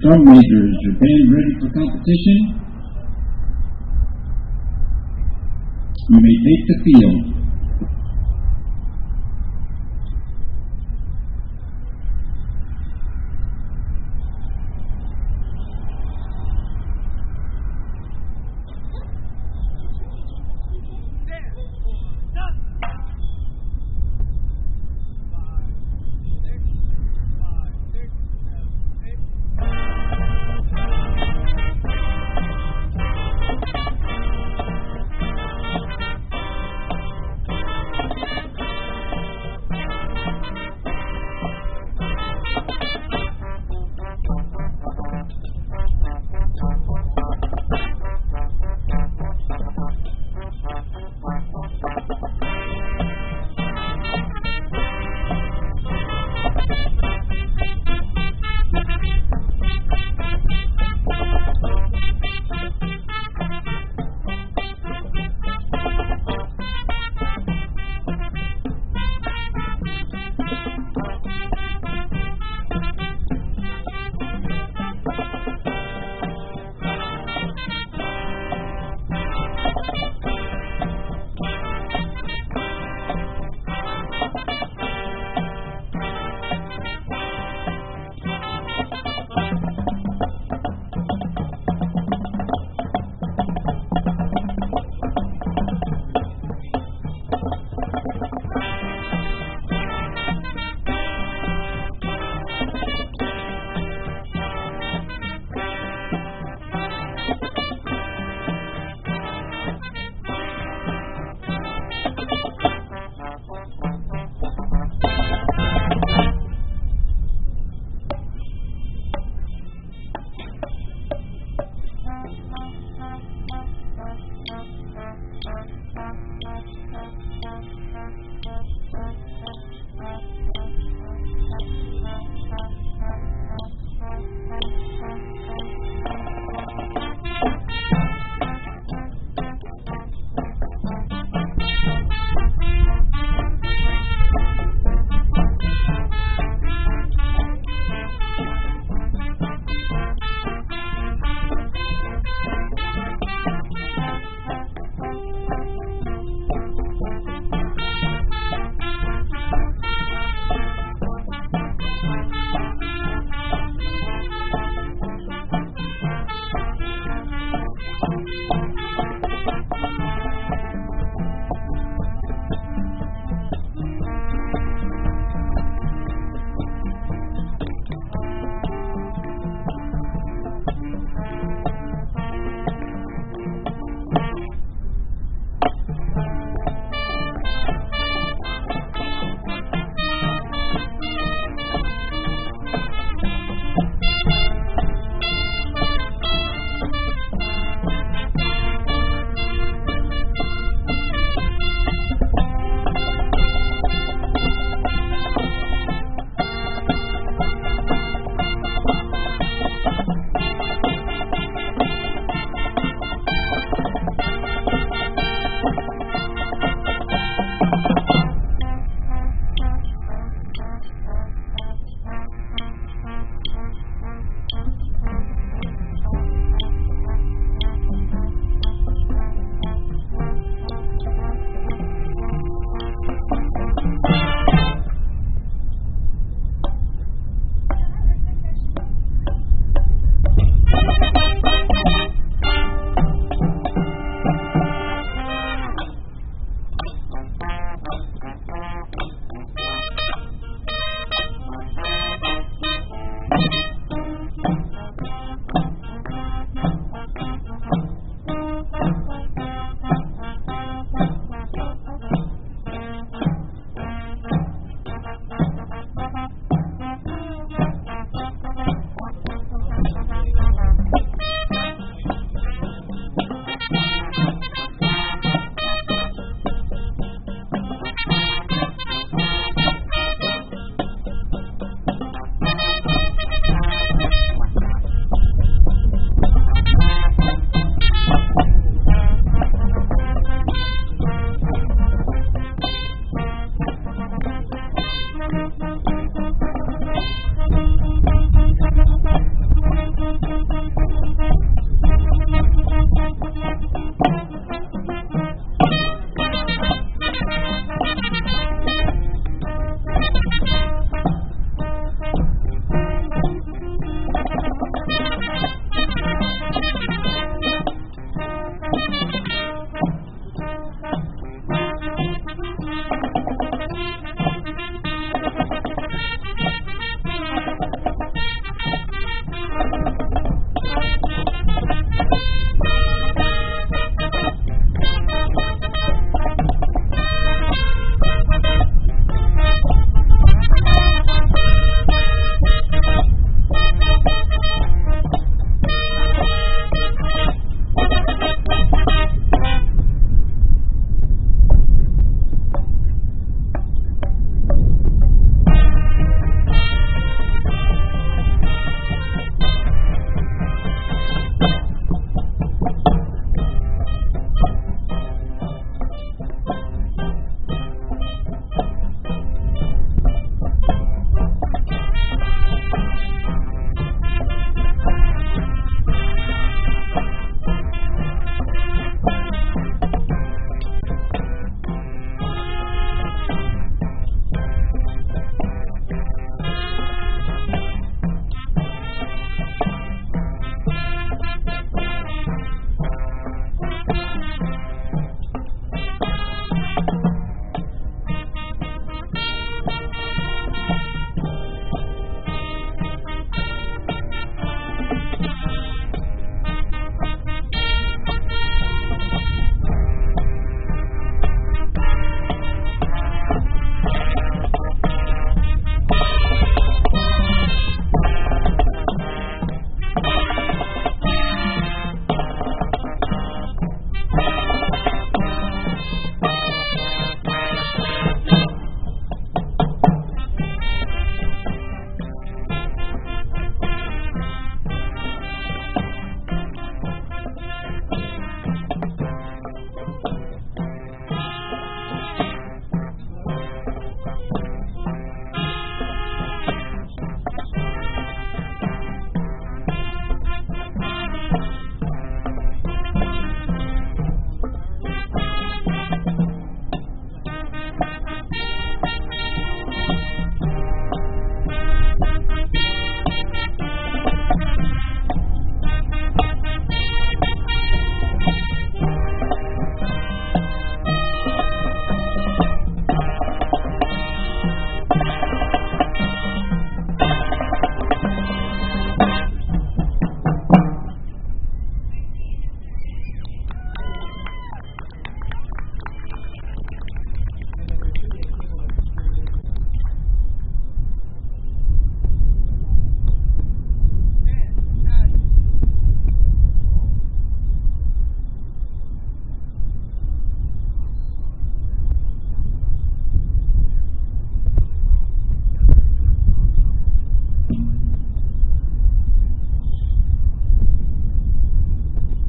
Drum majors, your band ready for competition? You may take the field.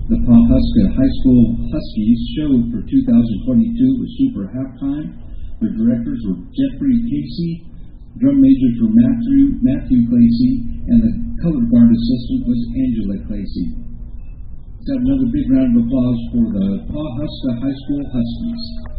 The Pawhuska High School Huskies show for 2022 was Super Halftime. The directors were Jeffrey Casey, drum majors were Matthew Clacy, and the color guard assistant was Angela Clacy. Let's have another big round of applause for the Pawhuska High School Huskies.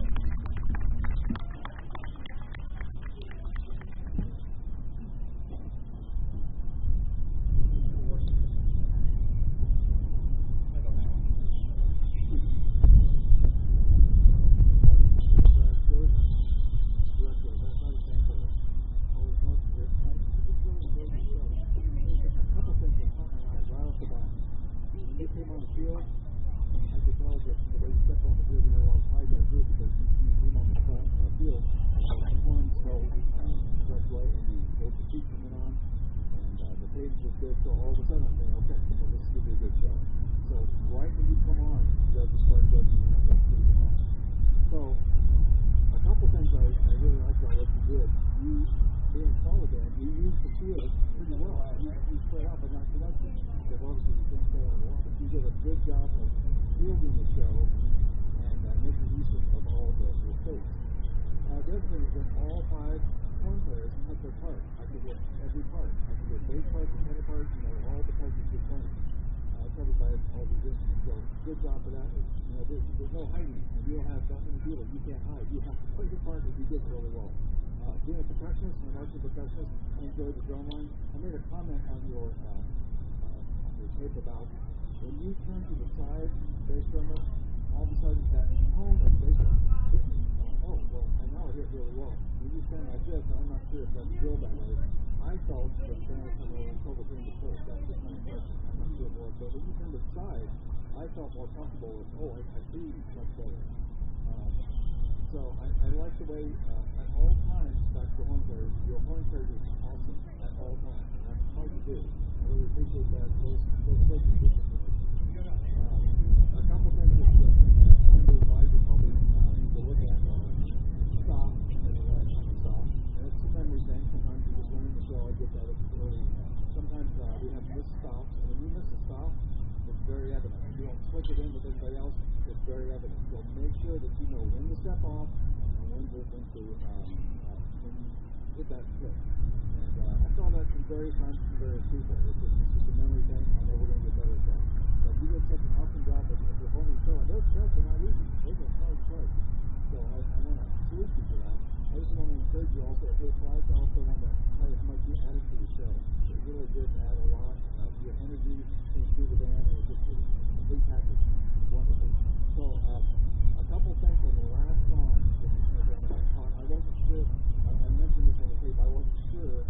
Being a percussionist and a marching percussionist, I enjoyed the drum line. I made a comment on your tape about when you turn to the side bass drummer, all of a sudden that tone of bass drum hit me. Oh, well, I now hear it really well. When you stand like this, I'm not sure if that's drilled that way. I felt that the band was having trouble doing the push. That's just my impression. I'm not sure it was. But when you turn to the side, I felt more comfortable with, I breathe much better. So I like the way at all times, back to horn players, your horn players is awesome at all times. And that's hard to do. I really appreciate that. Those consistently. A couple things that as time goes by, you probably need to look at stop and stop. And it's a memory thing. Sometimes you just learn the show. I get that early. Sometimes we have missed stops. And when you miss a stop, it's very evident. You don't switch it in with everybody else, it's very evident. So make sure that you know when to step off and when to hit that switch. And I saw that from various times from various people. It's just a memory thing. I know we're going to get better at that. But you did such an awesome job of performing the show. And those shows are not easy. Those are hard shows. So I want to salute you for that. I just want to encourage you also to hit flags. I also want to tell you how much you added to the show. It really did add a lot. Your energy came through the band, and it was just a big package. It was wonderful. So, a couple things on the last song that you said that I caught. I wasn't sure, I mentioned this on the tape, I wasn't sure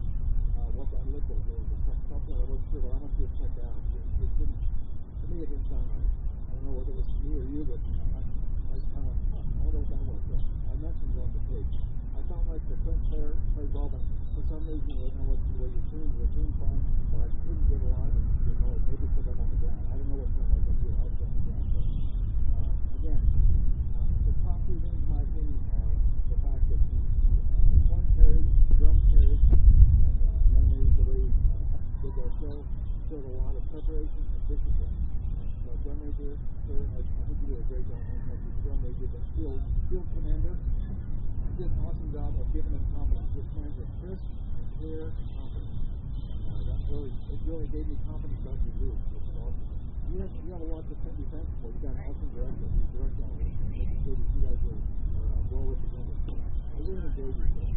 what that lick was. It was something I wasn't sure, but I want you to check it out. It didn't, to me, it didn't sound right. I don't know whether it was me or you, but I was kind of, I wonder what that was. So I mentioned it on the tape. I felt like the Clint player played well, but for some reason, I didn't know what the way you tuned, the tune fine, but I couldn't get a lot of it. You know, maybe put them on the ground. I don't know what's going like up here. I was on the ground, but again, the top two things, in my opinion, are the fact that you horn carried, drum carried, and memory, the way you did that show, showed a lot of preparation and discipline. And the drum major, sir, I think you did a great job on the drum major, but field commander, did an awesome job of giving them confidence. This man's are crisp and clear and confident. It really gave me confidence about your group, which is awesome. You have a lot to be thankful for. You got an awesome director. He's directing all this, and making sure that you guys are well represented. I really enjoyed your show.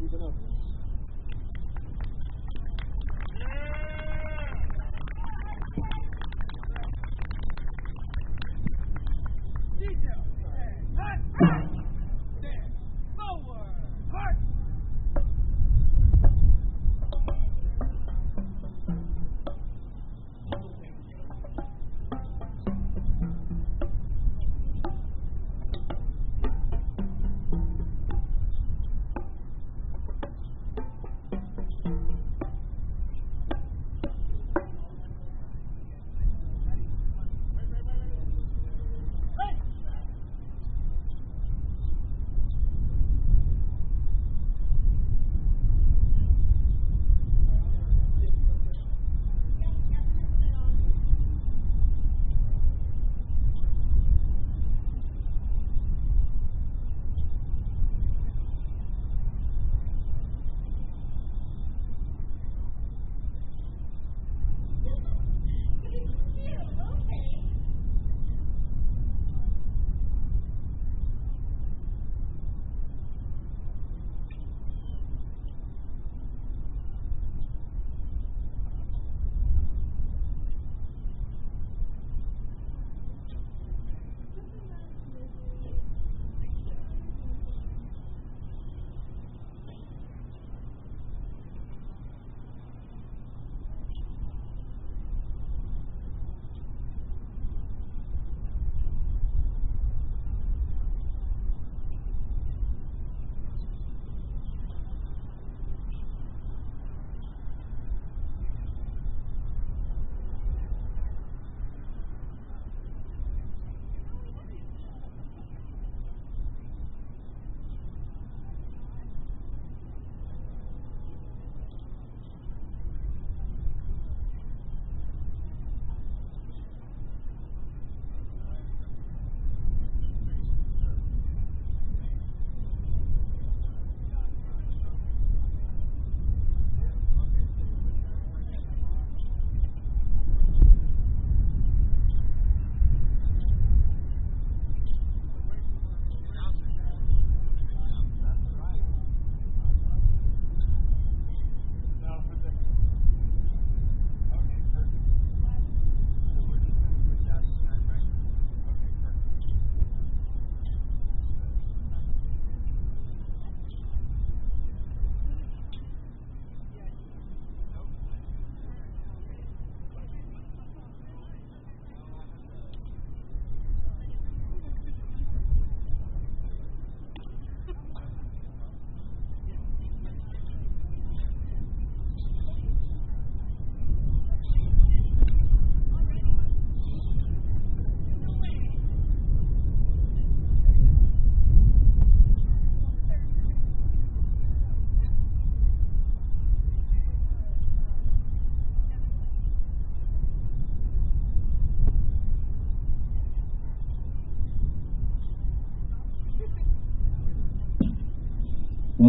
Keep it up, man.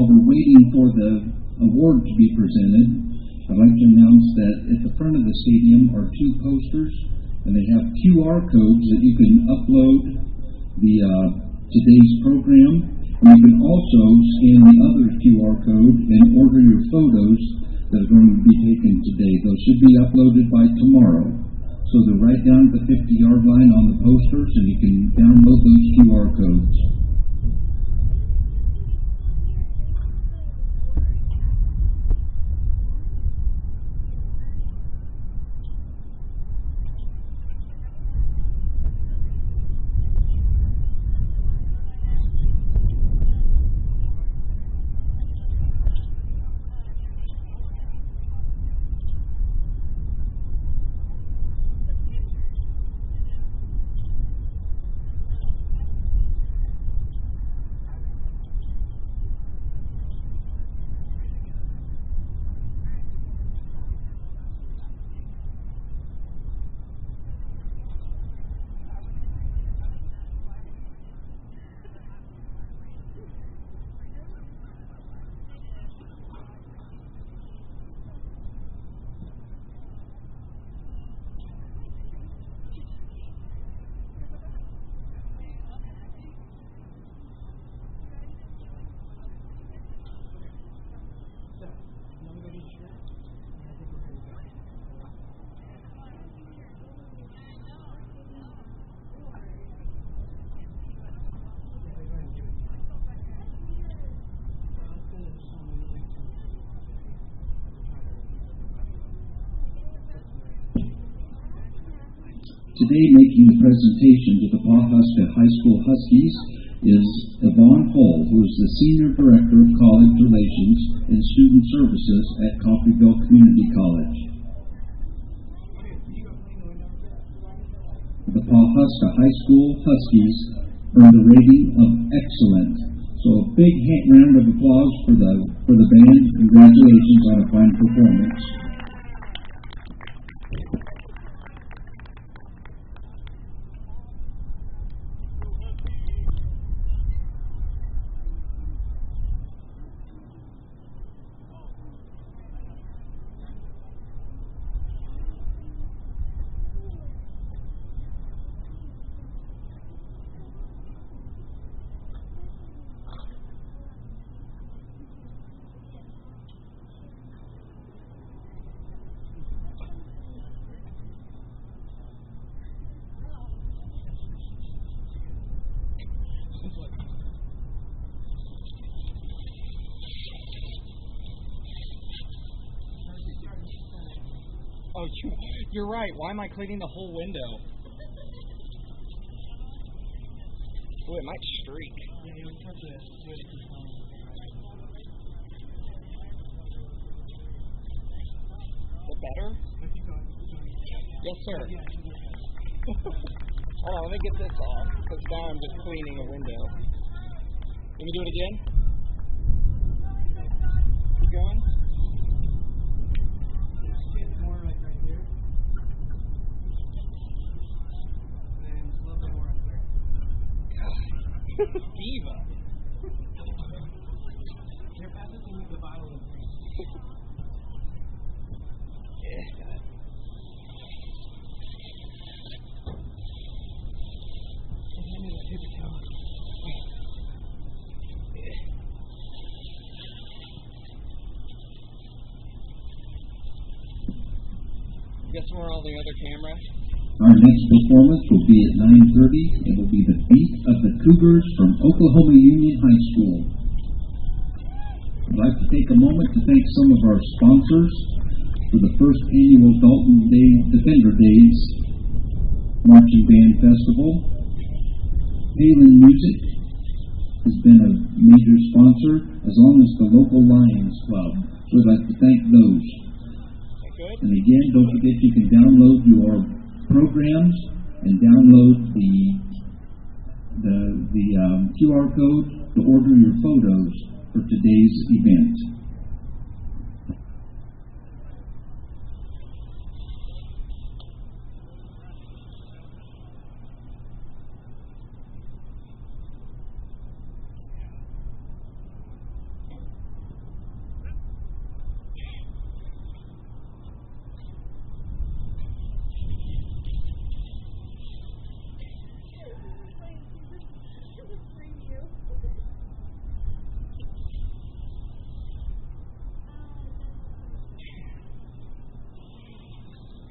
while we're waiting for the award to be presented, I'd like to announce that at the front of the stadium are two posters, and they have QR codes that you can upload the today's program. And you can also scan the other QR code and order your photos that are going to be taken today. Those should be uploaded by tomorrow. So they're right down at the 50-yard line on the posters, and you can download those QR codes. Today, making the presentation to the Pawhuska High School Huskies is Yvonne Hull, who is the Senior Director of College Relations and Student Services at Coffeyville Community College. The Pawhuska High School Huskies earned a rating of excellent. So a big round of applause for the band. Congratulations on a fine performance. Oh, you're right. Why am I cleaning the whole window? Oh, it might streak. Is it better? Yes, sir. Hold on, let me get this off, because now I'm just cleaning a window. Let me do it again. Keep going. Diva. You're passing the bottle of green. Yeah. Guess where all the other cameras? Our next performance will be at 9:30. It will be the Beat of the Cougars from Oklahoma Union High School. I'd like to take a moment to thank some of our sponsors for the first annual Dalton Day Defender Days Marching Band Festival. Palin Music has been a major sponsor, as long as the local Lions Club. So I'd like to thank those. And again, don't forget you can download your programs and download the QR code to order your photos for today's event.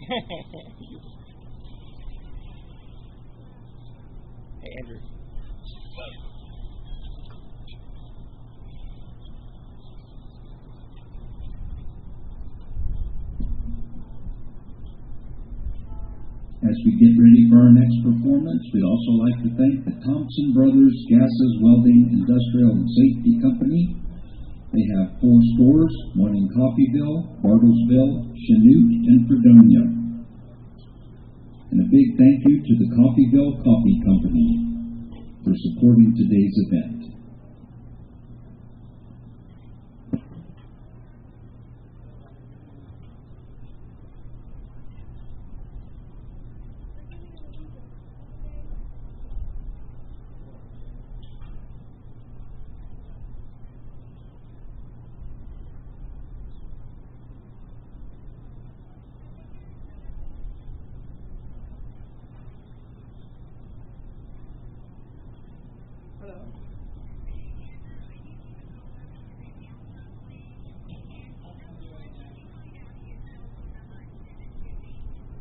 Hey, Andrew. As we get ready for our next performance, we'd also like to thank the Thompson Brothers Gases Welding Industrial and Safety Company. They have 4 stores, one in Coffeyville, Bartlesville, Chanute, and Fredonia. And a big thank you to the Coffeyville Coffee Company for supporting today's event.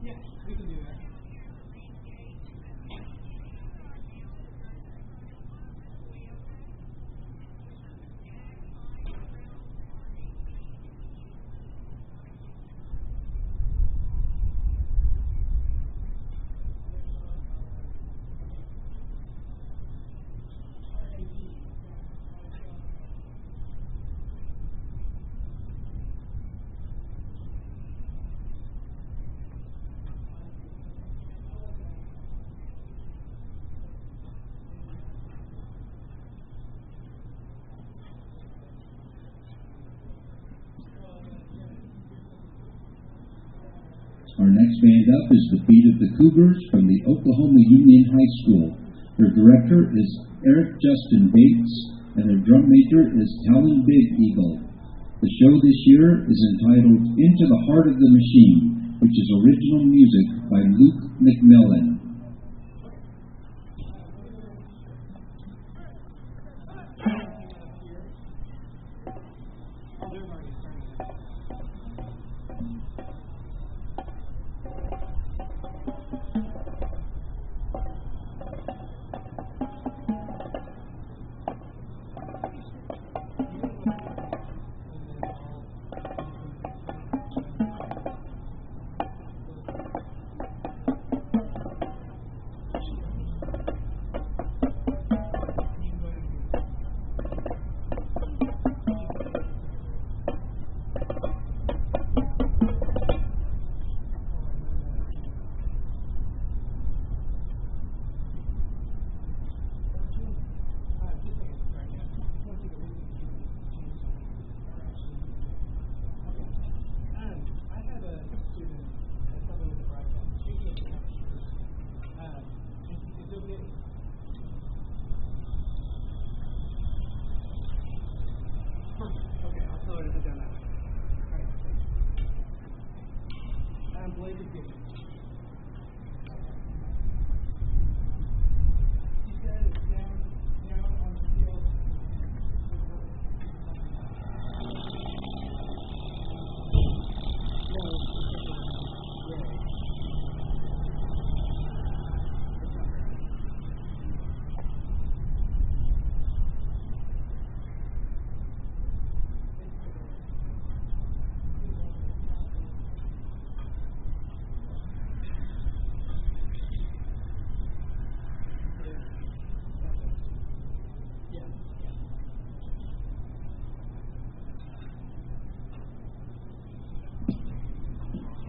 Yeah, we can do that. Our next band up is the Beat of the Cougars from the Oklahoma Union High School. Their director is Eric Justin Bates, and their drum major is Talon Big Eagle. The show this year is entitled Into the Heart of the Machine, which is original music by Luke McMillan.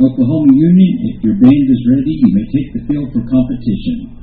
Oklahoma Union, if your band is ready, you may take the field for competition.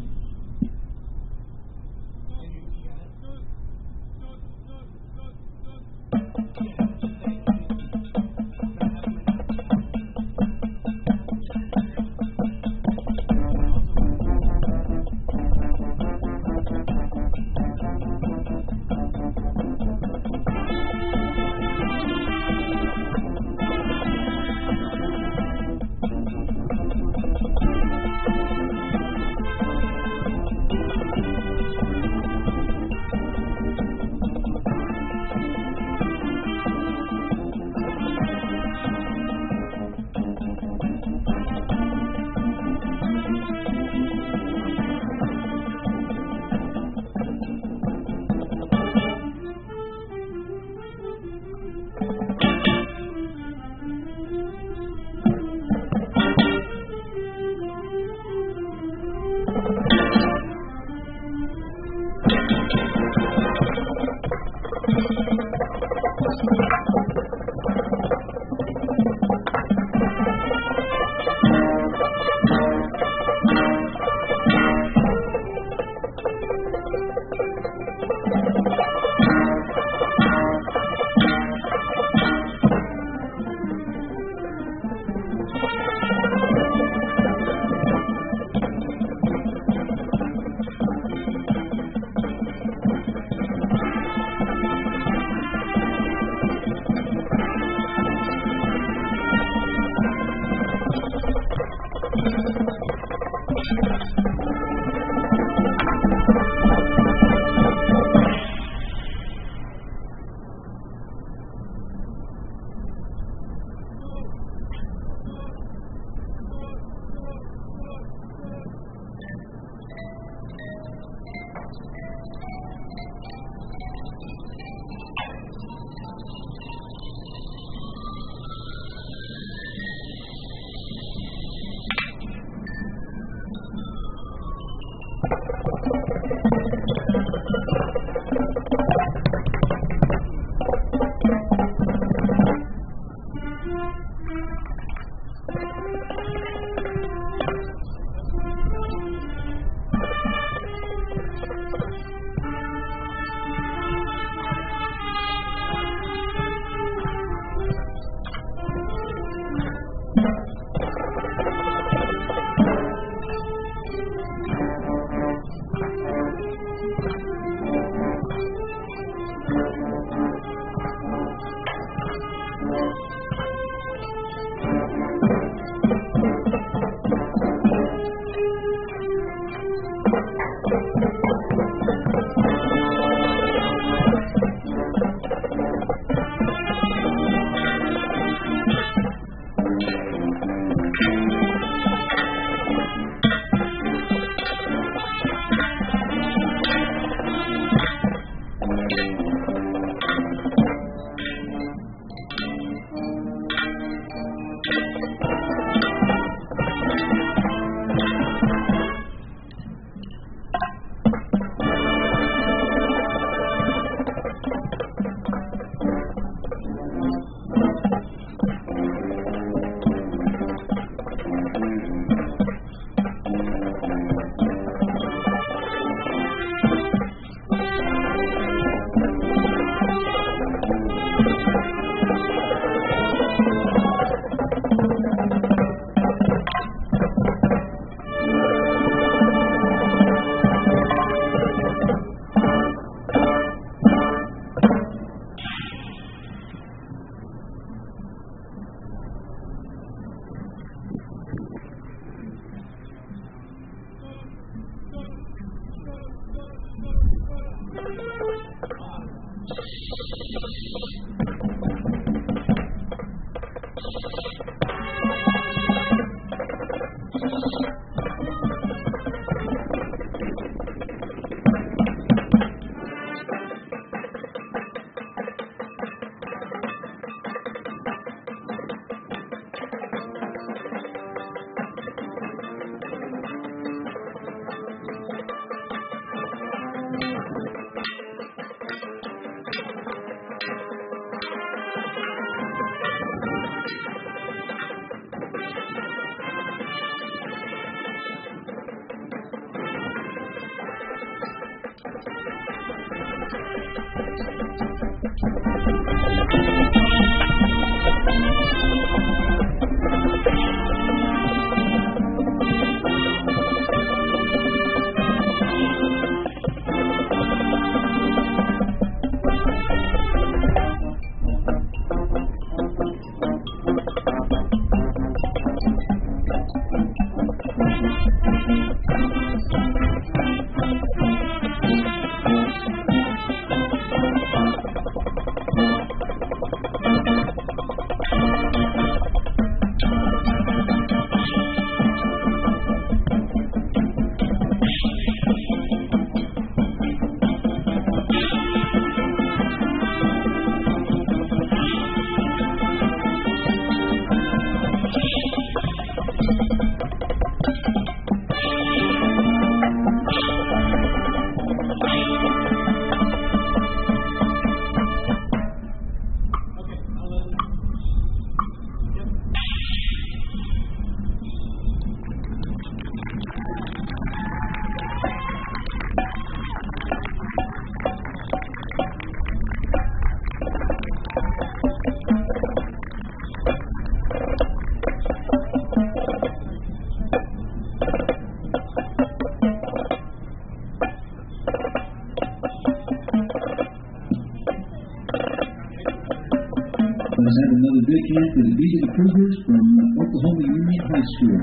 Let's have another big hand for the Beat of the Cougars from Oklahoma Union High School.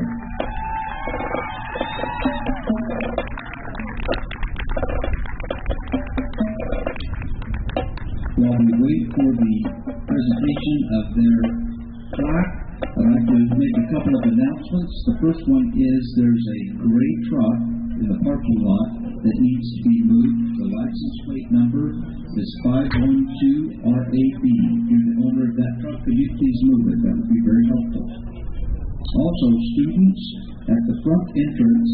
While we wait for the presentation of their plaque, I'd like to make a couple of announcements. The first one is there's a gray truck in the parking lot that needs to be moved. The license plate number is 512RAB. If you're the owner of that truck, could you please move it? That would be very helpful. Also, students at the front entrance,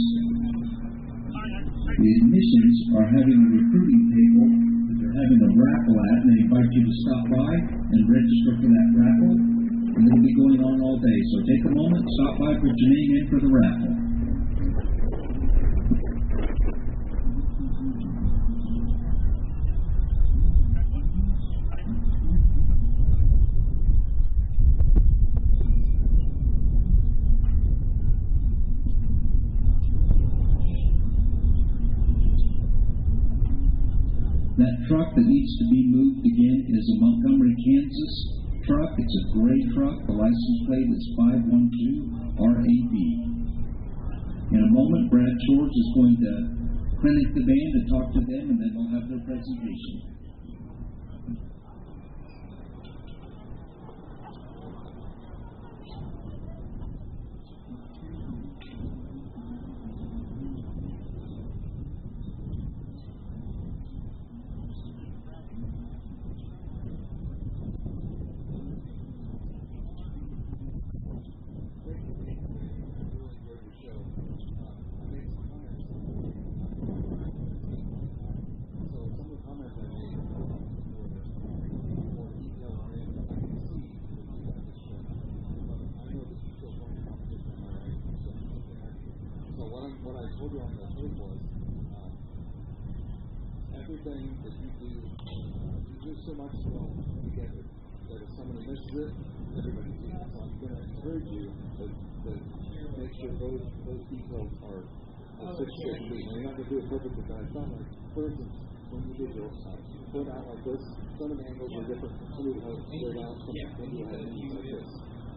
the admissions are having a recruiting table that they're having a raffle at, and they invite you to stop by and register for that raffle. And it'll be going on all day. So take a moment, stop by, put your name in for the raffle. That truck that needs to be moved again is a Montgomery, Kansas truck. It's a gray truck. The license plate is 512RAB. In a moment, Brad Shores is going to clinic the band and talk to them, and then they'll have their presentation. What I told you on the tape was everything that you do so much well together that if somebody misses it, everybody sees it. So I'm going to encourage you to make sure those details are as should be. Now, you're not going to do it perfectly, but I felt like, for instance, when you did your put out like this, some of the angles are different. Some of them straight out, some of them have angles like this.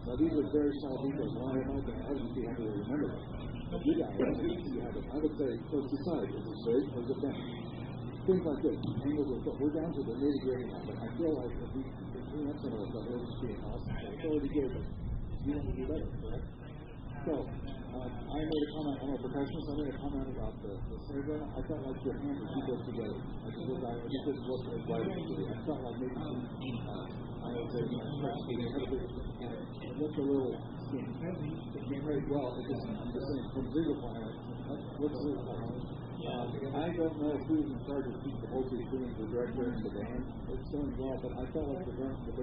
Now these are very small details. When I have my husband, you have to remember them. You guys, you have it. I would say, let's decide, is it straight or is it bent? Things like this, angles are, we're down to the nitty-gritty now, but I feel like if we clean up some of this stuff, it'll just be awesome. So it's already good, but you want to do better, correct? So, I made a comment, I'm a professional, so I made a comment about the cerebral. I felt like your hands were too close together. I just looked at it, it just wasn't as right as I felt like maybe I would say, it looked a little skinny. It came very well, it just, I'm just saying, from visual point, what's the visual point? I don't know who is in charge of keeping the whole thing between the director and the band. It's going well, but I felt like the bass could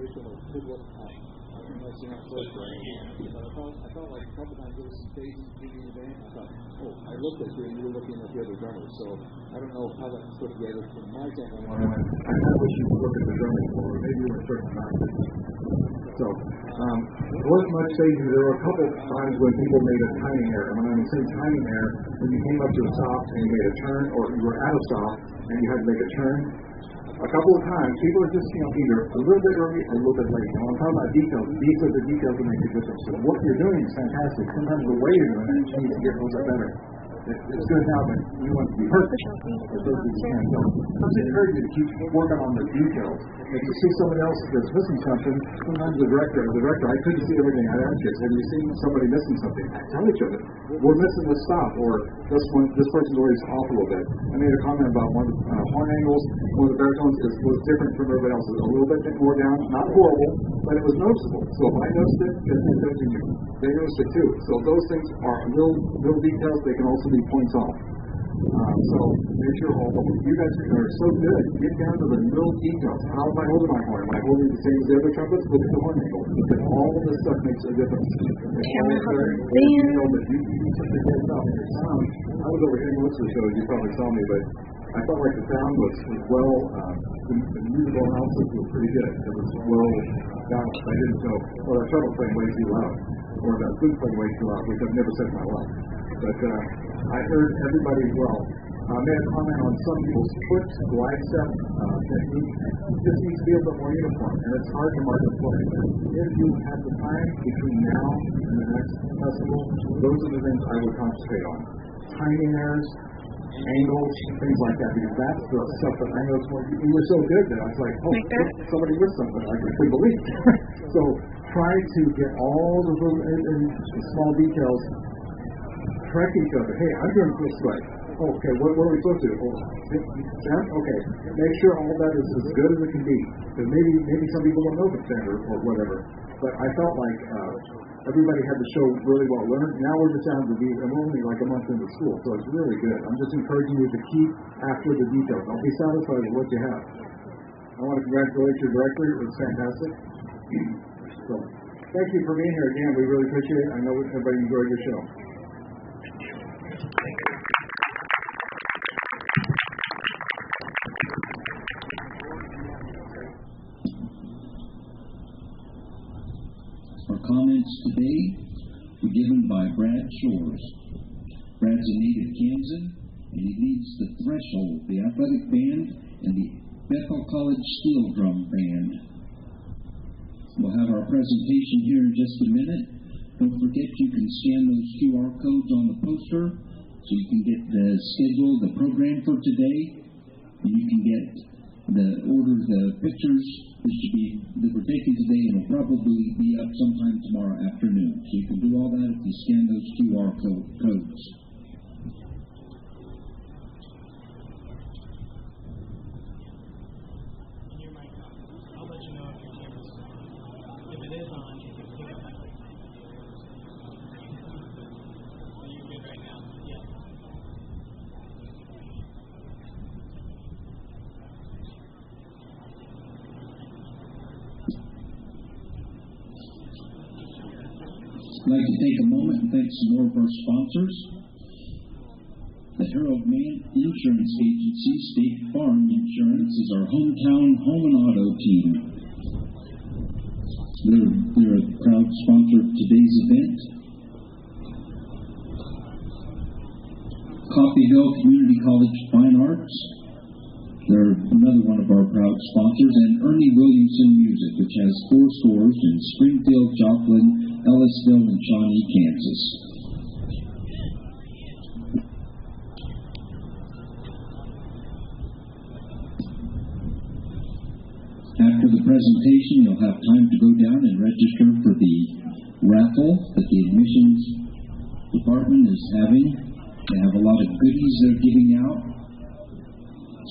look out. I don't know if you're not close to it, but I felt like a couple times there was some space between the band. I thought, I looked at you and you were looking at the other drummers, so I don't know how that's put together from my standpoint. I wish you would look at the drumming floor. Maybe you were certain about it. So, it wasn't much staging. There were a couple of times when people made a timing error. When I'm saying timing error, when you came up to a stop and you made a turn, or you were at a stop and you had to make a turn, a couple of times, people are just, either a little bit early or a little bit late. Now, I'm talking about details. These are the details that make a difference. So what you're doing is fantastic. Sometimes the way you're doing it, you need to get a little bit better. It's good now, but you want to be perfect. But those you can. So I'm just encouraging you to keep working on the details. If you see somebody else that's missing something, sometimes the director, I couldn't see everything. I'd ask you, have you seen somebody missing something? Tell each other. We're missing the stop, or this person's always off a little bit. I made a comment about one of the horn angles, one of the baritones was different from everybody else. It was a little bit more down, not horrible, but it was noticeable. So if I noticed it, it's affecting you. They noticed it too. So those things are little details. They can also be points off. So make sure you guys are so good. Get down to the little details. How am I holding my horn? Am I holding the same as the other trumpets? Look at the horn angle. Because all of this stuff makes a difference. You took the heads off your sound. I was over here most of the shows. You probably saw me, but I felt like the sound was well. The musical analysis was pretty good. It was well balanced. I didn't go, that trumpet playing way too loud, or that flute playing way too loud, which I've never said in my life. But I heard everybody well. made a comment on some people's foot glide step technique. This needs to be a bit more uniform, and it's hard to mark the play. If you have the time between now and the next festival, those are the things I would concentrate on. Timing errors, angles, things like that, because that's the stuff that I know you were so good that I was like, oh, somebody missed something. I couldn't believe it. So try to get all the little small details, correct each other. Hey, I'm doing this right. Okay, what are we supposed to do? Okay, make sure all that is as good as it can be. Because maybe some people don't know the standard or whatever. But I felt like everybody had the show really well learned. Now we're just down to I'm only like a month into school, so it's really good. I'm just encouraging you to keep after the details. Don't be satisfied with what you have. I want to congratulate your director. It was fantastic. So thank you for being here again. We really appreciate it. I know everybody enjoyed your show. Our comments today were given by Brad Shores. Brad's a native Kansan, and he leads the Threshold, the athletic band, and the Bethel College Steel Drum Band. We'll have our presentation here in just a minute. Don't forget you can scan those QR codes on the poster so you can get the schedule, the program for today, and you can get the pictures that were taken today, and will probably be up sometime tomorrow afternoon. So you can do all that if you scan those QR codes. I'll let you know if your camera's on. If it is on, you can pick up my mic. Are you good right now? Yeah. I'd like to take a moment and thank some more of our sponsors. The Harold Mann Insurance Agency, State Farm Insurance, is our hometown home and auto team. They're a proud sponsor of today's event. Coffeyville Community College Fine Arts, they're another one of our proud sponsors, and Ernie Williamson Music, which has 4 stores in Springfield, Joplin, Ellisville, and Shawnee, Kansas. After the presentation, you'll have time to go down and register for the raffle that the admissions department is having. They have a lot of goodies they're giving out.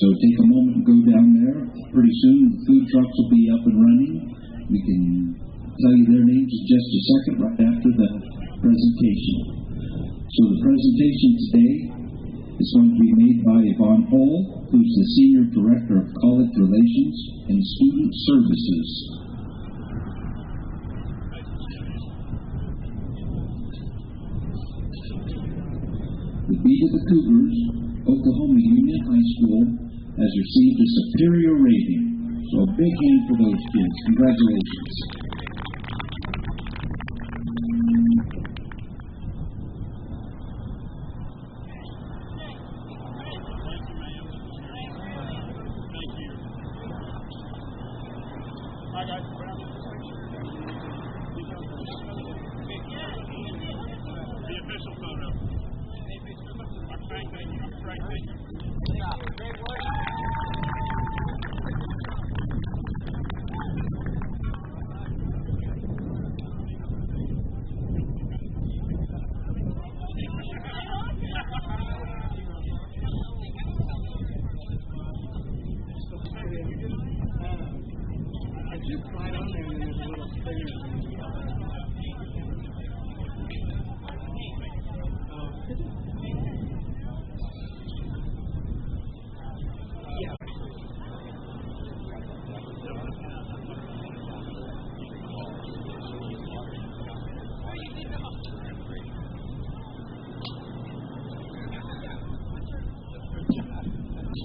So take a moment and go down there. Pretty soon the food trucks will be up and running. We can tell you their names in just a second right after the presentation. So the presentation today is going to be made by Yvonne Hull, who's the Senior Director of College Relations and Student Services. The Beat of the Cougars, Oklahoma Union High School, has received a superior rating. So a big hand for those kids. Congratulations.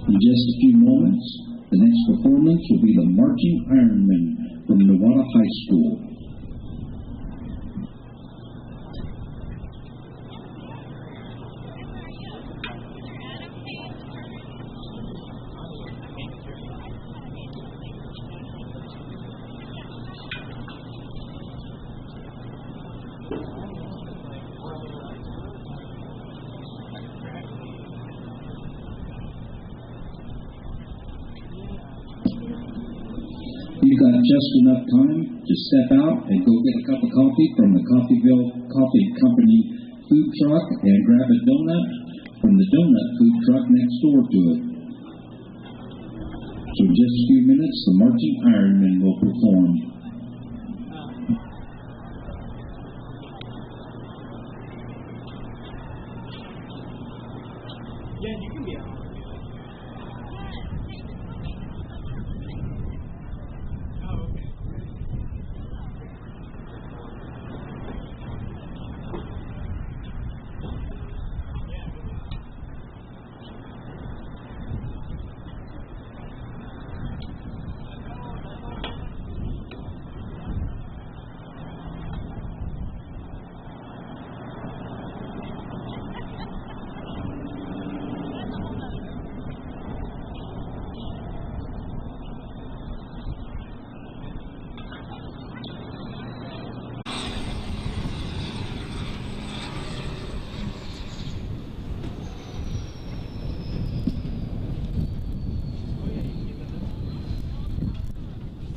In just a few moments, the next performance will be the Marching Ironmen from Newata High School. You've got just enough time to step out and go get a cup of coffee from the Coffeyville Coffee Company food truck and grab a donut from the donut food truck next door to it. So in just a few minutes, the Marching Ironmen will perform. Yeah, you can be out. Oh, okay.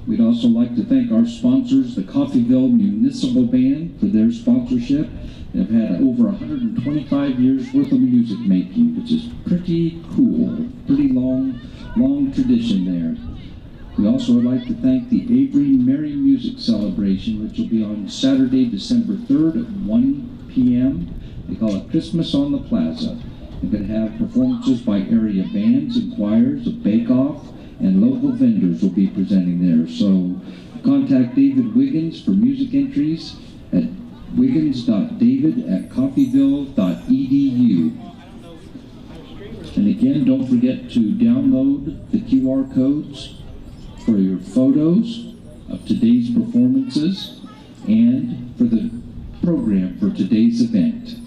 We'd also like to thank our sponsors, the Coffeyville Municipal Band, for their sponsorship. They've had over 125 years worth of music making, which is pretty cool. Pretty long tradition there. We also would like to thank the Avery Merry Music Celebration, which will be on Saturday, December 3rd at 1 p.m. They call it Christmas on the Plaza. They're going to have performances by area bands and choirs, a bake-off, and local vendors will be presenting there. So contact David Wiggins for music entries at wiggins.david@coffeyville.edu. And again, don't forget to download the QR codes for your photos of today's performances and for the program for today's event.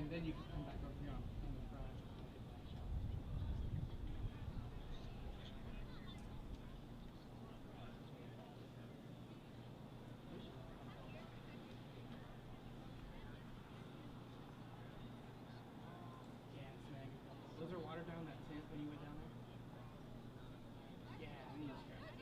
Then you can come back over here on the front. Yeah, snag. Was there water down that tent when you went down there? Yeah, I need to scratch it.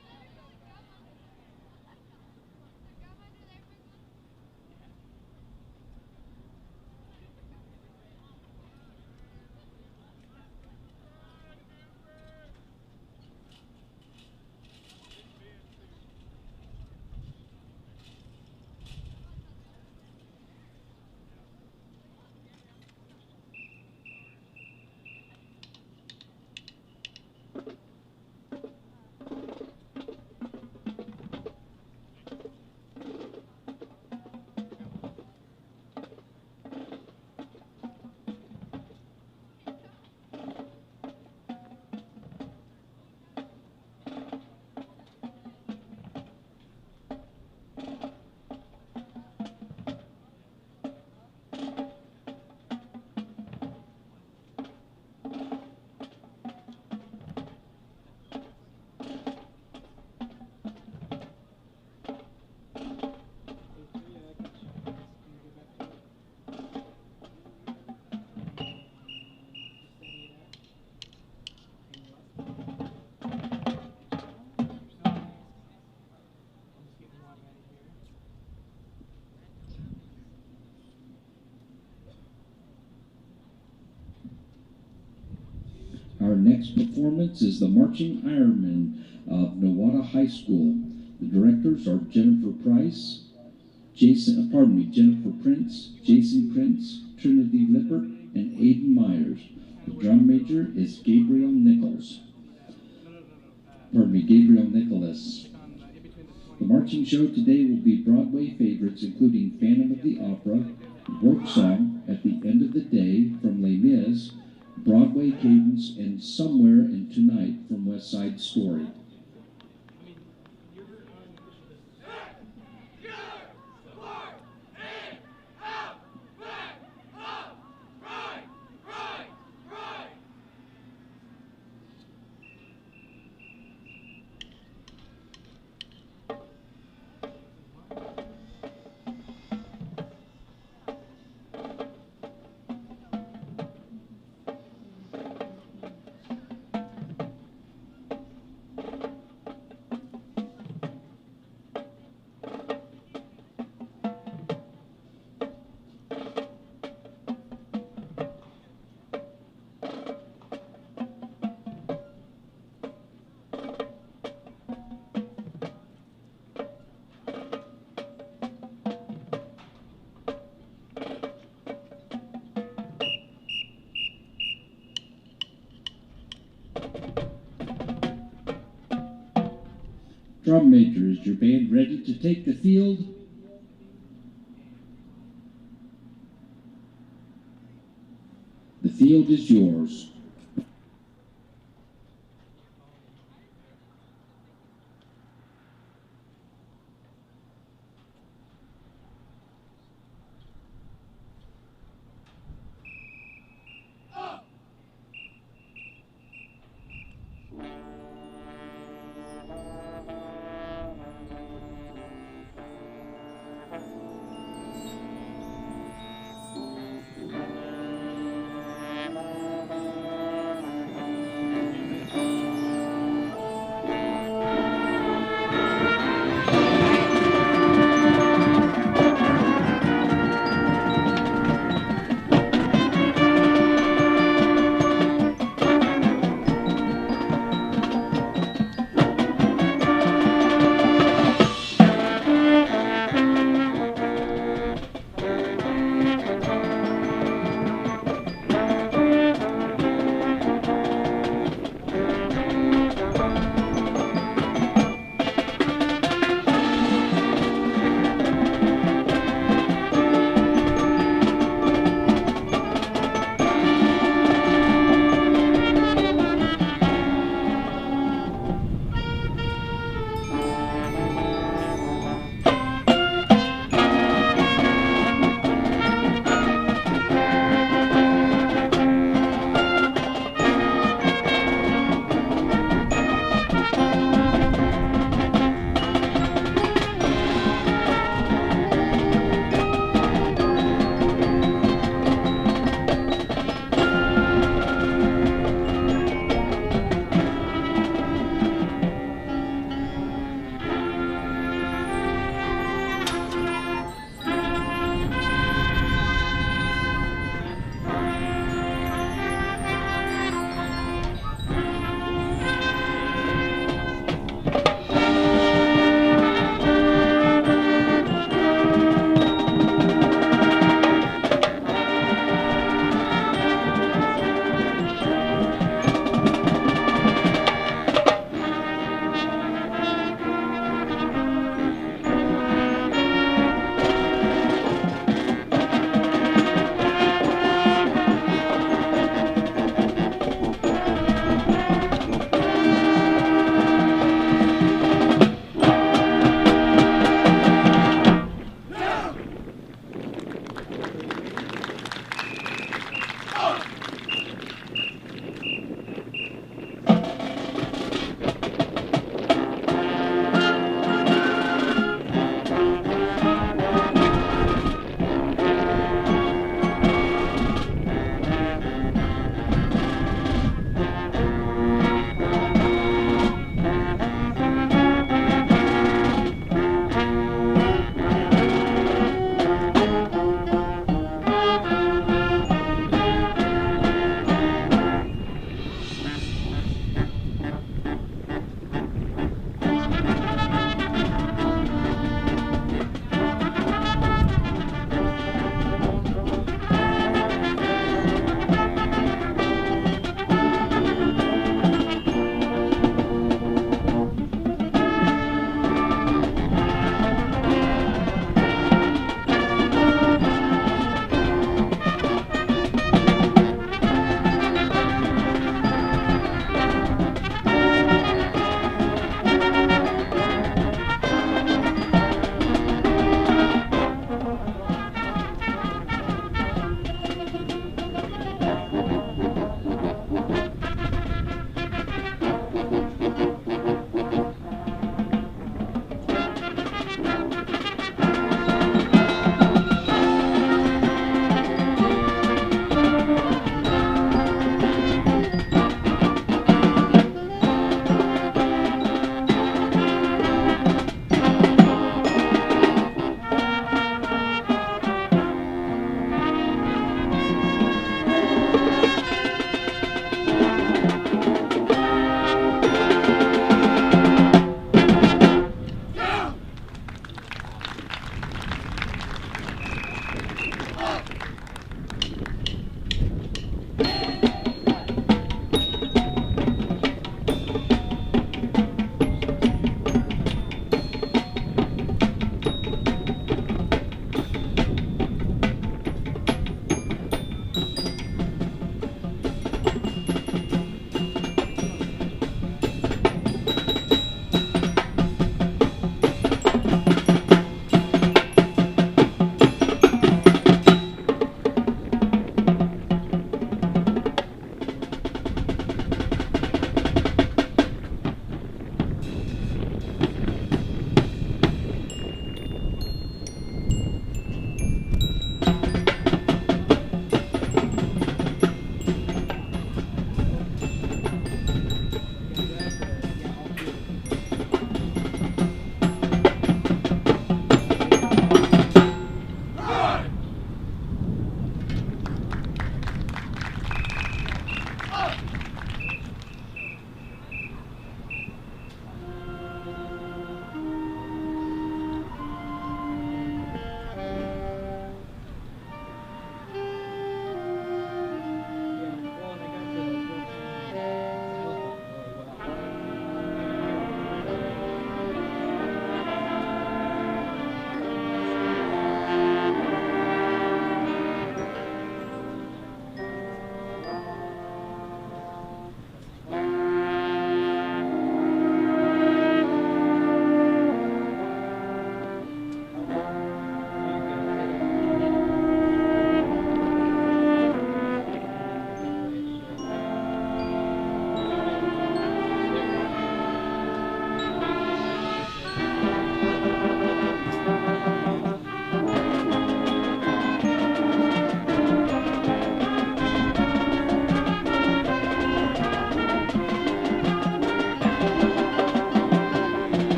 next performance is the Marching Ironmen of Nowata High School. The directors are Jennifer Prince, Jason Prince, Trinity Lippert, and Aiden Myers. The drum major is Gabriel Nicholas. The marching show today will be Broadway favorites, including Phantom of the Opera, Work Song, At the End of the Day from Les Mis, Broadway Cadence, and Somewhere in Tonight from West Side Story. Drum major, is your band ready to take the field? The field is yours.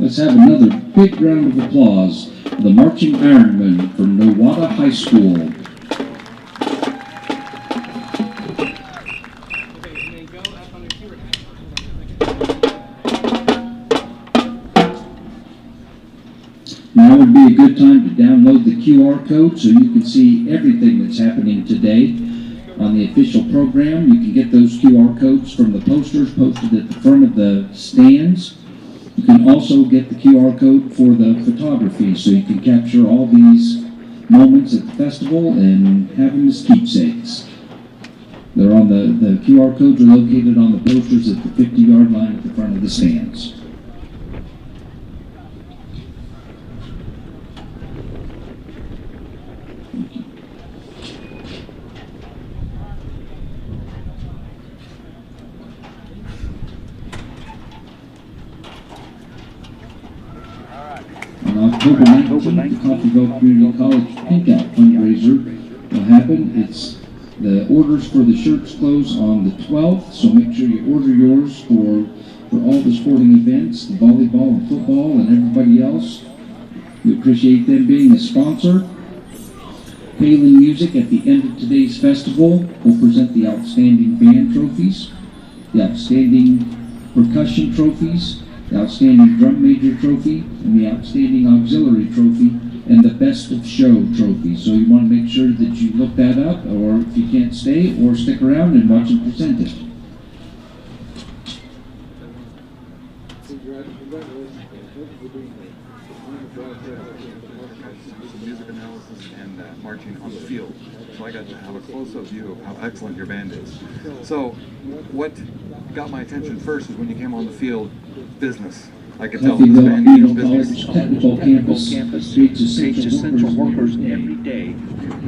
Let's have another big round of applause for the Marching Ironmen from Nowata High School. Now would be a good time to download the QR code so you can see everything that's happening today on the official program. You can get those QR codes from the posters posted at the front of the stands. You can also get the QR code for the photography so you can capture all these moments at the festival and have them as keepsakes. They're on the QR codes are located on the posters at the 50-yard line at the front of the stands. On October 19th, the Coffeyville Community College Pink Out fundraiser will happen. The orders for the shirts close on the 12th, so make sure you order yours for all the sporting events, the volleyball and football and everybody else. We appreciate them being a sponsor. Palin Music at the end of today's festival will present the Outstanding Band Trophies, the Outstanding Percussion Trophies, the Outstanding Drum Major Trophy, and the Outstanding Auxiliary Trophy, and the Best of Show Trophy. So you want to make sure that you look that up, or if you can't stay, or stick around and watch them present it. Music analysis and marching on the field. So I got to have a close-up view of how excellent your band is. So what got my attention first is when you came on the field, business. I could tell this band needs business. Technical Campus takes essential workers every day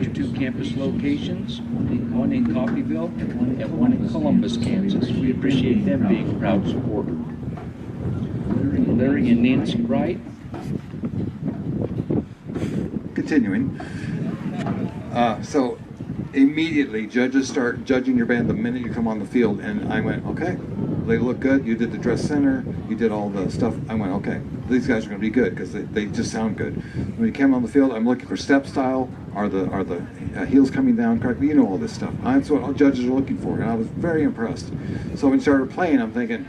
to 2 campus locations, one in Coffeyville and one in Columbus, Kansas. We appreciate them being proud supporters. Larry and Nancy Wright. Continuing. So immediately judges start judging your band the minute you come on the field, and I went, okay, they look good. You did the dress center, you did all the stuff. I went, okay, these guys are going to be good because they just sound good. When you came on the field, I'm looking for step style. Are the heels coming down correctly? You know all this stuff. That's what all judges are looking for, and I was very impressed. So when you started playing, I'm thinking,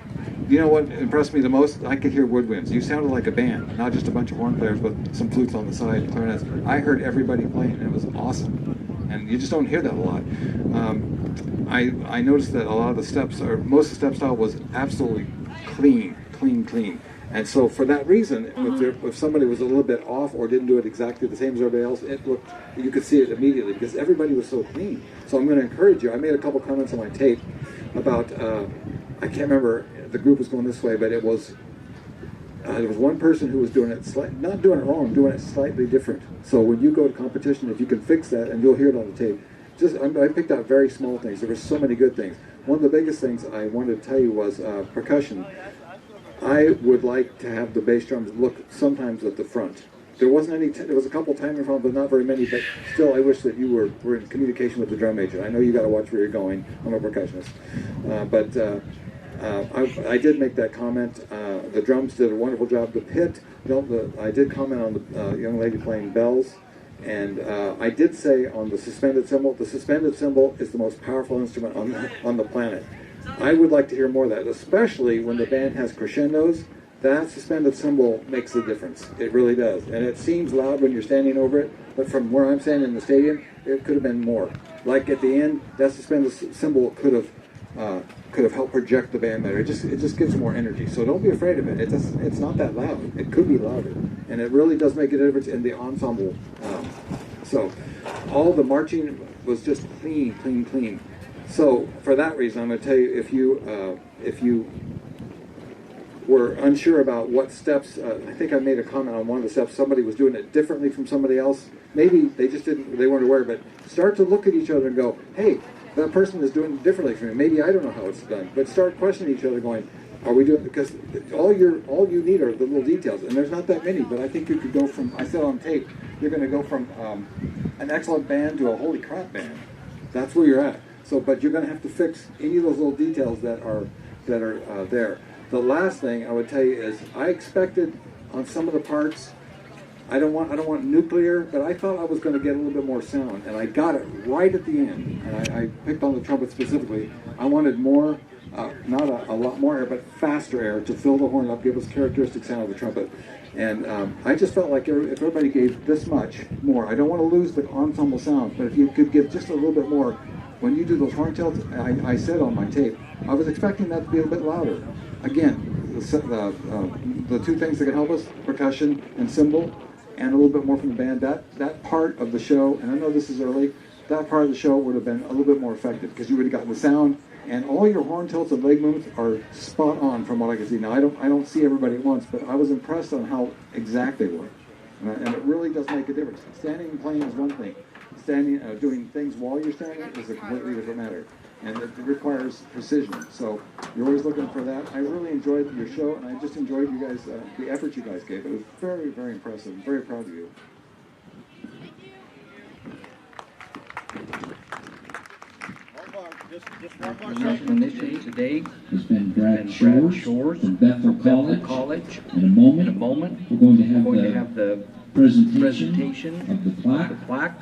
you know what impressed me the most? I could hear woodwinds. You sounded like a band, not just a bunch of horn players, but some flutes on the side and clarinets. I heard everybody playing, and it was awesome. And you just don't hear that a lot. I noticed that a lot of the steps, or most of the step style was absolutely clean. And so for that reason, if somebody was a little bit off or didn't do it exactly the same as everybody else, you could see it immediately because everybody was so clean. So I'm going to encourage you. I made a couple comments on my tape about, I can't remember, the group was going this way, but it was, there was one person who was doing it, not doing it wrong, doing it slightly different. So when you go to competition, if you can fix that, and you'll hear it on the tape, I picked out very small things. There were so many good things. One of the biggest things I wanted to tell you was percussion. I would like to have the bass drums look sometimes at the front. There wasn't any. There was a couple timing problems, but not very many. But still, I wish that you were in communication with the drum major. I know you got to watch where you're going. I'm a percussionist, I did make that comment. The drums did a wonderful job. The pit. I did comment on the young lady playing bells. And I did say on the suspended cymbal is the most powerful instrument on the planet. I would like to hear more of that, especially when the band has crescendos. That suspended cymbal makes a difference. It really does. And it seems loud when you're standing over it, but from where I'm standing in the stadium, it could have been more. Like at the end, that suspended cymbal could have helped project the band better. It just gives more energy. So don't be afraid of it. It's not that loud. It could be louder. And it really does make a difference in the ensemble. So all the marching was just clean. So for that reason, I'm going to tell you, if you were unsure about what steps, I think I made a comment on one of the steps, somebody was doing it differently from somebody else. Maybe they weren't aware, but start to look at each other and go, hey, that person is doing it differently from me. Maybe I don't know how it's done, but start questioning each other going, are we doing, because all you need are the little details, and there's not that many, but I think you could go from, I said on tape, you're going to go from an excellent band to a holy crap band. That's where you're at. So, but you're going to have to fix any of those little details that are there. The last thing I would tell you is I expected on some of the parts. I don't want nuclear, but I thought I was going to get a little bit more sound, and I got it right at the end. And I picked on the trumpet specifically. I wanted more, not a lot more air, but faster air to fill the horn up, give us characteristic sound of the trumpet. And I just felt like if everybody gave this much more, I don't want to lose the ensemble sound, but if you could give just a little bit more, when you do those horn tilts, I said on my tape, I was expecting that to be a bit louder. Again, the two things that can help us, percussion and cymbal, and a little bit more from the band, that part of the show, and I know this is early, that part of the show would have been a little bit more effective because you would have gotten the sound, and all your horn tilts and leg movements are spot on from what I can see. Now I don't see everybody at once, but I was impressed on how exact they were, and it really does make a difference. Standing and playing is one thing. Standing, doing things while you're standing is a completely different matter, and it requires precision. So you're always looking for that. I really enjoyed your show, and I just enjoyed you guys, the effort you guys gave. It was very, very impressive. I'm very proud of you. Initiative today has been Brad Shores Shores from Bethel College. In a moment, we're going to have the presentation of the plaque.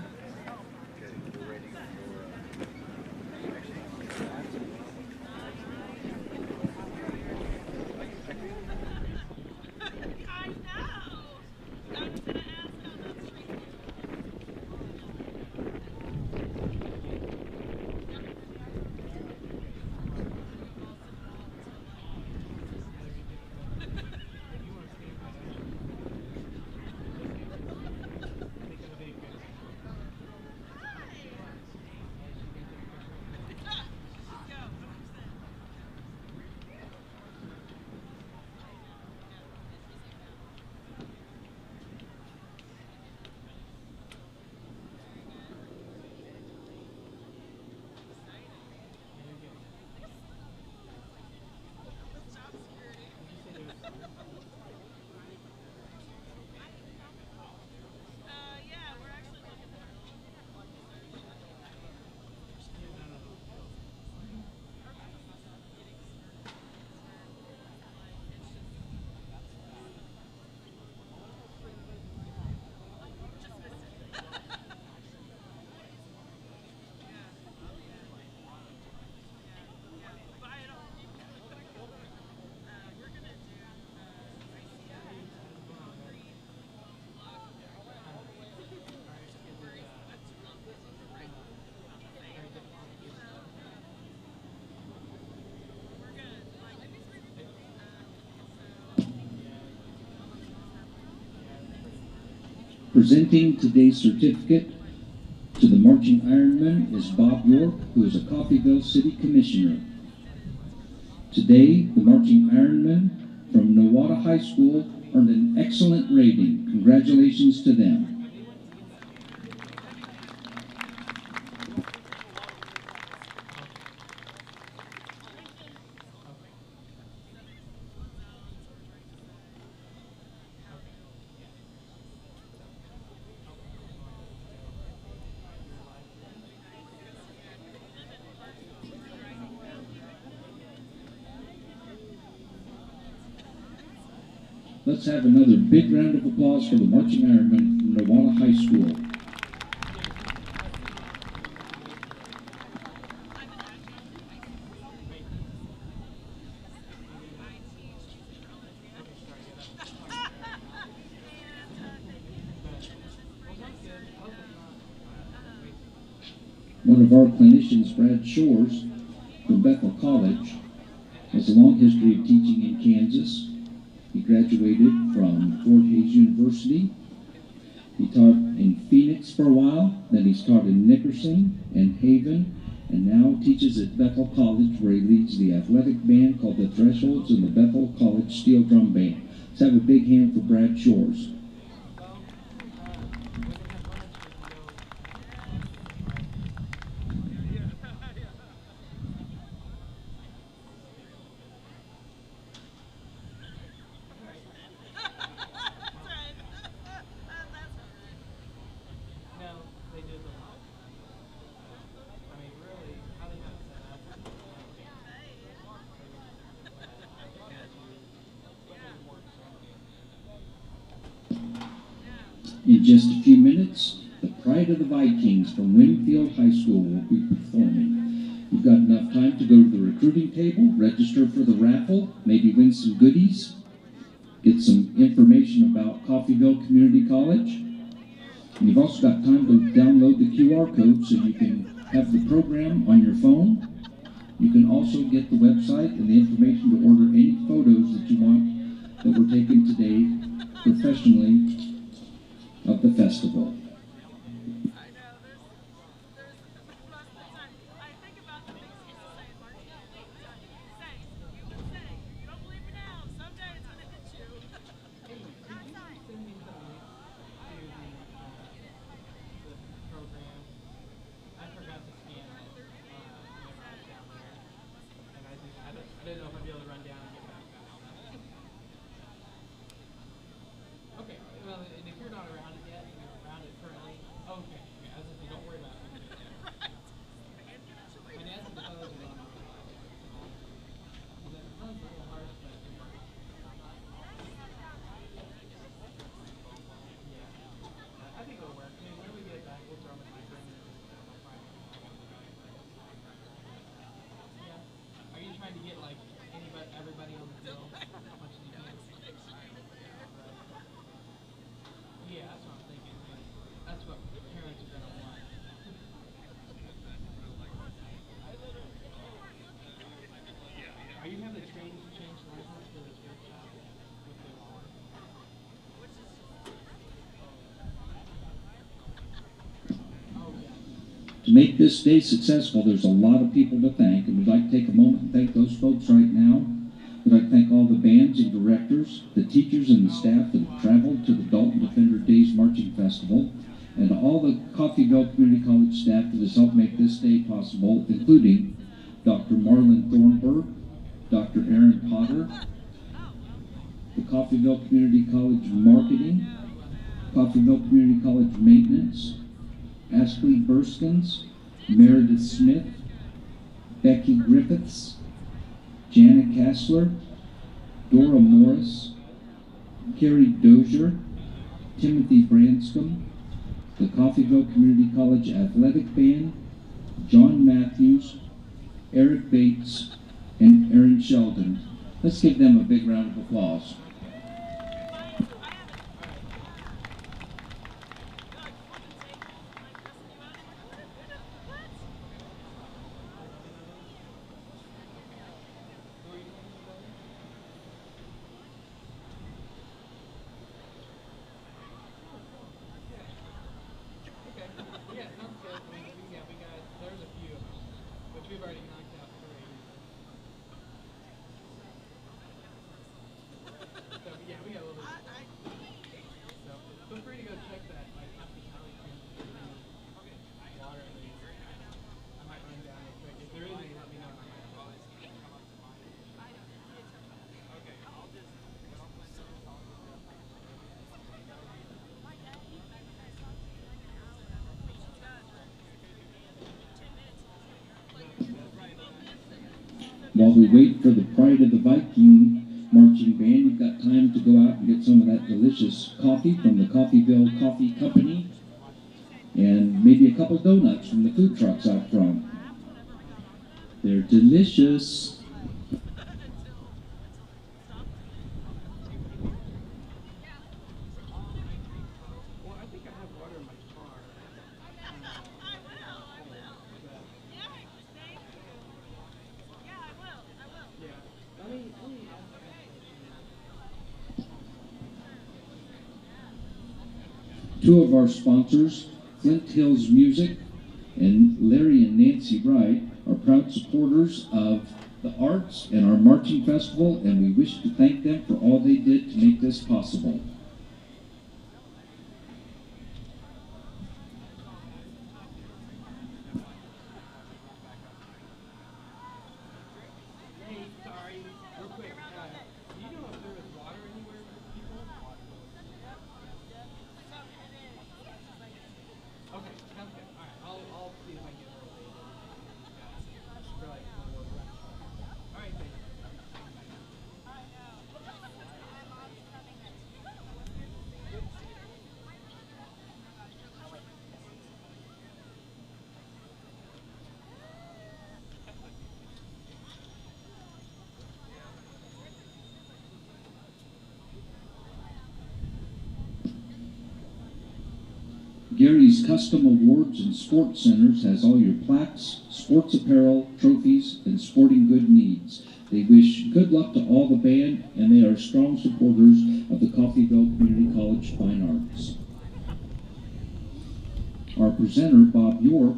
Presenting today's certificate to the Marching Ironman is Bob York, who is a Coffeyville City Commissioner. Today, the Marching Ironman from Nowata High School earned an excellent rating. Congratulations to them. Let's have another big round of applause for the Marching Ironmen from Nowata High School. One of our clinicians, Brad Shores, from Bethel College, has a long history of teaching in Kansas. He graduated from Fort Hays University. He taught in Phoenix for a while, then he's taught in Nickerson and Haven, and now teaches at Bethel College, where he leads the athletic band called the Thresholds and the Bethel College Steel Drum Band. Let's have a big hand for Brad Shores. In just a few minutes, the Pride of the Vikings from Winfield High School will be performing. You've got enough time to go to the recruiting table, register for the raffle, maybe win some goodies, get some information about Coffeyville Community College. And you've also got time to download the QR code so you can have the program on your phone. You can also get the website and the information to order any photos that you want that were taken today professionally of the festival. I didn't know if I'd be able to run down and get back on that. Okay, well, and if you're not around it yet, and you're around it currently, okay, as if you don't worry about it. My dad's the fellow who's on it sounds a little harsh, but yeah, I think it'll work. I mean, when we get it back, we'll throw them in my friend. Are you trying to get like everybody on the field as much as you can? Yeah, that's what I'm thinking. That's what parents are gonna want. Are you having to change license for this workshop with the law? Oh yeah. To make this day successful, there's a lot of people to thank, and we'd like to take a moment and thank those folks right now. We'd like to thank all the bands and directors, the teachers and the staff that have traveled to the Dalton Defender Days Marching Festival, and all the Coffeyville Community College staff that has helped make this day possible, including Dr. Marlon Thornburg, Dr. Aaron Potter, the Coffeyville Community College Marketing, Coffeyville Community College Maintenance, Ashley Burskins, Meredith Smith, Becky Griffiths, Jana Kassler, Dora Morris, Carrie Dozier, Timothy Branscombe, the Coffeyville Community College Athletic Band, John Matthews, Eric Bates, and Aaron Sheldon. Let's give them a big round of applause. There's a few of them, which we've already knocked out 3. So yeah, we got a little bit. So feel free to go check that hospitality water. I might run down real quick. If there is any, let me know. While we wait for the Pride of the Viking marching band, you've got time to go out and get some of that delicious coffee from the Coffeyville Coffee Company, and maybe a couple donuts from the food trucks out front. They're delicious. Well, I think I have water in my car. Two of our sponsors, Flint Hills Music and Larry and Nancy Wright, are proud supporters of the arts and our marching festival, and we wish to thank them for all they did to make this possible. Hey, sorry, real quick, do you know if there is water anywhere for people? Okay, sounds good. All right, I'll see if I can get a little for like one more run. All right, thank you. Gary's Custom Awards and Sports Centers has all your plaques, sports apparel, trophies, and sporting good needs. They wish good luck to all the band, and they are strong supporters of the Coffeyville Community College Fine Arts. Our presenter, Bob York,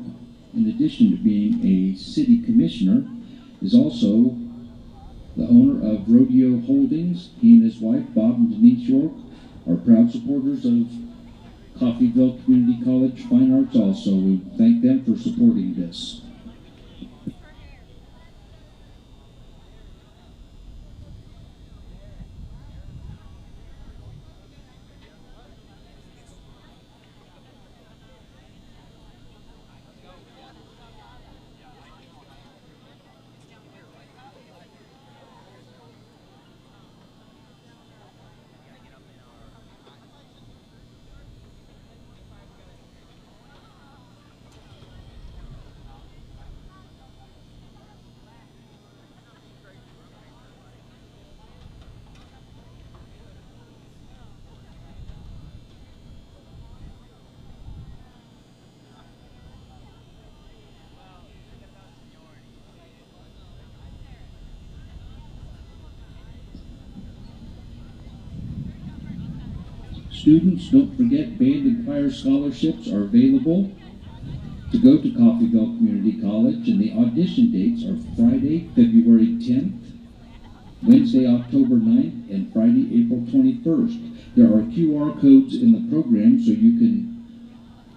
in addition to being a city commissioner, is also the owner of Rodeo Holdings. He and his wife, Bob and Denise York, are proud supporters of Coffeyville Community College Fine Arts also. We thank them for supporting this. Students, don't forget band and choir scholarships are available to go to Coffeyville Community College, and the audition dates are Friday, February 10th, Wednesday, October 9th, and Friday, April 21st. There are QR codes in the program, so you can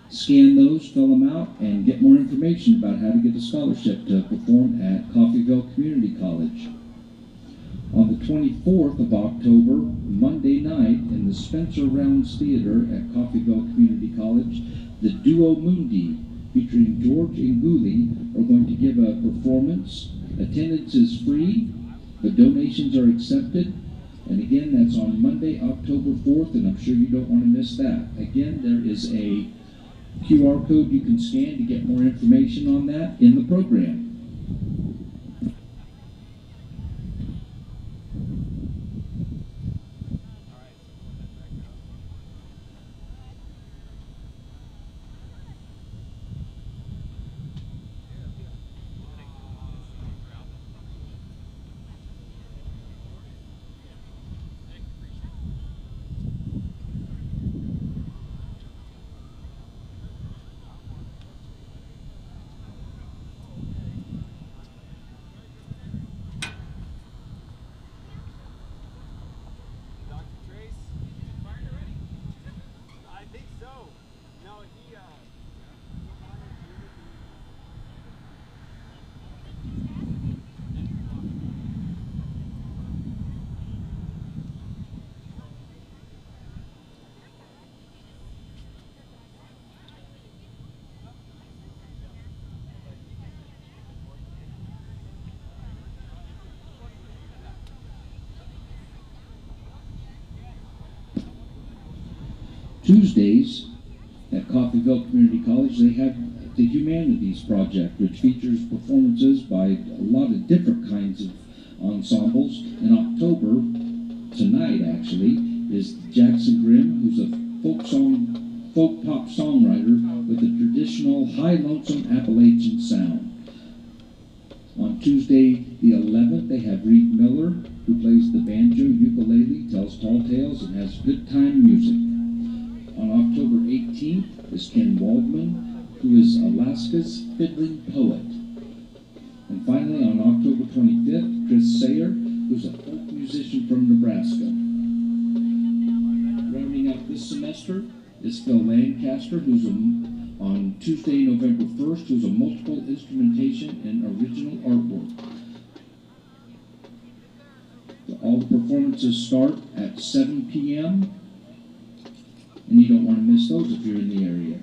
scan those, fill them out, and get more information about how to get a scholarship to perform at Coffeyville Community College. On the 24th of October, Monday night, in the Spencer Rounds Theater at Coffeyville Community College, the Duo Mundi, featuring George and Gooley, are going to give a performance. Attendance is free, but donations are accepted. And again, that's on Monday, October 4th, and I'm sure you don't want to miss that. Again, there is a QR code you can scan to get more information on that in the program. Tuesdays at Coffeyville Community College, they have the Humanities Project, which features performances by a lot of different kinds of ensembles. In October, tonight actually, is Jackson Grimm, who's a folk pop songwriter with a traditional high lonesome Appalachian sound. On Tuesday the 11th, they have Reed Miller, who plays the banjo, ukulele, tells tall tales, and has good time music. On October 18th is Ken Waldman, who is Alaska's fiddling poet. And finally, on October 25th, Chris Sayer, who's a folk musician from Nebraska. Rounding out this semester is Phil Lancaster, who's on Tuesday, November 1st, who's a multiple instrumentation and original artwork. So all the performances start at 7 p.m. and you don't want to miss those if you're in the area.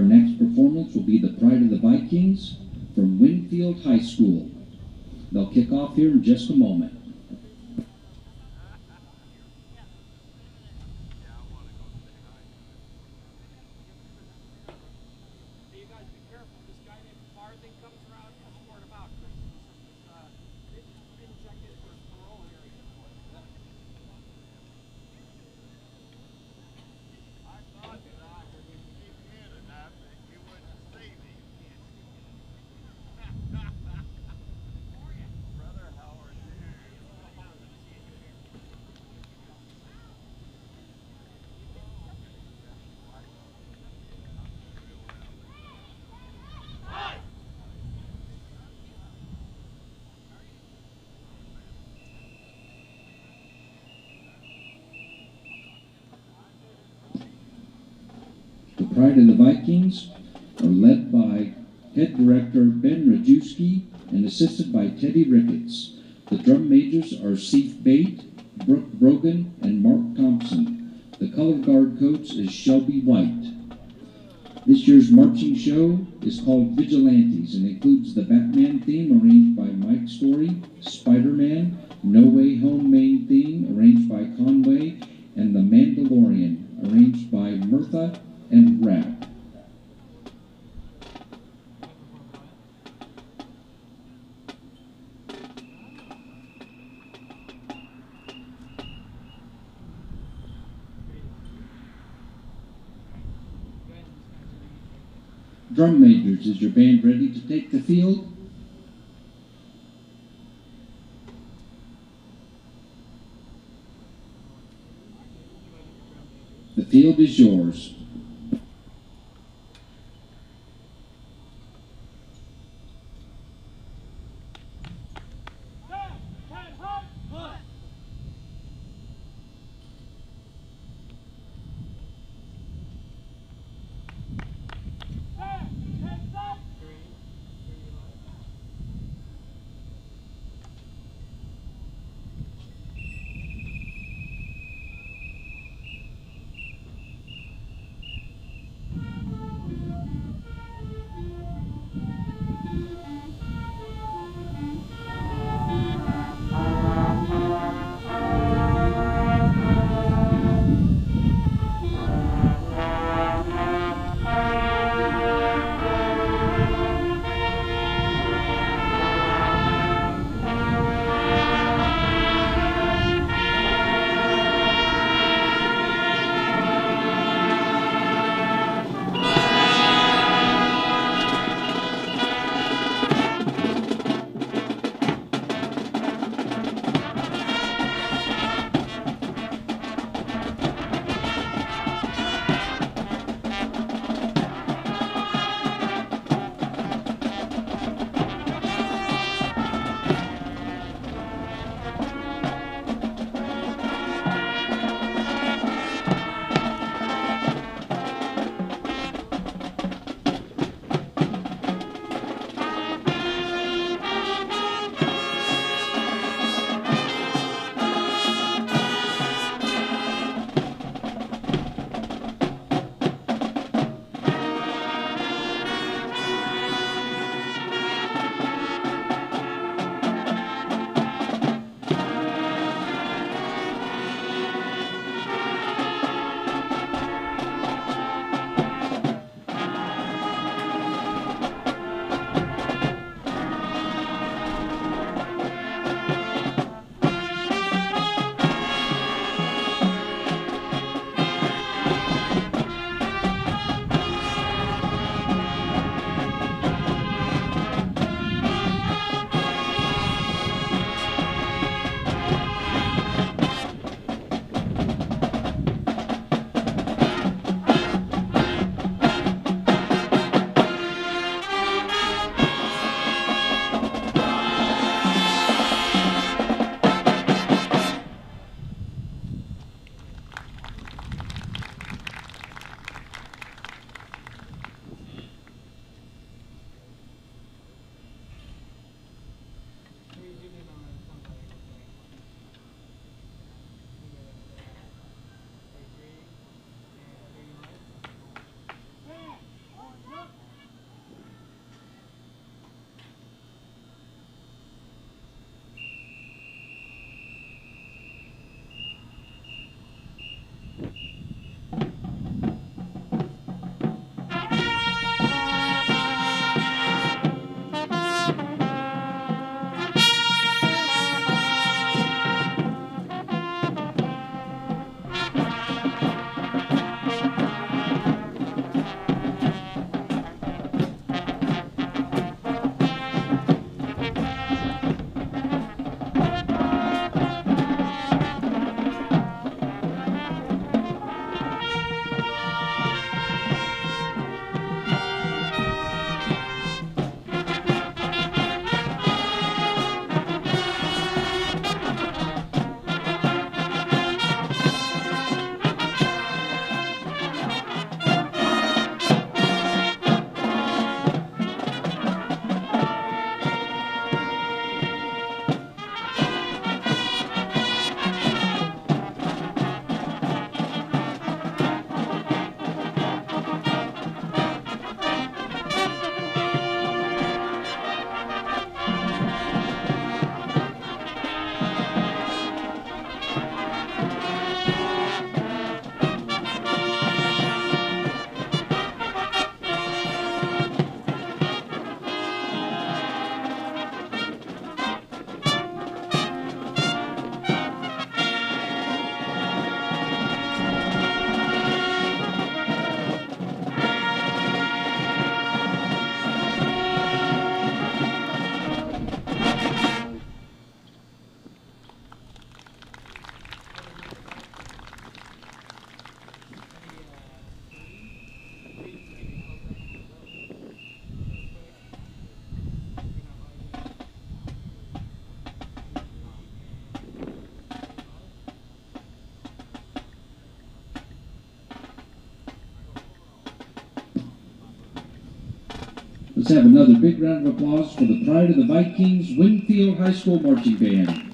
next performance will be the Pride of the Vikings from Winfield High School. They'll kick off here in just a moment. The Pride of the Vikings are led by Head Director Ben Rajewski and assisted by Teddy Ricketts. The drum majors are Seif Bate, Brooke Brogan, and Mark Thompson. The color guard coach is Shelby White. This year's marching show is called Vigilantes and includes the Batman theme arranged by Mike Story, Spider-Man, No Way Home main theme arranged by Conway, and The Mandalorian arranged by Mirtha and Rap. Drum majors, is your band ready to take the field? The field is yours. have another big round of applause for the Pride of the Vikings Winfield High School Marching Band.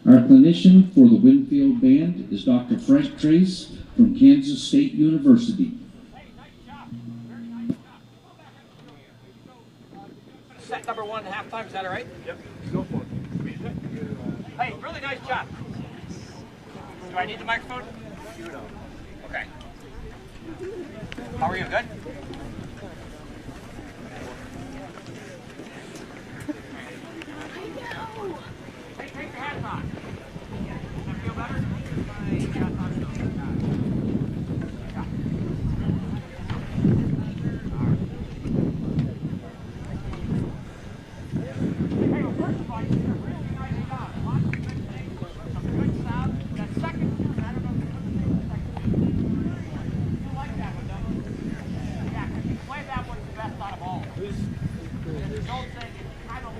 Our clinician for the Winfield Band is Dr. Frank Trace from Kansas State University. Set number 1 at halftime, is that all right? Yep, go for it. Hey, really nice job. Do I need the microphone? Okay. How are you, good? Hey, take your hats on. Does that feel better?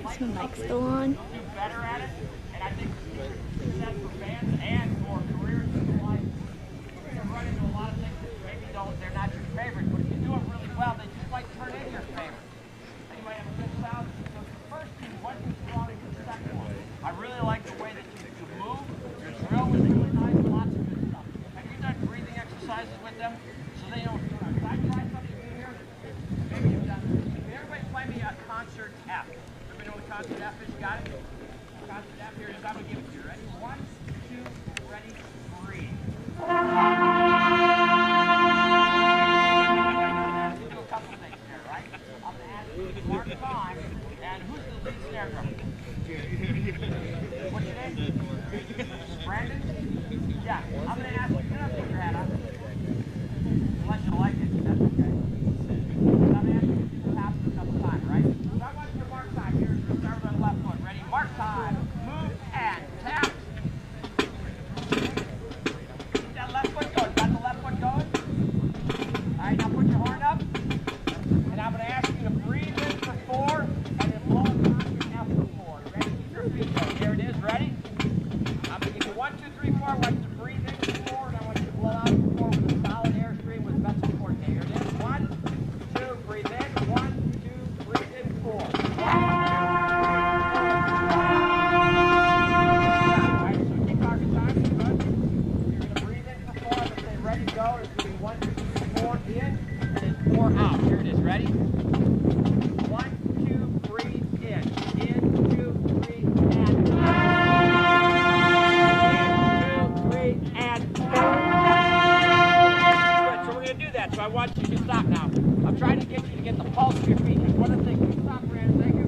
Is the mic still on? Better at it, and I think success for fans and for careers in life. You're going to run into a lot of things that maybe they're not your favorite, but if you do them really well, they just might turn into your favorite. And you might have a good sound. So the first team wasn't strong in the second one. I really like the way that you move. Your drill was really nice, lots of good stuff. Have you done breathing exercises with them? So they know, if I try something new here, maybe you've done this. Can everybody play me a concert F? Everybody know what concert F is? You got it? Concert F, here it is. I'm going to give it to you. Ready? 1, 2, ready, breathe. Do a couple things here, right? I'm going to ask you to mark time, and who's the lead snare drum? What's your name? Brandon? Yeah, I'm going to ask you, you don't have to put your hat on. Unless you like it, that's okay. I'm going to ask you to do the taps a couple times, right? So I want you to mark time. Here, we'll start with the left foot. Ready? Mark time. Move and tap. Keep that left foot going. Got the left foot going? All right, now put your horn up. And I'm going to ask you to breathe in for 4 and then blow it out for 4. Ready? Keep your feet going. Here it is. Ready? I'm going to give you 1, 2, 3, 4. I want you to breathe in for 4, and I want you to blow out for 4 with a solid airstream with mental support. Okay, here it is. 1, 2, breathe in. 1, 2, breathe in 4. All right, so keep talking time. Good. You're going to breathe in for 4. I'm going to say ready, go. It's going to be 1, 2, 3, 4 in, and then 4 out. Here it is. Ready? 1, 2, breathe in. In, 2, 3, and 1, 2, 3, and 4. Good. So we're going to do that. So I want you to stop now. I'm trying to get you to get the pulse of your feet. One of the things, stop, Brandon, thank you.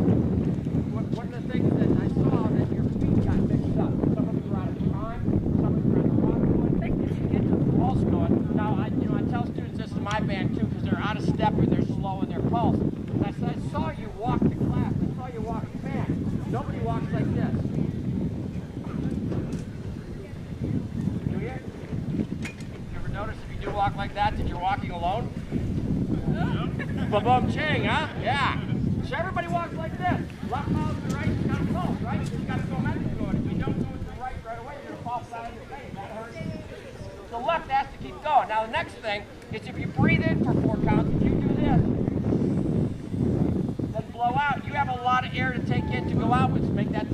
One of the things that I saw that your feet got mixed up. Some of them were out of time, some of them were out of wrong foot. Get the pulse going. Now, I tell students this in my band too, because they're out of step or they're slow in their pulse. And I said, I saw you walk to class. I saw you walk to band. Nobody walks like this. Do you? Did you ever notice if you do walk like that, that you're walking alone? Ba-bum ching, huh? Yeah. So everybody walks like this. Left pulse to right, you got to pulse, right? You got to go momentum going. If you don't go to the right away, you're going to fall down on your face. That hurts. The left has to keep going. Now the next thing is if you breathe in for 4 counts, if you do this, then blow out. You have a lot of air to take in to go out with. Make that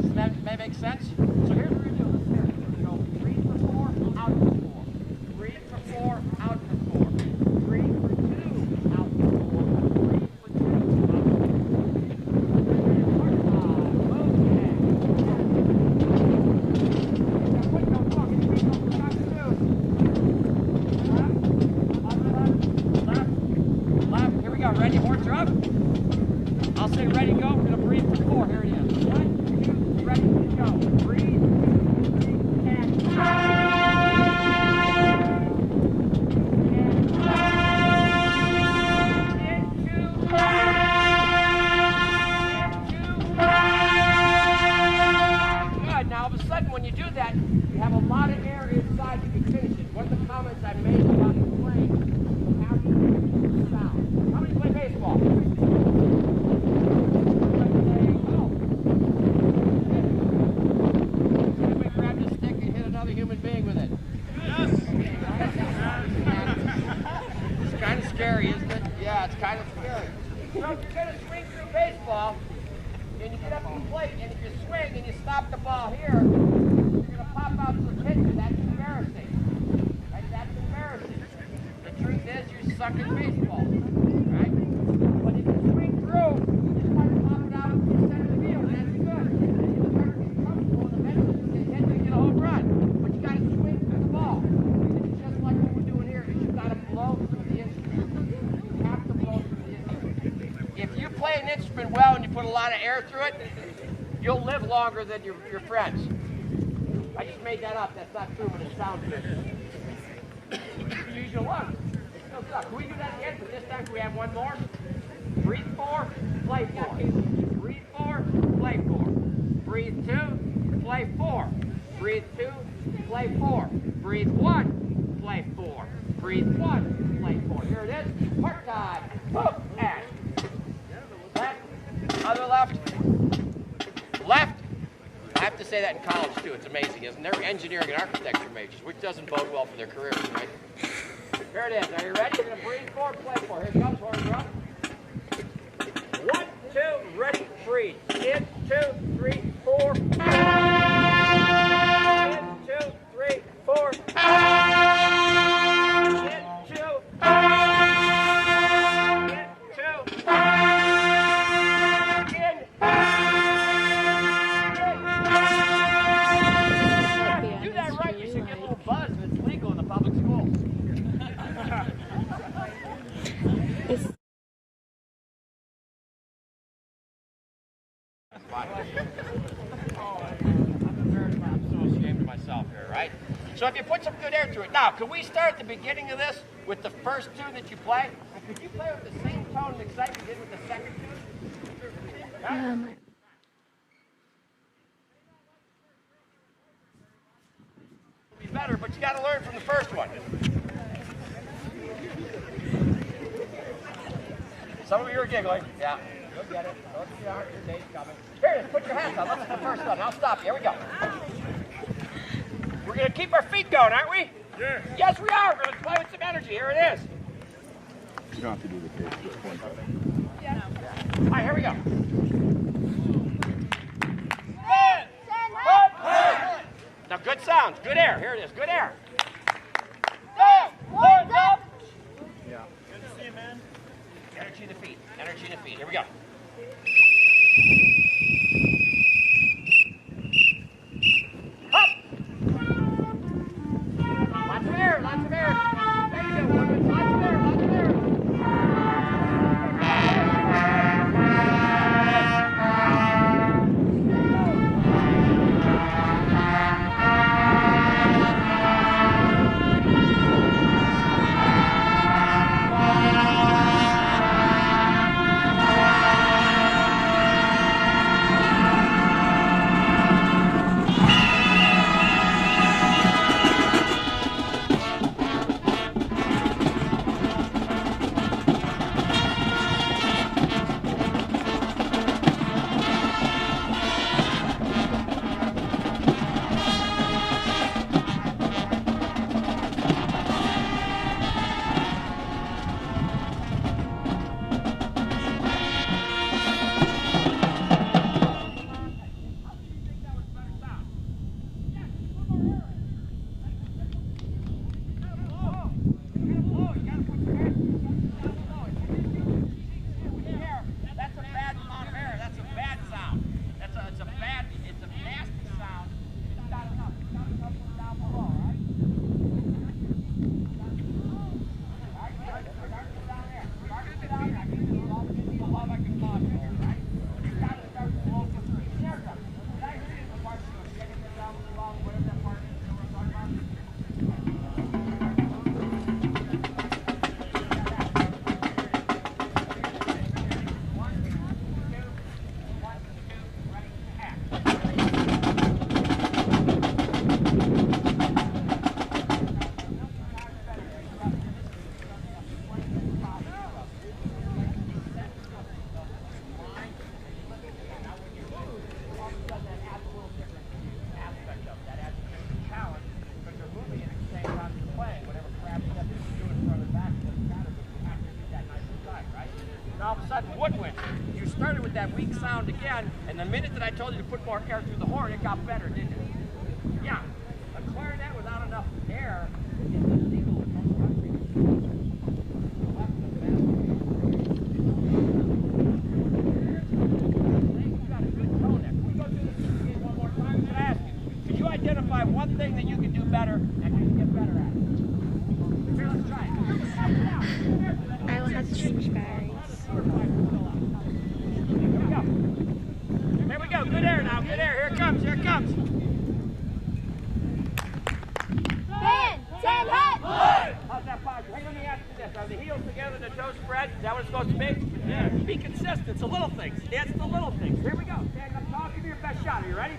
may make sense? So here's what we're going to do. Let's hear it. We're going to go breathe for 4, out for 4. Breathe for 4, out for 4. Breathe for 2, out for 4. Breathe for 2, out for 4. Ready, horns are up. I'll say ready, go. We're going to breathe for 4. Here it is. 1, 2, ready, go. Breathe, and good. Now all of a sudden when you do that, you have a lot of air inside. You can finish it. One of the comments I made about Yeah, it's kind of scary. So if you're going to swing through baseball, and you get up to the plate, and if you swing and you stop the ball here, you're going to pop out to the pitcher. That's embarrassing. Right? That's embarrassing. The truth is, you're sucking baseball. Right? But if you swing through, you just kind of pop it out to the center of the field. That's good. You'll start to get comfortable, and eventually you get hit and get a home run. But you got to swing through the ball. It's just like what we're doing here. You got to blow through the instrument. You have to blow through the instrument. If you play an instrument well and you put a lot of air through it, you'll live longer than your friends. I just made that up. That's not true, but it sounds good. You use your lungs. It still sucks. Can we do that again? But this time, can we have one more? Breathe 4, play 4. Breathe 4, play 4. Breathe 2, play 4. Breathe 2, play 4. Breathe 1, play 4. Breathe 1, play 4. Here it is. Part time. Boom, and left, other left, left. I have to say that in college too. It's amazing, isn't it? They're engineering and architecture majors, which doesn't bode well for their careers, right? Here it is. Are you ready? You're going to breathe 4, play 4. Here it comes. Horns are up. 1, 2, ready, breathe. In, 2, 3, 4. In, 2, 3, 4. In, 2. In, 2. Do that right, you should get a little buzz if it's legal in the public schools. I'm so ashamed of myself here, right? So if you put some good air through it. Now, can we start at the beginning of this with the first tune that you play? And could you play with the same tone and excitement you did with the second tune? Yeah? Be better, but you got to learn from the first one. Some of you are giggling. Yeah. You'll get it. Don't you know, your day's coming. Here it is. Put your hands on. Let's do the first one. I'll stop you. Here we go. We're going to keep our feet going, aren't we? Yeah. Yes, we are. We're going to play with some energy. Here it is. You don't have to do the case at this point. Yeah. All right, here we go. Now, good sounds. Good air. Here it is. Good air. Horns up. Yeah. Good to see you, man. Energy in the feet. Energy in the feet. Here we go. Up. Lots of air. Lots of air. There you go. Lots of air. Lots of air. And all of a sudden, woodwind. You started with that weak sound again, and the minute that I told you to put more air through the horn, it got better, didn't it? Yeah. A clarinet without enough air is illegal in most countries. You got a good tone there. Can we go through this again one more time? I'm going to ask you, could you identify one thing that you could do better and can get better at it? Here, let's try it. I will have to change batteries. Here we go. Good air now. Good air. Here it comes. Here it comes. 10, 10, hut! How's that posture? Hey, let me ask you this. Are the heels together, the toes spread? Is that what it's supposed to be? Yeah. Be consistent. It's the little things. It's the little things. Here we go. Stand up tall. Give me your best shot. Are you ready?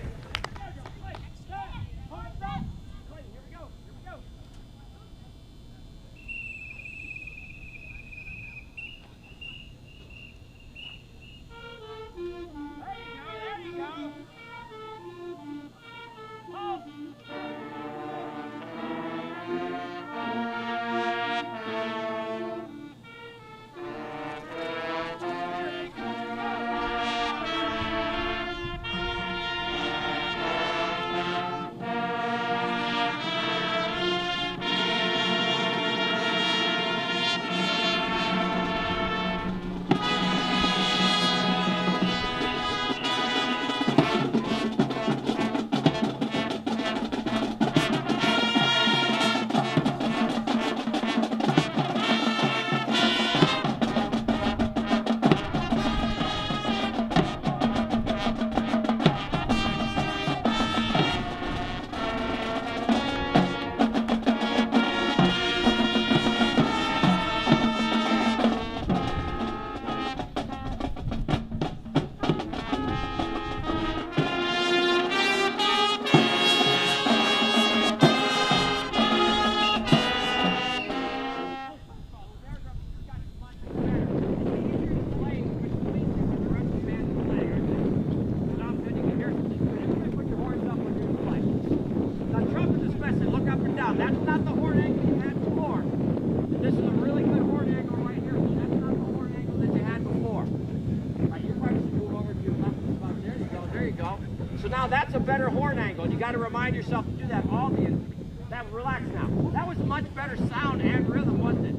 So now that's a better horn angle. You got to remind yourself to do that all the instruments. That relax now. That was much better sound and rhythm, wasn't it?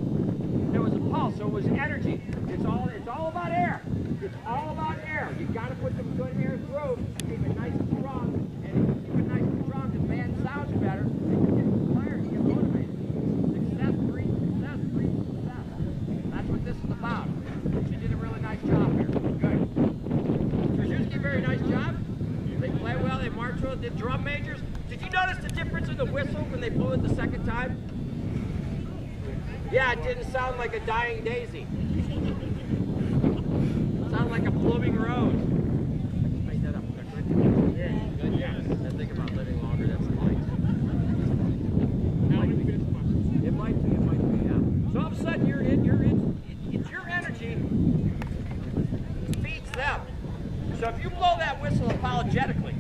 There was a pulse, so it was energy. It's all about air. It's all about air. You got to put some good air through. Keep it nice and strong. And if you keep it nice and strong, the band sounds better. And you get inspired. You get motivated. Success breeds success breeds success. That's what this is about. You did a really nice job here. Good. Krzyzewski, very nice job. They play well, they march well, did drum majors. Did you notice the difference in the whistle when they blew it the second time? Yeah, it didn't sound like a dying daisy. It sounded like a blooming rose. I just made that up. Yeah, good, yeah. I think about living longer, that's light. It might be, yeah. So all of a sudden, it's your energy feeds them. So if you blow that whistle apologetically,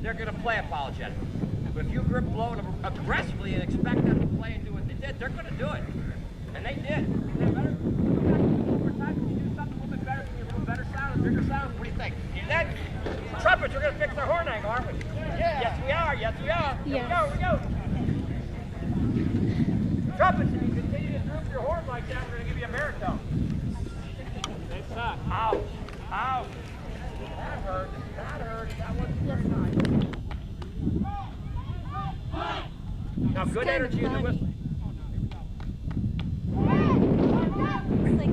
they're going to play apologetically. But if you blow it aggressively and expect them to play and do what they did, they're going to do it. And they did. Is that better? Go back one more time. Can you do something a little bit better? Can you a little better sound, a bigger sound? What do you think? Then, trumpets, we're going to fix our horn angle, aren't we? Yeah. Yes, we are. Yes, we are. Yes. Here we go. Trumpets, if you continue to droop your horn like that, we're going to give you a baritone. They suck. Ouch. Ouch. That hurt. That hurt. That wasn't very nice. Now, good energy in the whistle. It's like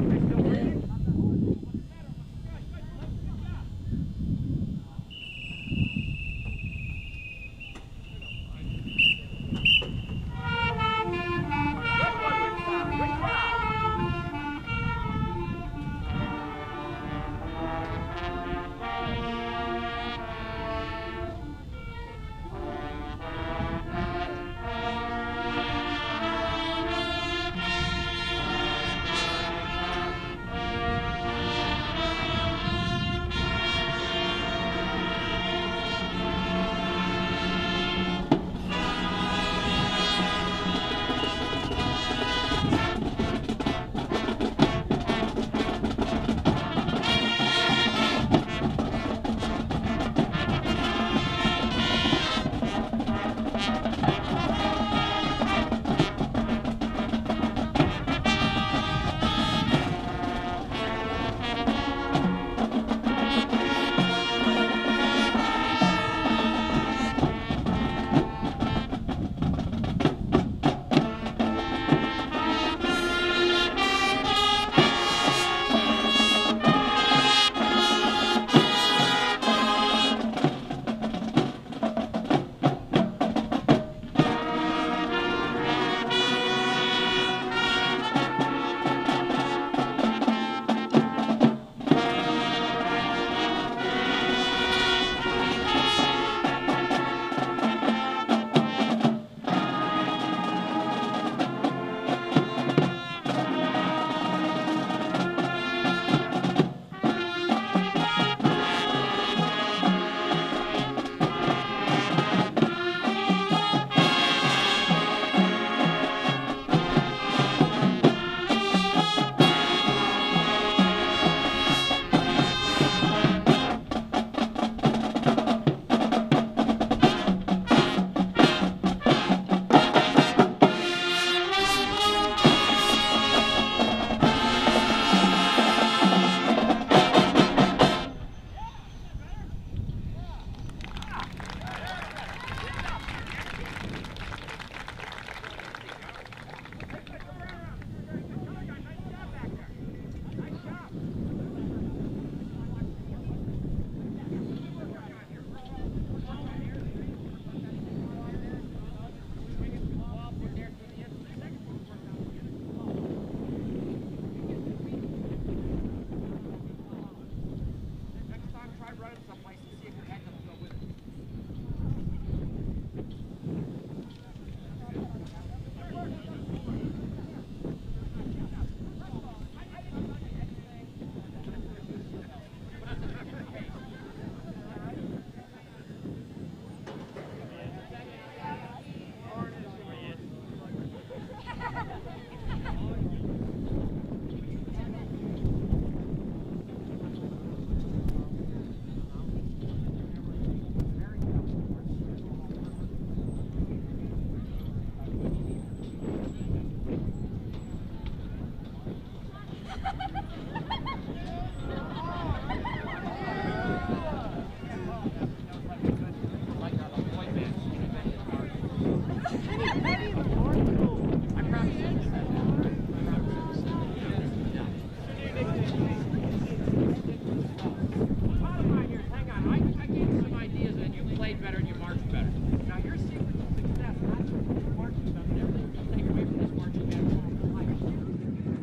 Bottom line here is, hang on, I gave you some ideas and you played better and you marched better. Now your secret to success, not just marching better, everything you take away from this marching band is life.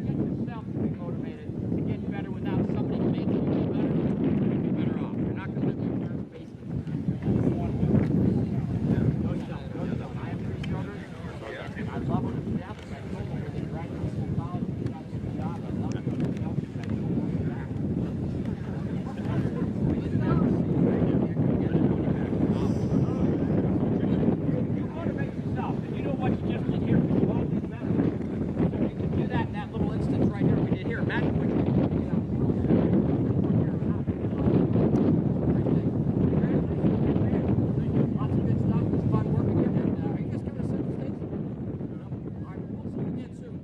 Get yourself to be motivated to get better without somebody making you do better. You're going to be better off. You're not going to live in your basement. No doubt, no doubt. I have 3 children. I love them to death. I told them when they graduate from college, they got a good job. I love them to death. I told them that. You motivate yourself, and you know what you just did here. You all did better. So you can do that in that little instance right here. We did here. Imagine what you can do. Lots of good stuff. It's fun working here. And are you guys coming to Central States? All right, we'll see you again soon.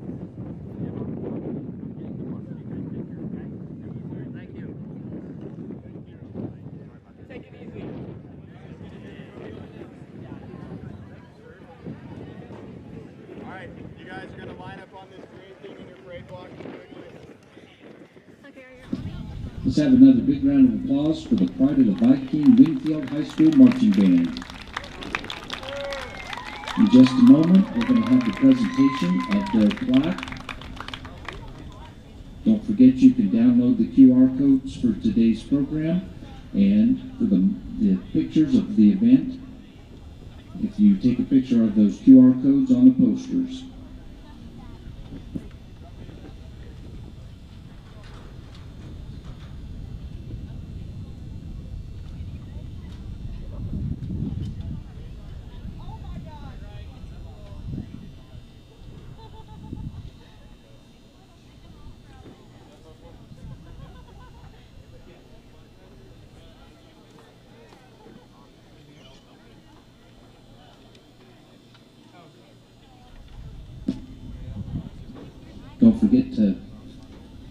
Thank you. Take it easy. All right, you guys are going to line up on this green thing in your parade block. Okay, are you on me? Let's have another big round of applause for the Pride of the Viking Winfield High School Marching Band. In just a moment, we're going to have the presentation of their plaque. Don't forget you can download the QR codes for today's program and for the pictures of the event. If you take a picture of those QR codes on the posters. Don't forget to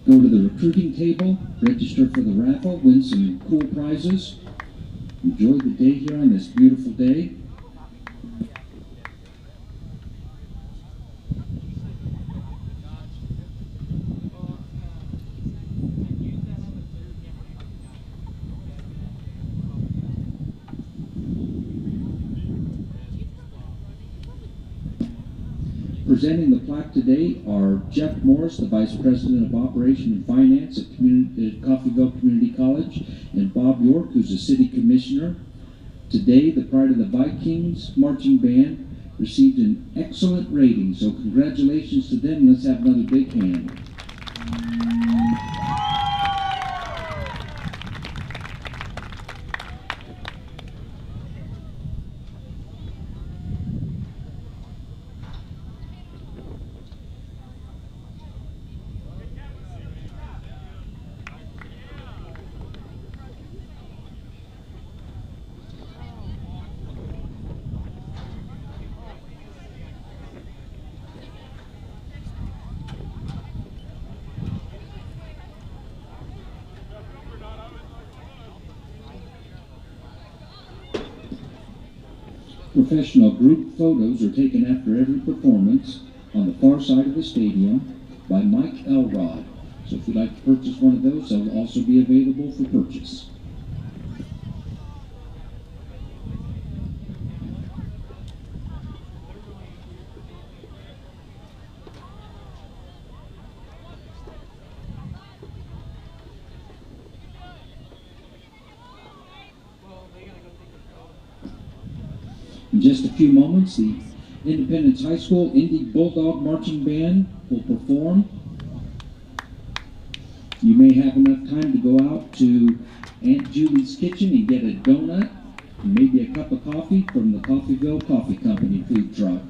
go to the recruiting table, register for the raffle, win some cool prizes. Enjoy the day here on this beautiful day. Presenting the plaque today are Jeff Morris, the Vice President of Operation and Finance at Coffeyville Community College, and Bob York, who's the City Commissioner. Today, the Pride of the Vikings Marching Band received an excellent rating, so congratulations to them. Let's have another big hand. Professional group photos are taken after every performance on the far side of the stadium by Mike Elrod. So if you'd like to purchase one of those, they'll also be available for purchase. In just a few moments, the Independence High School Indy Bulldog Marching Band will perform. You may have enough time to go out to Aunt Julie's Kitchen and get a donut and maybe a cup of coffee from the Coffeyville Coffee Company food truck.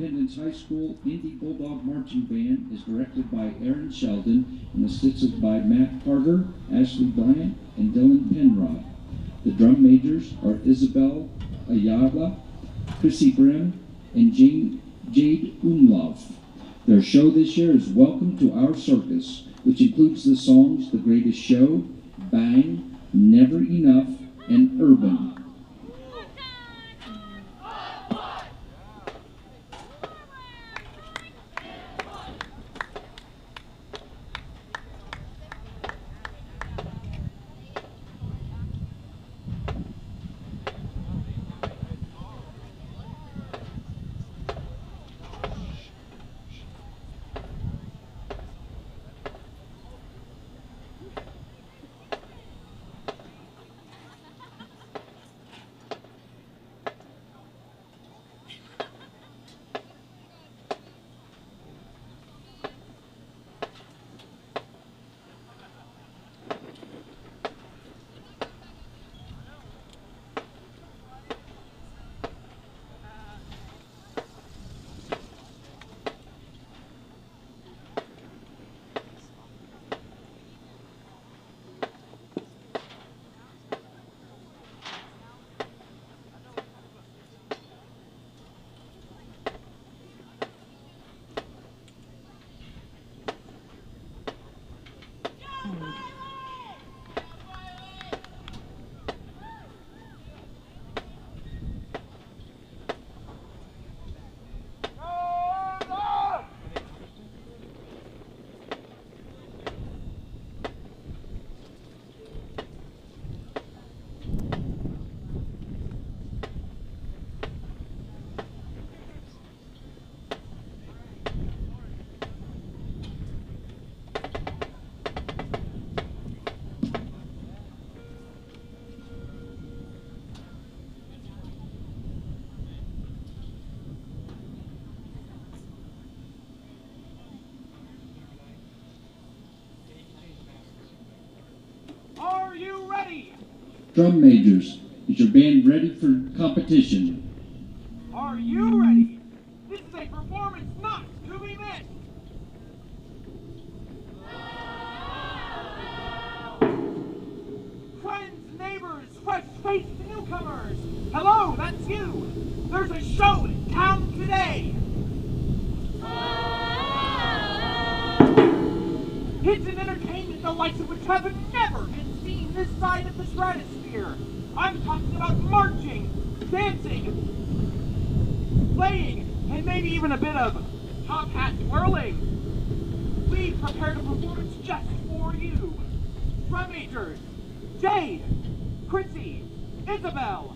Independence High School Indy Bulldog Marching Band is directed by Aaron Sheldon and assisted by Matt Carter, Ashley Bryant, and Dylan Penrod. The drum majors are Isabel Ayala, Chrissy Brim, and Jade Umlauf. Their show this year is Welcome to Our Circus, which includes the songs The Greatest Show, Bang, Never Enough, and Urban. Are you ready? Drum majors, is your band ready for competition? Are you ready? This is a performance not to be missed. Friends, neighbors, fresh-faced newcomers. Hello, that's you. There's a show in town today. It's an entertainment the likes of which have never been seen this side of the stratosphere. I'm talking about marching, dancing, playing, and maybe even a bit of top hat twirling. We've prepared a performance just for you. Drum majors, Jade, Chrissy, Isabel,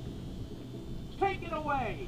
take it away.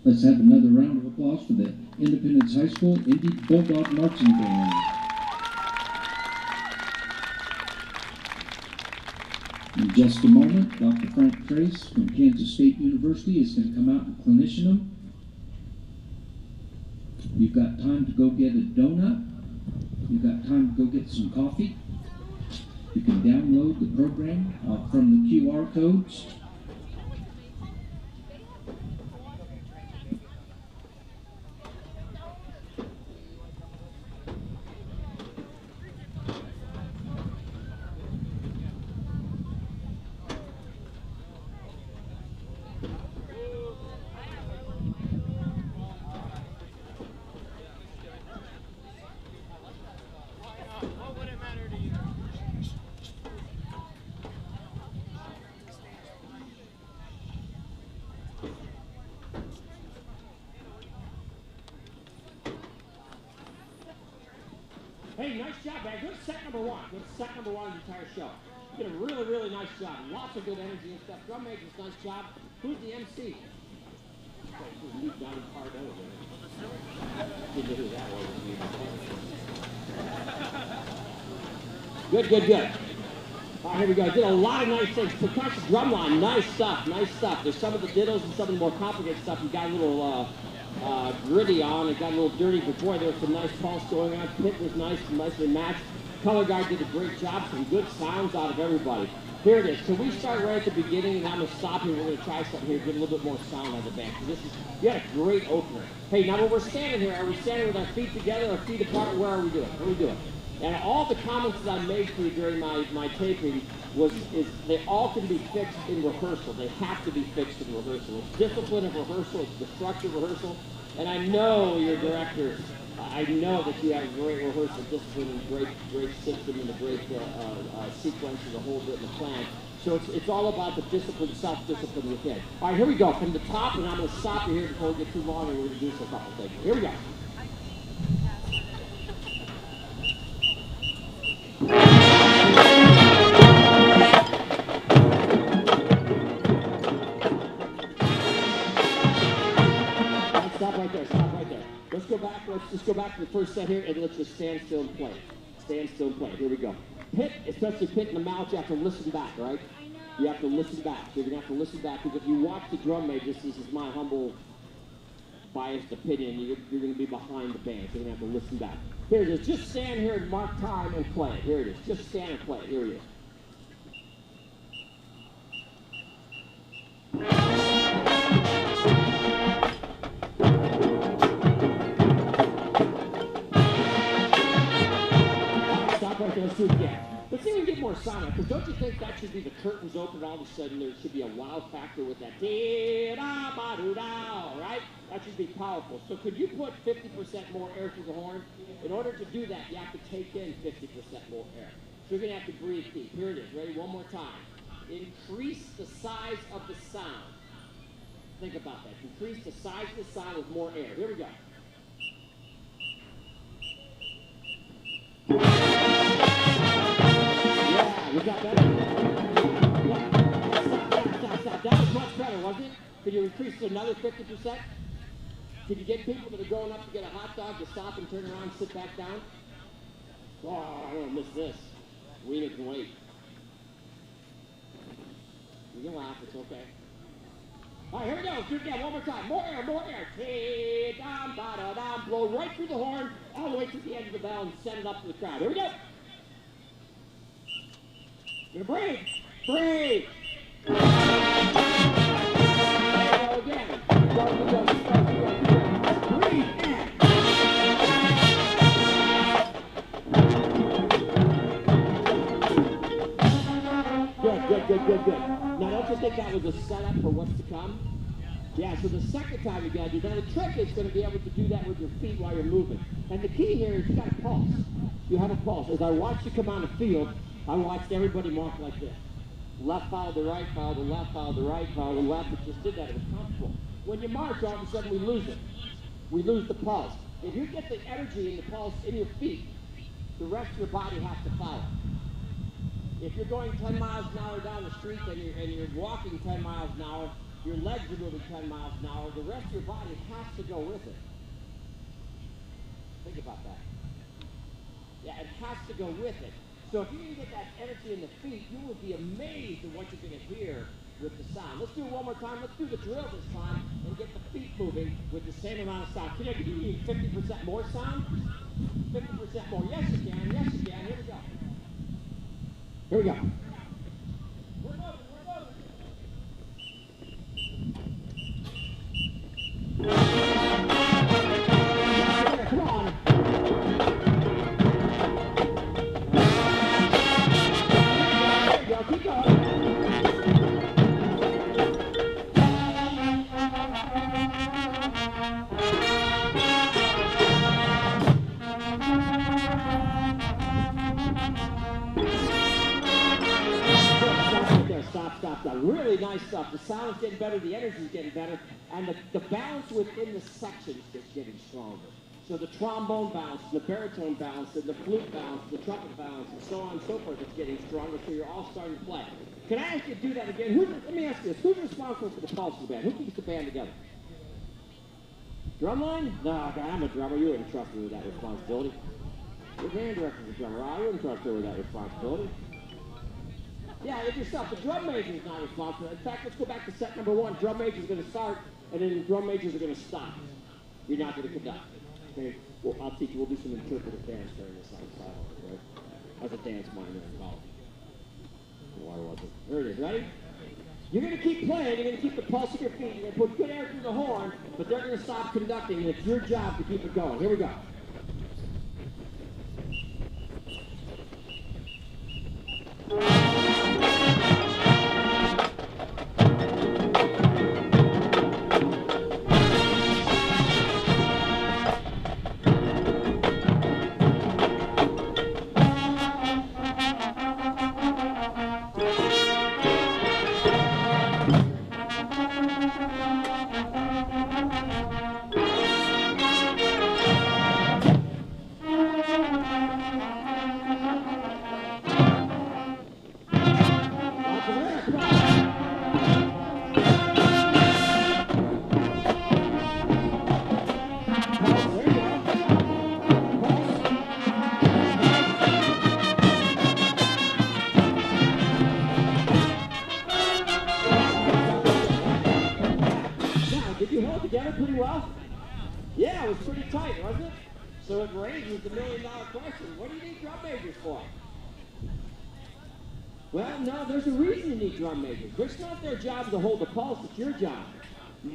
Let's have another round of applause for the Independence High School Indy Bulldog Marching Band. In just a moment, Dr. Frank Trace from Kansas State University is going to come out and clinician them. You've got time to go get a donut. You've got time to go get some coffee. You can download the program from the QR codes. Hey, nice job, man. Good set number one. Good set number one of the entire show. You did a really, really nice job. Lots of good energy and stuff. Drum major's nice job. Who's the MC? Didn't know who that was. Good, good, good. All right, here we go. Did a lot of nice things. Percussion, drumline, nice stuff, nice stuff. There's some of the dittos and some of the more complicated stuff. You got a little gritty on. It got a little dirty, but boy, there was some nice pulse going on. Pit was nice, nicely matched. Color guard did a great job. Some good sounds out of everybody. Here it is. So we start right at the beginning, and I'm going to stop here. We're going to try something here, get a little bit more sound out of the band. You had a great opener. Hey, now when we're standing here, are we standing with our feet together or feet apart? Where are we doing? What are we doing? And all the comments that I made for you during my taping is they all can be fixed in rehearsal. They have to be fixed in rehearsal. It's discipline of rehearsal. It's the structure of rehearsal. And I know your director, I know that you have a great rehearsal discipline and great system and a great sequence and the whole bit and the plan. So it's all about the discipline, self-discipline within. All right, here we go. From the top, and I'm going to stop you here before we get too long, and we're going to do a couple things. Here we go. Stop right there, stop right there. Let's just go back to the first set here, and let's just stand still and play. Stand still and play. Here we go. Pit, especially Pit in the mouth, you have to listen back, right? You have to listen back. You're going to have to listen back, because if you watch the drum majors, this is my humble, biased opinion, you're going to be behind the band, so you're going to have to listen back. Here it is. Just stand here and mark time and play it. Here it is. Just stand and play it. Here it is. Stop right there. Let's do it again. Let's see if we can get more sound, because don't you think that should be the curtains open, and all of a sudden there should be a wow factor with that dee-da-ba-doo-da, right? That should be powerful. So could you put 50% more air through the horn? In order to do that, you have to take in 50% more air. So you're going to have to breathe deep. Here it is. Ready? One more time. Increase the size of the sound. Think about that. Increase the size of the sound with more air. Here we go. Yeah, we got better. Yeah. Stop. That was much better, wasn't it? Could you increase to another 50%? Could you get people that are going up to get a hot dog to stop and turn around and sit back down? Oh, I don't miss this. We can wait. You can laugh, it's okay. All right, here we go. Do it again, one more time. More air, more air. Dum, ba, da, dum. Blow right through the horn, all the way to the end of the bell, and send it up to the crowd. Here we go. You're gonna breathe. Breathe. There you go again. Go. Breathe in. Good. Now, don't you think that was a setup for what's to come? Yeah, so the second time you got to do that, the trick is going to be able to do that with your feet while you're moving. And the key here is you got a pulse. You have a pulse. As I watched you come on the field, I watched everybody march like this. Left follow the right, follow the left, follow the right, follow the left. It just did that. It was comfortable. When you march, all of a sudden we lose it. We lose the pulse. If you get the energy and the pulse in your feet, the rest of your body has to follow. If you're going 10 miles an hour down the street and you're walking 10 miles an hour, your legs are moving 10 miles an hour, the rest of your body has to go with it. Think about that. Yeah, it has to go with it. So if you can get that energy in the feet, you will be amazed at what you're going to hear with the sound. Let's do it one more time. Let's do the drill this time and get the feet moving with the same amount of sound. Can you need 50% more sound? 50% more. Yes, you can. Yes, you can. Here we go. Here we go. We're moving. Come on. There you go. Keep going. Stop. Really nice stuff. The sound's getting better, the energy's getting better, and the balance within the sections is getting stronger. So the trombone balance, the baritone balance, and the flute balance, the trumpet balance, and so on and so forth is getting stronger, so you're all starting to play. Can I ask you to do that again? Let me ask you this. Who's responsible for the pulse of the band? Who keeps the band together? Drumline? No, God, I'm a drummer. You wouldn't trust me with that responsibility. Your band director's a drummer. I wouldn't trust her with that responsibility. Yeah, it's yourself. The drum major is not responsible. In fact, let's go back to set number 1. Drum major is going to start, and then the drum majors are going to stop. You're not going to conduct. Okay? Well, I'll teach you. We'll do some interpretive dance during this silence, right? As a dance minor in college. Why wasn't? There it is. Ready? You're going to keep playing. You're going to keep the pulse of your feet. You're going to put good air through the horn, but they're going to stop conducting, and it's your job to keep it going. Here we go. Yeah, it was pretty tight, wasn't it? So it raises the $1 million question. What do you need drum majors for? Well, no, there's a reason you need drum majors. It's not their job to hold the pulse, it's your job.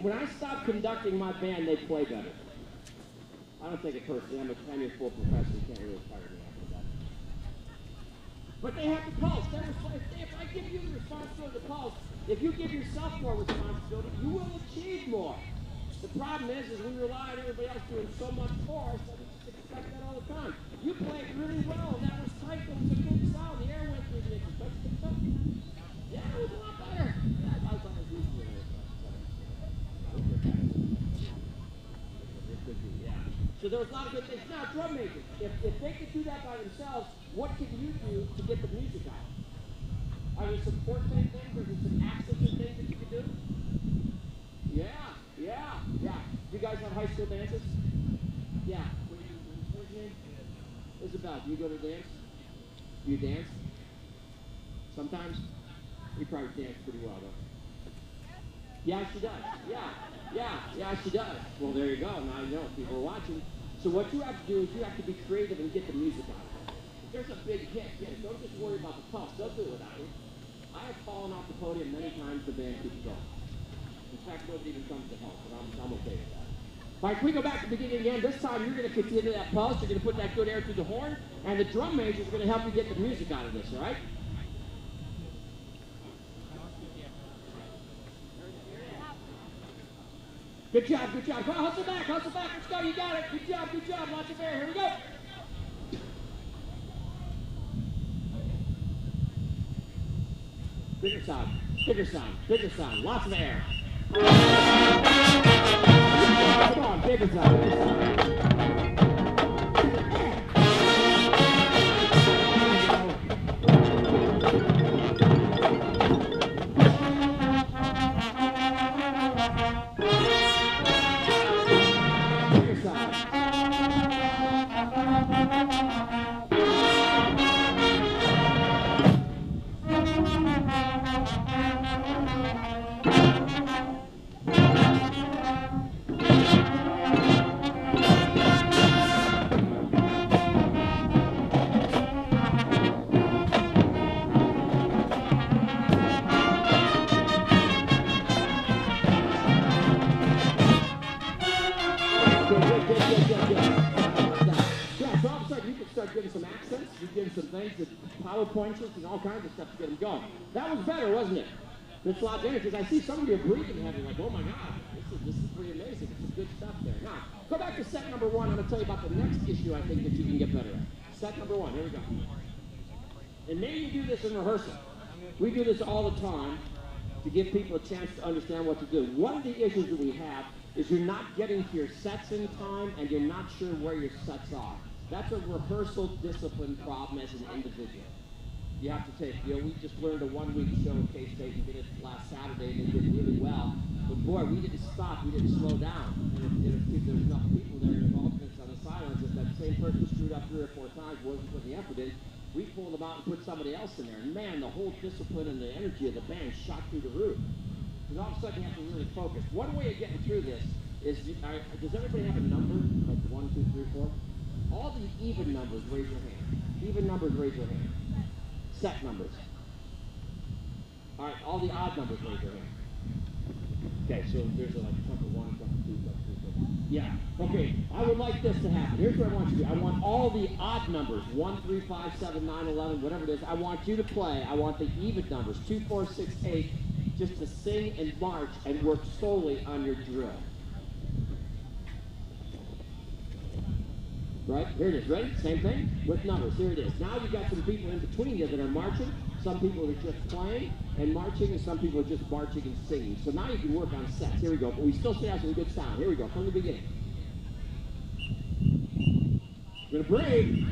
When I stop conducting my band, they play better. I don't take it personally. I'm a 10-year full professor. You can't really fire me after that. But they have the pulse. If I give you the responsibility of the pulse, if you give yourself more responsibility, you will achieve more. The problem is we rely on everybody else doing so much for us that we just expect that all the time. You played really well, and that was tight, that was a good sound. The air went through the inches. Yeah, it was a lot better. Yeah, I thought it was easier. So there was a lot of good things. Now, drum majors, if they could do that by themselves, what can you do to get the music out? Are there some portrait things, or some accents and things that you can do? Yeah. You guys have high school dances? Yeah. What's your name? Isabel, do you go to dance? Do you dance? Sometimes? You probably dance pretty well, though. Yeah, she does. Yeah, she does. Well, there you go. Now you know. People are watching. So what you have to do is you have to be creative and get the music out. If there's a big hit, don't just worry about the pulse. They'll do it without you. I have fallen off the podium many times. The band keeps going. In fact, nobody even comes to help, but I'm okay with that. All right, can we go back to the beginning again? This time you're going to continue that pulse. You're going to put that good air through the horn, and the drum major is going to help you get the music out of this, all right? Good job. Come on, hustle back. Let's go. You got it. Good job. Lots of air. Here we go. Bigger sound. Lots of air. Come on, bigger sound. PowerPoints and all kinds of stuff to get them going. That was better, wasn't it? It's a lot better because I see some of you are breathing heavy, like, oh my God, this is pretty amazing. It's some good stuff there. Now, go back to set number 1. I'm going to tell you about the next issue I think that you can get better at. Set number 1, here we go. And maybe you do this in rehearsal. We do this all the time to give people a chance to understand what to do. One of the issues that we have is you're not getting to your sets in time and you're not sure where your sets are. That's a rehearsal discipline problem as an individual. You have to take, we just learned a 1-week show at K-State and did it last Saturday and they did really well. But boy, we didn't stop, we didn't slow down. And if there's enough people there in alternates on the sidelines, if that same person screwed up 3 or 4 times, wasn't putting the effort in, we pulled them out and put somebody else in there. And man, the whole discipline and the energy of the band shot through the roof. Because all of a sudden you have to really focus. One way of getting through this is, does everybody have a number? Like 1, 2, 3, 4? All the even numbers, raise your hand. Even numbers, raise your hand. Set numbers. All right, all the odd numbers, raise your hand. Okay, so there's like number 1, number 2, number 3, yeah. Okay, I would like this to happen. Here's what I want you to do. I want all the odd numbers, 1, 3, 5, 7, 9, 11, whatever it is. I want you to play. I want the even numbers, 2, 4, 6, 8, just to sing and march and work solely on your drill. Right, here it is, ready? Same thing with numbers, here it is. Now you've got some people in between you that are marching, some people are just playing and marching, and some people are just marching and singing. So now you can work on sets, here we go, but we still should have some good sound. Here we go, from the beginning. We're gonna breathe.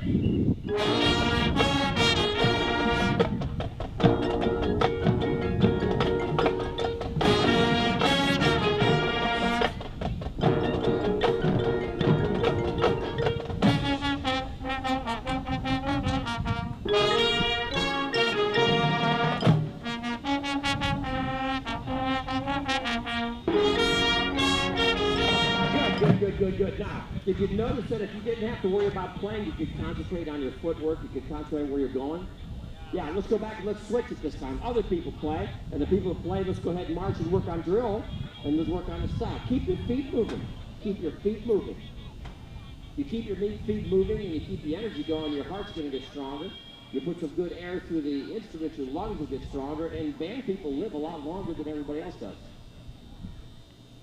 Good. Now, if you notice that if you didn't have to worry about playing, you could concentrate on your footwork, you could concentrate on where you're going. Yeah, let's go back and let's switch it this time. Other people play, and the people who play, let's go ahead and march and work on drill, and let's work on the set. Keep your feet moving. Keep your feet moving. You keep your feet moving and you keep the energy going, your heart's going to get stronger. You put some good air through the instrument, your lungs will get stronger, and band people live a lot longer than everybody else does.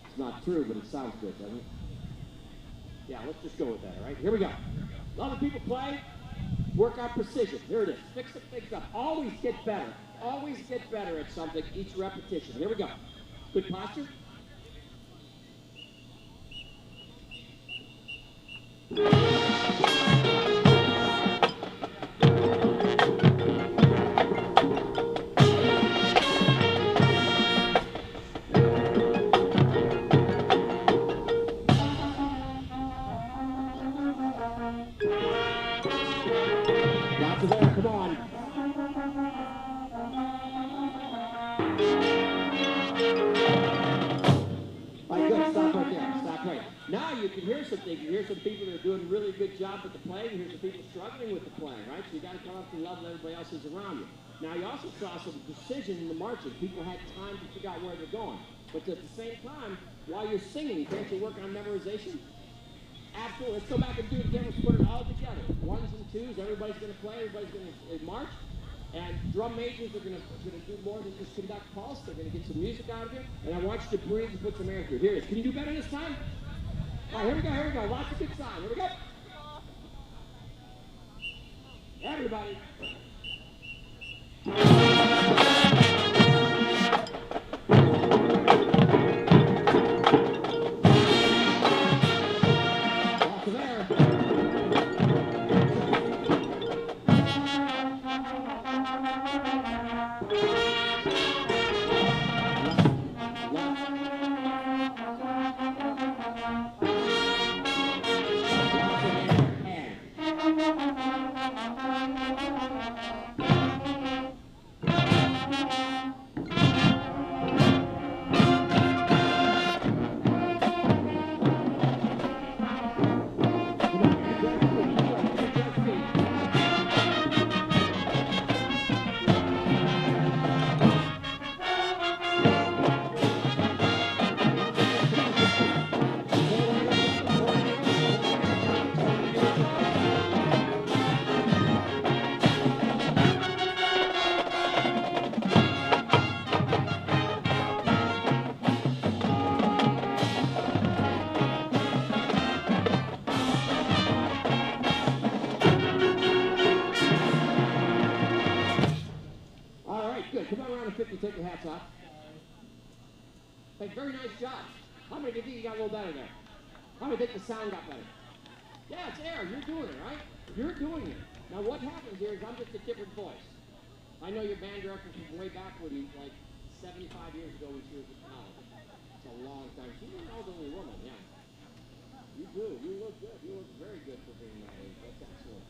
It's not true, but it sounds good, doesn't it? Yeah, let's just go with that, all right? Here we go. A lot of people play, work on precision. Here it is. Fix it, fix up. Always get better. Always get better at something each repetition. Here we go. Good posture. Come on. All right, good. Stop right there. Stop right. Now you can hear some things. You hear some people that are doing a really good job with the playing. You hear some people struggling with the playing, right? So you got to come up to the level everybody else is around you. Now you also saw some precision in the marching. People had time to figure out where they're going. But at the same time, while you're singing, can't you work on memorization? Absolutely. Let's go back and do it again. Let's put it all together. 1s and 2s. Everybody's going to play. Everybody's going to march. And drum majors are going to do more than just conduct pulse. They're going to get some music out of you. And I want you to breathe and put some air through. Here it is. Can you do better this time? All right, here we go. Here we go. Lots of good sound. Here we go. Everybody. good. Come on around to 50, take your hats off. Hey, very nice job. How many do you think you got a little better there? How many think the sound got better? Yeah, it's air. You're doing it, right? You're doing it. Now, what happens here is I'm just a different voice. I know your band director from way back when you, like 75 years ago when she was at college. It's a long time. She's an elderly woman, yeah. You do. You look good. You look very good for being that age. That's excellent.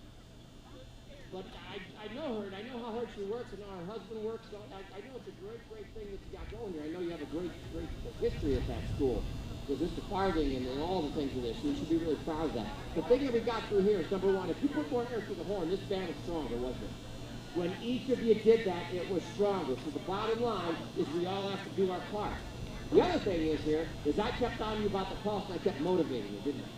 But I know her, and I know how hard she works, and how her husband works. So I know it's a great, great thing that you got going here. I know you have a great, great history at that school with Mr. Farthing and all the things of this. So you should be really proud of that. The thing that we got through here is, number one, if you put more air through the horn, this band is stronger, wasn't it? When each of you did that, it was stronger. So the bottom line is we all have to do our part. The other thing is here is I kept on you about the pulse, and I kept motivating you, didn't I?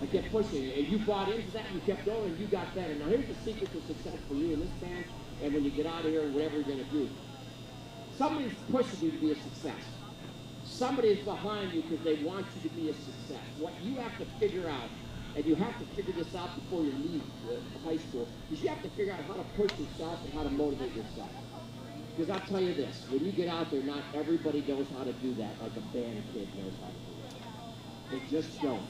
I kept pushing you, and you bought into that, and you kept going, and you got better. Now, here's the secret to success for you in this band, and when you get out of here, and whatever you're going to do. Somebody's pushing you to be a success. Somebody is behind you because they want you to be a success. What you have to figure out, and you have to figure this out before you leave high school, is you have to figure out how to push yourself and how to motivate yourself. Because I'll tell you this, when you get out there, not everybody knows how to do that like a band kid knows how to do it. They just don't.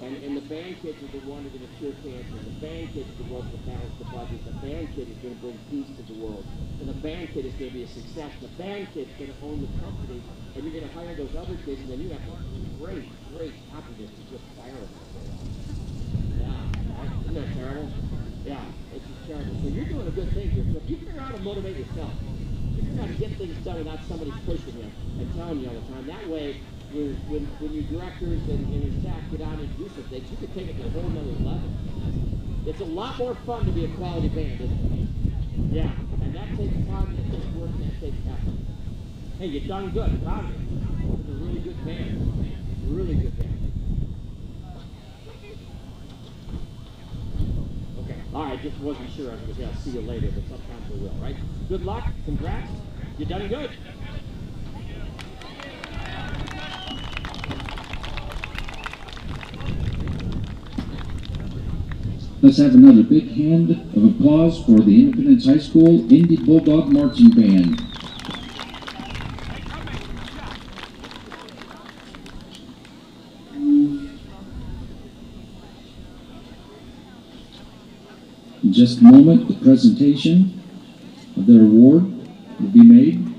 And the band kids are the one who are going to cure cancer. The band kids are the ones that balance the budget. The band kid is going to bring peace to the world. And the band kid is going to be a success. The band kid is going to own the company. And you're going to hire those other kids, and then you have great, great happiness to just fire them. Yeah, isn't that terrible? Yeah, it's just terrible. So you're doing a good thing here. So if you figure out how to motivate yourself, you figure out how to get things done without somebody pushing you and telling you all the time. That way, when your directors and your staff get out and do some things, you can take it to a whole nother level. It's a lot more fun to be a quality band, isn't it? Yeah, and that takes time, and it takes work, and that takes effort. Hey, you've done good. I'm proud of you. It's a really good band. Really good band. Okay, all right, just wasn't sure. I was going to say I'll see you later, but sometimes we will, right? Good luck. Congrats. You've done good. Let's have another big hand of applause for the Independence High School Indy Bulldog Marching Band. In just a moment, the presentation of their award will be made.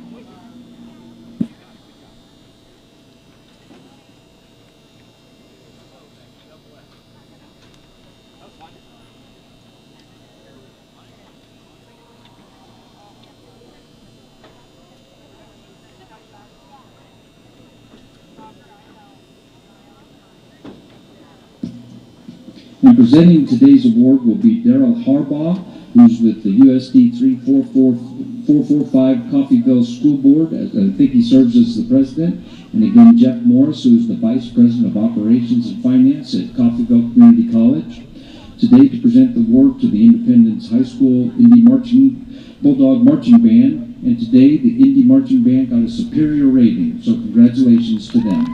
And presenting today's award will be Daryl Harbaugh, who's with the USD 34445 Coffeyville School Board. I think he serves as the president. And again, Jeff Morris, who's the vice president of operations and finance at Coffeyville Community College. Today, to present the award to the Independence High School Indy Bulldog Marching Band. And today, the Indy Marching Band got a superior rating. So congratulations to them.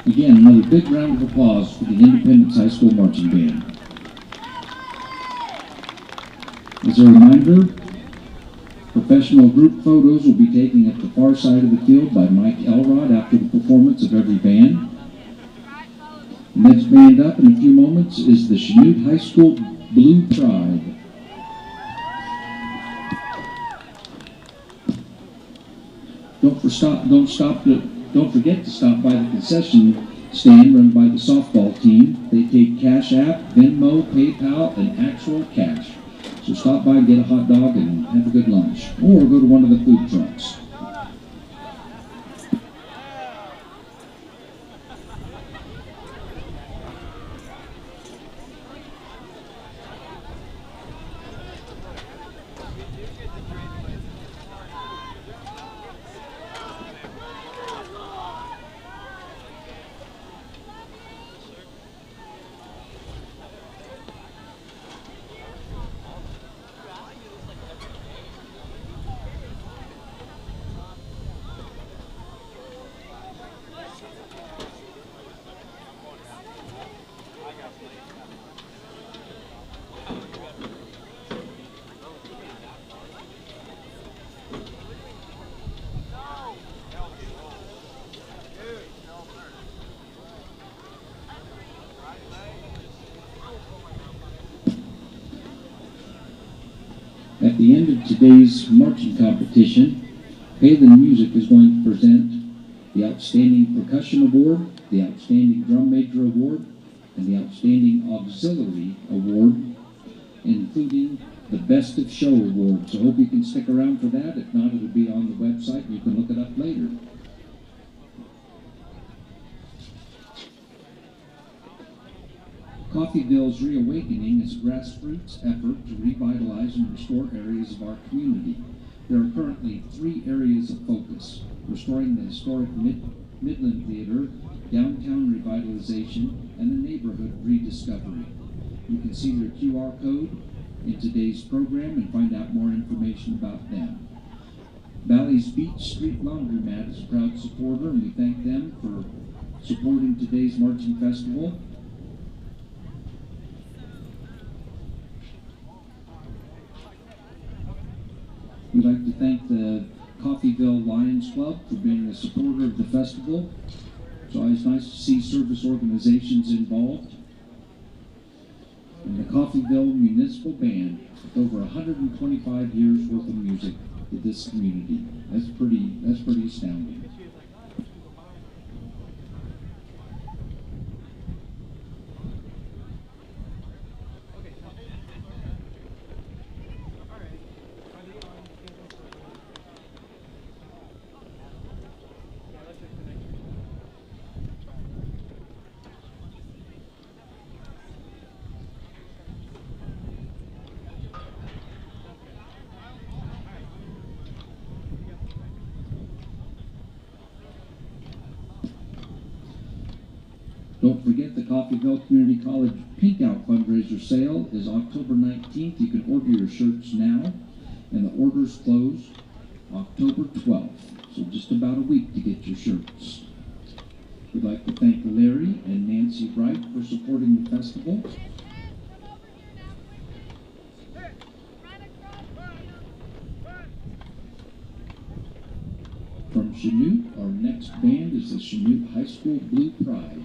Again, another big round of applause for the Independence High School Marching Band. As a reminder, professional group photos will be taken at the far side of the field by Mike Elrod after the performance of every band. The next band up in a few moments is the Chanute High School Blue Pride. Don't forget to stop by the concession stand run by the softball team. They take Cash App, Venmo, PayPal, and actual cash. So stop by and get a hot dog and have a good lunch. Or go to one of the food trucks. At the end of today's marching competition, Palin Music is going to present the Outstanding Percussion Award, the Outstanding Drum Major Award, and the Outstanding Auxiliary Award, including the Best of Show Award. So I hope you can stick around for that. If not, it'll be on the website. You can look it up later. Coffeyville's Reawakening is a grassroots effort to revitalize and restore areas of our community. There are currently 3 areas of focus: restoring the historic Midland Theater, downtown revitalization, and the neighborhood rediscovery. You can see their QR code in today's program and find out more information about them. Valley's Beach Street Laundromat is a proud supporter, and we thank them for supporting today's marching festival. We'd like to thank the Coffeyville Lions Club for being a supporter of the festival. It's always nice to see service organizations involved. And the Coffeyville Municipal Band, with over 125 years worth of music to this community. That's pretty astounding. Don't forget the Coffeyville Community College Pink Out fundraiser sale is October 19th. You can order your shirts now, and the orders close October 12th. So just about a week to get your shirts. We'd like to thank Larry and Nancy Bright for supporting the festival. From Chanute, our next band is the Chanute High School Blue Pride.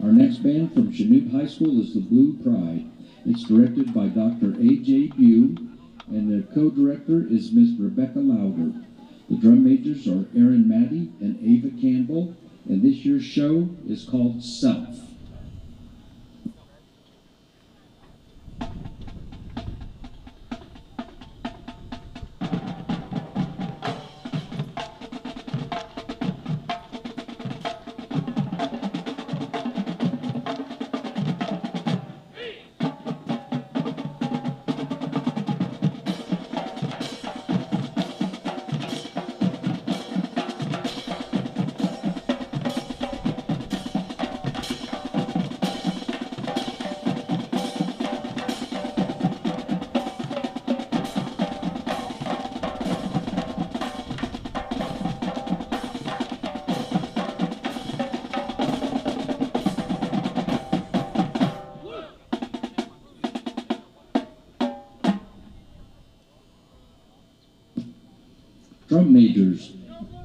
Our next band from Chanute High School is the Blue Pride. It's directed by Dr. A.J. Bew, and the co-director is Ms. Rebecca Lauder. The drum majors are Aaron Maddie and Ava Campbell, and this year's show is called Self. Drum majors,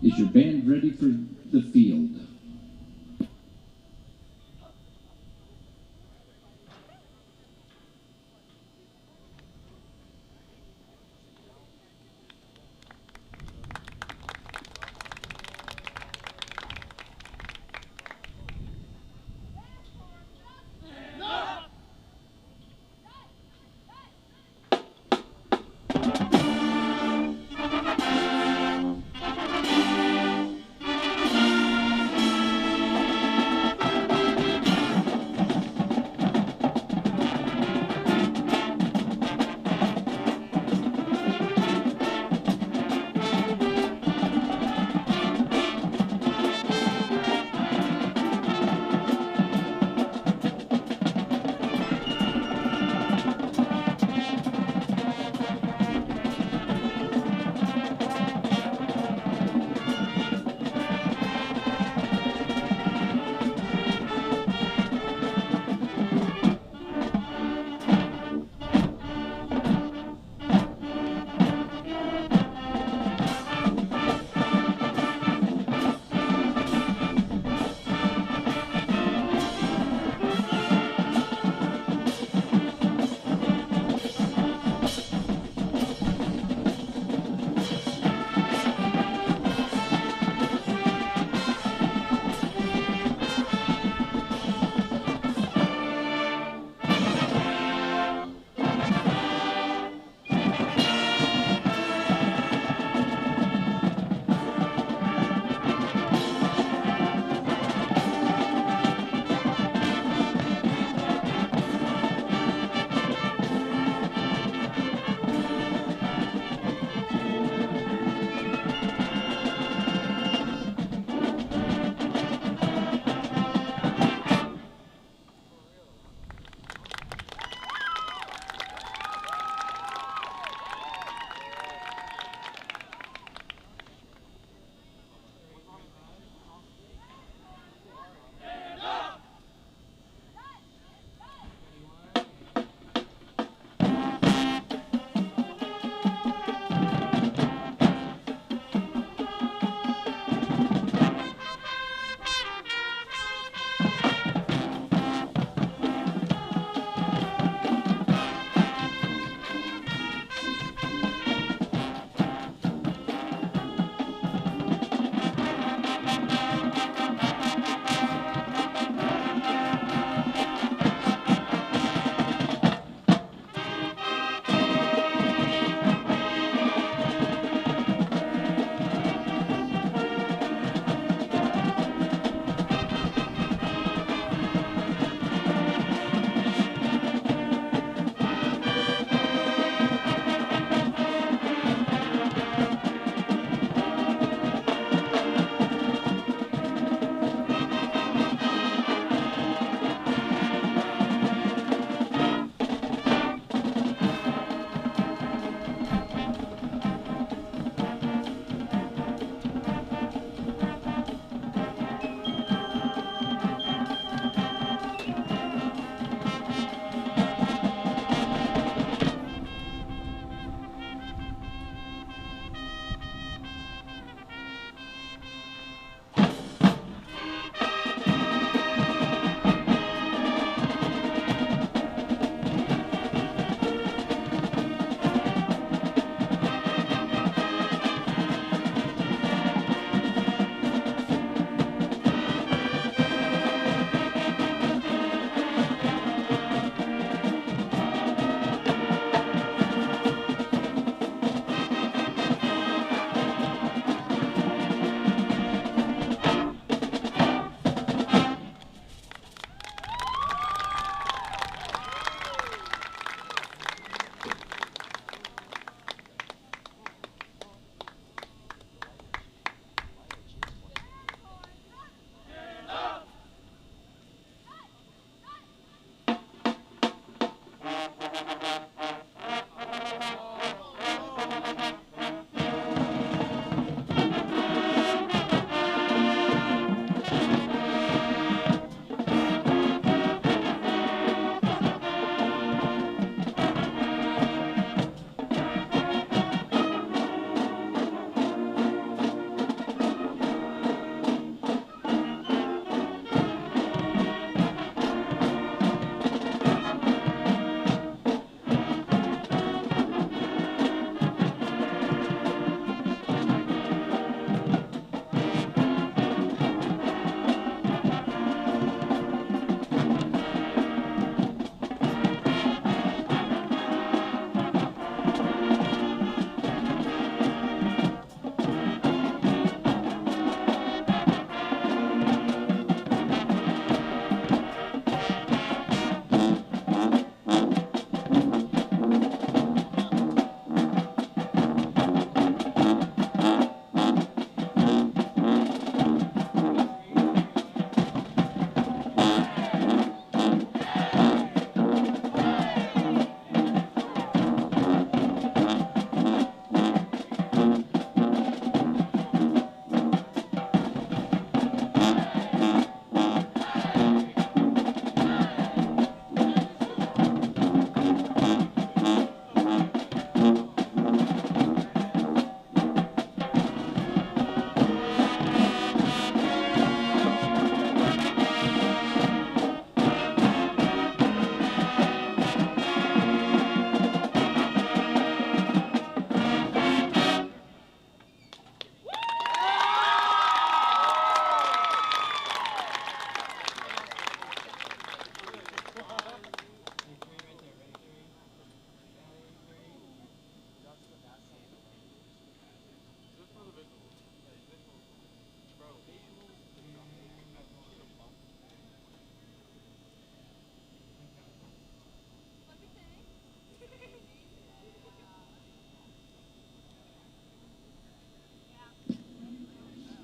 is your band ready for the field?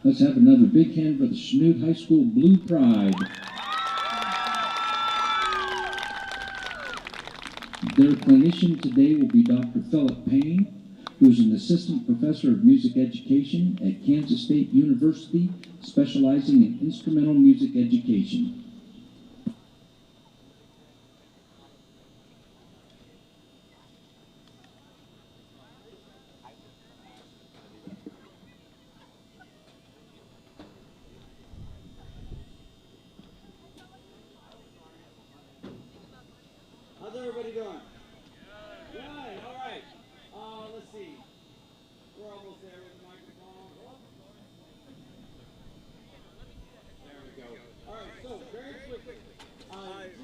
Let's have another big hand for the Chanute High School Blue Pride. Their clinician today will be Dr. Philip Payne, who is an assistant professor of music education at Kansas State University, specializing in instrumental music education. How's everybody doing? Good. All right. Let's see. We're almost there with the microphone. There we go. All right. So very quickly.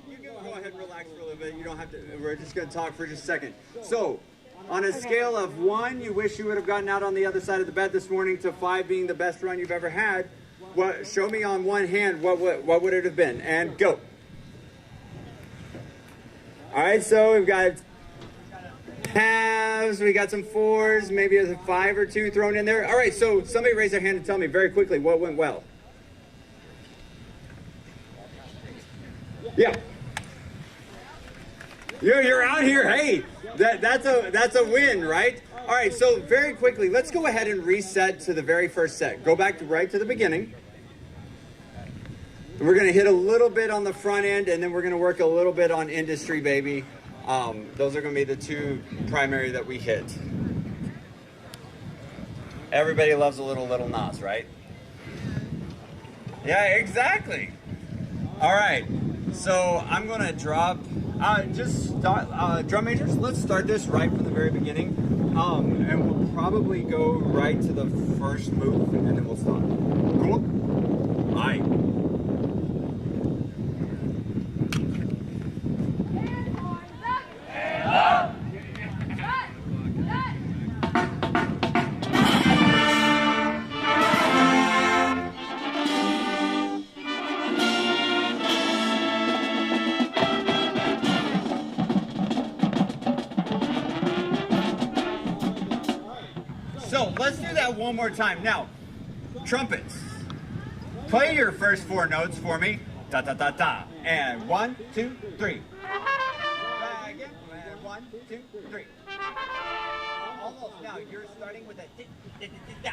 You can go ahead and relax for a little bit. You don't have to. We're just going to talk for just a second. So, on a scale of 1, you wish you would have gotten out on the other side of the bed this morning, to 5 being the best run you've ever had. What? Show me on one hand what would it have been? And go. All right, so we've got halves, we got some 4s, maybe a 5 or 2 thrown in there. All right, so somebody raise their hand and tell me very quickly what went well. Yeah. You're out here. Hey, that's a win, right? All right, so very quickly, let's go ahead and reset to the very first set. Go back right to the beginning. We're going to hit a little bit on the front end, and then we're going to work a little bit on industry, baby. Those are going to be the 2 primary that we hit. Everybody loves a little Nas, right? Yeah, exactly. All right, so I'm going to drop, drum majors, let's start this right from the very beginning. And we'll probably go right to the first move, and then we'll stop. Cool? All right. So let's do that one more time. Now, trumpets, play your first 4 notes for me. Da da da da. And 1, 2, 3. Again. And 1, 2, 3. Almost. Now you're starting with a da.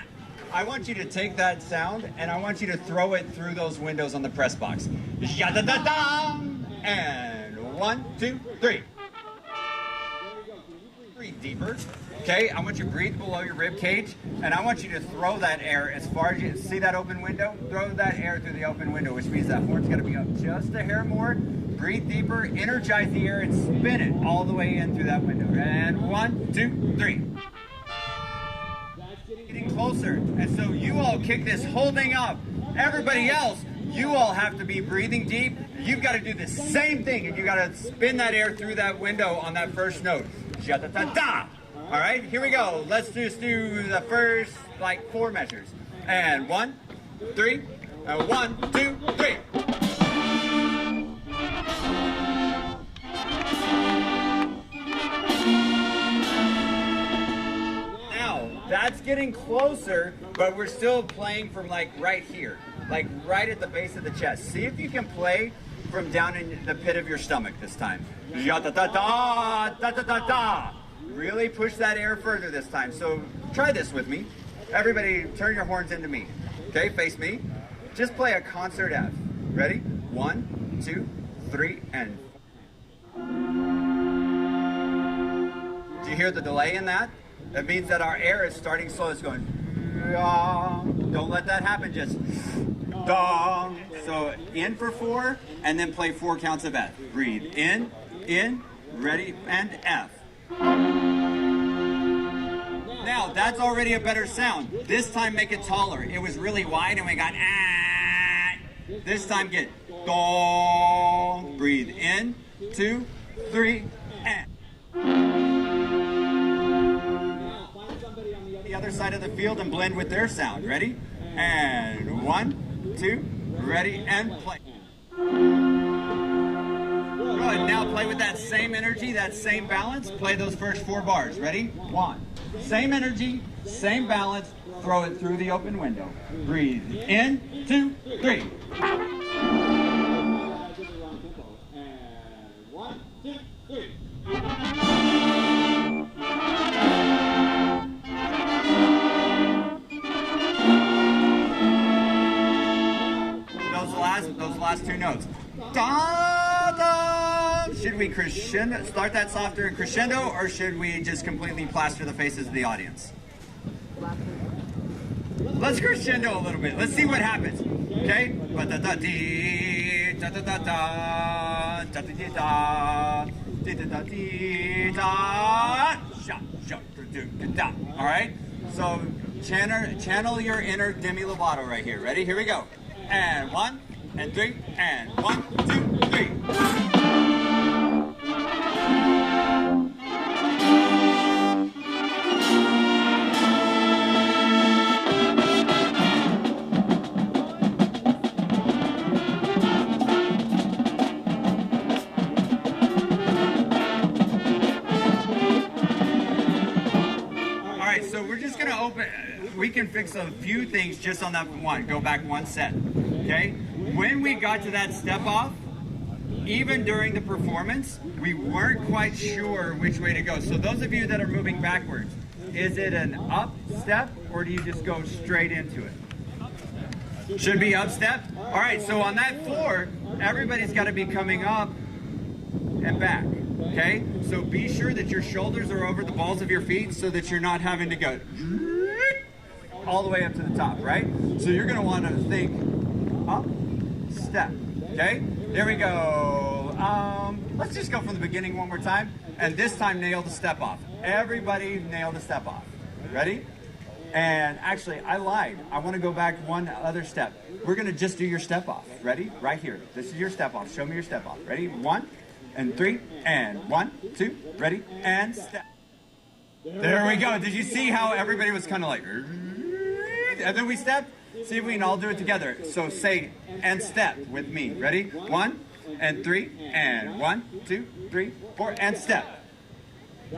I want you to take that sound and I want you to throw it through those windows on the press box. Ya da da da. And 1, 2, 3. Breathe deeper. Okay, I want you to breathe below your rib cage, and I want you to throw that air as far as you see that open window. Throw that air through the open window, which means that horn's got to be up just a hair more. Breathe deeper, energize the air, and spin it all the way in through that window. And 1, 2, 3. Getting closer, and so you all kick this whole thing up. Everybody else, you all have to be breathing deep. You've got to do the same thing, and you got to spin that air through that window on that first note. Ja-da-da-da. All right, here we go. Let's just do the first, 4 measures. And 1, 3, 1, 2, 3. Now, that's getting closer, but we're still playing from right here, right at the base of the chest. See if you can play from down in the pit of your stomach this time. Ja-da-da-da, da-da-da-da. Really push that air further this time. So try this with me. Everybody turn your horns into me. Okay, face me. Just play a concert F. Ready? 1, 2, 3, and 4. Do you hear the delay in that? That means that our air is starting slow. It's going, don't let that happen. Just, dong. So in for 4, and then play 4 counts of F. Breathe in, ready, and F. Now, that's already a better sound. This time, make it taller. It was really wide, and we got ah. This time, get do. Breathe in, 2, 3, and. The other side of the field and blend with their sound. Ready? And 1, 2, ready, and play. Good. and now play with that same energy, that same balance. Play those first 4 bars. Ready? 1. Same energy, same balance. Throw it through the open window. Breathe in, 2, 3. And 1, 2, 3. Those last 2 notes. Da, da. Should we crescendo, start that softer and crescendo, or should we just completely plaster the faces of the audience? Let's crescendo a little bit. Let's see what happens. Okay? Ba da da dee, da da da da, da da dee da, dee da da dee da, sha sha do do da. All right. So channel your inner Demi Lovato right here. Ready? Here we go. And 1, and 3, and 1, 2, 3. We can fix a few things just on that one. Go back 1 set. Okay? When we got to that step off, even during the performance, we weren't quite sure which way to go. So those of you that are moving backwards, is it an up step or do you just go straight into it? Should be up step. All right, so on that 4, everybody's got to be coming up and back. Okay? So be sure that your shoulders are over the balls of your feet so that you're not having to go all the way up to the top, right? So you're going to want to think up, step, okay? There we go. Let's just go from the beginning one more time, and this time nail the step off. Everybody nail the step off. Ready? And actually, I lied. I want to go back 1 other step. We're going to just do your step off. Ready? Right here. This is your step off. Show me your step off. Ready? 1, and 3, and 1, 2, ready, and step. There we go. Did you see how everybody was kind of like, and then we step? See if we can all do it together. So say, and step with me. Ready? 1, and 3, and 1, 2, 3, 4, and step.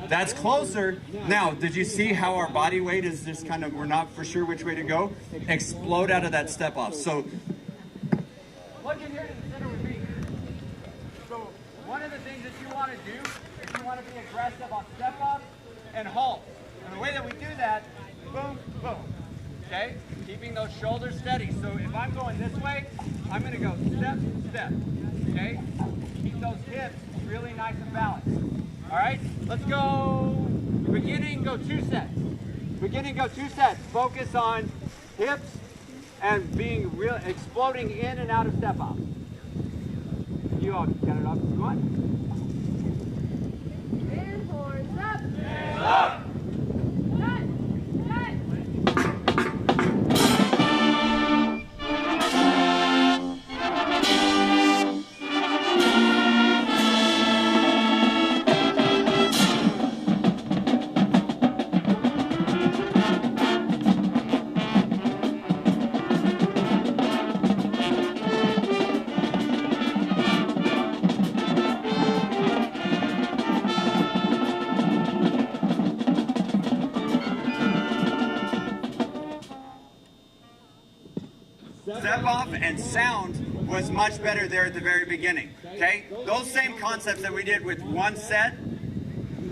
That's closer. Now, did you see how our body weight is just kind of, we're not for sure which way to go? Explode out of that step off. So, Plug in here to the center with me. So, one of the things that you want to do is you want to be aggressive on step up and halt. And the way that we do that, boom, boom. Okay? Keeping those shoulders steady. So if I'm going this way, I'm going to go step, step. Okay? Keep those hips really nice and balanced. All right? Let's go beginning, go 2 sets. Beginning, go 2 sets. Focus on hips and being real, exploding in and out of step off. You all get it up if you want. And horns up. Hands up. Step off and sound was much better there at the very beginning. Okay? Those same concepts that we did with 1 set,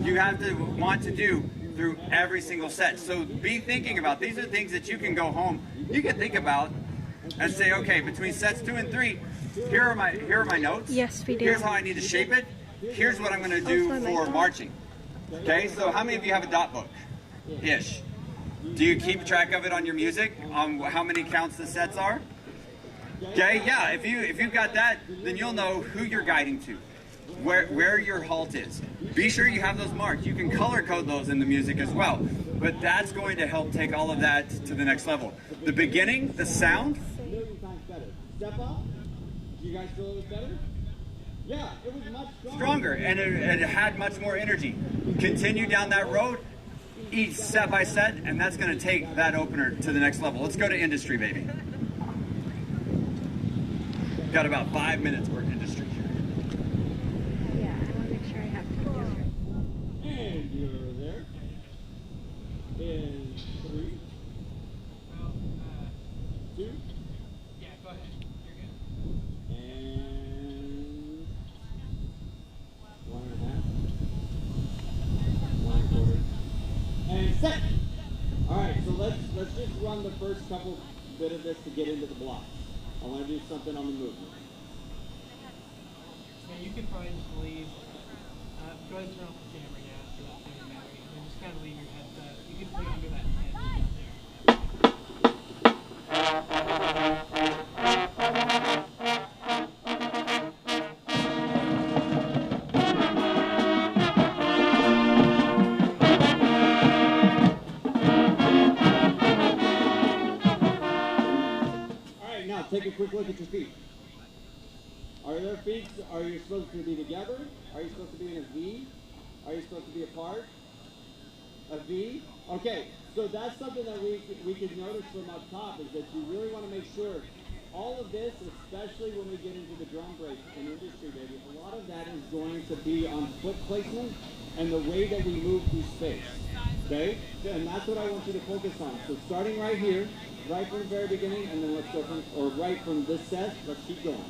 you have to want to do through every single set. So be thinking about, these are things that you can go home, you can think about and say, okay, between sets 2 and 3, here are my notes. Yes, we do. Here's how I need to shape it. Here's what I'm going to do for marching. Okay? So how many of you have a dot book? Ish. Do you keep track of it on your music, on how many counts the sets are? Okay, yeah, if you've got that, then you'll know who you're guiding to, where your halt is. Be sure you have those marked. You can color code those in the music as well, but that's going to help take all of that to the next level. The beginning, the sound. Step off. Do you guys feel it was better? Yeah, it was much Stronger, and it had much more energy. Continue down that road, each set by set, and that's going to take that opener to the next level. Let's go to industry, baby. Got about 5 minutes for industry here. In 3, 2, Yeah, go ahead. You're good. and 1.5, 1.25, and set. All right, so let's just run the first couple bit of this to get into the blocks. I want to do something on the movement. Yeah, you can probably just leave. Go ahead and turn off the camera, yeah, so that's your battery. And then just kind of leave your headset. You can put it under that head down there. All right, now take a quick look at your feet. Are your feet, are you supposed to be together? Are you supposed to be in a V? Are you supposed to be apart? A V? Okay, so that's something that we can notice from up top is that you really want to make sure all of this, especially when we get into the drum break and industry, baby, a lot of that is going to be on foot placement and the way that we move through space. Okay? And that's what I want you to focus on. So starting right here, right from the very beginning, and then let's go from, or right from this set, let's keep going.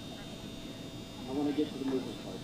I want to get to the movement part.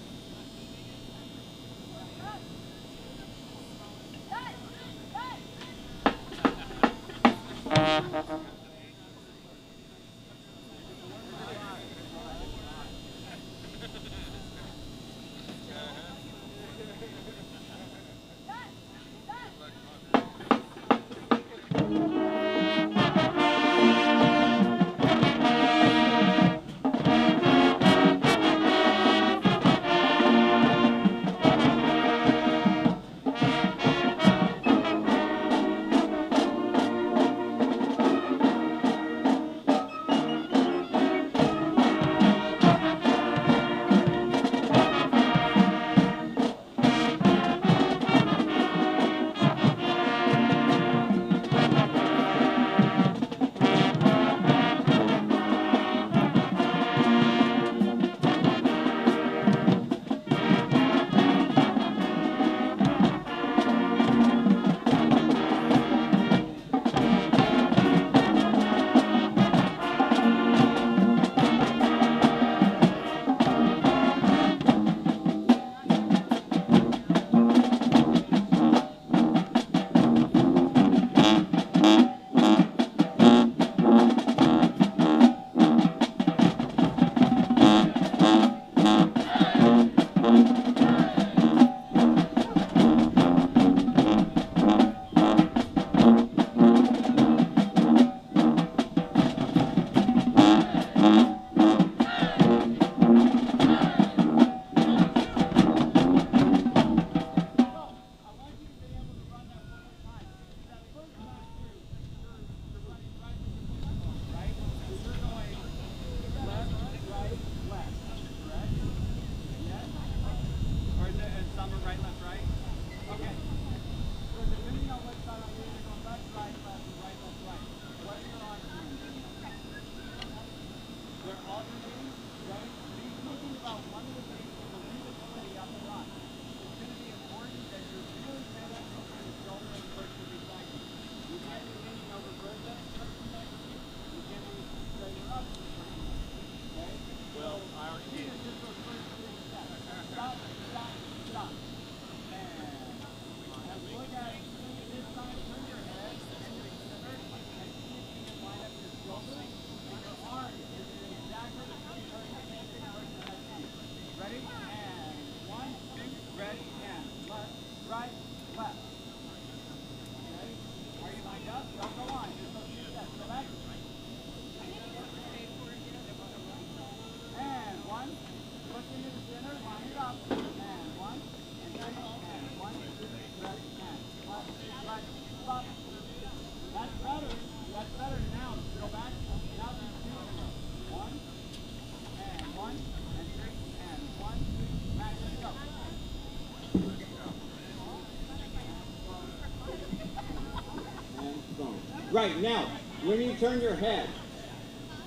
Right, now, when you turn your head,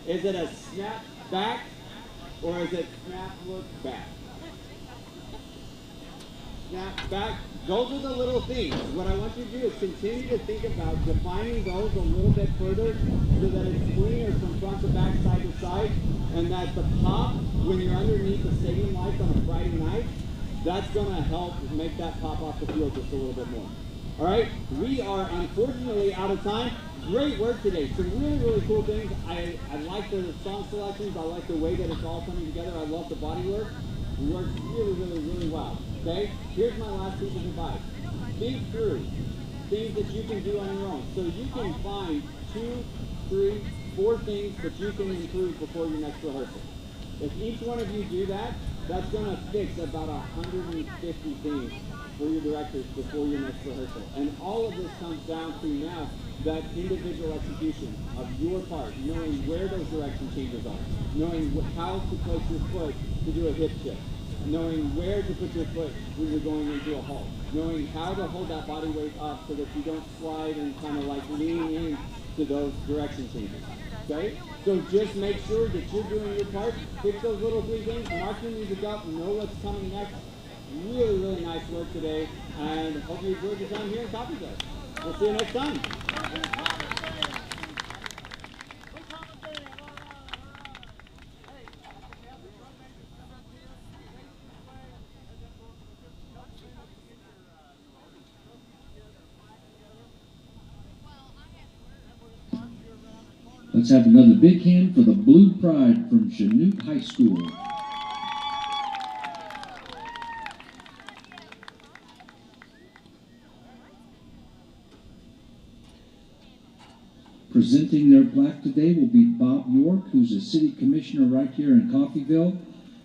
is it a snap back or is it snap look back? snap back. Those are the little things. What I want you to do is continue to think about defining those a little bit further so that it's cleaner from front to back, side to side, and that the pop, when you're underneath the stadium lights on a Friday night, that's going to help make that pop off the field just a little bit more. All right, we are unfortunately out of time. Great work today. Some really, really cool things. I like the song selections. I like the way that it's all coming together. I love the body work. It works really, really, really well. Okay, here's my last piece of advice. Think through things that you can do on your own. So you can find 2, 3, 4 things that you can improve before your next rehearsal. If each one of you do that, that's going to fix about 150 things for your directors before your next rehearsal. And all of this comes down to now that individual execution of your part, knowing where those direction changes are, knowing how to place your foot to do a hip shift, knowing where to put your foot when you're going into a halt, knowing how to hold that body weight up so that you don't slide and kind of like lean in to those direction changes. Okay? So just make sure that you're doing your part, fix those little 3 things, mark your music up, know what's coming next. Really, really nice work today, and hope you enjoyed your time here in Coffeyville. We'll see you next time. Let's have another big hand for the Blue Pride from Chanute High School. Presenting their plaque today will be Bob York, who's a city commissioner right here in Coffeyville,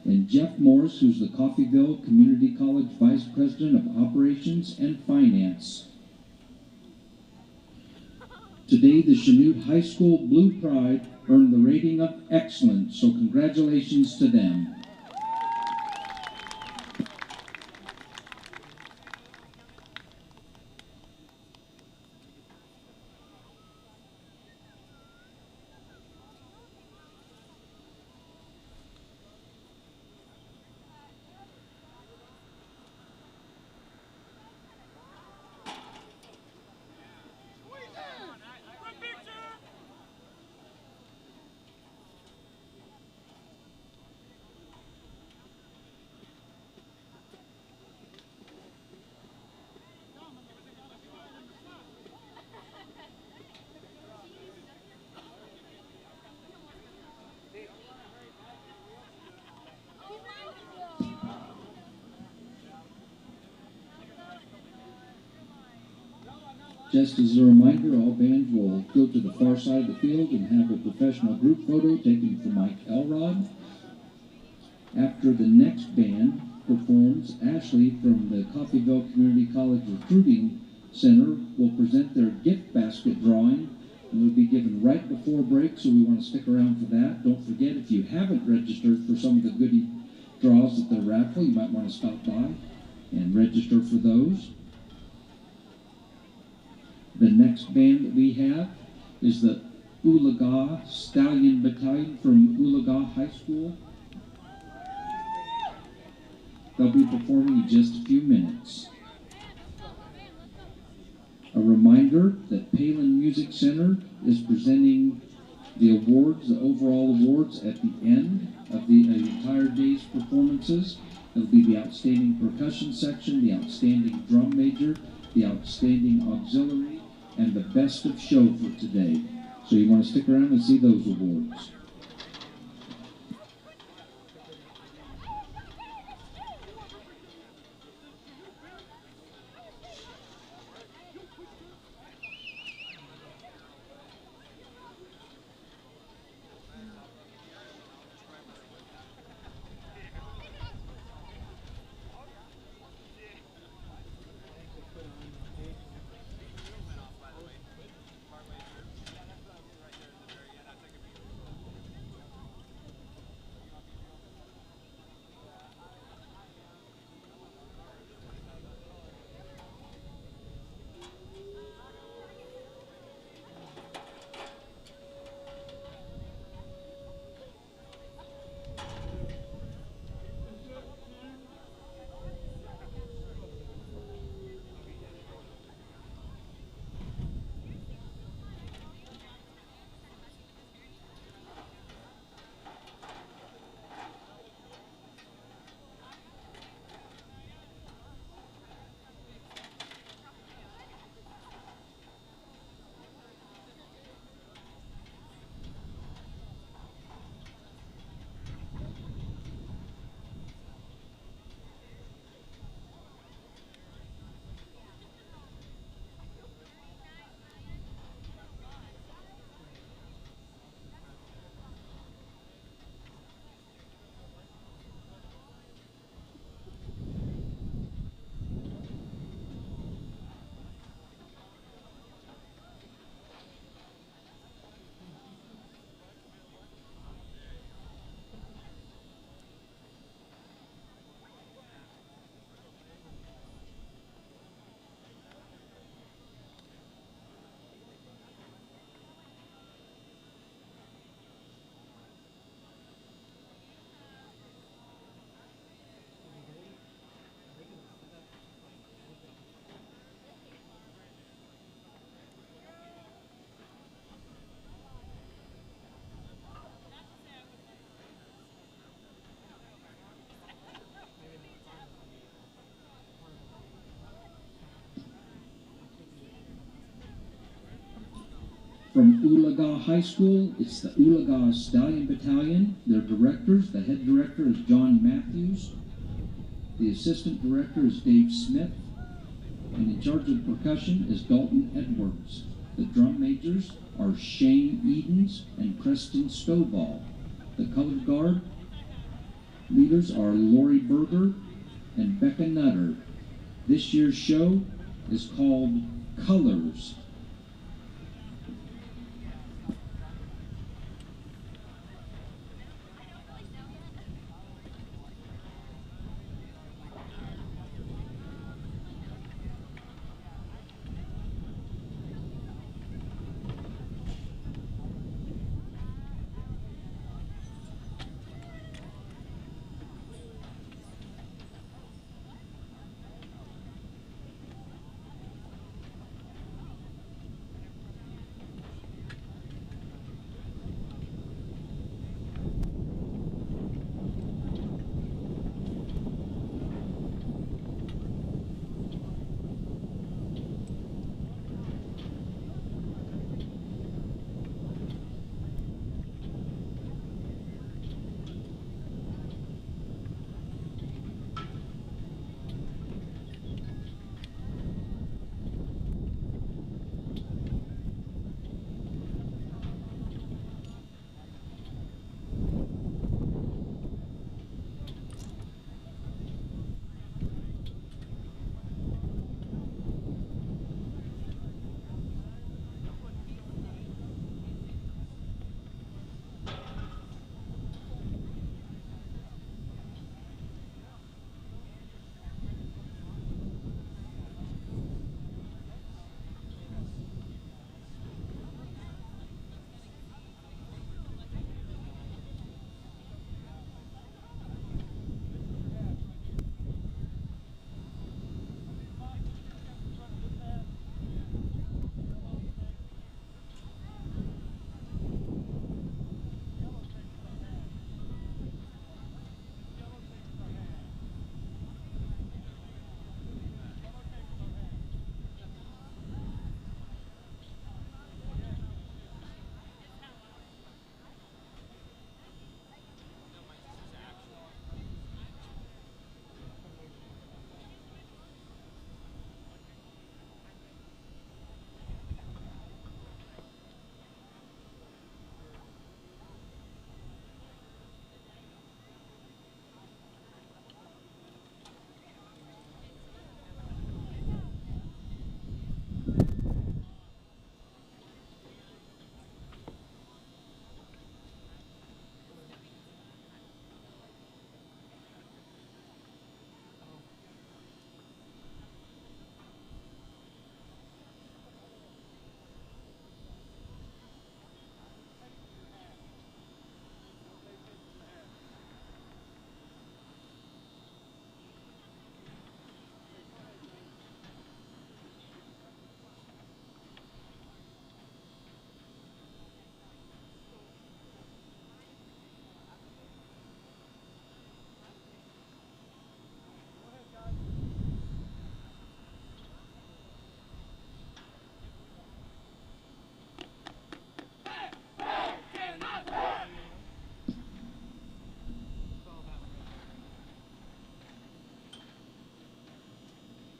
and Jeff Morris, who's the Coffeyville Community College Vice President of Operations and Finance. Today, the Chanute High School Blue Pride earned the rating of excellent, so congratulations to them. Just as a reminder, all bands will go to the far side of the field and have a professional group photo taken for Mike Elrod. After the next band performs, Ashley from the Coffeyville Community College Recruiting Center will present their gift basket drawing, and will be given right before break, so we want to stick around for that. Don't forget, if you haven't registered for some of the goodie draws at the raffle, you might want to stop by and register for those. The next band that we have is the Oolagah Stallion Battalion from Oolagah High School. They'll be performing in just a few minutes. A reminder that Palin Music Center is presenting the awards, the overall awards, at the end of the entire day's performances. It'll be the Outstanding Percussion Section, the Outstanding Drum Major, the Outstanding Auxiliary, and the Best of Show for today. So you want to stick around and see those awards. From Oologah High School, it's the Oologah Stallion Battalion. Their directors, the head director is John Matthews. The assistant director is Dave Smith. And in charge of percussion is Dalton Edwards. The drum majors are Shane Edens and Preston Stovall. The color guard leaders are Lori Berger and Becca Nutter. This year's show is called Colors.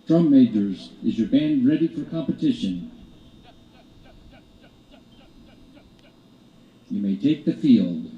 Drum majors, is your band ready for competition? You may take the field.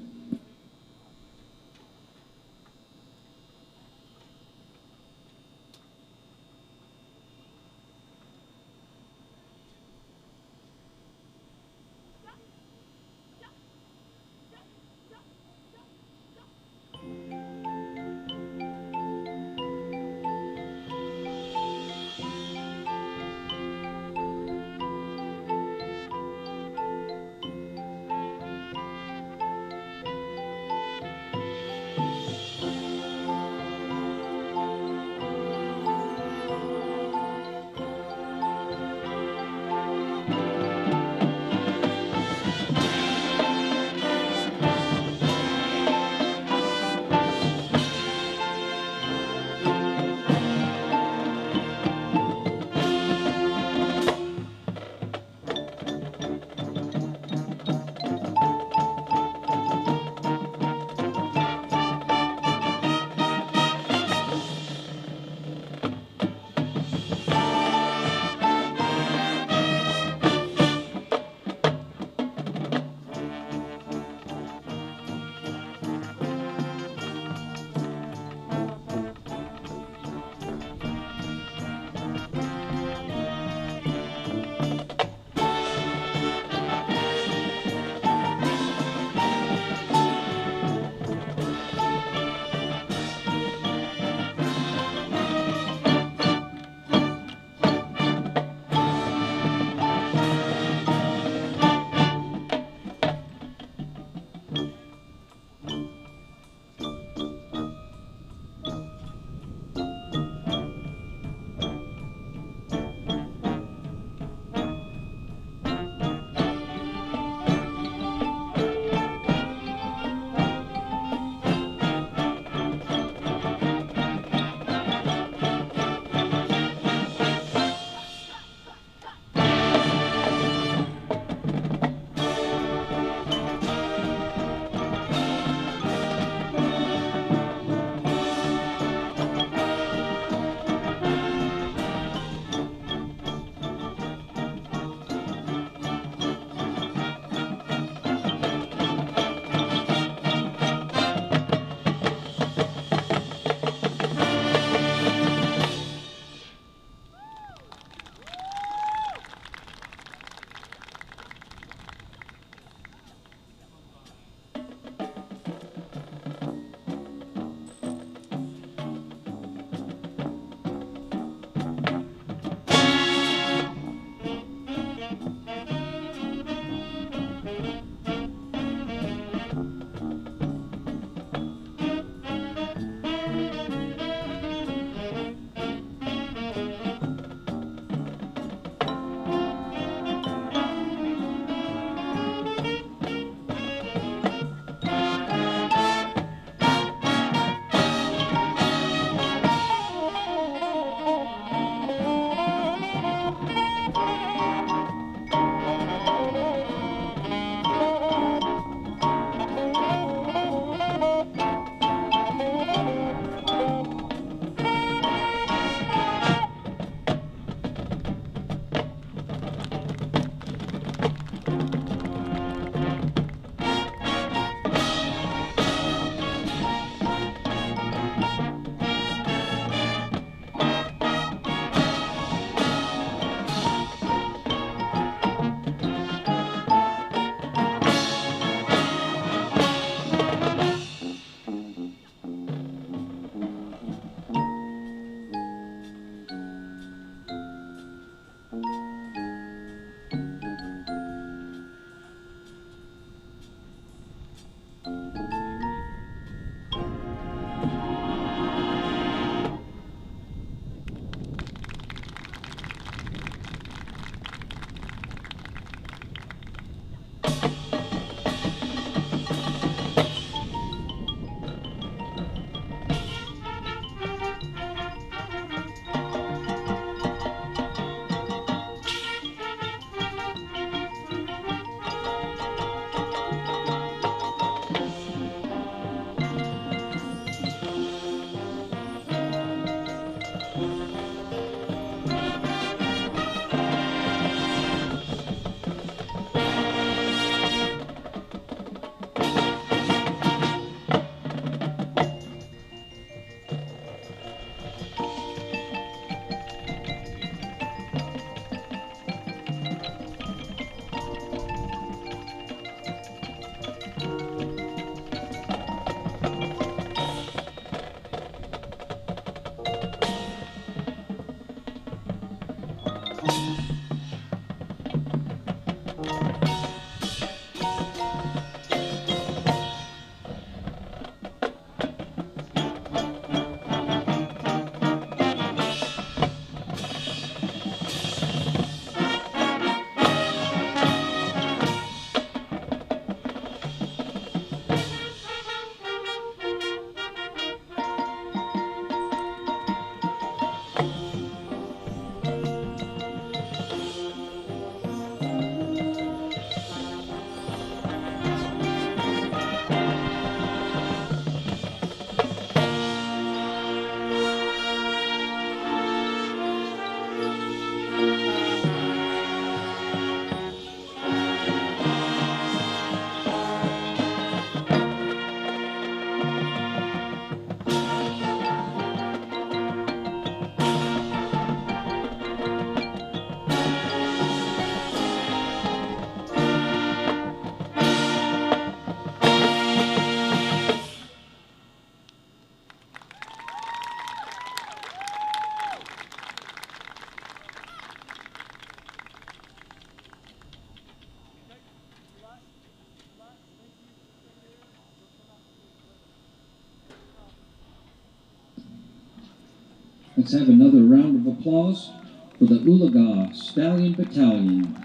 Let's have another round of applause for the Ulaga Stallion Battalion.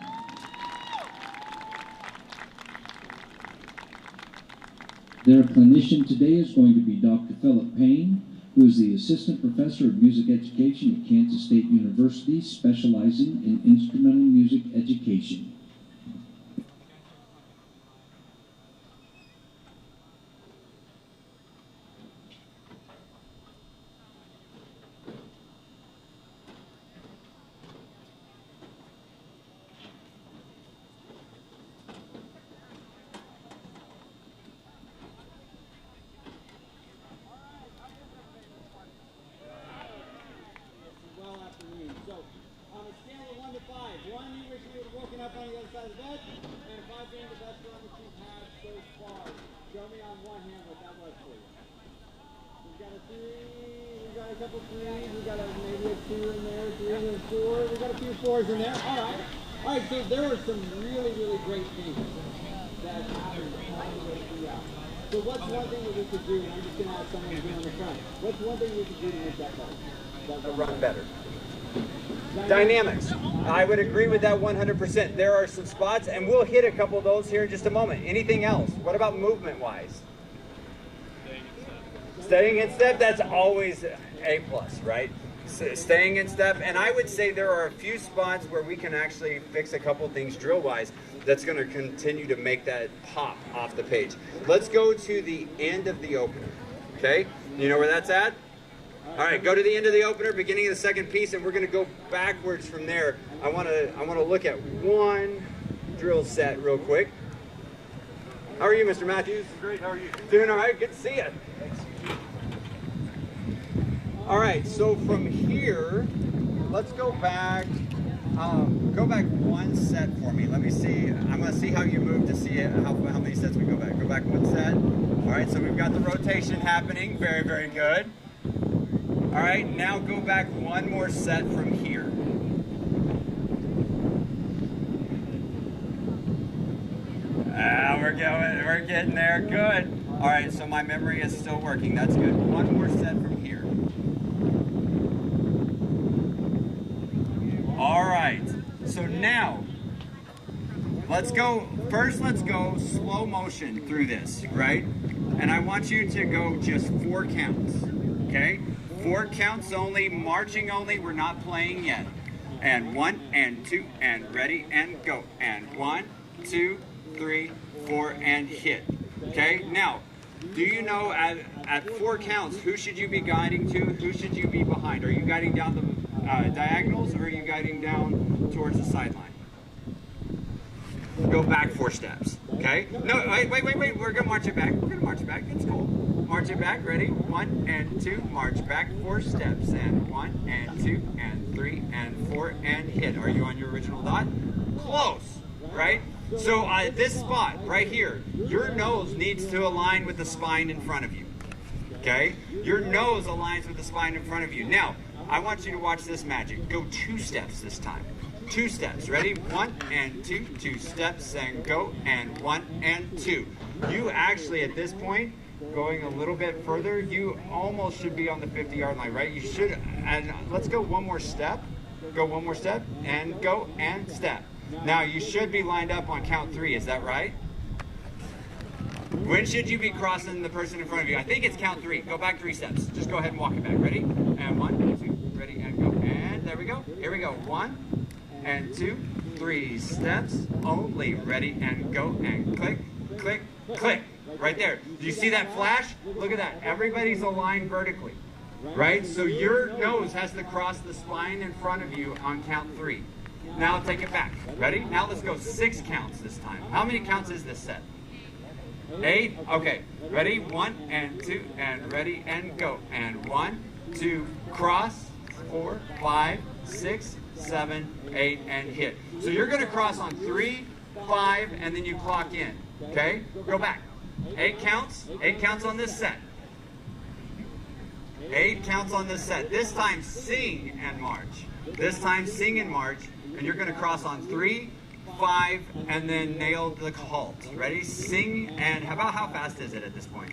Their clinician today is going to be Dr. Philip Payne, who is the Assistant Professor of Music Education at Kansas State University, specializing in instrumental music education. In there. All right, so there were some really great things that happened all the way throughout. So what's one thing that we could do, and I'm just going to ask someone to be on the front, what's one thing we could do to make that better? Run better. Dynamics. I would agree with that 100%. There are some spots, and we'll hit a couple of those here in just a moment. Anything else? What about movement-wise? Staying in step, that's always A+, right? Staying in step, and I would say there are a few spots where we can actually fix a couple things drill-wise that's going to continue to make that pop off the page. Let's go to the end of the opener, okay? You know where that's at? All right, go to the end of the opener, beginning of the second piece, and we're going to go backwards from there. I want to look at one drill set real quick. How are you, Mr. Matthews? Great, how are you? Doing all right, good to see you. Thanks. All right, so from here, let's go back one set for me. Let me see. I'm going to see how you move to see how many sets we go back. Go back one set. All right, so we've got the rotation happening. Very, very good. All right, now go back one more set from here. We're getting there. Good. All right, so my memory is still working. That's good. One more set from here. All right. So now, let's go slow motion through this, right? And I want you to go just 4 counts, okay? 4 counts only, marching only. We're not playing yet. And 1 and 2 and ready and go. And 1, 2, 3, 4 and hit. Okay, now, do you know at 4 counts, who should you be guiding to? Who should you be behind? Are you guiding down the diagonals, or are you guiding down towards the sideline? Go back 4 steps, okay? No, wait, we're gonna march it back. It's cool. March it back, ready? 1 and 2, march back 4 steps. And 1 and 2 and 3 and 4 and hit. Are you on your original dot? Close, right? So this spot right here, your nose needs to align with the spine in front of you, okay? Your nose aligns with the spine in front of you. Now, I want you to watch this magic. Go 2 steps this time. 2 steps, ready? 1 and 2, 2 steps and go, and 1 and 2. You actually, at this point, going a little bit further, you almost should be on the 50-yard line, right? You should, and let's go 1 more step. Go 1 more step, and go, and step. Now, you should be lined up on count 3, is that right? When should you be crossing the person in front of you? I think it's count 3. Go back 3 steps. Just go ahead and walk it back. Ready? And 1, 2, ready, and go. And there we go. Here we go. 1 and 2, 3 steps only. Ready, and go, and click, click, click. Right there. Do you see that flash? Look at that. Everybody's aligned vertically. Right? So your nose has to cross the spine in front of you on count 3. Now take it back. Ready? Now let's go 6 counts this time. How many counts is this set? 8? Okay. Ready? 1 and 2 and ready and go. And 1, 2, cross, 4, 5, 6, 7, 8, and hit. So you're going to cross on 3, 5, and then you clock in. Okay? Go back. 8 counts. 8 counts on this set. 8 counts on this set. This time sing and march. This time sing and march. And you're going to cross on 3, 5, and then nail the halt. Ready? Sing, and how fast is it at this point?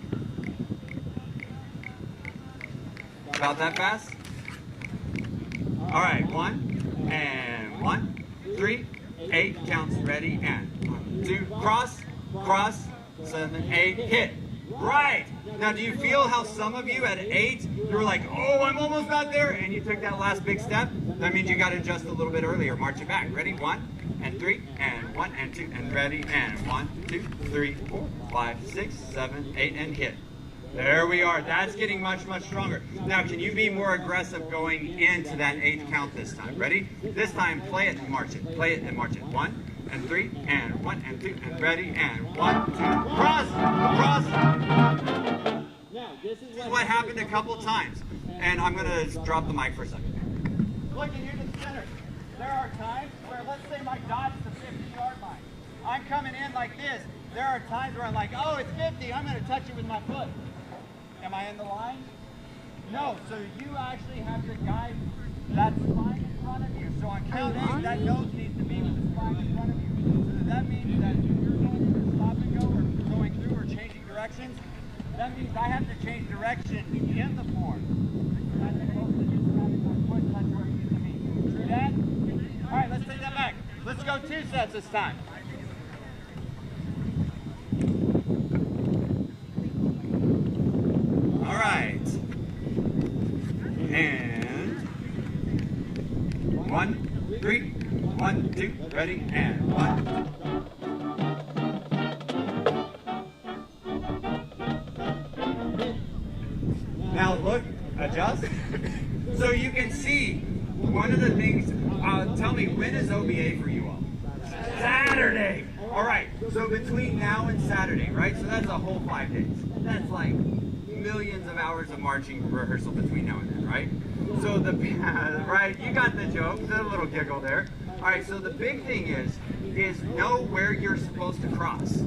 About that fast? All right, 1, and 1, 3, 8 counts. Ready, and 1, 2, cross, cross, 7, 8, hit. Right. Now, do you feel how some of you at 8, you were like, oh, I'm almost not there, and you took that last big step? That means you got to adjust a little bit earlier. March it back. Ready? 1 and 3 and 1 and 2 and ready, and 1, 2, 3, 4, 5, 6, 7, 8, and hit. There we are. That's getting much, much stronger. Now, can you be more aggressive going into that 8th count this time? Ready? This time, play it and march it. Play it and march it. 1 and 3 and 1 and 2 and ready, and 1, 2, cross, cross. Now, this is What happened a couple times, and I'm going to drop the mic for a second. Looking here to the center. There are times where, let's say my dot's the 50-yard line. I'm coming in like this. There are times where I'm like, oh, it's 50. I'm going to touch it with my foot. Am I in the line? No. So you actually have to guide that spine in front of you. So on count 8, that nose needs to be with the spine in front of you. So that means that if you're going to stop and go, or going through, or changing directions, that means I have to change direction in the form. As opposed to just having my foot touch where it needs to be. True that? All right, let's take that back. Let's go 2 sets this time. All right. And 1, 3, 1, 2, ready, and 1. Now look, adjust. So you can see one of the things, tell me, when is OBA for you all? Saturday. All right, so between now and Saturday, right? So that's a whole 5 days. That's like millions of hours of marching rehearsal between now and then, right? So right, you got the joke, the little giggle there. All right, so the big thing is know where you're supposed to cross,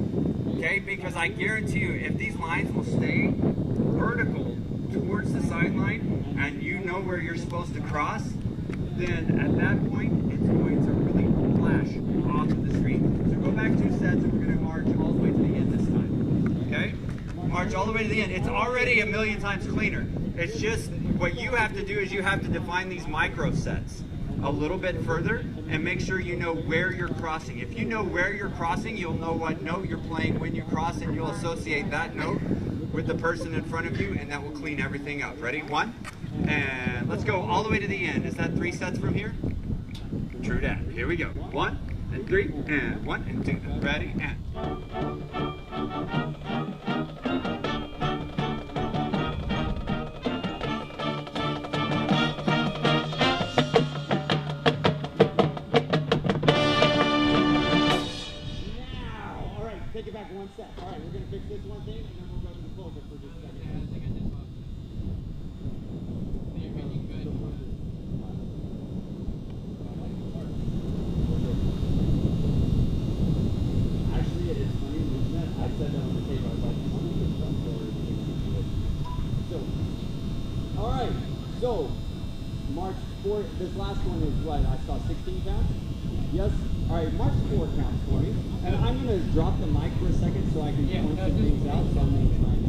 okay? Because I guarantee you, if these lines will stay vertical towards the sideline, and you know where you're supposed to cross, then at that point, it's going to really flash off of the screen. So go back 2 sets, and we're going to march all the way to the end. march all the way to the end. It's already a million times cleaner. It's just what you have to do is you have to define these micro sets a little bit further and make sure you know where you're crossing. If you know where you're crossing, you'll know what note you're playing when you cross, and you'll associate that note with the person in front of you, and that will clean everything up. Ready? 1, and let's go all the way to the end. Is that 3 sets from here? True that. Here we go. 1 and 3 and 1 and 2. Ready? And. Take it back 1 step. All right, we're going to fix this one thing, and then we'll go to the closer for just a second. Actually, it is funny, isn't it? I said that on the tape. I was like, I'm going to get some story. So, all right. So, March 4, this last one is what? I saw 16 counts? Yes. All right, March 4 counts for me. And I'm going to drop the mic for a second so I can point some things out. So I'm going to try and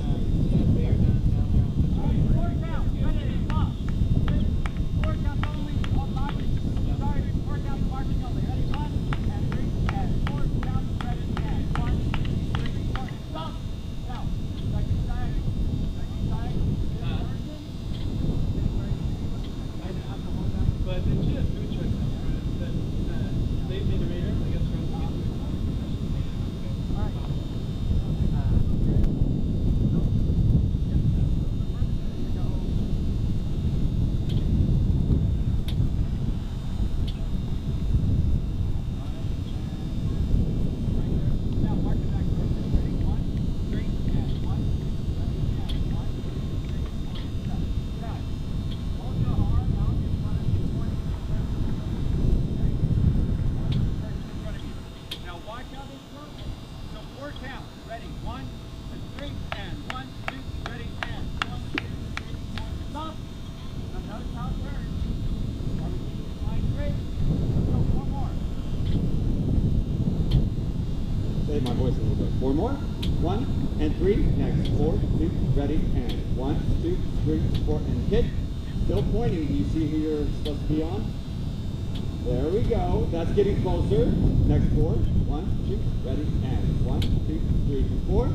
my voice a little bit. 4 more. 1 and 3. Next. 4, 2, ready, and 1, 2, 3, 4, and hit. Still pointing. Do you see who you're supposed to be on? There we go. That's getting closer. Next 4. 1, 2, ready, and 1, 2, 3, 4.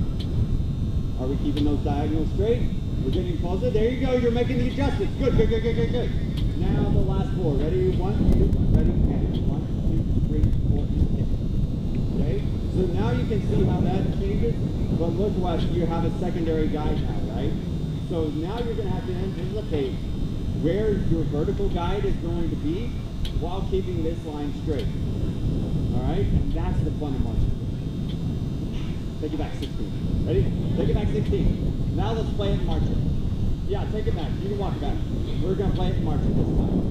Are we keeping those diagonals straight? We're getting closer. There you go. You're making the adjustments. Good, good, good, good, good, good. Now the last 4. Ready? 1, 2, ready, and 1, 2, 3, 4, and hit. Okay? So now you can see how that changes, but look what, you have a secondary guide now, right? So now you're going to have to anticipate where your vertical guide is going to be while keeping this line straight. All right? And that's the fun of marching. Take it back 16. Ready? Take it back 16. Now let's play it in marching. Yeah, take it back. You can walk it back. We're going to play it in marching this time.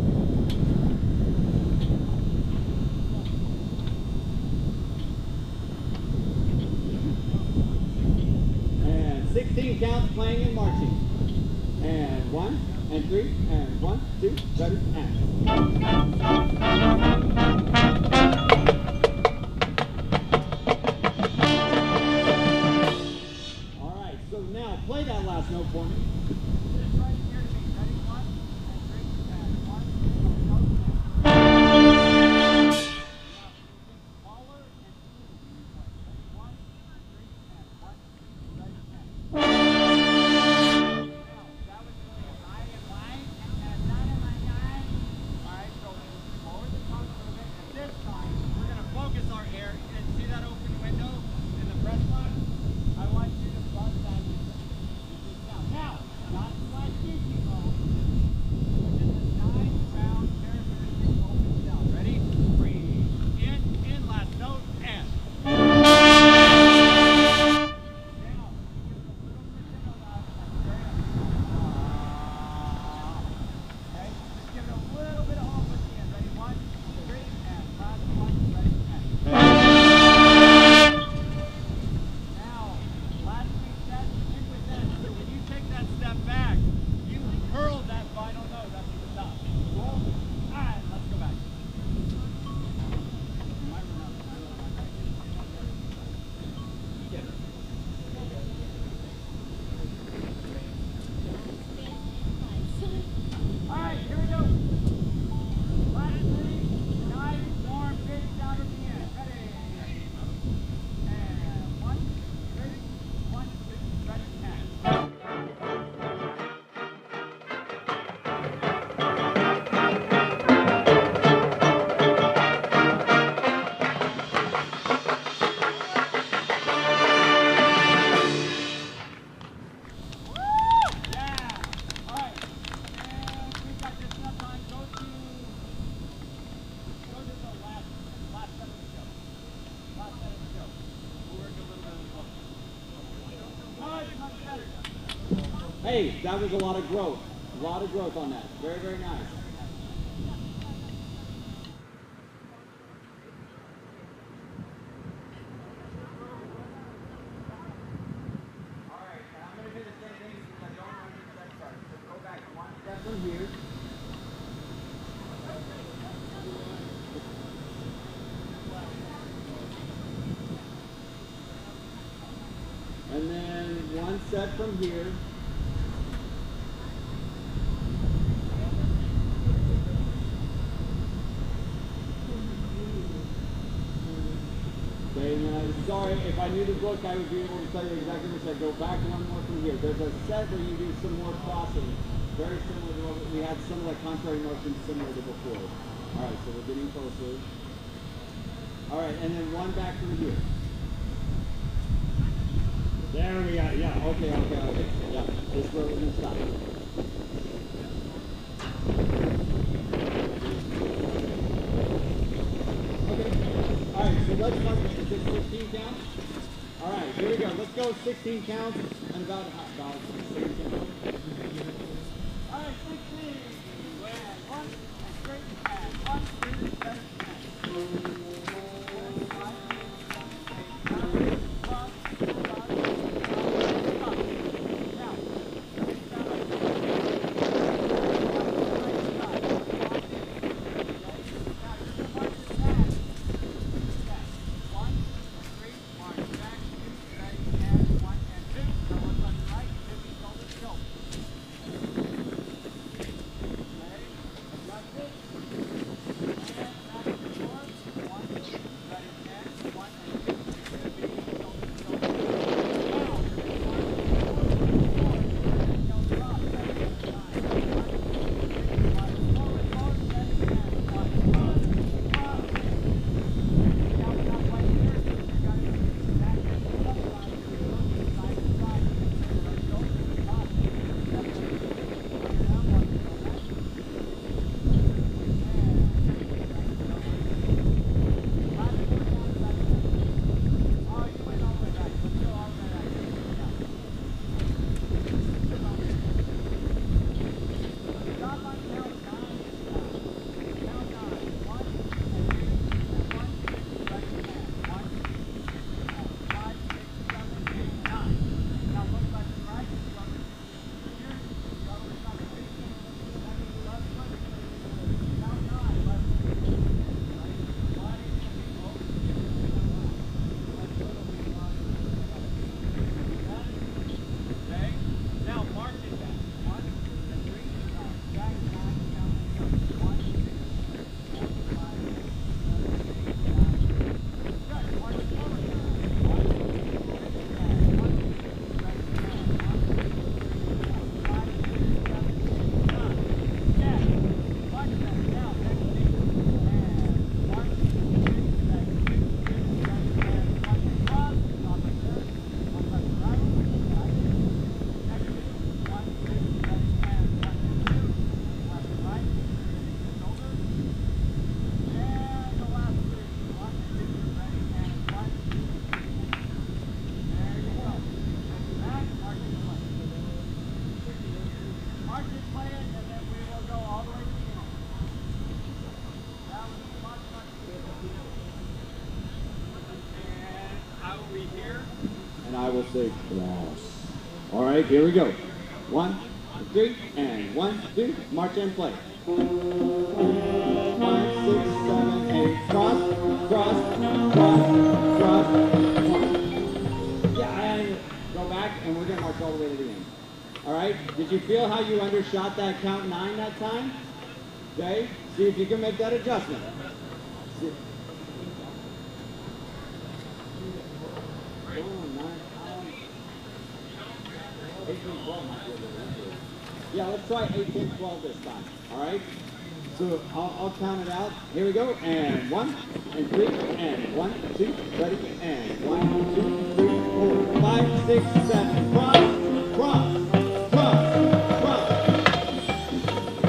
16 counts playing and marching. And 1, and 3, and 1, 2, ready, and. All right, so now play that last note for me. Hey, that was a lot of growth. A lot of growth on that. Very, very nice. From here. And then one set from here. Okay, and then I'm sorry, if I knew the book, I would be able to tell you exactly what I said. Go back one more from here. There's a set where you do some more crossing. Very similar to what we had, some like contrary motions similar to before. All right, so we're getting closer. All right, and then one back through here. There we go. Yeah. Okay. Yeah. This is where we're gonna stop. Okay. All right. So let's start with 16 counts. All right. Here we go. Let's go 16 counts and about 16 counts. All right, 16. One, and straight, and 1, 2, 7, 10. I will say cross. All right, here we go. 1, 2, and 1, 2, march and play. 5, 6, 7, 8, cross, cross, cross, cross, 1. Yeah, and go back, and we're gonna march all the way to the end. All right, did you feel how you undershot that count 9 that time? Okay, see if you can make that adjustment. See. Yeah, let's try 8, 10, 12 this time. All right. So I'll count it out. Here we go. And 1, and 3, and 1, 2, ready, and 1, 2, 3, 4, 5, 6, 7. Cross, cross, cross, cross.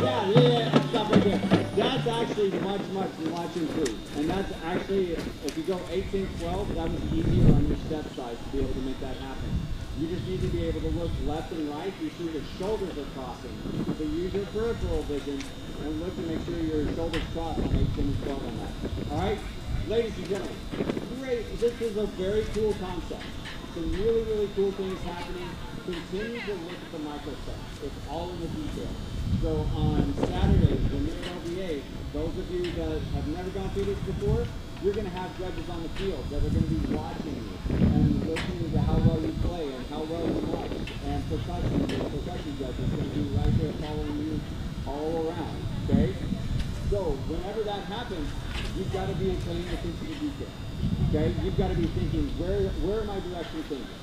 Yeah. Stop right there. That's actually much improved. And that's actually, if you go 8, 10, 12, that was easier on your step size to be able to make that happen. You just need to be able to look left and right. You see the shoulders are crossing. So use your peripheral vision and look to make sure your shoulders cross on 8, 10, and 12 on that. All right? Ladies and gentlemen, great. This is a very cool concept. Some really, really cool things happening. Continue to look at the microsteps. It's all in the detail. So on Saturdays, when you're at LBA, those of you that have never gone through this before, you're going to have judges on the field that are going to be watching you and listening to how well you play and how well you march. And the percussion judge is going to be right there following you all around. Okay? So whenever that happens, you've got to be paying attention to detail. Okay? You've got to be thinking, where are my direction changing?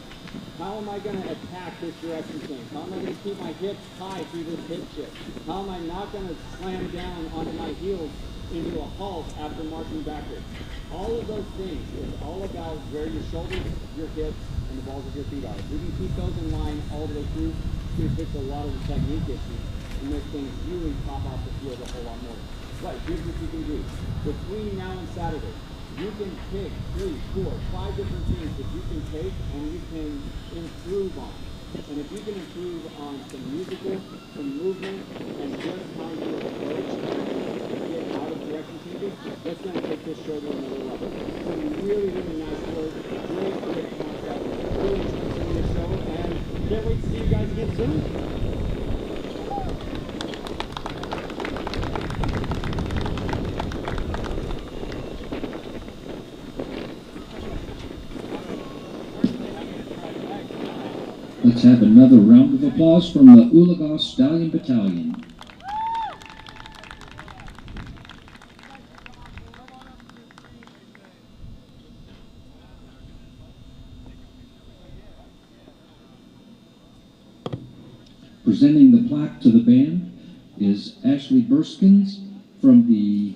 How am I going to attack this direction change? How am I going to keep my hips high through this hip shift? How am I not going to slam down onto my heels into a halt after marching backwards? All of those things is all about where your shoulders, your hips, and the balls of your feet are. If we can keep those in line all the way through, it's going to fix a lot of the technique issues and make things really pop off the field a whole lot more. But here's what you can do. Between now and Saturday, you can pick 3, 4, 5 different things that you can take and you can improve on. And if you can improve on some musical, some movement, and just how you approach and get out of direction changes, that's going to take this show to another level. Some really, really nice work, great concept, really enjoying this show, and can't wait to see you guys again soon. Let's have another round of applause from the Oologah Stallion Battalion. Presenting the plaque to the band is Ashley Burskins from the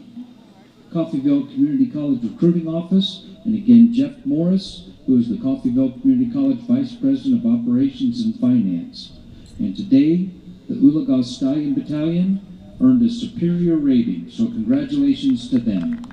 Coffeyville Community College Recruiting Office, and again Jeff Morris, who is the Coffeyville Community College Vice President of Operations and Finance. And today, the Oologah Stallion Battalion earned a superior rating, so congratulations to them.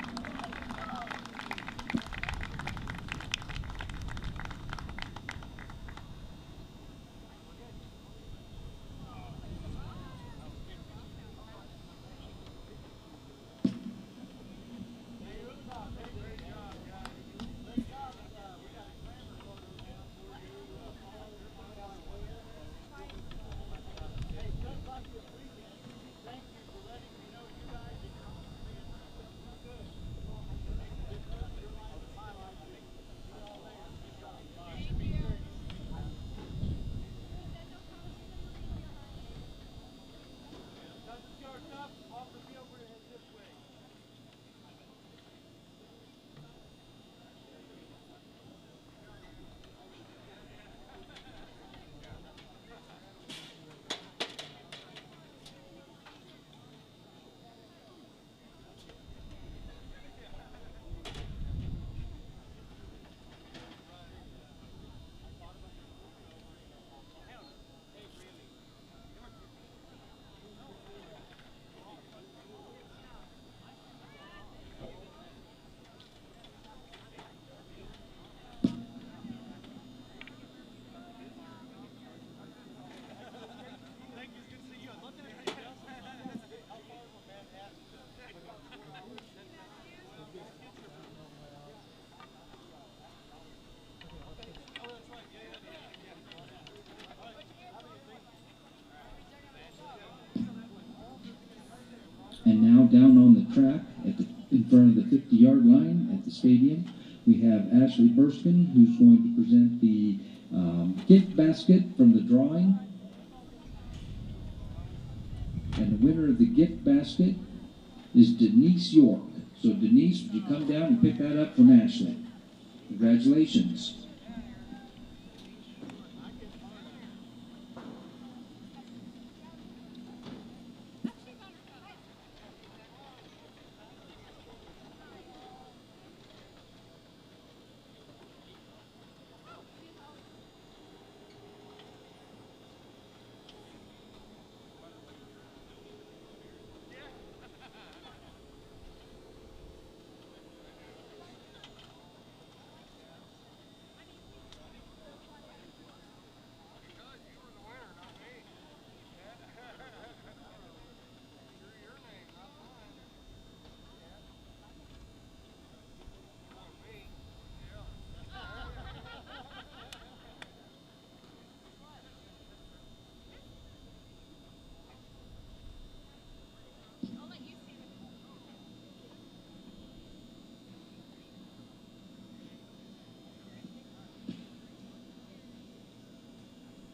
And now down on the track in front of the 50-yard line at the stadium, we have Ashley Burskin, who's going to present the gift basket from the drawing. And the winner of the gift basket is Denise York. So Denise, would you come down and pick that up from Ashley? Congratulations.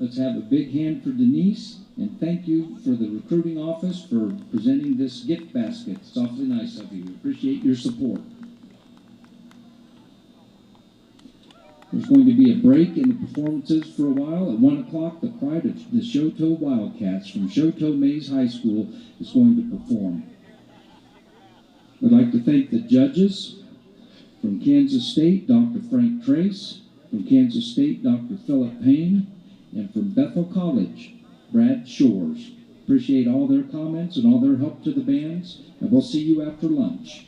Let's have a big hand for Denise, and thank you for the recruiting office for presenting this gift basket. It's awfully nice of you. We appreciate your support. There's going to be a break in the performances for a while. At 1 o'clock, the Pride of the Shoto Wildcats from Shoto Mays High School is going to perform. I'd like to thank the judges from Kansas State, Dr. Frank Trace, from Kansas State, Dr. Philip Payne, and from Bethel College, Brad Shores. Appreciate all their comments and all their help to the bands, and we'll see you after lunch.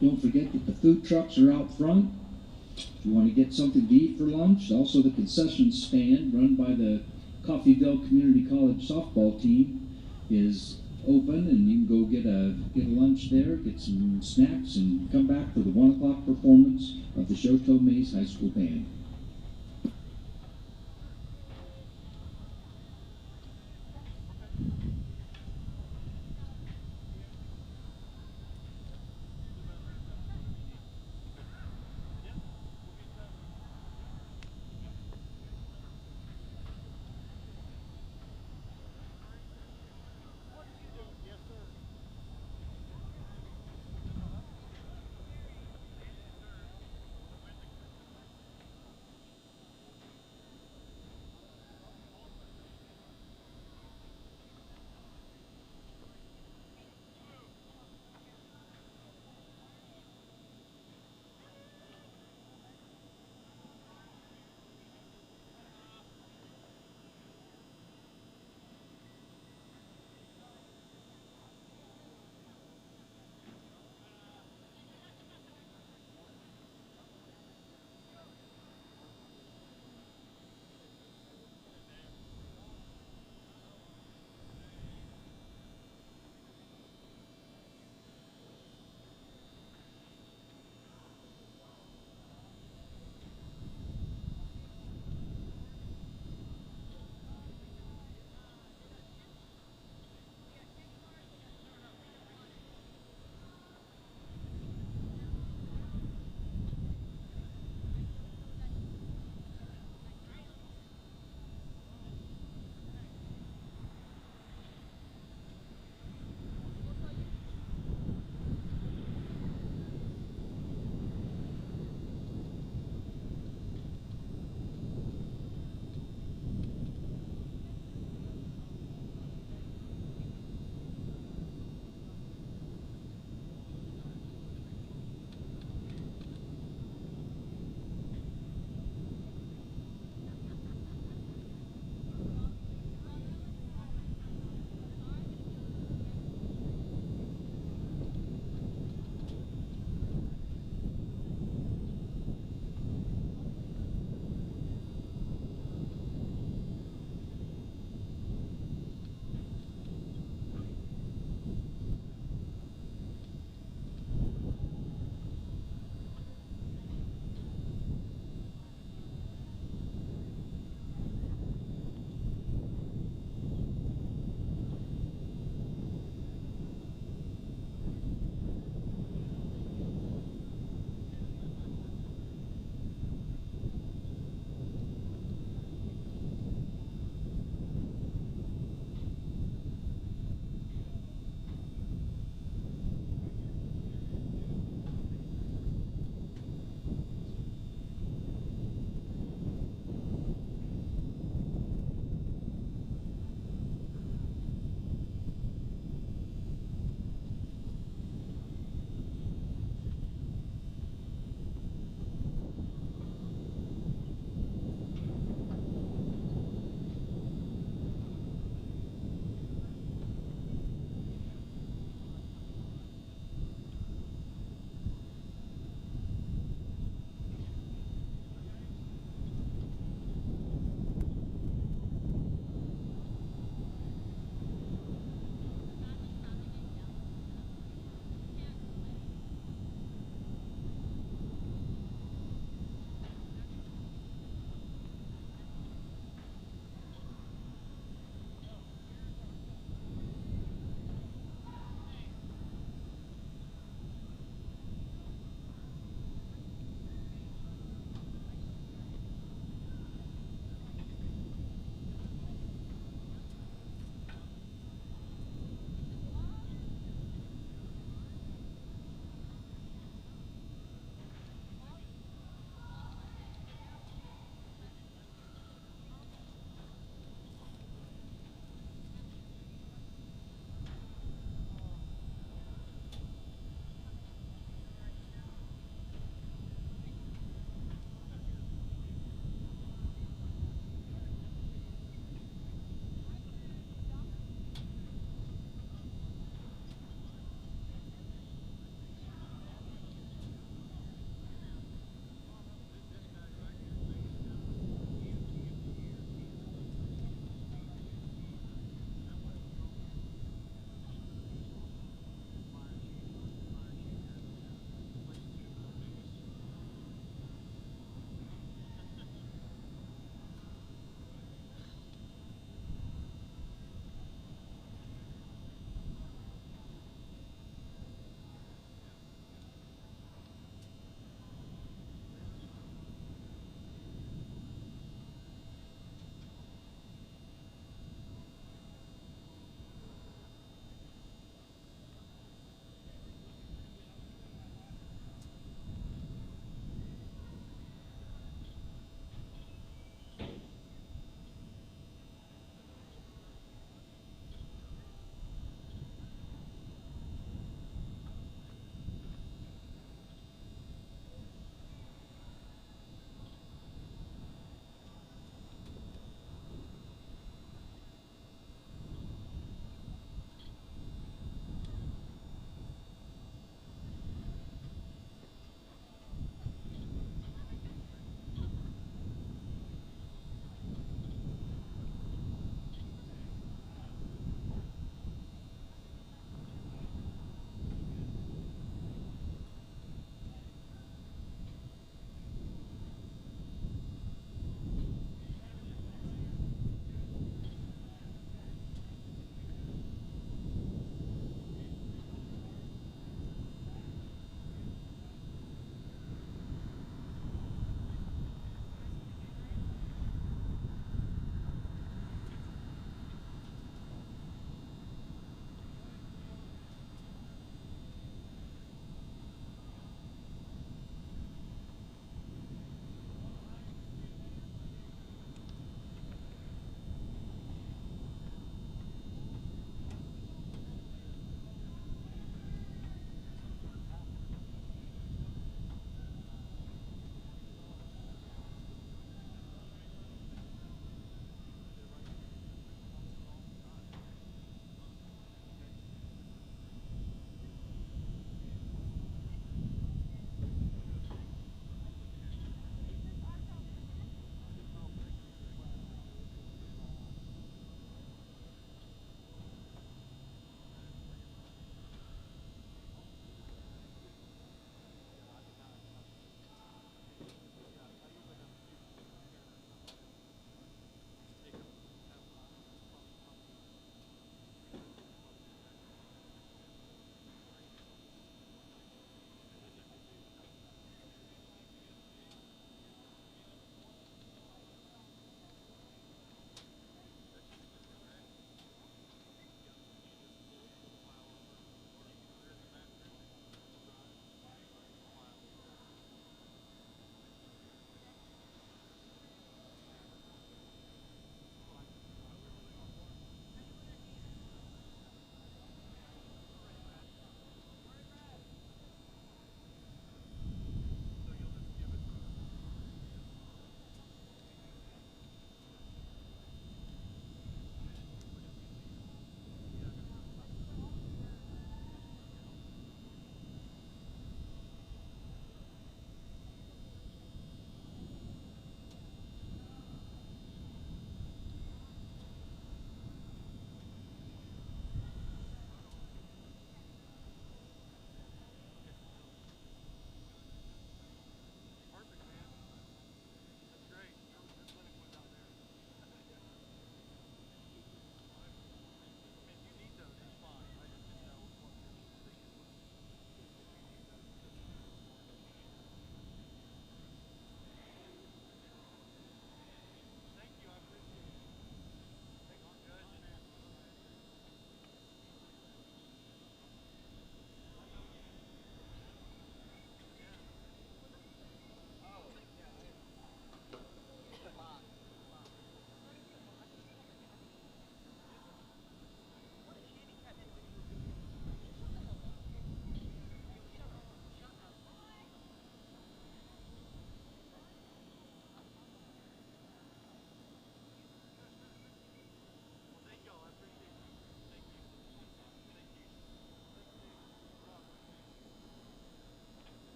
Don't forget that the food trucks are out front. If you want to get something to eat for lunch, also the concession stand run by the Coffeyville Community College softball team is open, and you can go get a lunch there, get some snacks, and come back for the 1 o'clock performance of the Shoto Mays High School Band.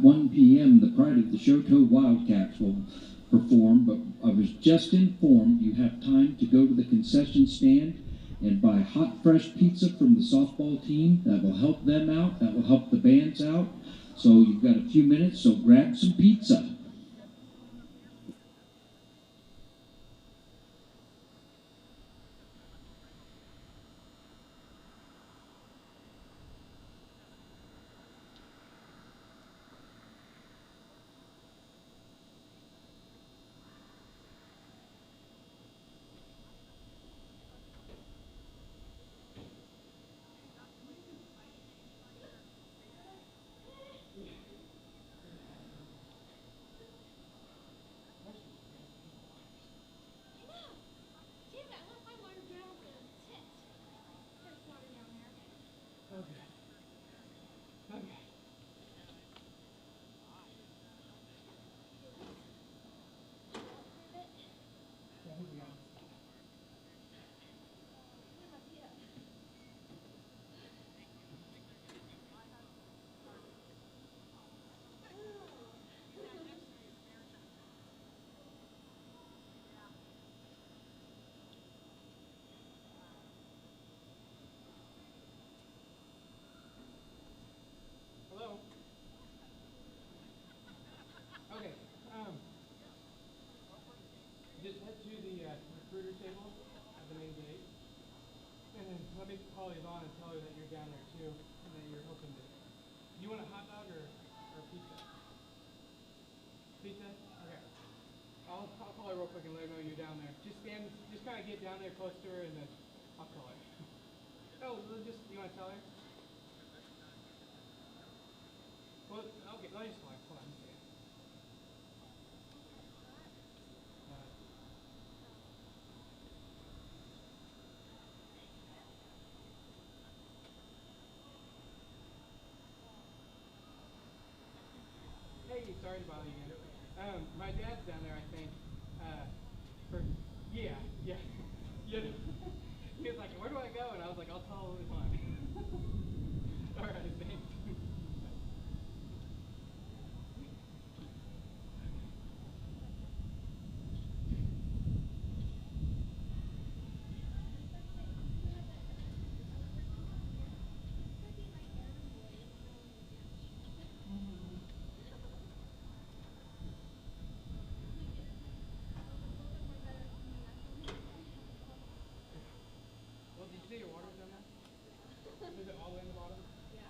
At 1 p.m., the Pride of the Chouteau Wildcats will perform, but I was just informed you have time to go to the concession stand and buy hot, fresh pizza from the softball team. That will help them out. That will help the bands out. So you've got a few minutes, so grab some pizza. Hello? Okay, just head to the recruiter table at the main gate, and then let me call Yvonne and tell her that you're down there too, and that you're hoping to. You want a hot dog or pizza? Pizza? Okay. I'll call her real quick and let her know you're down there. Just kind of get down there close to her, and then I'll call her. Oh, you want to tell her? Well, okay, let me just hold on a second. Hey, sorry to bother you again. My dad's down there, I think. Yeah. He was like, where do I go? And I was like, I'll tell him it's fine. All right, thanks. Well, did you say your water's down there? Is it all the way in the bottom? Yeah.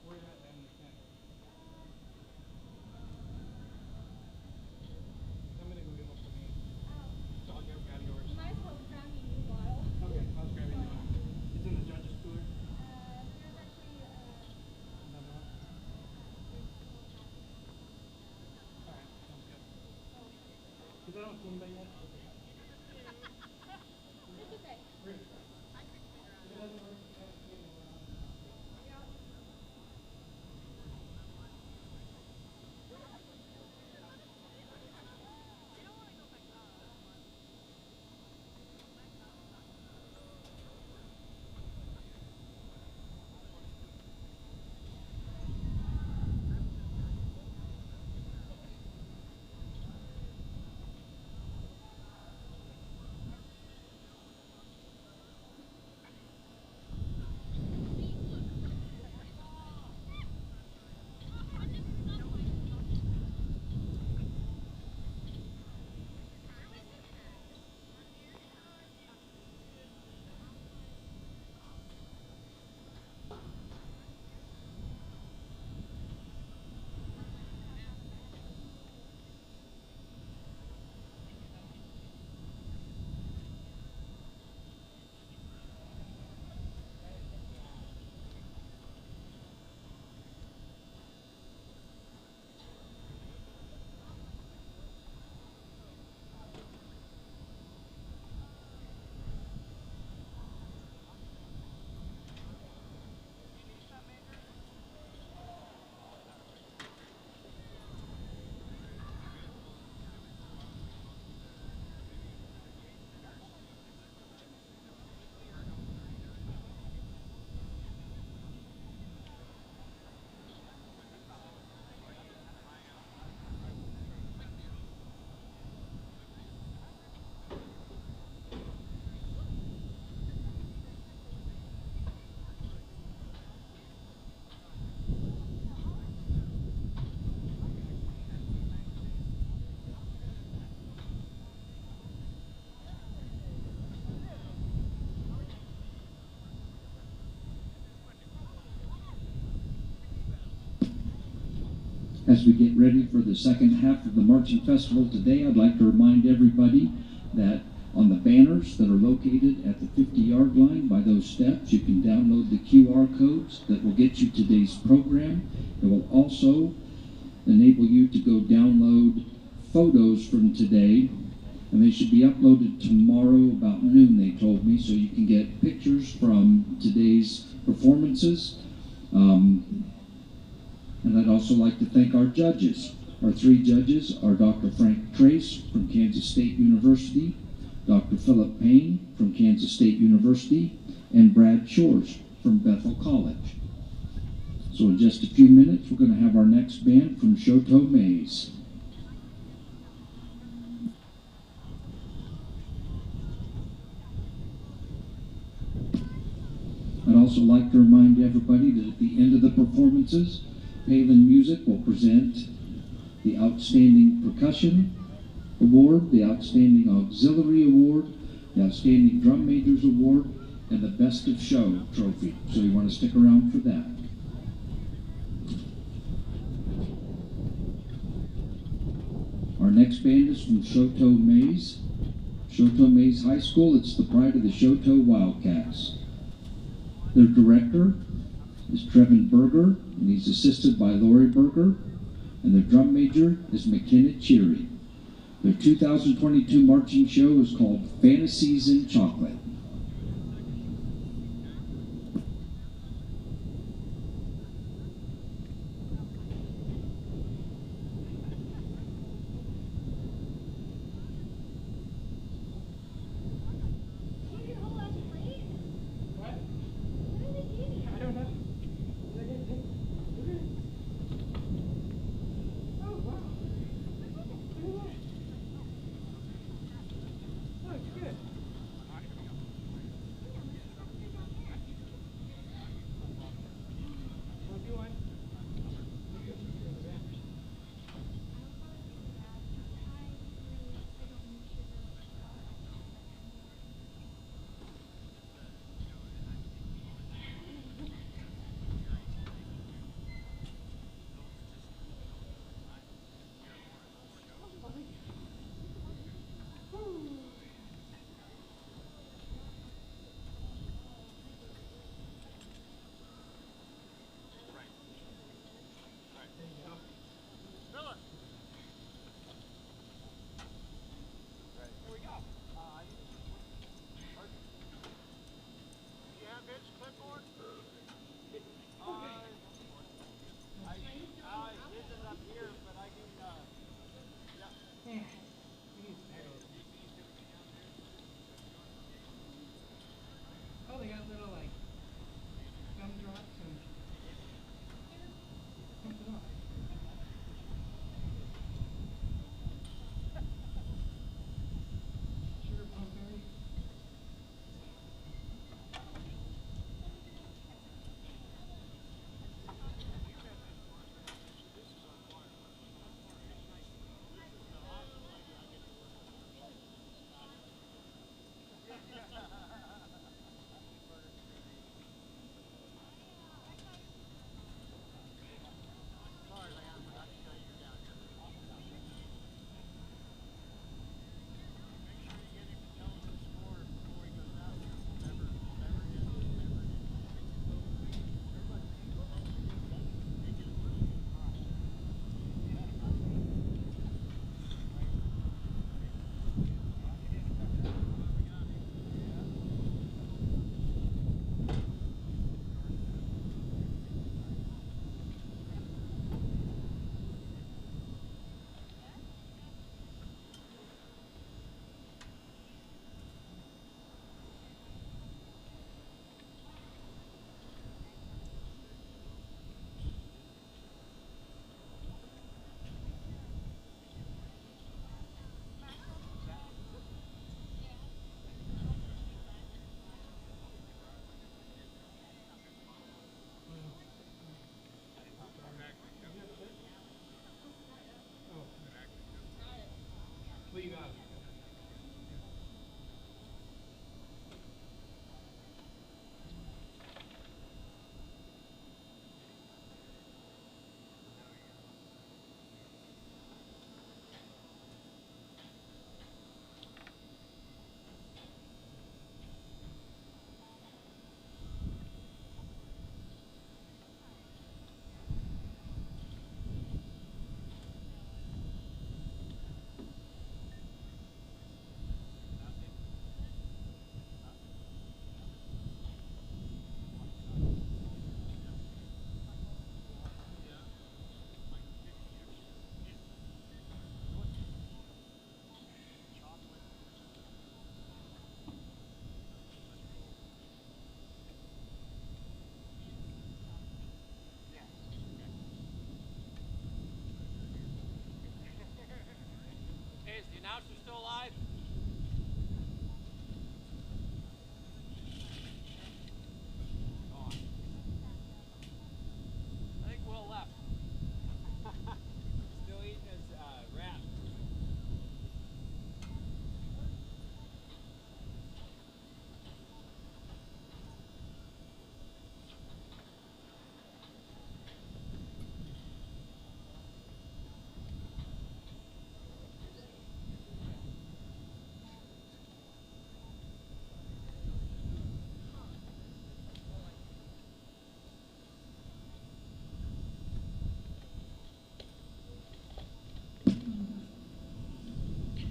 Where is that in the tent? I'm gonna go get one for me. So I'll grab yours. You might as well grab me a new bottle. Okay, I was grabbing one. It's in the judge's cooler. There's actually Another one? Alright, sounds good. Because I don't see anybody yet. Okay. It's okay. Great. As we get ready for the second half of the Marching Festival today, I'd like to remind everybody that on the banners that are located at the 50-yard line by those steps, you can download the QR codes that will get you today's program. It will also enable you to go download photos from today, and they should be uploaded tomorrow about noon, they told me, so you can get pictures from today's performances. And I'd also like to thank our judges. Our three judges are Dr. Frank Trace from Kansas State University, Dr. Philip Payne from Kansas State University, and Brad Shores from Bethel College. So in just a few minutes, we're going to have our next band from Choteau Maze. I'd also like to remind everybody that at the end of the performances, Palin Music will present the Outstanding Percussion Award, the Outstanding Auxiliary Award, the Outstanding Drum Majors Award, and the Best of Show trophy. So you want to stick around for that. Our next band is from Choteau Maze. Choteau Maze High School, it's the pride of the Choteau Wildcats. Their director is Trevin Berger, and he's assisted by Lori Berger, and their drum major is McKenna Cheery. Their 2022 marching show is called Fantasies in Chocolate.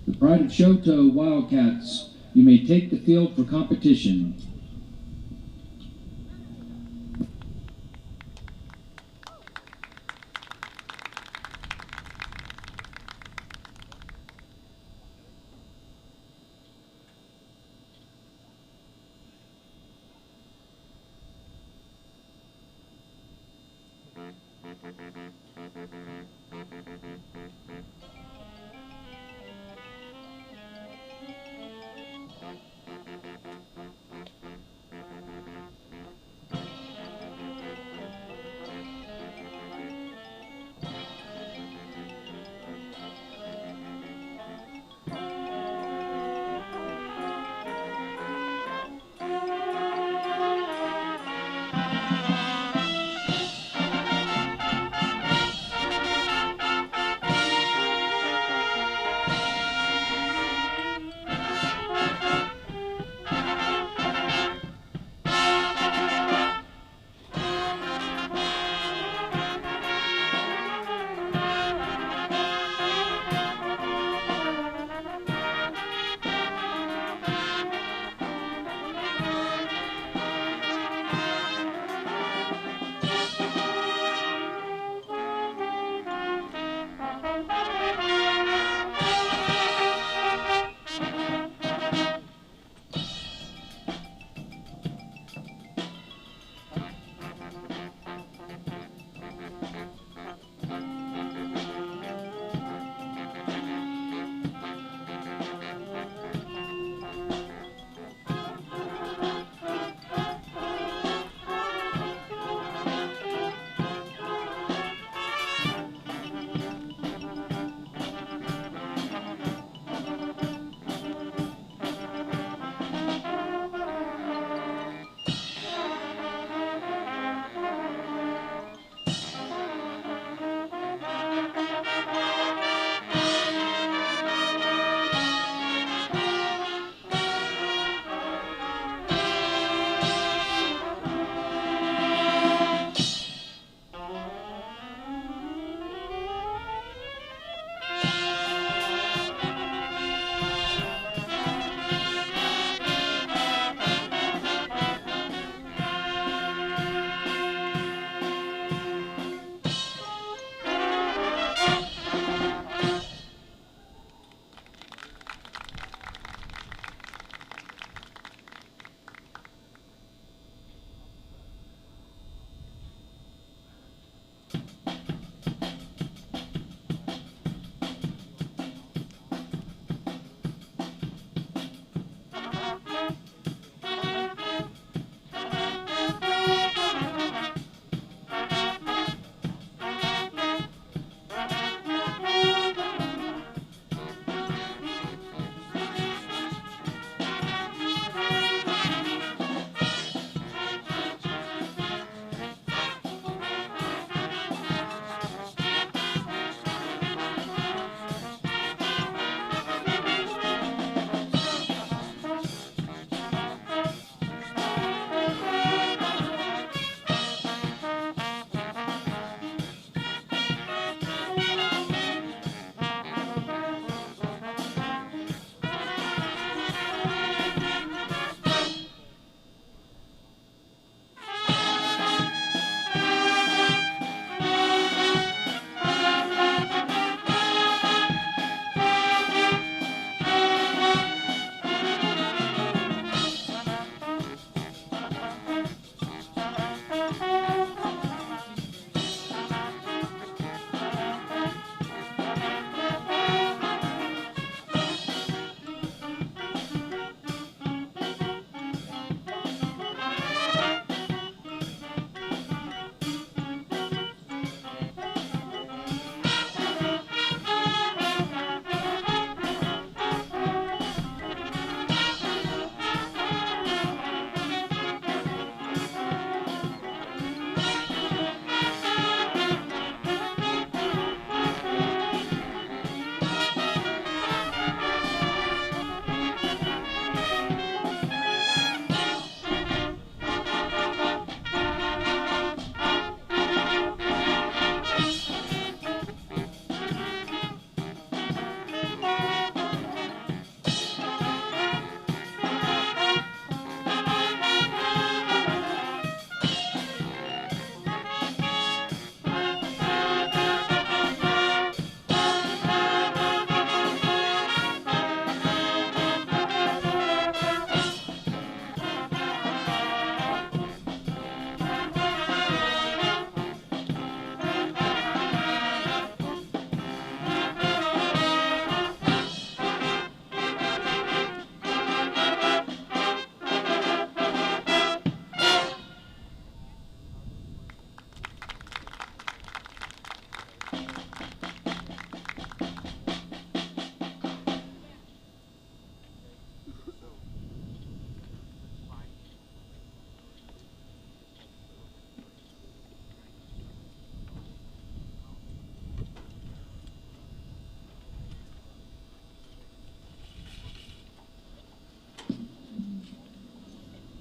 The Pride of Shoto Wildcats, you may take the field for competition.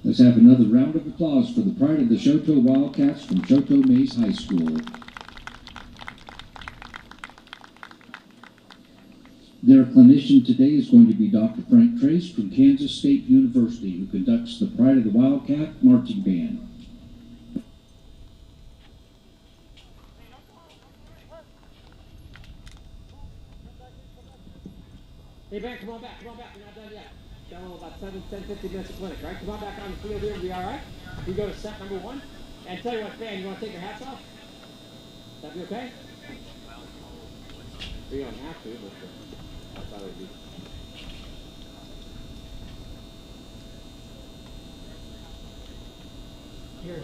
Let's have another round of applause for the pride of the Shoto Wildcats from Shoto Mays High School. Their clinician today is going to be Dr. Frank Trace from Kansas State University, who conducts the Pride of the Wildcat Marching Band. Hey, Ben, come on back, We're not done yet. Got about 10, 15 minutes of clinic, right? Come on back on the field here, we'll be all right. We go to set number 1. And tell you what, Ben, you want to take your hats off? That be okay? You don't have to, but I thought it would be. Here.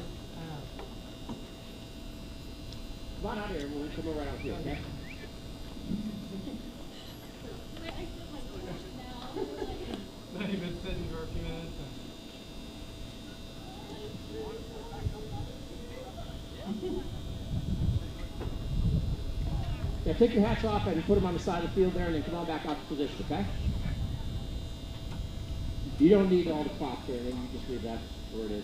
Come on out here, we'll come over right out here, okay? Not even sitting for a few minutes. Yeah, take your hats off and put them on the side of the field there, and then come on back out to position, okay? You don't need all the props there, then you just leave that where it is.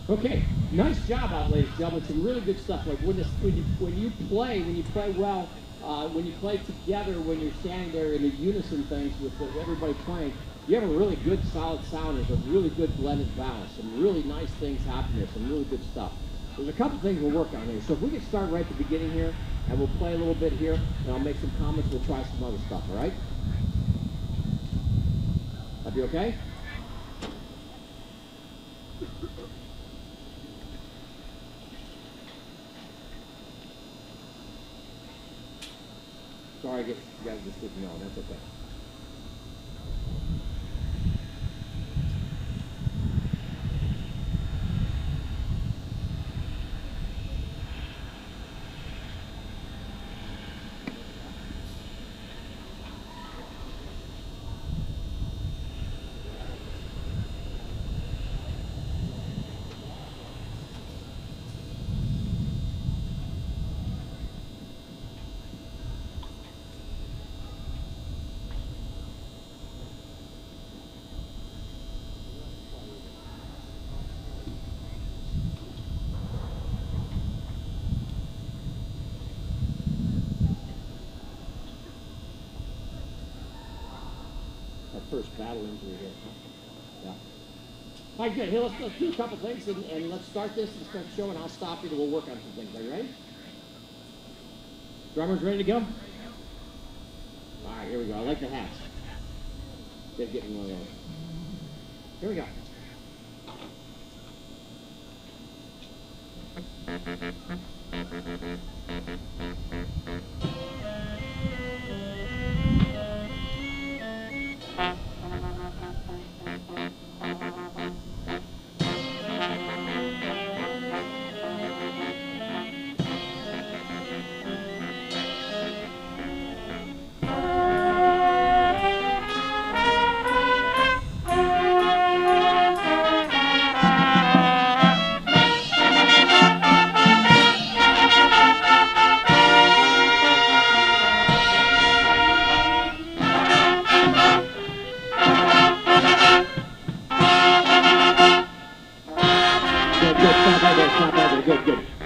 Okay, nice job out, ladies and gentlemen. Some really good stuff. Like when you play well, when you play together, when you're standing there in the unison things with everybody playing, you have a really good solid sound. There's a really good blended balance. Some really nice things happen here. Some really good stuff. There's a couple things we'll work on here. So if we can start right at the beginning here, and we'll play a little bit here, and I'll make some comments. We'll try some other stuff. All right? That'll be okay? Sorry, I guess you guys just didn't know. That's okay. First battle injury here. Yeah. All right, good. Here, let's do a couple things and let's start this and start showing. I'll stop you and we'll work on some things. Are you ready? Drummers ready to go? All right, here we go. I like the hats. They're getting one of those. Here we go.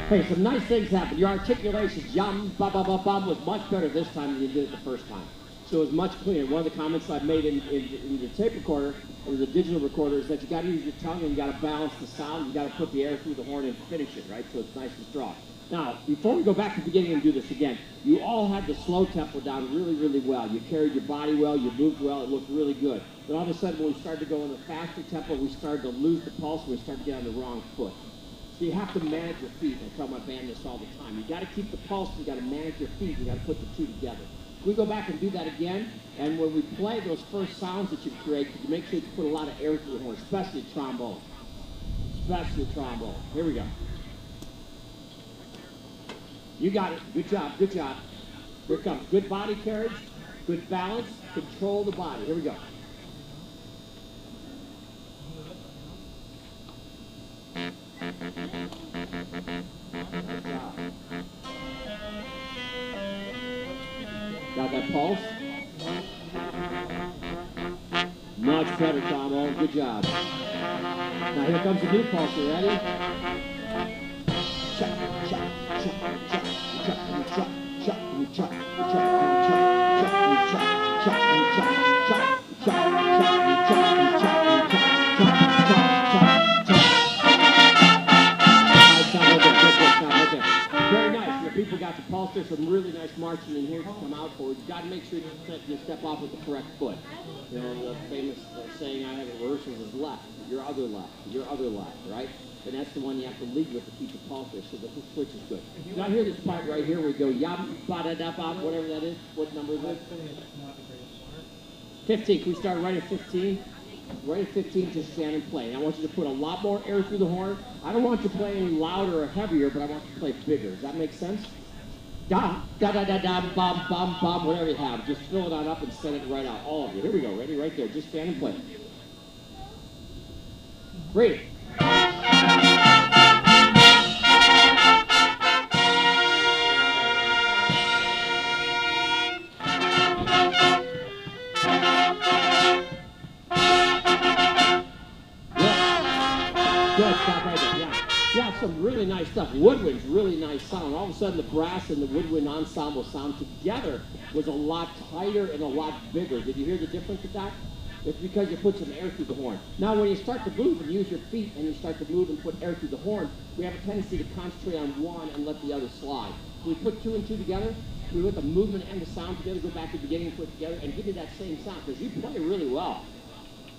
Hey, some nice things happen. Your articulation, yum, ba ba ba bum, was much better this time than you did it the first time. So it was much cleaner. One of the comments I've made in the tape recorder or the digital recorder is that you got to use your tongue and you got to balance the sound. You got to put the air through the horn and finish it, right? So it's nice and strong. Now, before we go back to the beginning and do this again, you all had the slow tempo down really, really well. You carried your body well, you moved well, it looked really good. Then all of a sudden, when we started to go in the faster tempo, we started to lose the pulse, and we started to get on the wrong foot. So you have to manage your feet. I tell my band this all the time. You got to keep the pulse, you got to manage your feet, you got to put the two together. We go back and do that again, and when we play those first sounds that you create, you make sure you put a lot of air through the horn, especially trombone. Especially trombone. Here we go. You got it. Good job. Good job. Here it comes. Good body carriage, good balance, control the body. Here we go. Good job. Got that pulse? Much better, Tomo. Good job. Now here comes the new pulse. You ready? Check, check, check, check, check, check, check, check, check, very nice. The people got the pulse. There's some really nice marching in here to come out for. You got to make sure you step off with the correct foot. You know, the famous saying I have at rehearsals is left, your other left, right? And that's the one you have to lead with to keep the pulse there, so the switch is good. Now hear this part right here where we go yap, ba da da ba, whatever that is. What number is it? 15. Can we start right at 15? Right at 15, just stand and play. And I want you to put a lot more air through the horn. I don't want you to play any louder or heavier, but I want you to play bigger. Does that make sense? Da, da, da, da, da, bum, bum, bum, whatever you have. Just fill it on up and send it right out. All of you. Here we go. Ready? Right there. Just stand and play. Ready. Good, stop right there. Yeah, some really nice stuff. Woodwind's really nice sound. All of a sudden, the brass and the woodwind ensemble sound together was a lot tighter and a lot bigger. Did you hear the difference with that? It's because you put some air through the horn. Now, when you start to move and use your feet and you start to move and put air through the horn, we have a tendency to concentrate on one and let the other slide. We put two and two together. We put the movement and the sound together, go back to the beginning, put it together, and give you that same sound, because you play really well.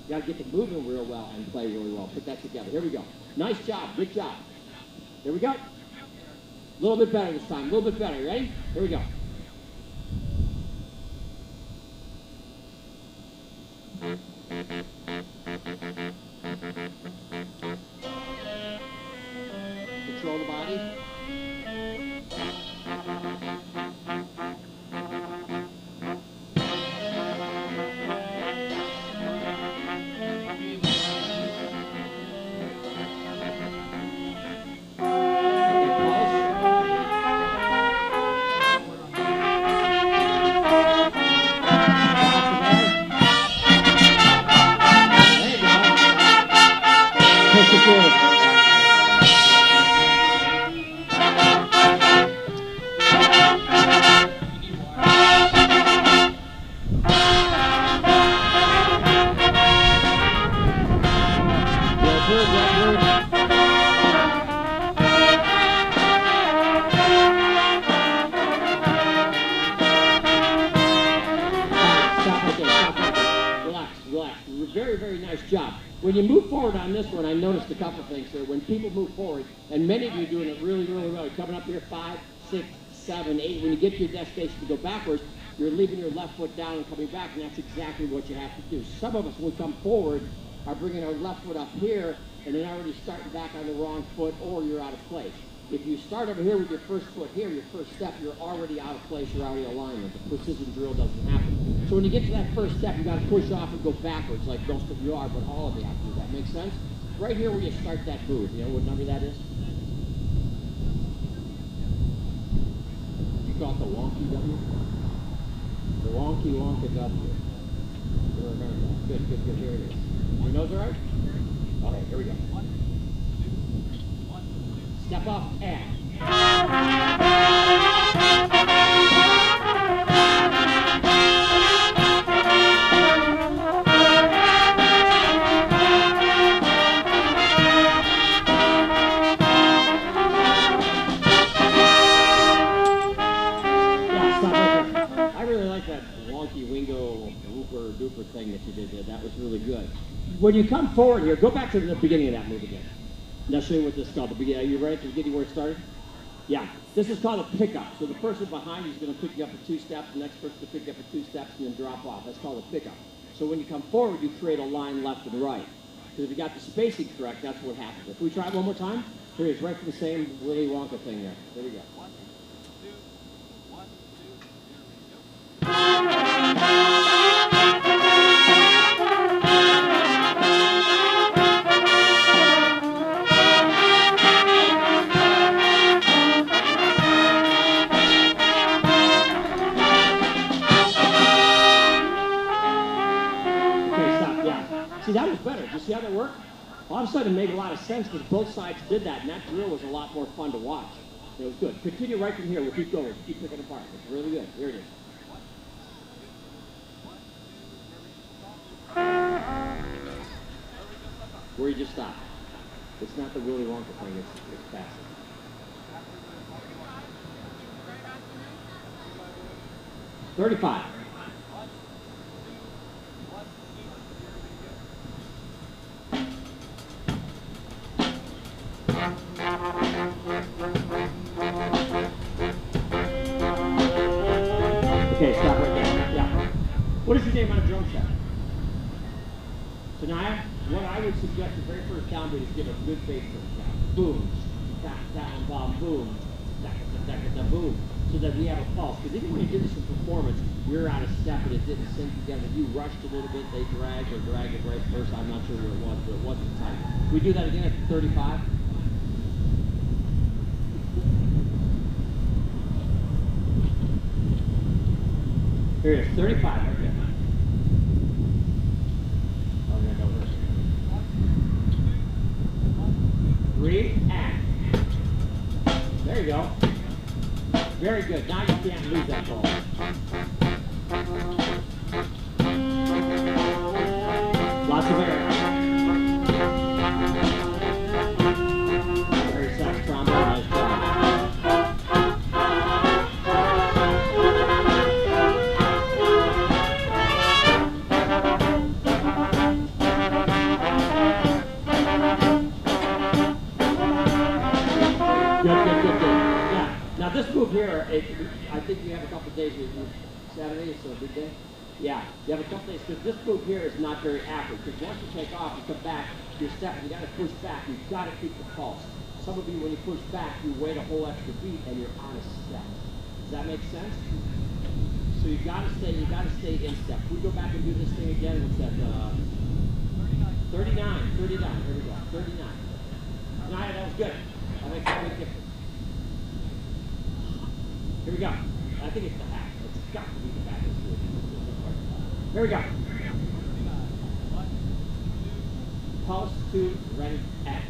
You got to get the movement real well and play really well. Put that together. Here we go. Nice job. Good job. Here we go. A little bit better this time. A little bit better. Ready? Here we go. Control the body. When you move forward on this one, I noticed a couple things here. When people move forward, and many of you are doing it really, really well, you're coming up here 5, 6, 7, 8. When you get to your destination to go backwards, you're leaving your left foot down and coming back, and that's exactly what you have to do. Some of us, when we come forward, are bringing our left foot up here, and then already starting back on the wrong foot, or you're out of place. If you start over here with your first foot here, your first step, you're already out of place, you're already alignment. The precision drill doesn't happen. So when you get to that first step, you got to push off and go backwards like most of you are, but all of you have to do that. Make sense? Right here where you start that move, you know what number that is? You call it the wonky W? The wonky wonka W. You remember that. Good, good, good. Here it is. Your nose all right? All right, here we go. Step off and. I really like that wonky wingo whooper duper thing that you did there. That was really good. When you come forward here, go back to the beginning of that move again. Now show you what this is called. Are you ready to get where it started? Yeah. This is called a pickup. So the person behind you is going to pick you up for 2 steps, the next person to pick you up for 2 steps, and then drop off. That's called a pickup. So when you come forward, you create a line left and right. Because if you got the spacing correct, that's what happens. If we try it one more time, here it is, right from the same Willy Wonka thing there. There we go. see how that worked? All of a sudden it made a lot of sense because both sides did that, and that drill was a lot more fun to watch. It was good. Continue right from here. We'll keep going. Keep picking apart. It's really good. Here it is. Where you just stop. It's not the Willy Wonka thing. It's passive. $35. Okay, stop right there. Yeah. What is your name on a drum set? Tanaya, what I would suggest the very first downbeat is give a good bass drum. Boom, down, bomb, boom, boom, so that we have a pulse. Because even when you did this in performance, you're out of step and it didn't sync together. You rushed a little bit, they dragged or dragged it right first. I'm not sure where it was, but it wasn't tight. We do that again at 35. Here it is, 35 right there. Oh, we're gonna go this. 3 and. There you go. Very good. Now you can't lose that ball. Lots of air. Very soft trombone. Nice job. This move here, I think you have a couple of days. Saturday, so a big day. Yeah, you have a couple of days because this move here is not very accurate. Because once you take off, you come back, you're stepping, you got to push back. You've got to keep the pulse. Some of you, when you push back, you wait a whole extra beat and you're out of step. Does that make sense? So you got to stay in step. We go back and do this thing again. What's that? 39. Here we go. 39. No, that was good. That makes a big difference. Here we go. I think it's the half. It's got to be the back. Here we go. Pulse 2, ready, act.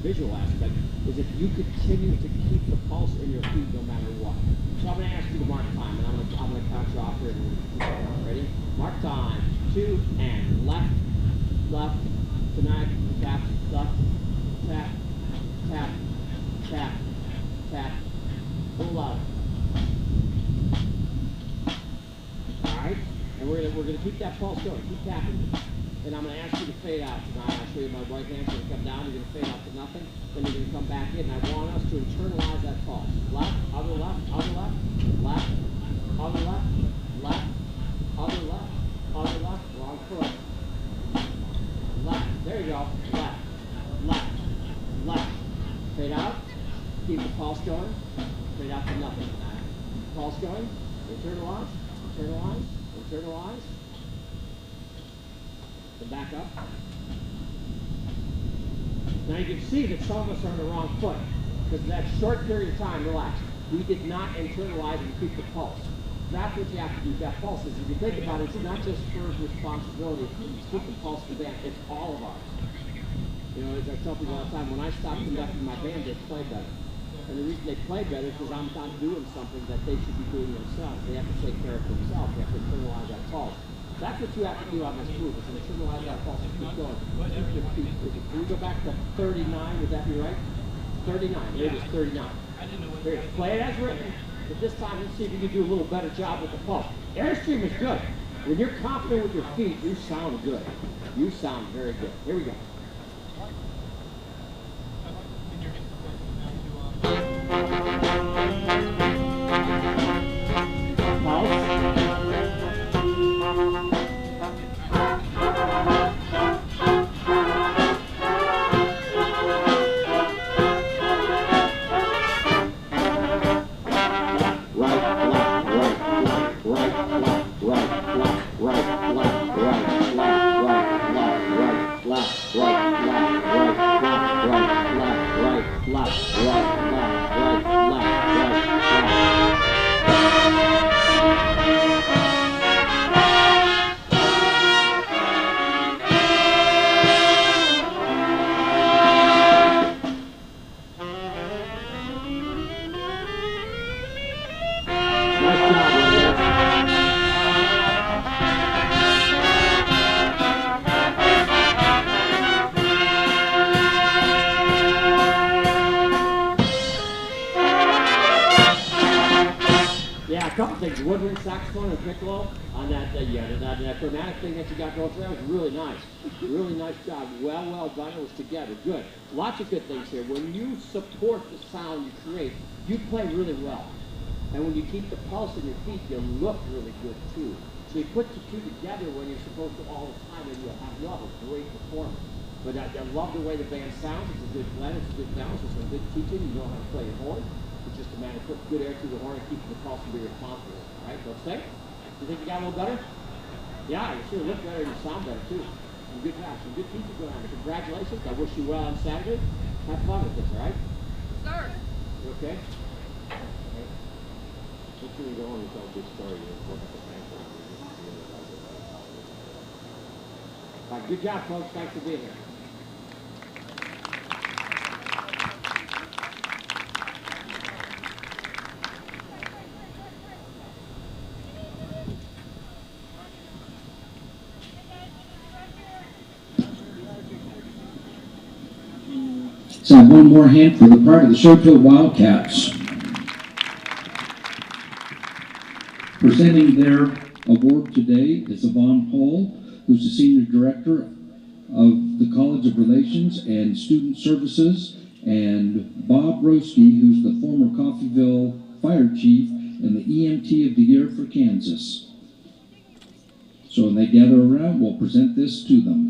Visual aspect is if you continue to keep the pulse in your feet no matter what. So I'm going to ask you to mark time, and I'm going to count you off here. And ready? Mark time. 2 and left, tonight, tap, left, tap, tap, tap, tap, pull out. All right, and we're gonna keep that pulse going. Keep tapping. And I'm going to ask you to fade out tonight. I'll show you my right hand's going to come down. You're going to fade out to nothing. Then you're going to come back in. I want us to internalize that pulse. Left, other left, other left, left, other left, left, other left, other left, wrong foot. Left. There you go. Left, left, left. Fade out. Keep the pulse going. Fade out to nothing. Pulse going. Internalize, internalize, internalize. Back up. Now you can see that some of us are on the wrong foot because that short period of time, relax, we did not internalize and keep the pulse. That's what you have to do. That pulse is, if you think about it, it's not just Fur's responsibility to keep the pulse for the band, it's all of ours. You know, as I tell people all the time, when I stop conducting my band, they play better. And the reason they play better is because I'm not doing something that they should be doing themselves. They have to take care of themselves. They have to internalize that pulse. That's what you have to do on this move, is internalize that pulse and keep going. Keep your feet. Can we go back to 39? Would that be right? 39. Here it is, 39. Here it is. Play it as written, but this time let's see if you can do a little better job with the pulse. Airstream is good. When you're confident with your feet, you sound good. You sound very good. Here we go. Woodwind, saxophone, and piccolo on that chromatic thing that you got going through. That was really nice. Really nice job. Well done. It was together. Good. Lots of good things here. When you support the sound you create, you play really well. And when you keep the pulse in your feet, you look really good too. So you put the two together when you're supposed to all the time, and you'll have a great performance. But I love the way the band sounds. It's a good blend. It's a good balance. It's some good teaching. You know how to play your horn. It's just a matter of putting good air through the horn and keeping the pulse to be responsible. Right? Don't say? You think you got a little better? Yeah, you sure look better and you sound better too. Some good job. Some good teaching going on. Congratulations. I wish you well on Saturday. Have fun with this, all right? Sir. You okay? All right. Make sure you go home and tell a good story. All right, good job, folks. Thanks for being here. Let's have one more hand for the part of the Shoto Wildcats. Presenting their award today is Yvonne Pohl, who's the Senior Director of the College of Relations and Student Services, and Bob Roski, who's the former Coffeyville Fire Chief and the EMT of the Year for Kansas. So when they gather around, we'll present this to them.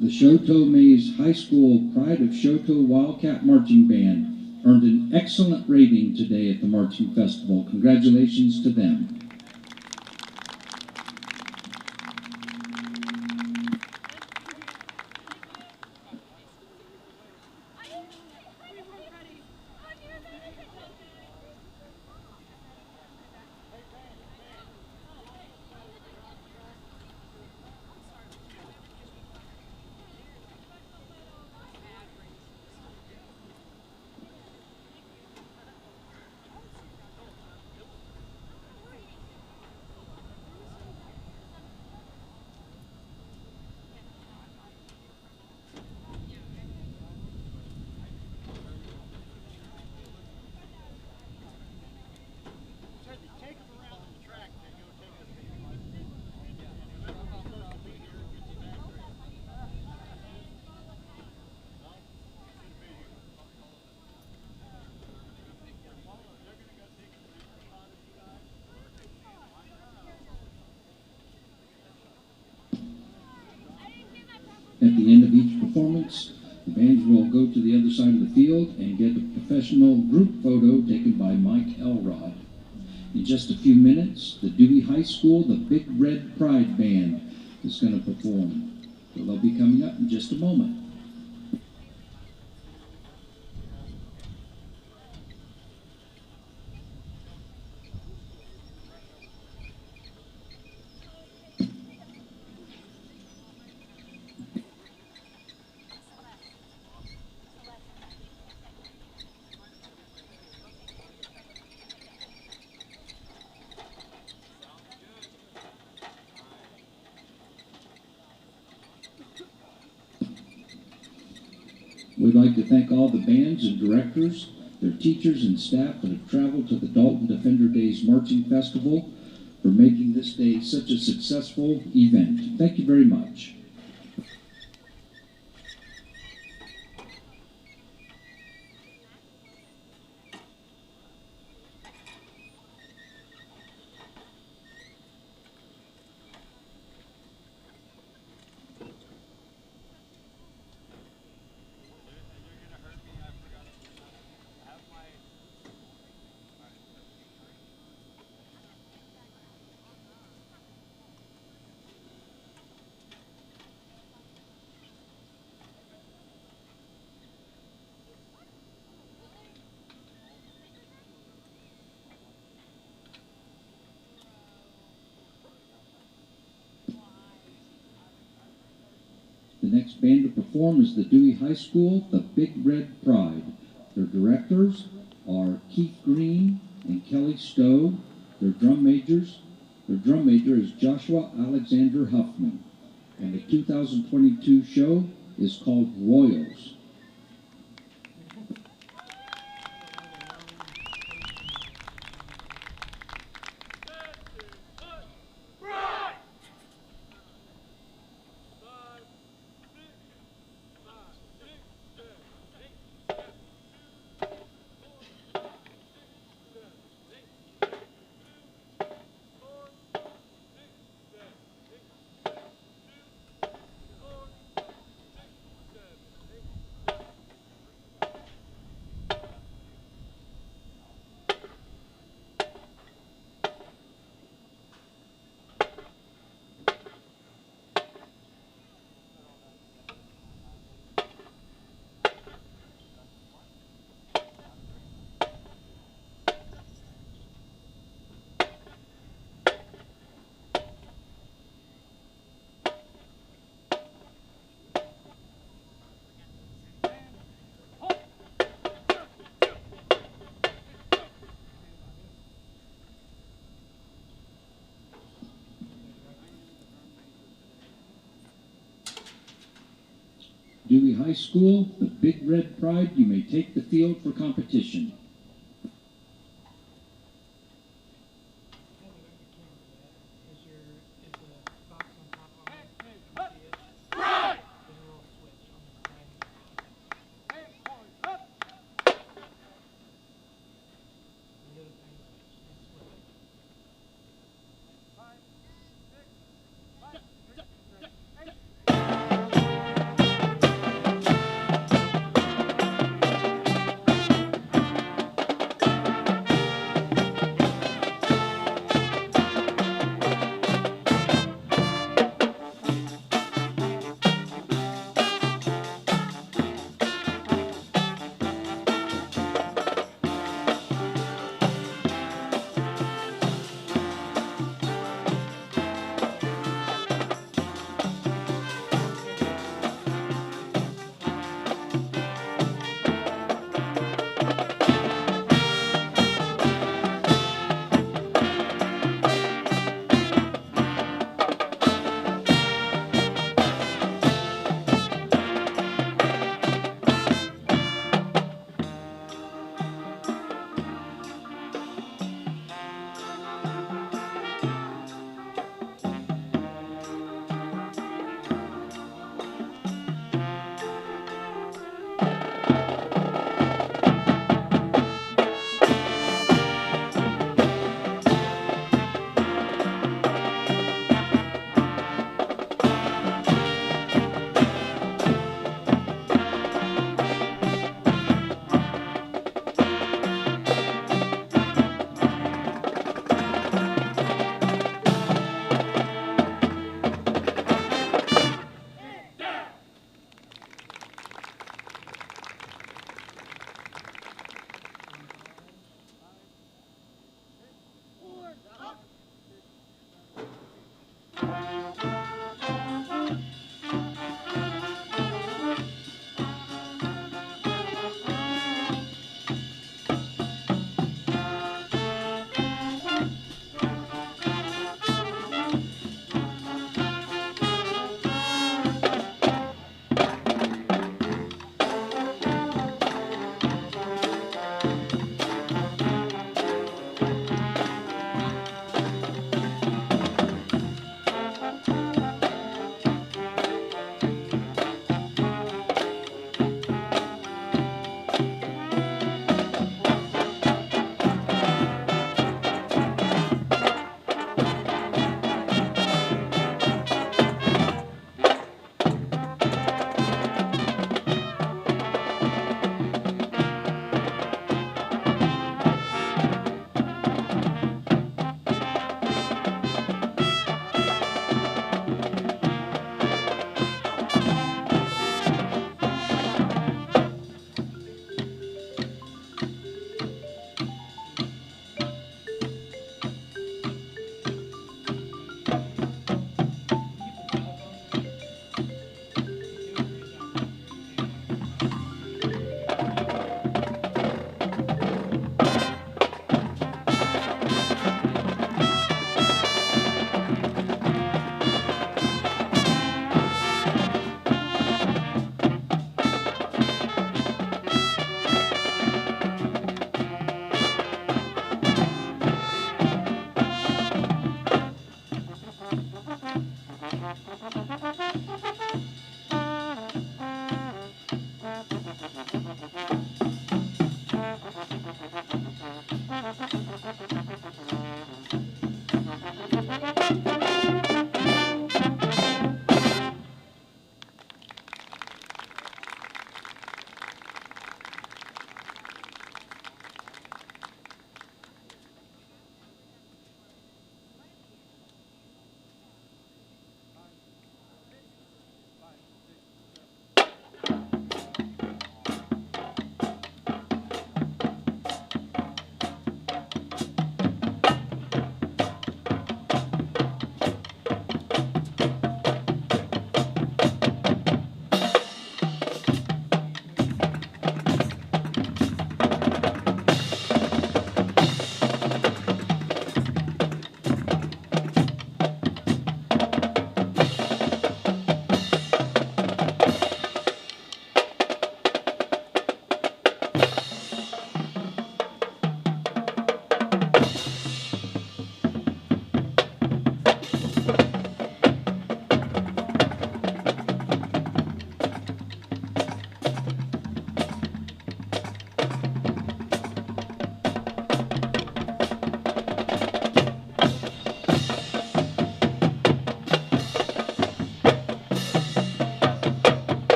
The Shoto Mays High School Pride of Shoto Wildcat Marching Band earned an excellent rating today at the Marching Festival. Congratulations to them. At the end of each performance, the bands will go to the other side of the field and get a professional group photo taken by Mike Elrod. In just a few minutes, the Dewey High School, the Big Red Pride Band, is going to perform. So they'll be coming up in just a moment. We'd like to thank all the bands and directors, their teachers and staff that have traveled to the Dalton Defender Days Marching Festival for making this day such a successful event. Thank you very much. The next band to perform is the Dewey High School, the Big Red Pride. Their directors are Keith Green and Kelly Stowe. Their drum major is Joshua Alexander Huffman. And the 2022 show is called Royals. Dewey High School, the Big Red Pride, you may take the field for competition.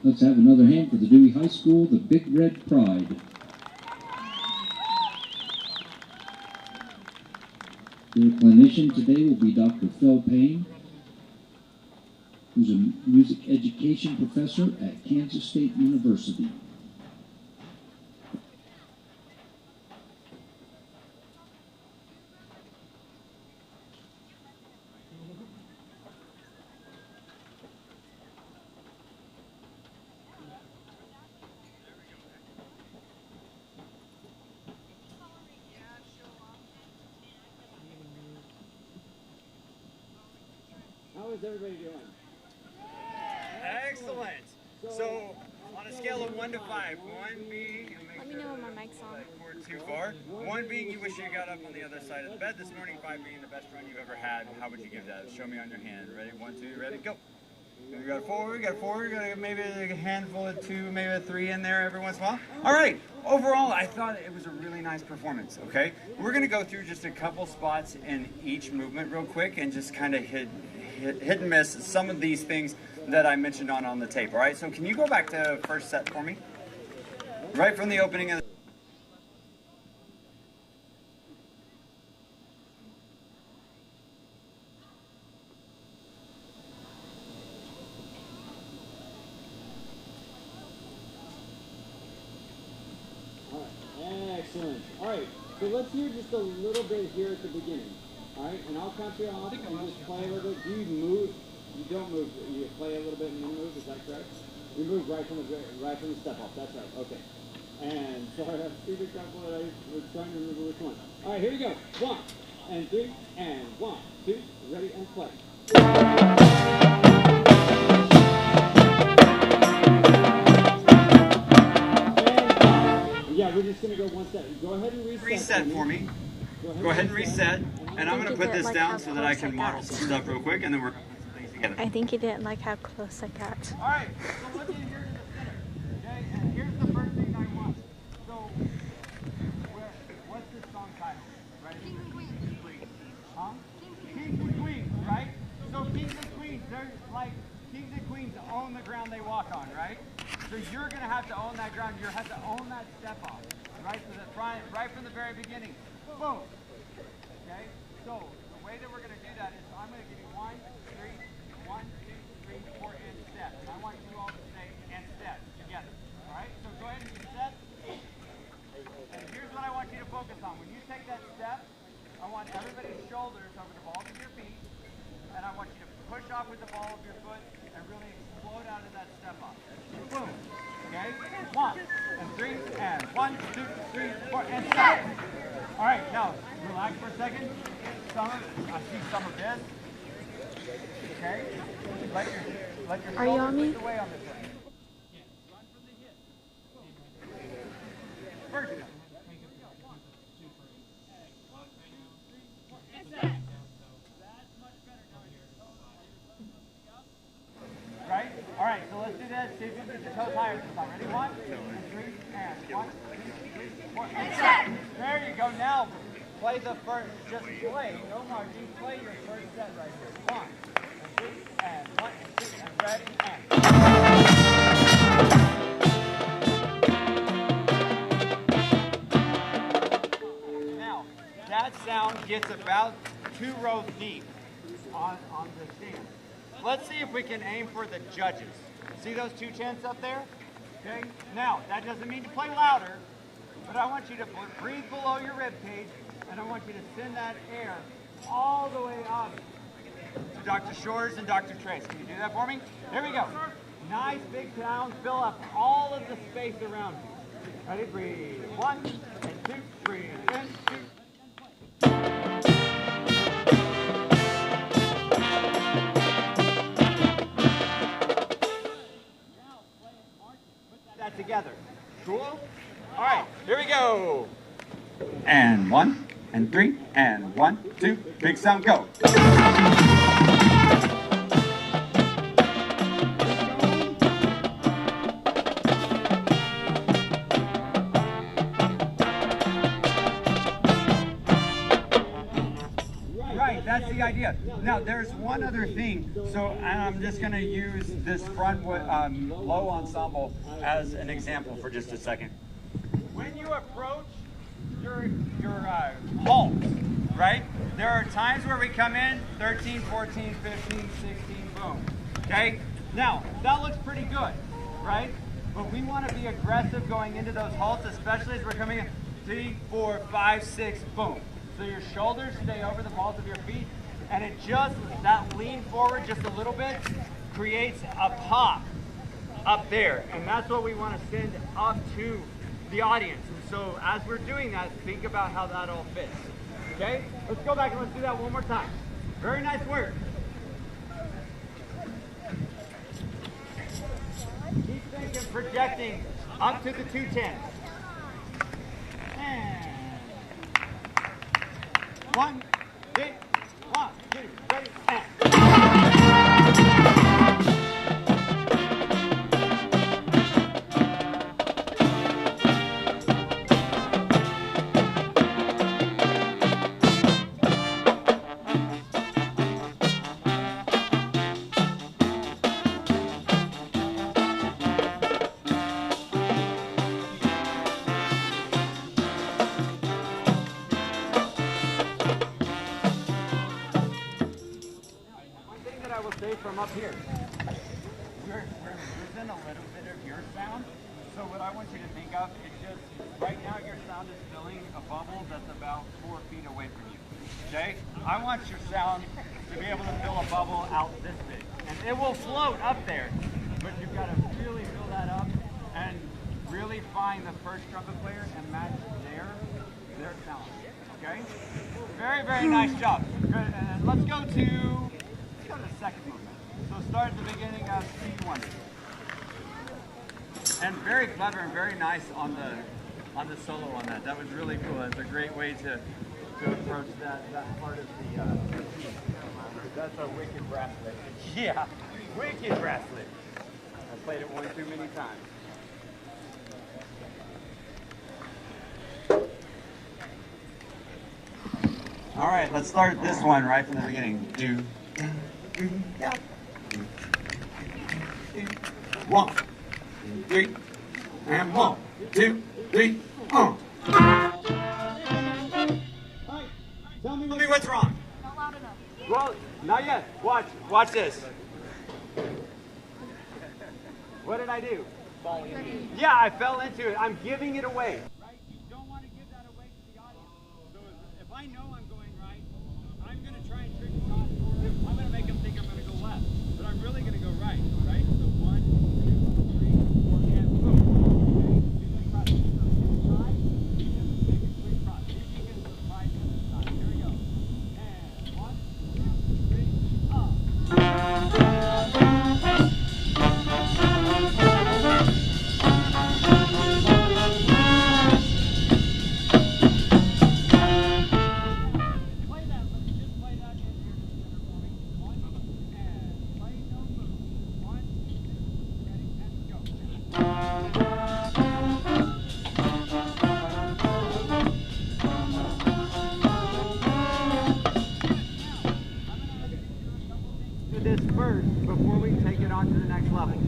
Let's have another hand for the Dewey High School, the Big Red Pride. Their clinician today will be Dr. Phil Payne, who's a music education professor at Kansas State University. How is everybody doing? Excellent. So, on a scale of 1 to 5, 1 being, Let me know when my mic's on. We're too far. 1 being you wish you got up on the other side of the bed this morning, 5 being the best run you've ever had. How would you give that? Show me on your hand. Ready? 1, 2, ready, go. We got four, we got maybe a handful of two, maybe a three in there every once in a while. All right, overall, I thought it was a really nice performance, okay? We're gonna go through just a couple spots in each movement real quick and just kind of hit and miss some of these things that I mentioned on the tape, all right? So can you go back to first set for me? Right from the opening of the Excellent. All right, so let's hear just a little bit here at the beginning. All right, and I'll count you off and just play a little bit. Do you move? You don't move. You play a little bit and then move. Is that correct? You move right from the step off. That's right. Okay. And sorry, I've seen a couple that I was trying to remember which one. All right, here we go. 1 and 3 and 1, 2, ready and play. Yeah, we're just going to go one step. Go ahead and reset. Reset for me. Go ahead and reset. And I'm going to put this down so that I can model some stuff real quick, and then we're things together. I think he didn't like how close I got. All right, so let's get here to the center, okay? And here's the first thing I want. So, what's this song title? Right? Kings and Queens. Huh? Kings and Queens, right? So Kings and Queens, they're like, Kings and Queens own the ground they walk on, right? So you're going to have to own that ground. You have to own that step off, right? So that right from the very beginning. Boom. Okay? So the way that we're going to do that is I'm going to give you 1, 3, 1, 2, 3, 4, and step. And I want you all to say and step together. All right? So go ahead and step. And here's what I want you to focus on. When you take that step, I want everybody's shoulders over the balls of your feet. And I want you to push off with the ball of your foot and really explode out of that step off. Boom. Okay? 1 and 3 and 1, 2, 3, 4 and stop. All right, now relax for a second. Summer, I see some of this. Okay? Let your Are you on me? push away on this one. Run from the hip. First step. Right? All right, so let's do this. See if you can get your toes higher this time. Ready? 1, 2, 3, and 1, 2, 3, 4, and set. There you go. Now, play the first, just play. No marching. Play your first set right here. 1, and 3, and 1, and 2, and ready, and. Now, that sound gets about 2 rows deep on the stand. Let's see if we can aim for the judges. See those 2 chants up there? Okay. Now, that doesn't mean to play louder, but I want you to breathe below your rib cage, and I want you to send that air all the way up to Dr. Shores and Dr. Trace. Can you do that for me? There we go. Nice big sounds. Fill up all of the space around you. Ready? Breathe. 1 and 2. Breathe in. 2. Together. Cool? All right, here we go. And 1, and 3, and 1, 2, big sound, go. Right, that's the idea. Now, there's one other thing. So I'm just going to use this front low ensemble as an example for just a second. When you approach your halt, right? There are times where we come in 13, 14, 15, 16, boom. Okay? Now, that looks pretty good, right? But we want to be aggressive going into those halts, especially as we're coming in 3, 4, 5, 6, boom. So your shoulders stay over the balls of your feet, and it just, that lean forward just a little bit creates a pop up there, and that's what we want to send up to the audience. And so as we're doing that, think about how that all fits. Okay? Let's go back and let's do that one more time. Very nice work. Keep thinking, projecting up to the 210. And 1, 2, 1, 2, ready, and. up here. We're losing a little bit of your sound. So what I want you to think of is just, right now your sound is filling a bubble that's about 4 feet away from you. Okay? I want your sound to be able to fill a bubble out this big. And it will float up there. But you've got to really fill that up and really find the first trumpet player and match their sound. Okay? Very, very nice job. Good. And let's go to the second movement. So start at the beginning of C1. And very clever and very nice on the solo on that. That was really cool. It's a great way to approach that part of the piece. That's a wicked brasslet. Yeah, wicked brasslet. I played it one too many times. All right, let's start this one right from the beginning. Do, yeah. 1, 2, 3, and 1, 2, 3, Tell me what's wrong. Not loud enough. Well, not yet. Watch this. What did I do? Yeah, I fell into it. I'm giving it away. Right? You don't want to give that away to the audience. So if I know I'm going right, I'm going to try and trick the audience. I'm going to make them think I'm going to go left, but I'm really going to go right. Right? So 1, 2, 3, 4, and boom. Okay? Do the cross. Inside, and make it straight cross. See if you can surprise on this side. Here we go. And 1, 2, 3, up. First, before we take it on to the next level.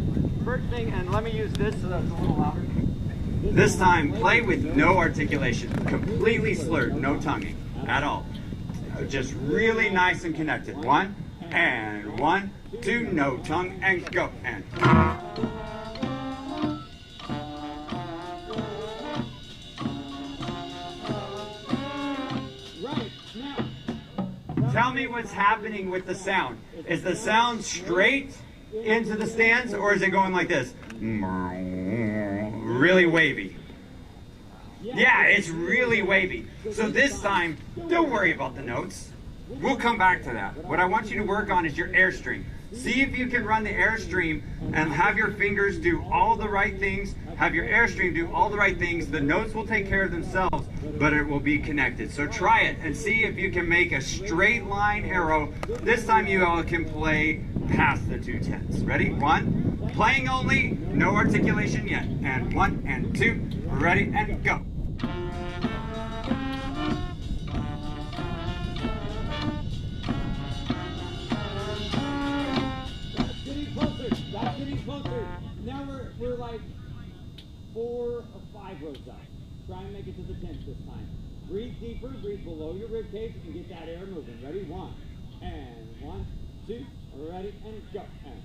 First thing, and let me use this so that's a little louder. This time, play with no articulation, completely slurred, no tonguing at all. Just really nice and connected. 1, and 1, 2, no tongue, and go, and. Tell me what's happening with the sound. Is the sound straight into the stands, or is it going like this? Really wavy. Yeah, it's really wavy. So this time, don't worry about the notes. We'll come back to that. What I want you to work on is your airstream. See if you can run the airstream and have your fingers do all the right things, have your airstream do all the right things. The notes will take care of themselves, but it will be connected. So try it and see if you can make a straight line arrow. This time you all can play past the 2 tenths. Ready? 1, playing only, no articulation yet. And 1, and 2, ready, and go. That's getting closer. Now we're like 4 or 5 rows up. Try and make it to the 10th this time. Breathe deeper, breathe below your rib cage, and get that air moving. Ready? 1, and 1, 2, ready, and go. And.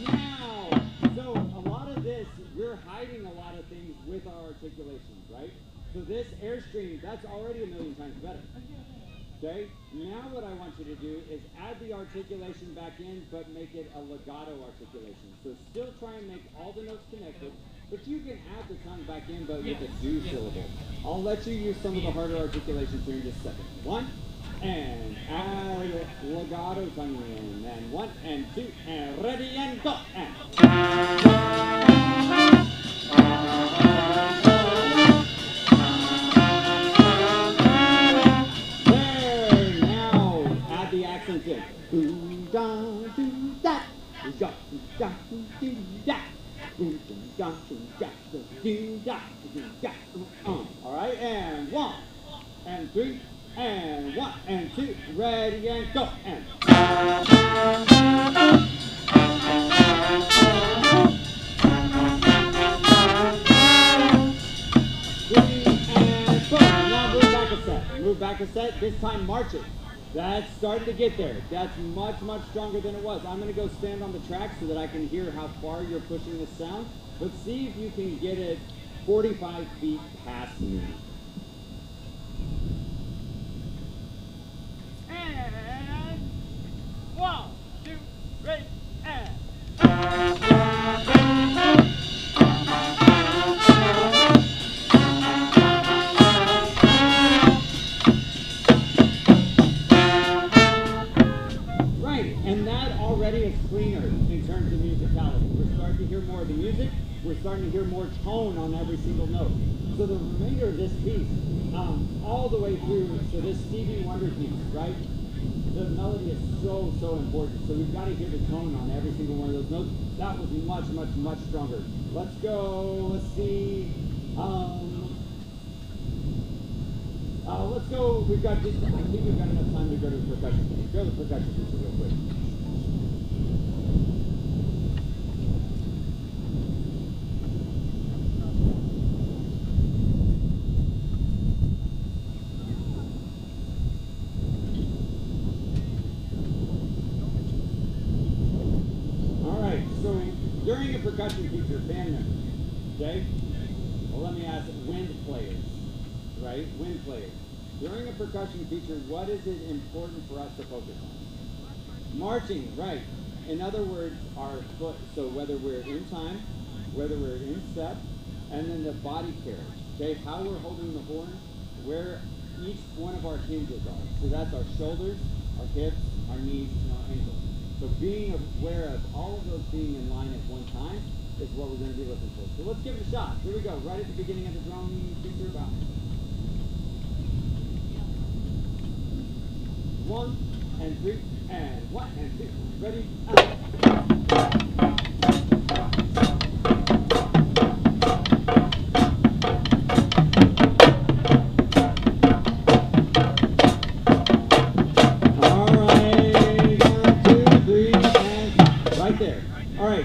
Now, so a lot of this, we're hiding a lot of things with our articulations, right? So this airstream, that's already 1,000,000 times better. Okay? Now what I want you to do is add the articulation back in, but make it a legato articulation. So still try and make all the notes connected, but you can add the tongue back in, but with a do syllable. I'll let you use some of the harder articulations here in just a second. 1, and add legato tongue in, and 1, and 2, and ready, and go, and. The accents in. Do da do da. Do da do da do da. Do da do da do da do da. All right, and 1, and 3, and 1, and 2, ready, and go, and. 3, and practice set, this time march it. That's starting to get there. That's much, much stronger than it was. I'm going to go stand on the track so that I can hear how far you're pushing this sound. But see if you can get it 45 feet past me. And 1, 2, 3, and. Right, and that already is cleaner in terms of musicality. We're starting to hear more of the music. We're starting to hear more tone on every single note. So the remainder of this piece, all the way through, so this Stevie Wonder piece, right? The melody is so, so important. So we've got to hear the tone on every single one of those notes. That was much, much, much stronger. Let's go, let's see. Let's go, we've got just, I think we've got enough time to go to the percussion piece. Go to the percussion piece real quick. During a percussion feature, band members, okay? Well, let me ask wind players, right? Wind players. During a percussion feature, what is it important for us to focus on? Marching, right. In other words, our foot, so whether we're in time, whether we're in step, and then the body carriage, okay? How we're holding the horn, where each one of our hinges are. So that's our shoulders, our hips, our knees, and our ankles. So being aware of all of those being in line at one time is what we're going to be looking for. So let's give it a shot. Here we go, right at the beginning of the drum feature. About 1 and 3 and 1 and 2. Ready?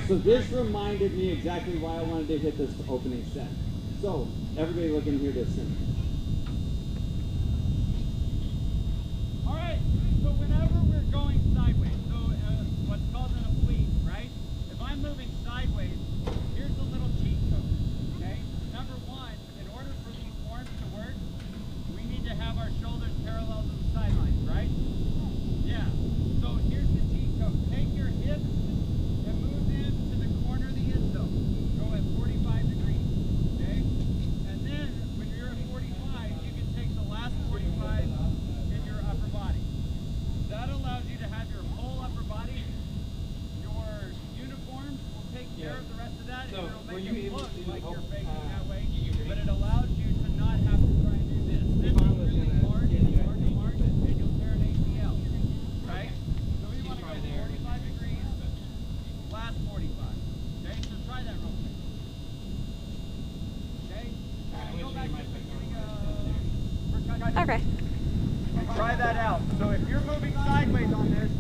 So this reminded me exactly why I wanted to hit this opening set. So everybody look in here to sing. All right, so whenever we're going sideways, so what's called an oblique, right? If I'm moving sideways, here's a little cheat code, okay? Number one, in order for these horns to work, we need to have our shoulders parallel to the sidelines, right? Yeah, so here's the cheat code. Take your hips and move into the corner of the end zone. Go at 45 degrees, okay? And then when you're at 45, you can take the last 45 in your upper body. That allows you to have your whole upper body. Your uniform will take care of the rest of that, So and it'll make you it look able to like you're help, facing that way, but it allows you to not have to try and do this. This is really hard and you'll tear an ACL, right? So we want to go 45 degrees, last 45. Okay, so try that real quick. Okay? Go back to the beginning of Okay. try that out. So if you're moving sideways on this,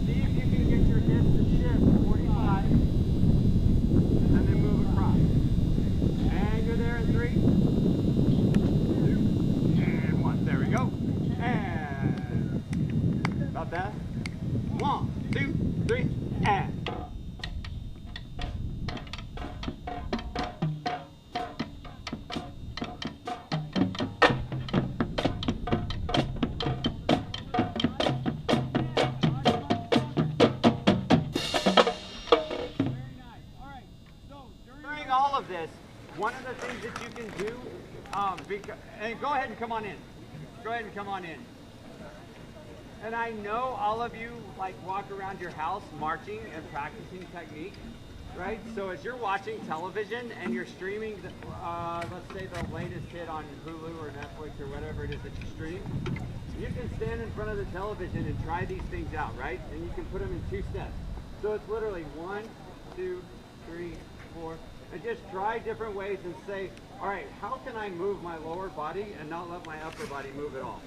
see if you can get your hips to shift 45 and then move across. And you're there in 3, 2, and 1. There we go. And about that. 1, 2, 3, and. All of this, one of the things that you can do, and go ahead and come on in. Go ahead and come on in. And I know all of you like walk around your house marching and practicing technique, right? So as you're watching television and you're streaming, let's say the latest hit on Hulu or Netflix or whatever it is that you stream, you can stand in front of the television and try these things out, right? And you can put them in 2 steps. So it's literally 1, 2, 3, 4. And just try different ways and say, all right, how can I move my lower body and not let my upper body move at all?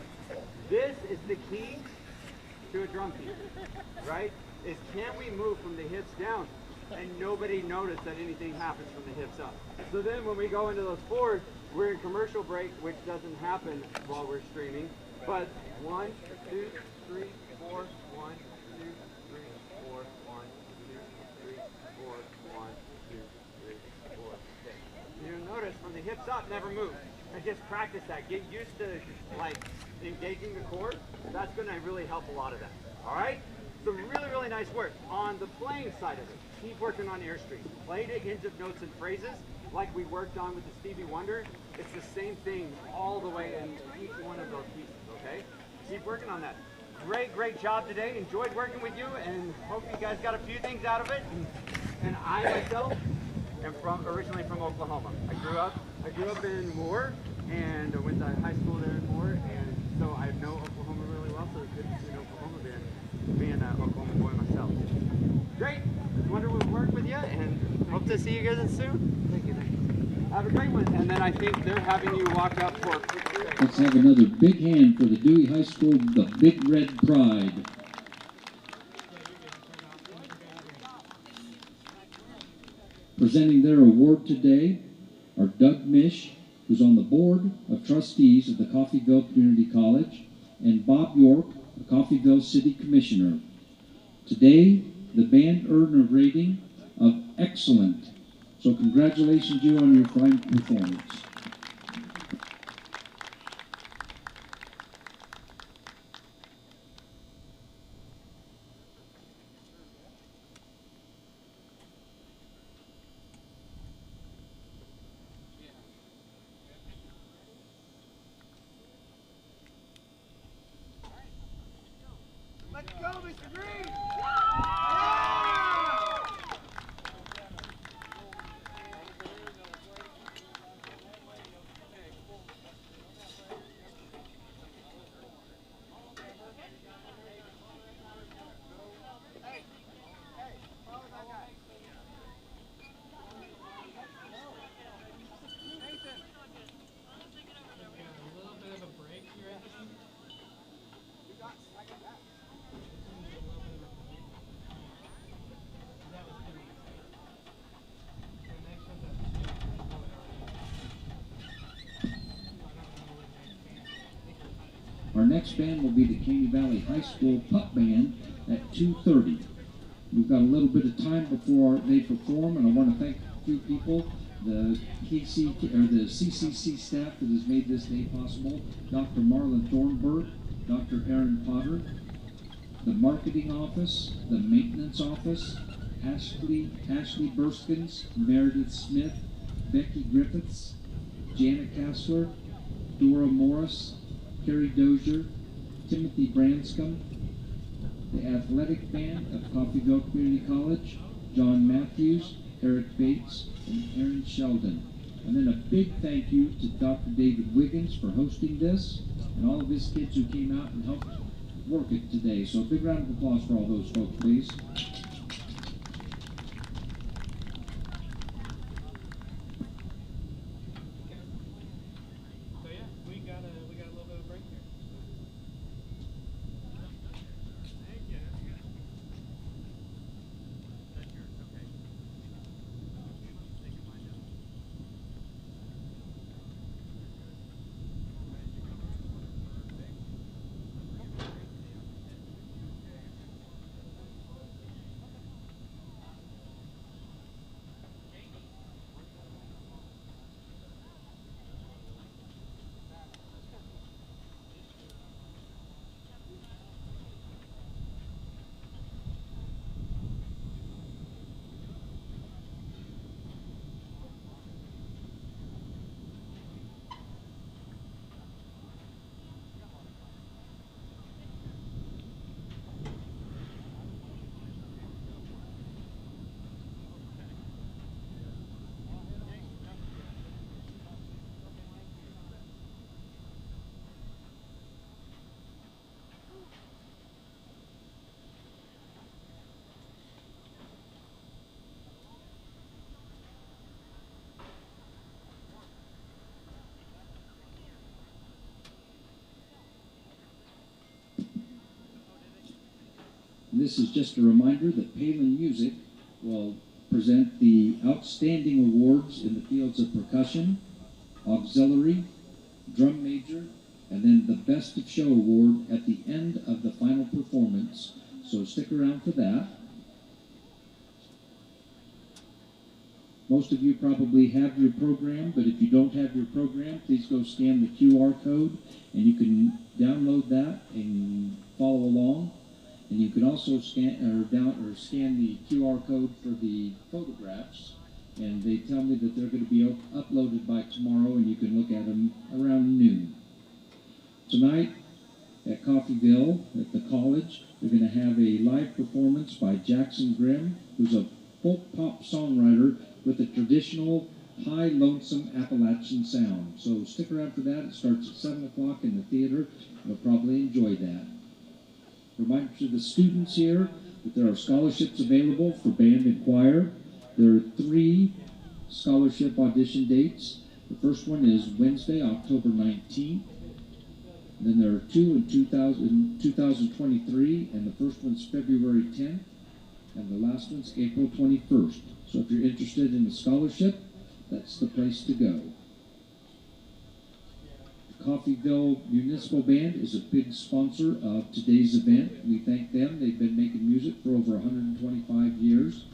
This is the key to a drum team, right? Is can we move from the hips down and nobody notice that anything happens from the hips up? So then when we go into those 4s, we're in commercial break, which doesn't happen while we're streaming. But 1, 2, 3, 4, 1, 2, 3, 4, 1, 2, 3, 4, 1, 2, 3, 4, 6. You notice from the hips up, never move. And just practice that. Get used to like engaging the core. That's going to really help a lot of that. All right? Some really, really nice work. On the playing side of it, keep working on airstream. Play to ends of notes and phrases like we worked on with the Stevie Wonder. It's the same thing all the way in each one of those pieces, okay? Keep working on that. Great, great job today. Enjoyed working with you and hope you guys got a few things out of it. And I myself am originally from Oklahoma. I grew up in Moore and I went to high school there in Moore, and so I know Oklahoma really well, so it's good to see Oklahoma being an Oklahoma boy myself. Great. Wonder we'll work with you and hope to see you guys soon. Thank you. Have a great one. And then I think they're having you walk up for a quick break. Let's have another big hand for the Dewey High School, the Big Red Pride. Presenting their award today are Doug Mish, who's on the Board of Trustees of the Coffeyville Community College, and Bob York, the Coffeyville City Commissioner. Today, the band earned a rating of excellent. So congratulations you on your fine performance. Let's go, Mr. Green! Our next band will be the Caney Valley High School Pup Band at 2:30. We've got a little bit of time before they perform, and I want to thank a few people, the CCC staff that has made this day possible, Dr. Marlon Thornburg, Dr. Aaron Potter, the marketing office, the maintenance office, Ashley Burskins, Meredith Smith, Becky Griffiths, Janet Kassler, Dora Morris, Carrie Dozier, Timothy Branscombe, the athletic band of Coffeyville Community College, John Matthews, Eric Bates, and Aaron Sheldon. And then a big thank you to Dr. David Wiggins for hosting this, and all of his kids who came out and helped work it today. So a big round of applause for all those folks, please. This is just a reminder that Palin Music will present the outstanding awards in the fields of percussion, auxiliary, drum major, and then the Best of Show award at the end of the final performance. So stick around for that. Most of you probably have your program, but if you don't have your program, please go scan the QR code, and you can download that and follow along. And you can also scan the QR code for the photographs, and they tell me that they're going to be uploaded by tomorrow, and you can look at them around noon. Tonight at Coffeyville, at the college, they're going to have a live performance by Jackson Grimm, who's a folk pop songwriter with a traditional high lonesome Appalachian sound. So stick around for that. It starts at 7 o'clock in the theater. You'll probably enjoy that. Reminder to the students here that there are scholarships available for band and choir. There are 3 scholarship audition dates. The first one is Wednesday, October 19th. Then there are 2 in 2023, and the first one's February 10th, and the last one's April 21st. So if you're interested in a scholarship, that's the place to go. The Coffeyville Municipal Band is a big sponsor of today's event. We thank them. They've been making music for over 125 years.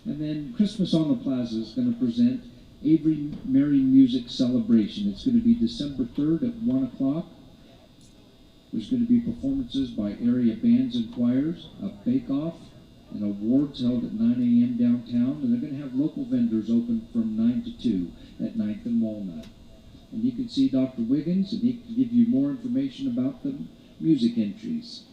And then Christmas on the Plaza is going to present Avery Merry Music Celebration. It's going to be December 3rd at 1 o'clock. There's going to be performances by area bands and choirs, a bake-off, and awards held at 9 a.m. downtown. And they're going to have local vendors open from 9 to 2 at 9th and Walnut. And you can see Dr. Wiggins, and he can give you more information about the music entries.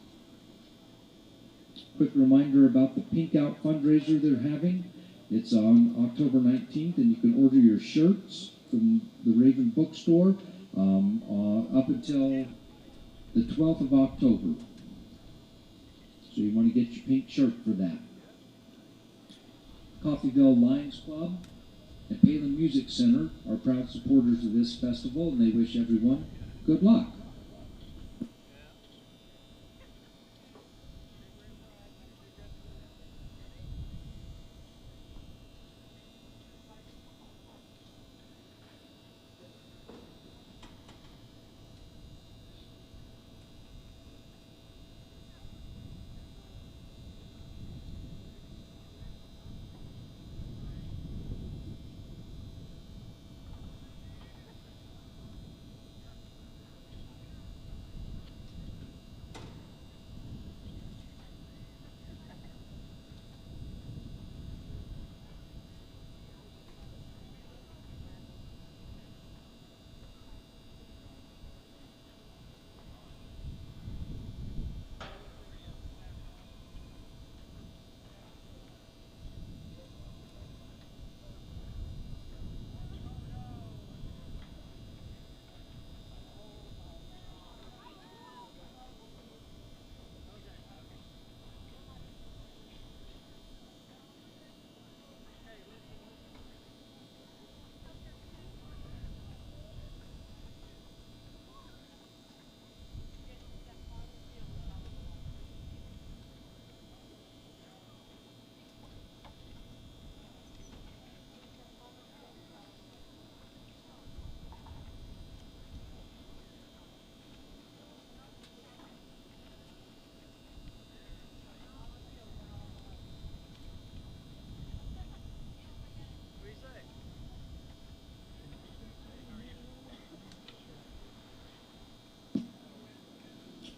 Quick reminder about the Pink Out fundraiser they're having. It's on October 19th, and you can order your shirts from the Raven Bookstore up until the 12th of October. So you want to get your pink shirt for that. Coffeyville Lions Club and Palin Music Center are proud supporters of this festival, and they wish everyone good luck.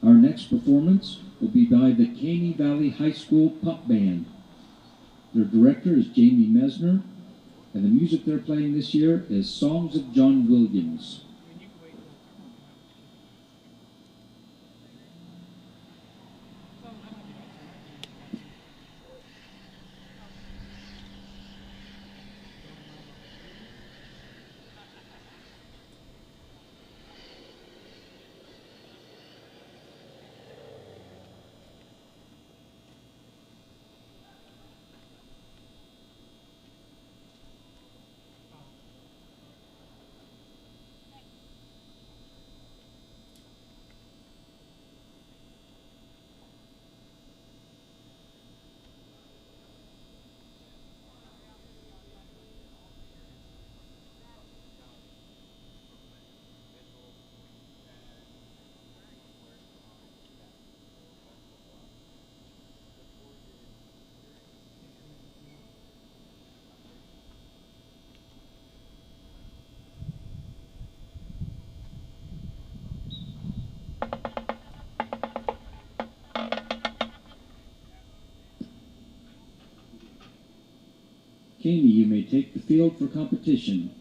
Our next performance will be by the Caney Valley High School Pup Band. Their director is Jamie Mesner, and the music they're playing this year is Songs of John Williams. Caney, you may take the field for competition.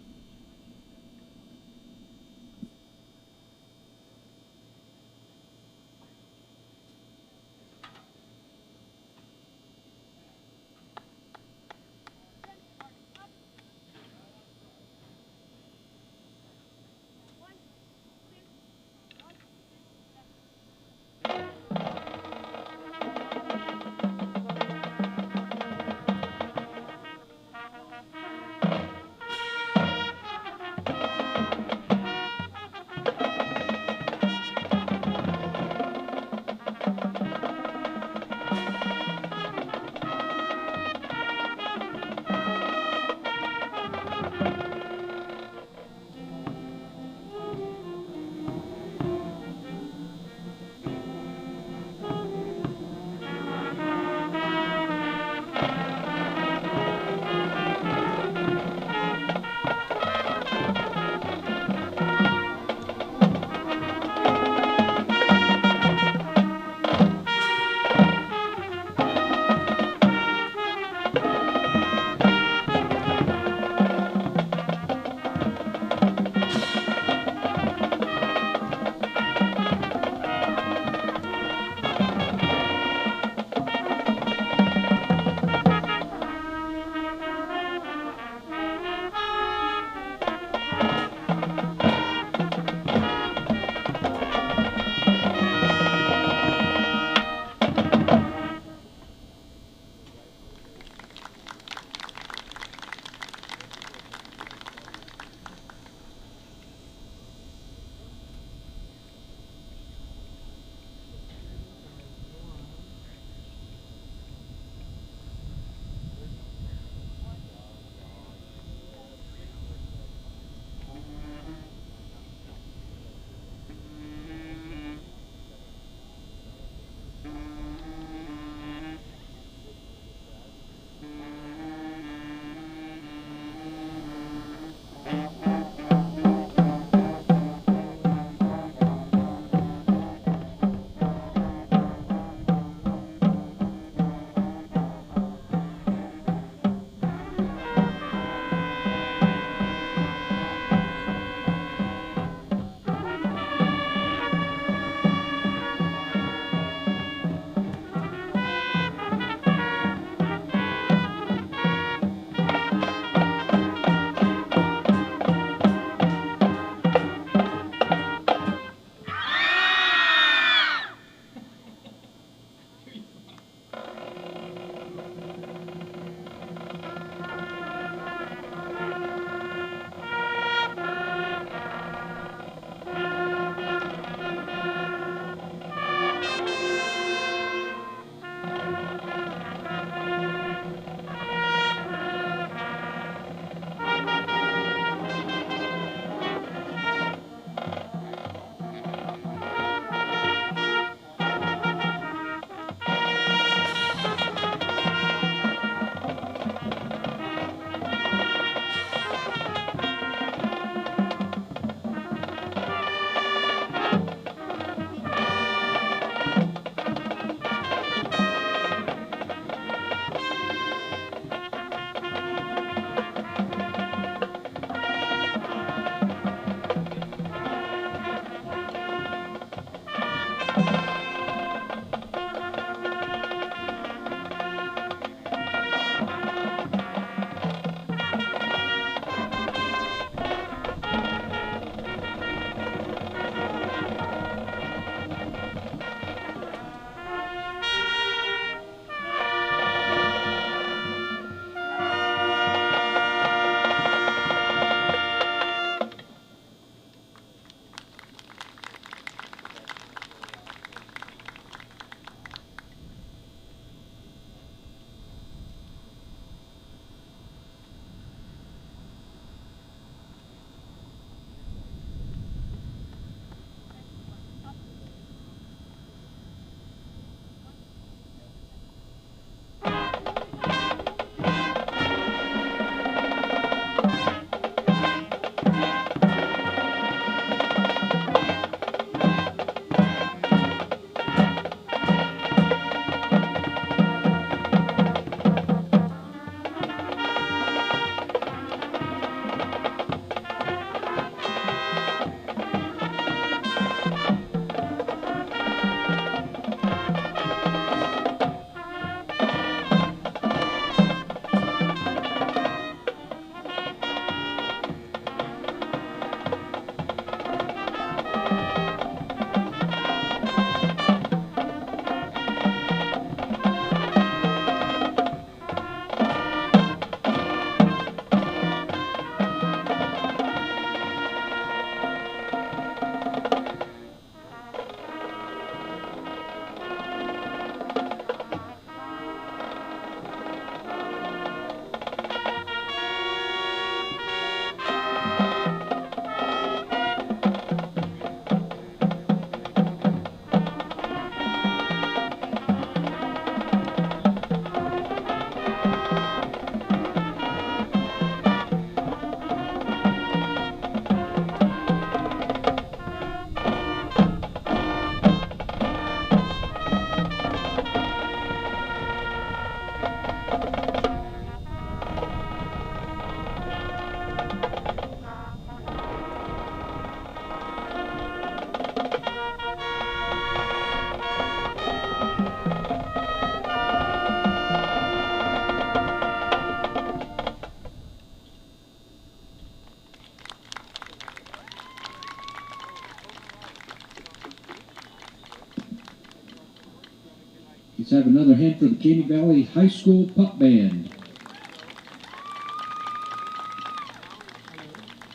Let's have another hand for the Caney Valley High School Pup Band.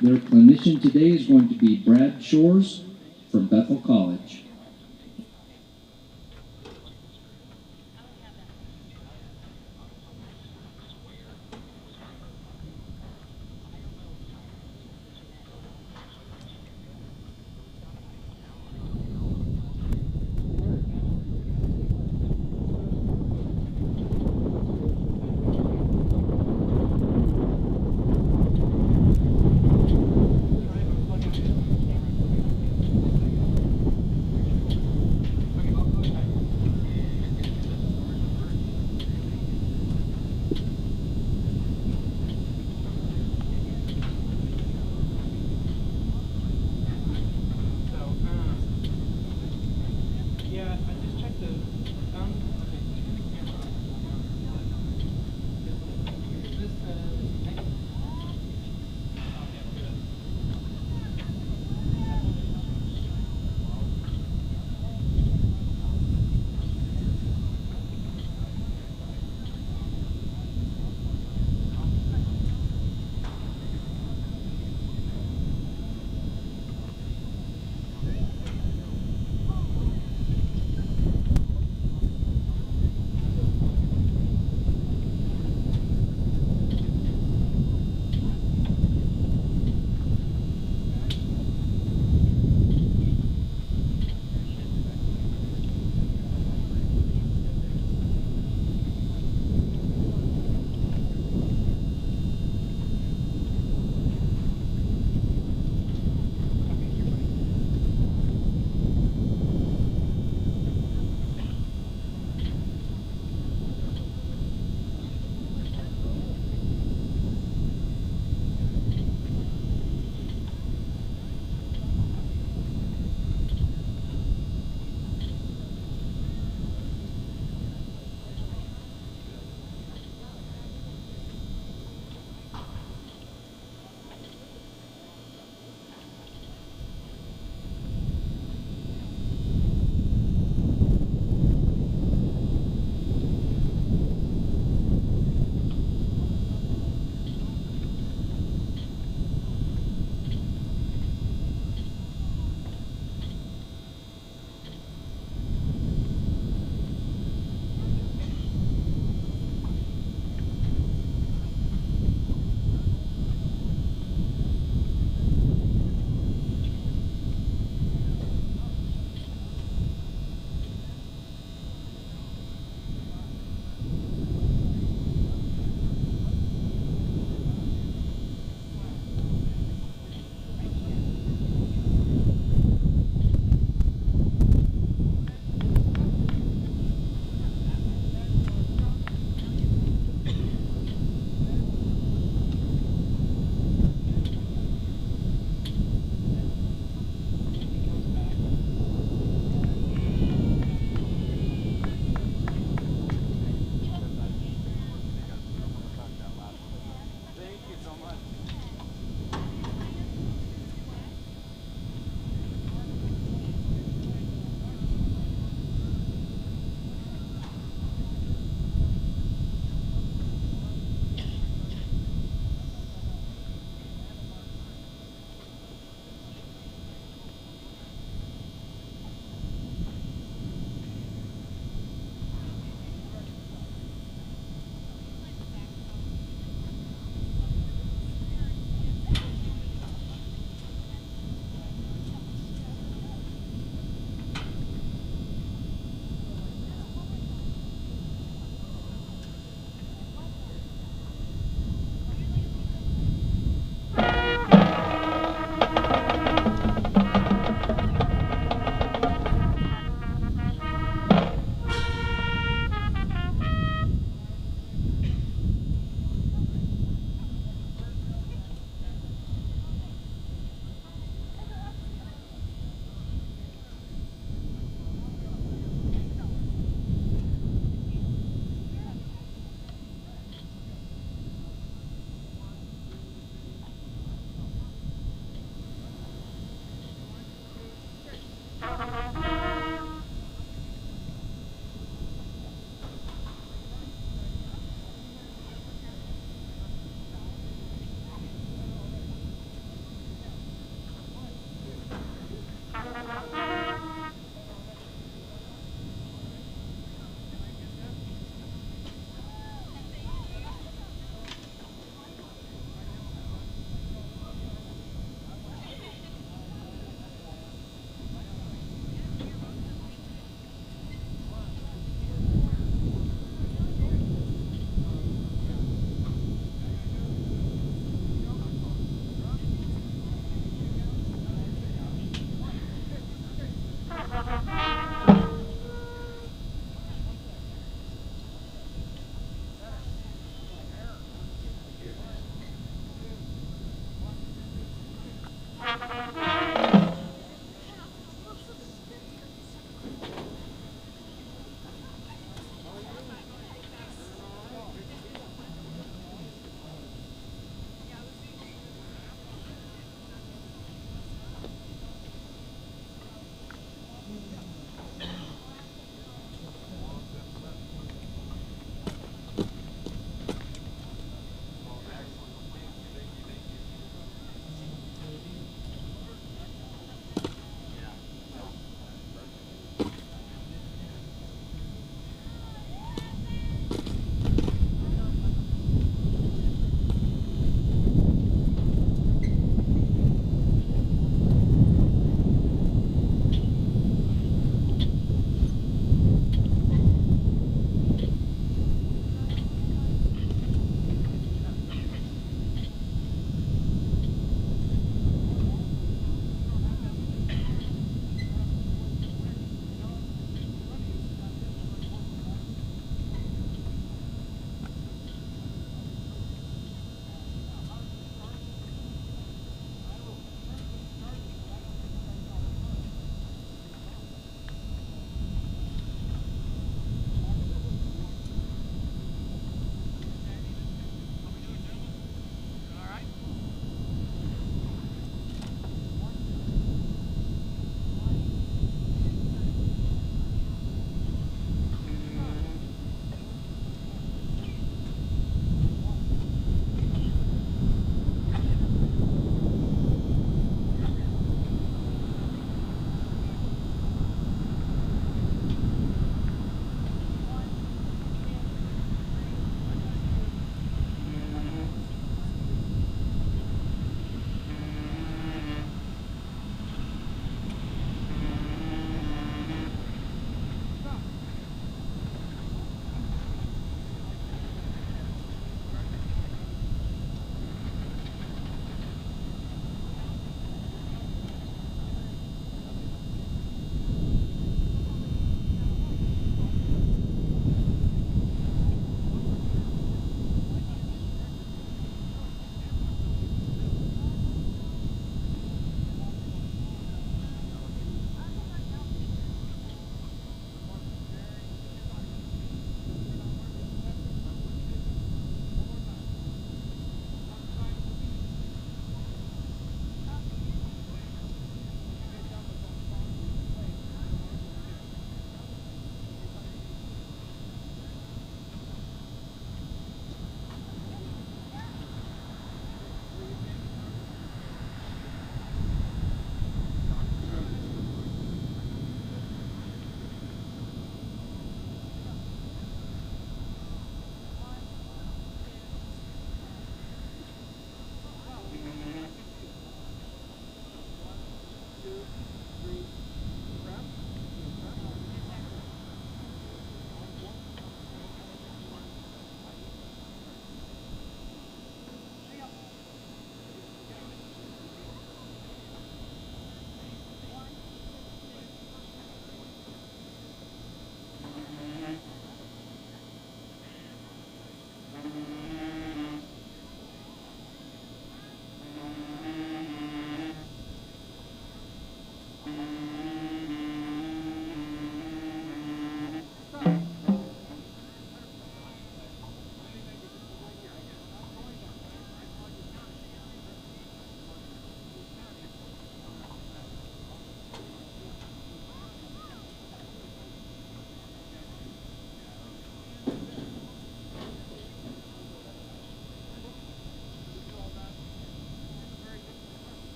Their clinician today is going to be Brad Shores from Bethel College.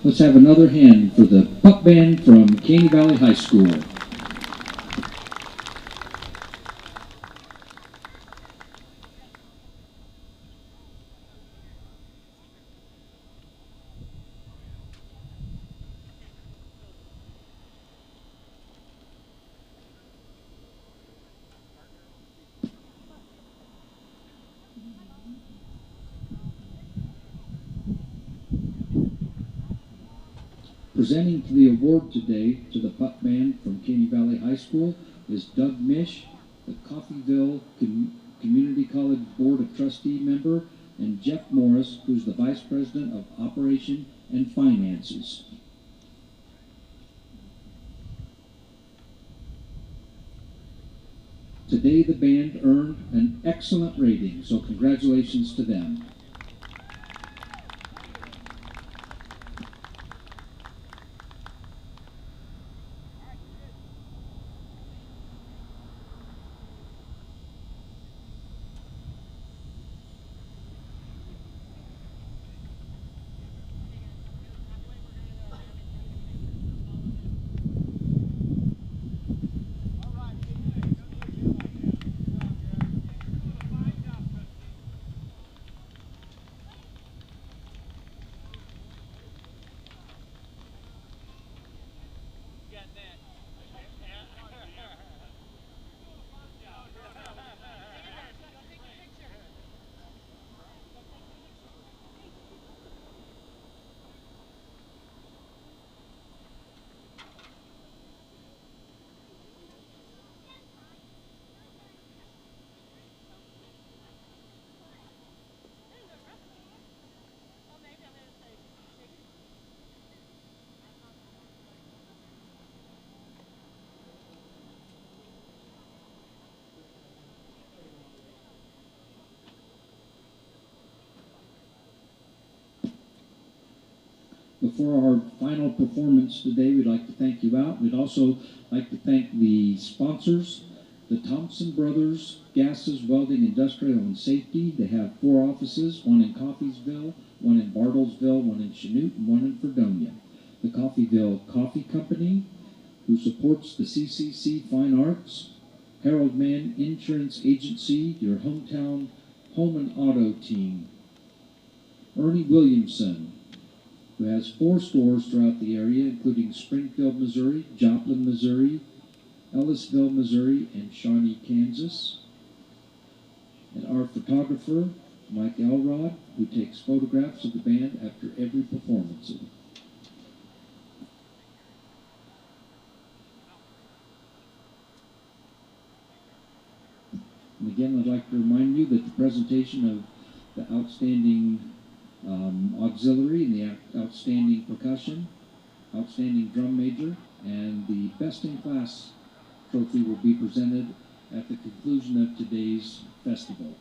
Let's have another hand for the pup band from Caney Valley High School. Presenting the award today to the pup band from Caney Valley High School is Doug Mish, the Coffeyville Community College Board of Trustee member, and Jeff Morris, who's the Vice President of Operation and Finances. Today the band earned an excellent rating, so congratulations to them. Before our final performance today, we'd like to thank you out. We'd also like to thank the sponsors, the Thompson Brothers Gases, Welding, Industrial, and Safety. They have 4 offices, one in Coffeyville, one in Bartlesville, one in Chanute, and one in Fredonia. The Coffeyville Coffee Company, who supports the CCC Fine Arts. Harold Mann Insurance Agency, your hometown home and auto team. Ernie Williamson, who has 4 stores throughout the area, including Springfield, Missouri, Joplin, Missouri, Ellisville, Missouri, and Shawnee, Kansas. And our photographer, Mike Elrod, who takes photographs of the band after every performance. And again, I'd like to remind you that the presentation of the outstanding auxiliary and the outstanding percussion, outstanding drum major, and the best in class trophy will be presented at the conclusion of today's festival.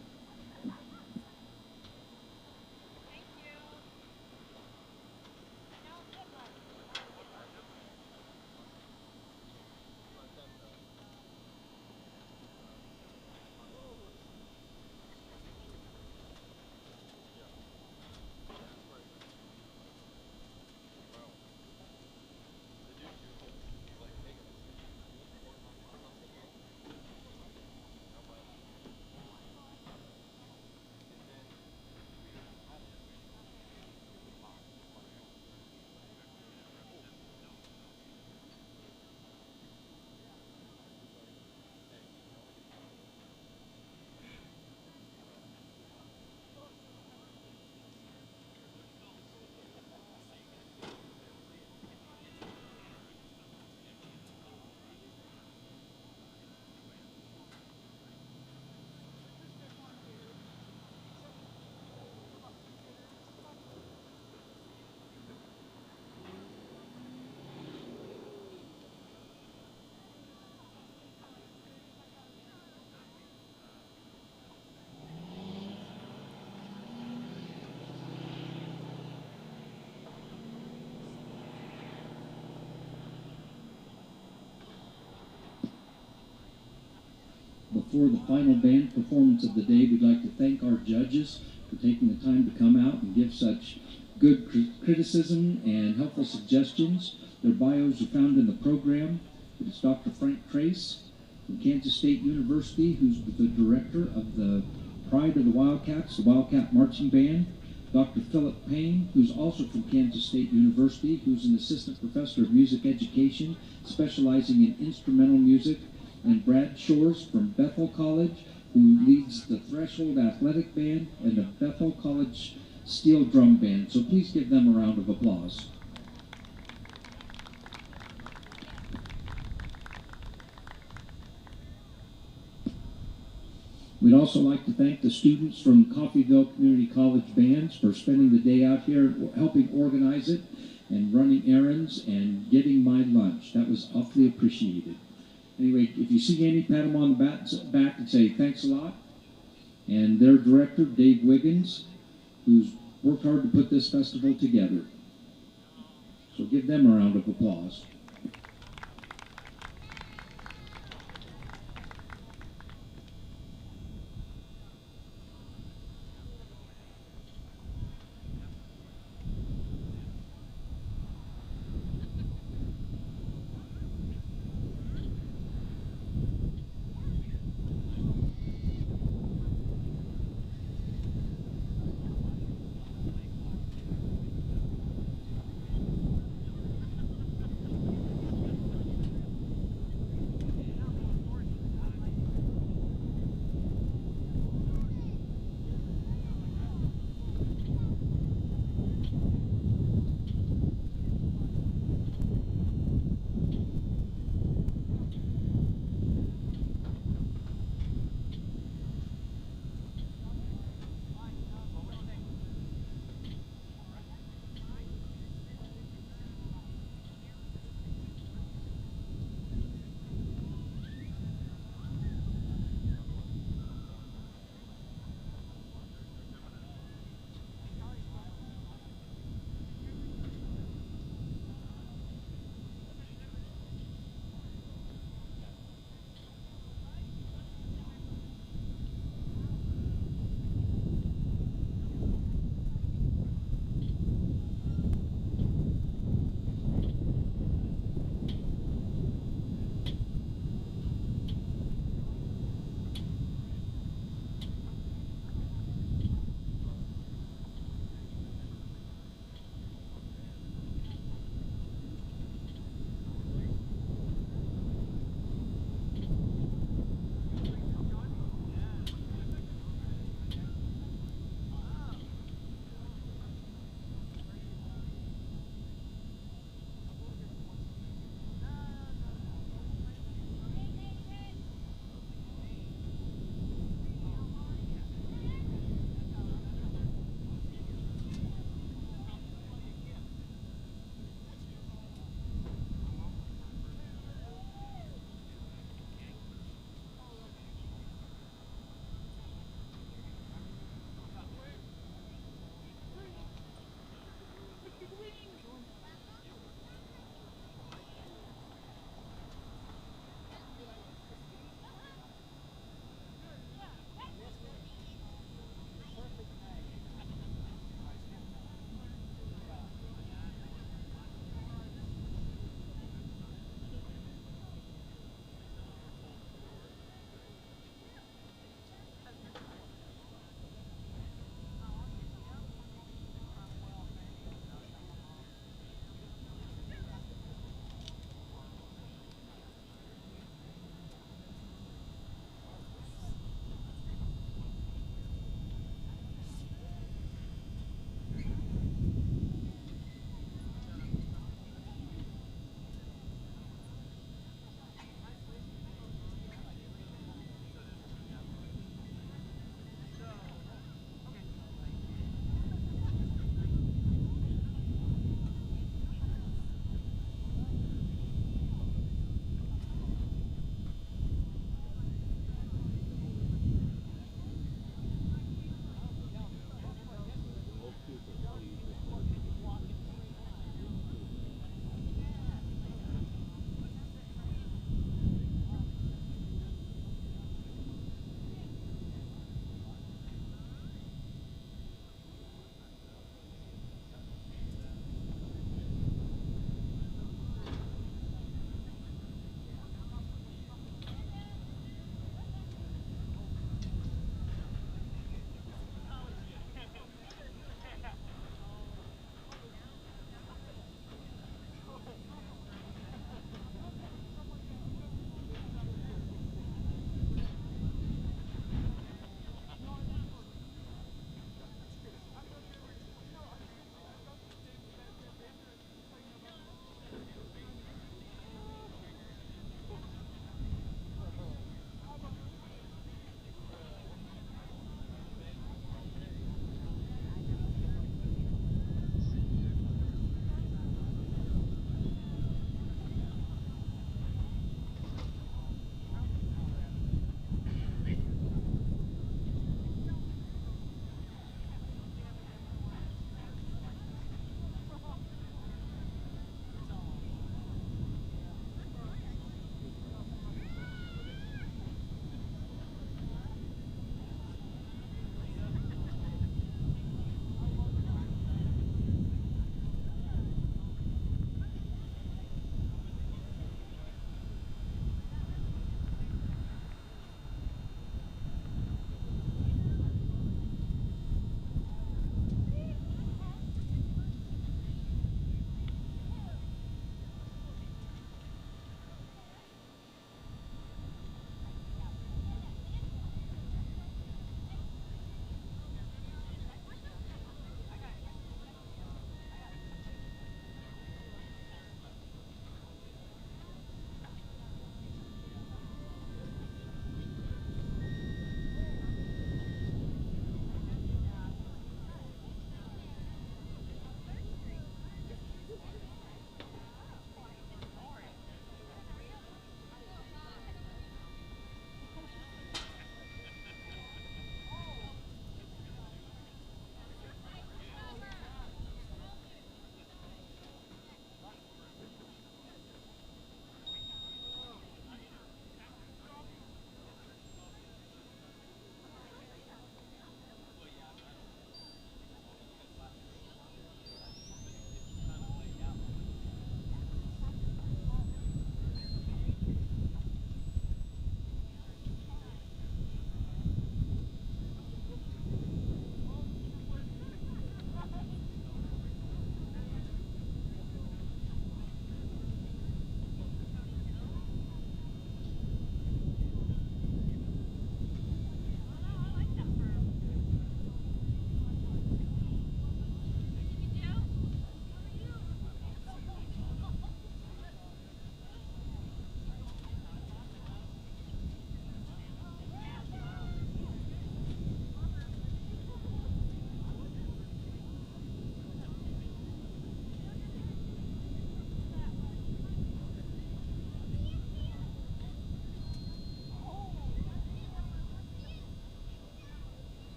Before the final band performance of the day, we'd like to thank our judges for taking the time to come out and give such good criticism and helpful suggestions. Their bios are found in the program. It's Dr. Frank Trace from Kansas State University, who's the director of the Pride of the Wildcats, the Wildcat Marching Band. Dr. Philip Payne, who's also from Kansas State University, who's an assistant professor of music education, specializing in instrumental music. And Brad Shores from Bethel College, who leads the Threshold Athletic Band and the Bethel College Steel Drum Band. So please give them a round of applause. We'd also like to thank the students from Coffeyville Community College Bands for spending the day out here helping organize it and running errands and getting my lunch. That was awfully appreciated. Anyway, if you see Andy, pat him on the back and say thanks a lot. And their director, Dave Wiggins, who's worked hard to put this festival together. So give them a round of applause.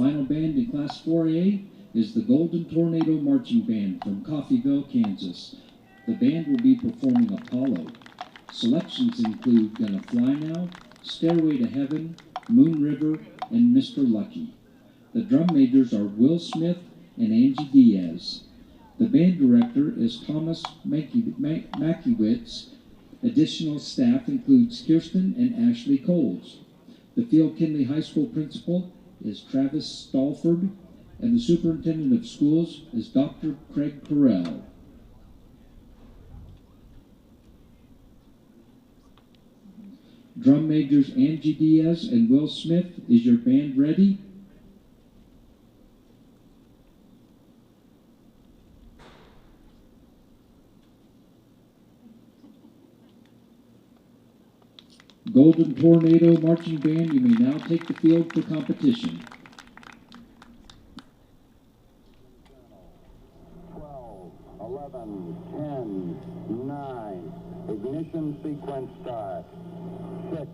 final band in Class 4A is the Golden Tornado Marching Band from Coffeyville, Kansas. The band will be performing Apollo. Selections include Gonna Fly Now, Stairway to Heaven, Moon River, and Mr. Lucky. The drum majors are Will Smith and Angie Diaz. The band director is Thomas Makiewicz. Additional staff includes Kirsten and Ashley Coles. The Field Kinley High School principal is Travis Stallford, and the superintendent of schools is Dr. Craig Carell. Drum majors Angie Diaz and Will Smith, is your band ready? Golden Tornado Marching Band, you may now take the field for competition. 12, 11, 10, 9, ignition sequence start. 6,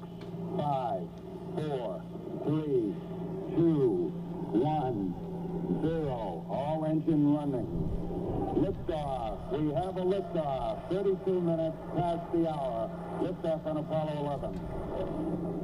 5, 4, 3, 2, 1, 0. All engine running. Liftoff. We have a liftoff. 32 minutes past the hour. Liftoff on Apollo 11.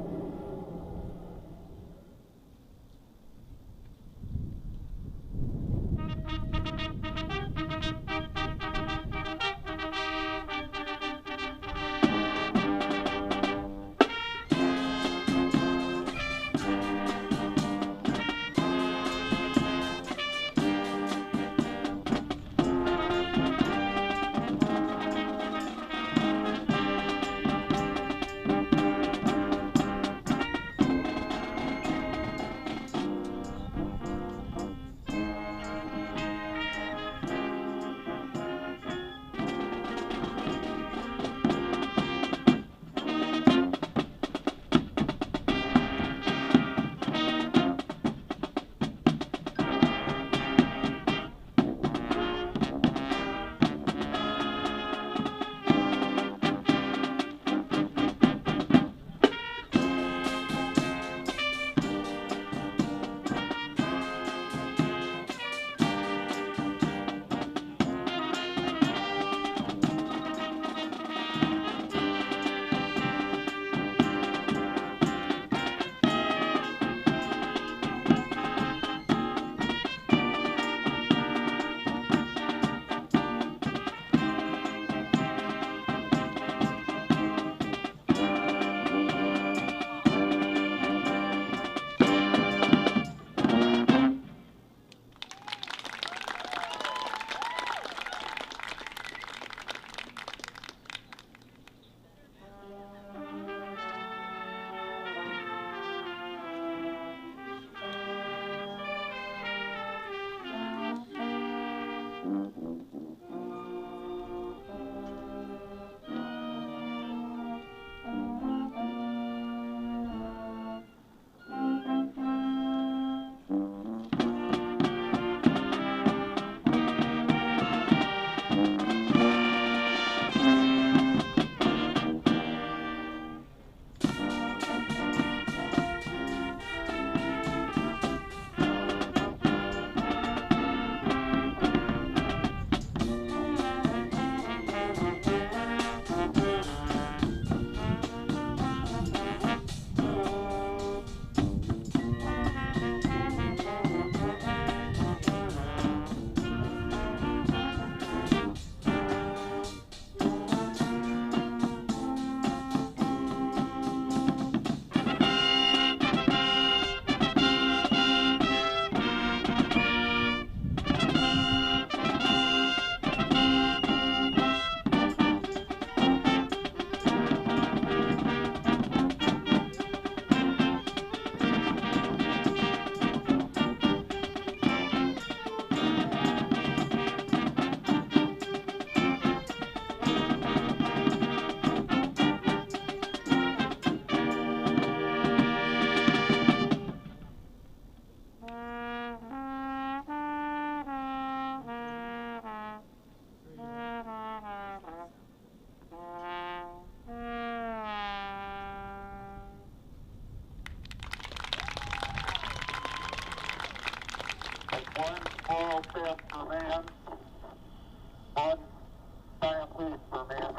405th per man, 1 Stampede per man.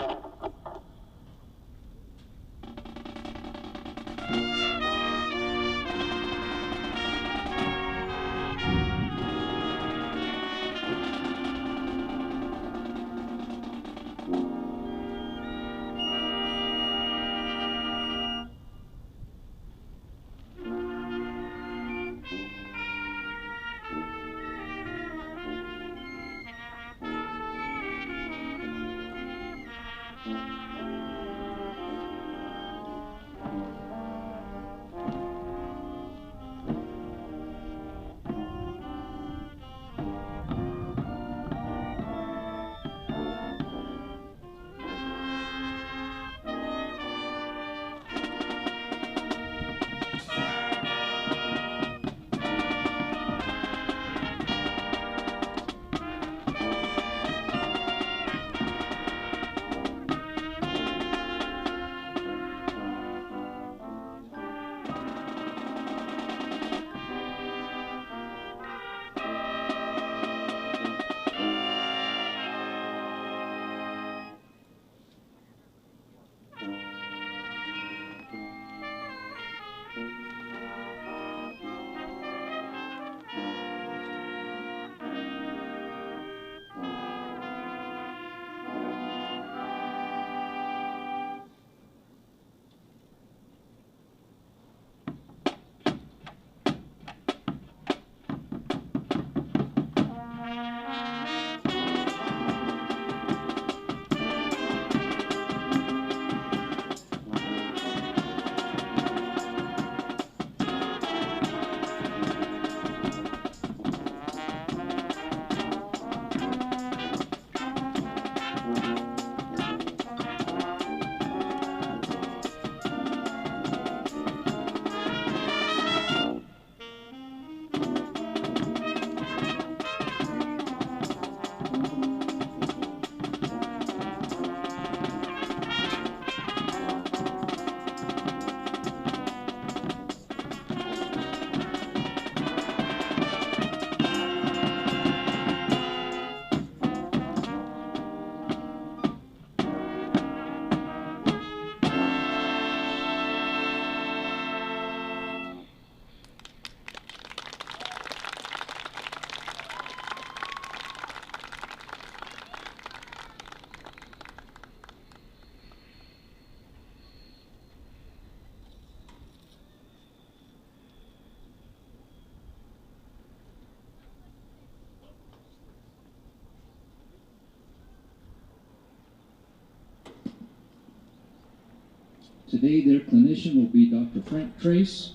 Today, their clinician will be Dr. Frank Trace,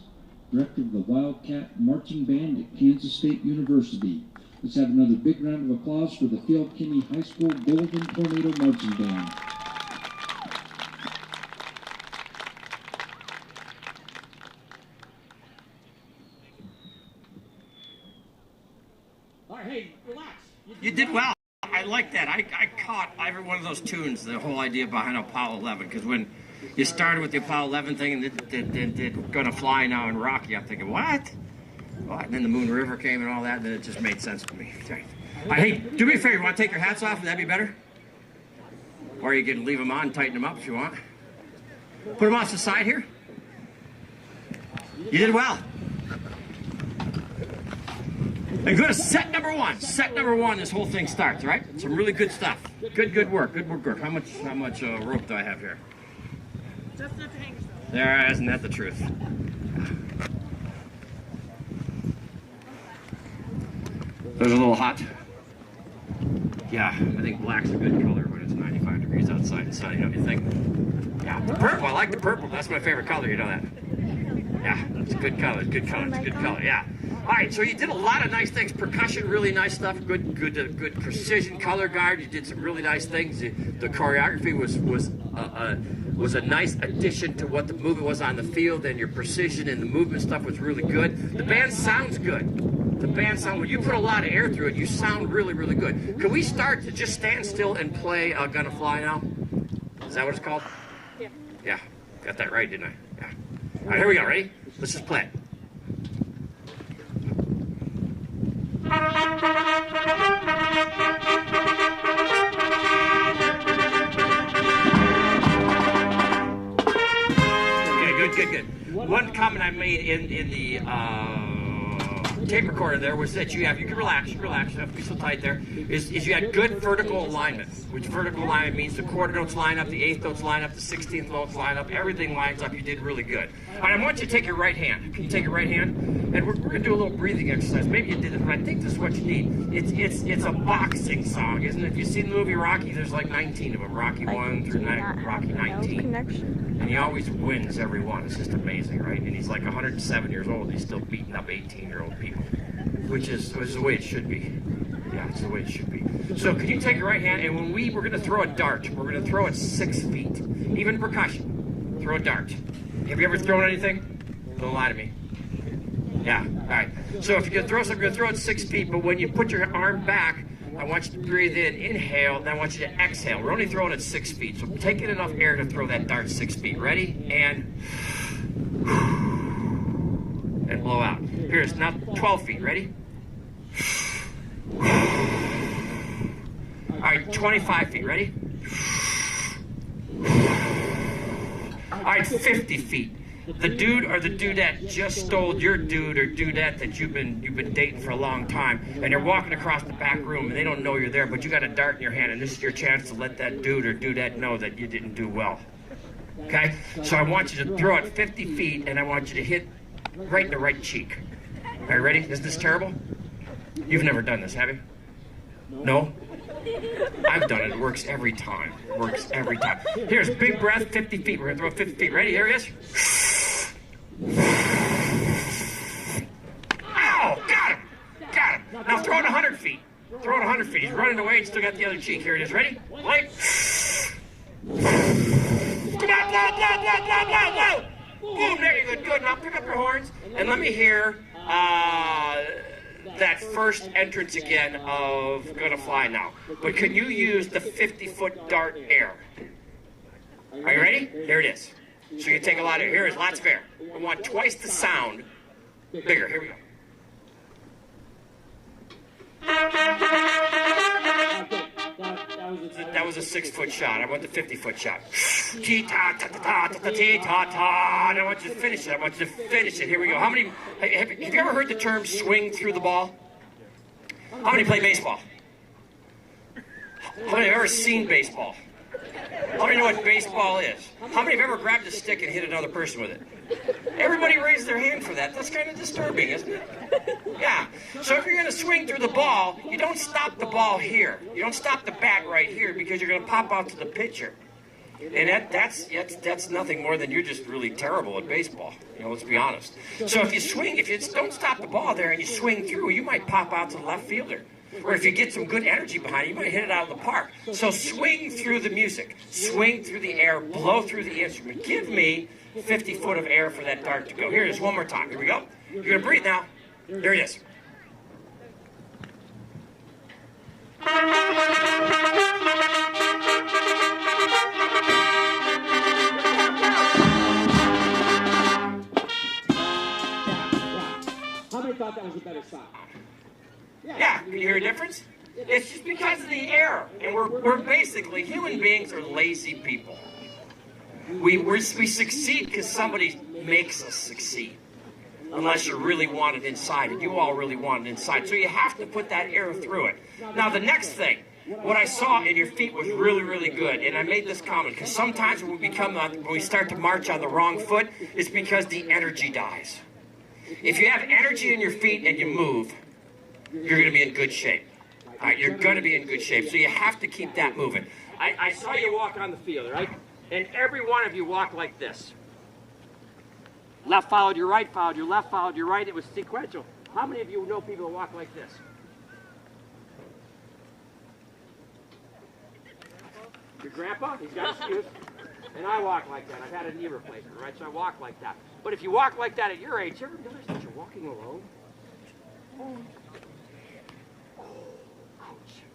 director of the Wildcat Marching Band at Kansas State University. Let's have another big round of applause for the Phil Kinney High School Golden Tornado Marching Band. All right, hey, relax. You did well. I like that. I caught every one of those tunes, the whole idea behind Apollo 11, because when you started with the Apollo 11 thing and they're going to fly now in Rocky, I'm thinking, what? And then the Moon River came and all that, and then it just made sense to me. All right, hey, do me a favor. You want to take your hats off? Would that be better? Or you can leave them on and tighten them up if you want. Put them off to the side here. You did well. And go to set number one. Set number one, this whole thing starts, all right? Some really good stuff. Good work. How much rope do I have here? Just enough to hang yourself. There, isn't that the truth? Those are a little hot. Yeah, I think black's a good color when it's 95 degrees outside and sunny, don't you think? Yeah, the purple, I like the purple. That's my favorite color, you know that. Yeah, it's a good color, it's a good color, yeah. All right, so you did a lot of nice things. Percussion, really nice stuff. Good precision color guard. You did some really nice things. The choreography was a nice addition to what the movement was on the field, and your precision and the movement stuff was really good. The band sounds good. When you put a lot of air through it, you sound really, really good. Can we start to just stand still and play Gonna Fly now? Is that what it's called? Yeah. Yeah, got that right, didn't I? Yeah. All right, here we go. Ready? Let's just play it. made in the tape recorder there was that you can relax, you don't have to be so tight there, is you had good vertical alignment, which vertical alignment means the quarter notes line up, the eighth notes line up, the 16th notes line up, everything lines up. You did really good. All right, I want you to take your right hand. Can you take your right hand? And we're going to do a little breathing exercise. Maybe you did it, but I think this is what you need. It's a boxing song, isn't it? If you've seen the movie Rocky, there's like 19 of them. Rocky 1 through Rocky 19. And he always wins every one. It's just amazing, right? And he's like 107 years old. He's still beating up 18-year-old people, which is the way it should be. Yeah, it's the way it should be. So could you take your right hand, and when we're going to throw a dart, we're going to throw it 6 feet. Even percussion. Throw a dart. Have you ever thrown anything? Don't lie to me. Yeah, all right. So if you're going to throw something, you're going to throw it 6 feet, but when you put your arm back, I want you to breathe in, inhale, and I want you to exhale. We're only throwing it 6 feet, so take in enough air to throw that dart 6 feet. Ready? And blow out. Here's now 12 feet. Ready? All right, 25 feet. Ready? All right, 50 feet. The dude or the dudette just stole your dude or dudette that you've been dating for a long time, and they're walking across the back room, and they don't know you're there, but you got a dart in your hand, and this is your chance to let that dude or dudette know that you didn't do well. Okay? So I want you to throw it 50 feet, and I want you to hit right in the right cheek. Are you ready? Isn't this terrible? You've never done this, have you? No? I've done it. It works every time. It works every time. Here's big breath, 50 feet. We're going to throw 50 feet. Ready? Here he is. Ow! Got him! Got him! Now throw it 100 feet. Throw it 100 feet. He's running away and still got the other cheek. Here it is. Ready? Light. Come on, blow, blow, blow, blow, blow, blow! Boom, there you go. Good. Now pick up your horns and let me hear that first entrance again of Gonna Fly Now. But can you use the 50-foot dart air? Are you ready? Here it is. So you take a lot of air. Here is lots of air. I want twice the sound. Bigger. Here we go. That was a 6-foot shot. I want the 50-foot shot. T-ta-ta-ta-ta-ta-ta-ta. I want you to finish it. I want you to finish it. Here we go. How many? Have you ever heard the term swing through the ball? How many play baseball? How many have ever seen baseball? How many know what baseball is? How many have ever grabbed a stick and hit another person with it? Everybody raised their hand for that. That's kind of disturbing, isn't it? Yeah. So if you're going to swing through the ball, you don't stop the ball here. You don't stop the bat right here because you're going to pop out to the pitcher. And that's nothing more than you're just really terrible at baseball. You know, let's be honest. So if you don't stop the ball there and you swing through, you might pop out to the left fielder. Or if you get some good energy behind it, you might hit it out of the park. So swing through the music, swing through the air, blow through the instrument. Give me 50 foot of air for that dart to go. Here it is one more time. Here we go. You're going to breathe now. There it is. How many thought that was a better song? Yeah, can you hear a difference? It's just because of the air. And we're basically, human beings are lazy people. We succeed because somebody makes us succeed. Unless you really want it inside, and you all really want it inside. So you have to put that air through it. Now the next thing, what I saw in your feet was really, really good. And I made this comment, because sometimes when we start to march on the wrong foot, it's because the energy dies. If you have energy in your feet and you move, you're going to be in good shape. All right, you're going to be in good shape. So you have to keep that moving. I saw you walk on the field, right? And every one of you walked like this. Left followed your right, followed your left, followed your right. It was sequential. How many of you know people who walk like this? Your grandpa? He's got excuse. And I walk like that. I've had a knee replacement, right? So I walk like that. But if you walk like that at your age, you ever notice that you're walking alone?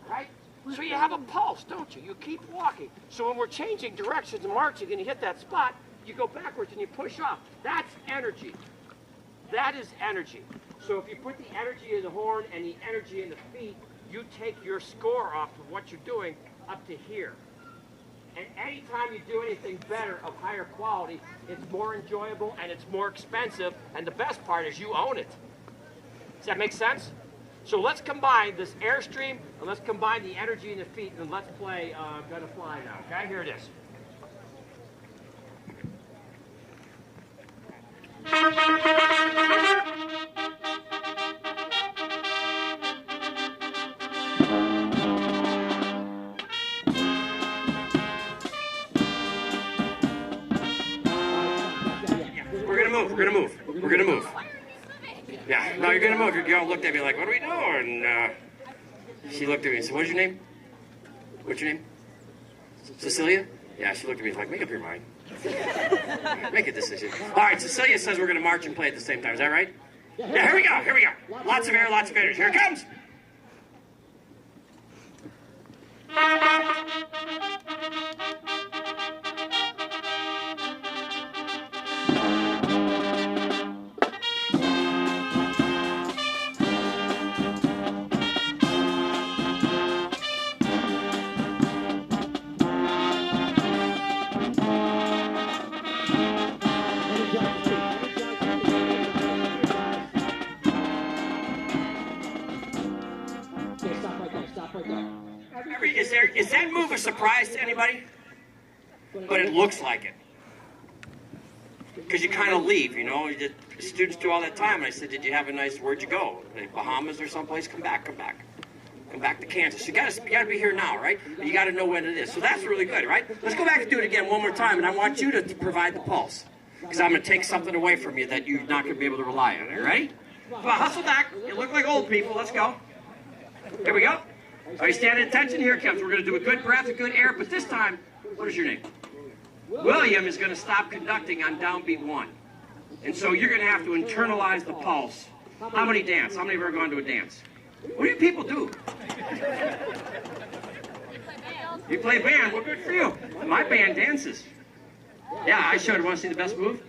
Right? So you have a pulse, don't you? You keep walking. So when we're changing directions and marching and you hit that spot, you go backwards and you push off. That's energy. That is energy. So if you put the energy in the horn and the energy in the feet, you take your score off of what you're doing up to here. And anytime you do anything better of higher quality, it's more enjoyable and it's more expensive. And the best part is you own it. Does that make sense? So let's combine this Airstream and let's combine the energy in the feet and let's play Gonna Fly now. Okay, here it is. We're gonna move. Yeah, no, you're gonna move. You all looked at me like, what are we doing? She looked at me and said, what's your name? What's your name? Cecilia? Yeah, she looked at me like, make up your mind. Make a decision. All right, Cecilia says we're gonna march and play at the same time. Is that right? Yeah, here we go. Lots of air, lots of energy. Here it comes. Is that move a surprise to anybody? But it looks like it. Because you kind of leave, you know. The students do all that time. And I said, did you have a nice, where'd you go? Bahamas or someplace? Come back. Come back to Kansas. You gotta be here now, right? You gotta know when it is. So that's really good, right? Let's go back and do it again one more time. And I want you to provide the pulse. Because I'm going to take something away from you that you're not going to be able to rely on. All right? Come on, hustle back. You look like old people. Let's go. Here we go. Are you standing attention? Here it comes. We're going to do a good breath, a good air, but this time, what is your name? William is going to stop conducting on downbeat 1. And so you're going to have to internalize the pulse. How many dance? How many have ever gone to a dance? What do you people do? You play band? Well, good for you. My band dances. Yeah, I showed. Want to see the best move?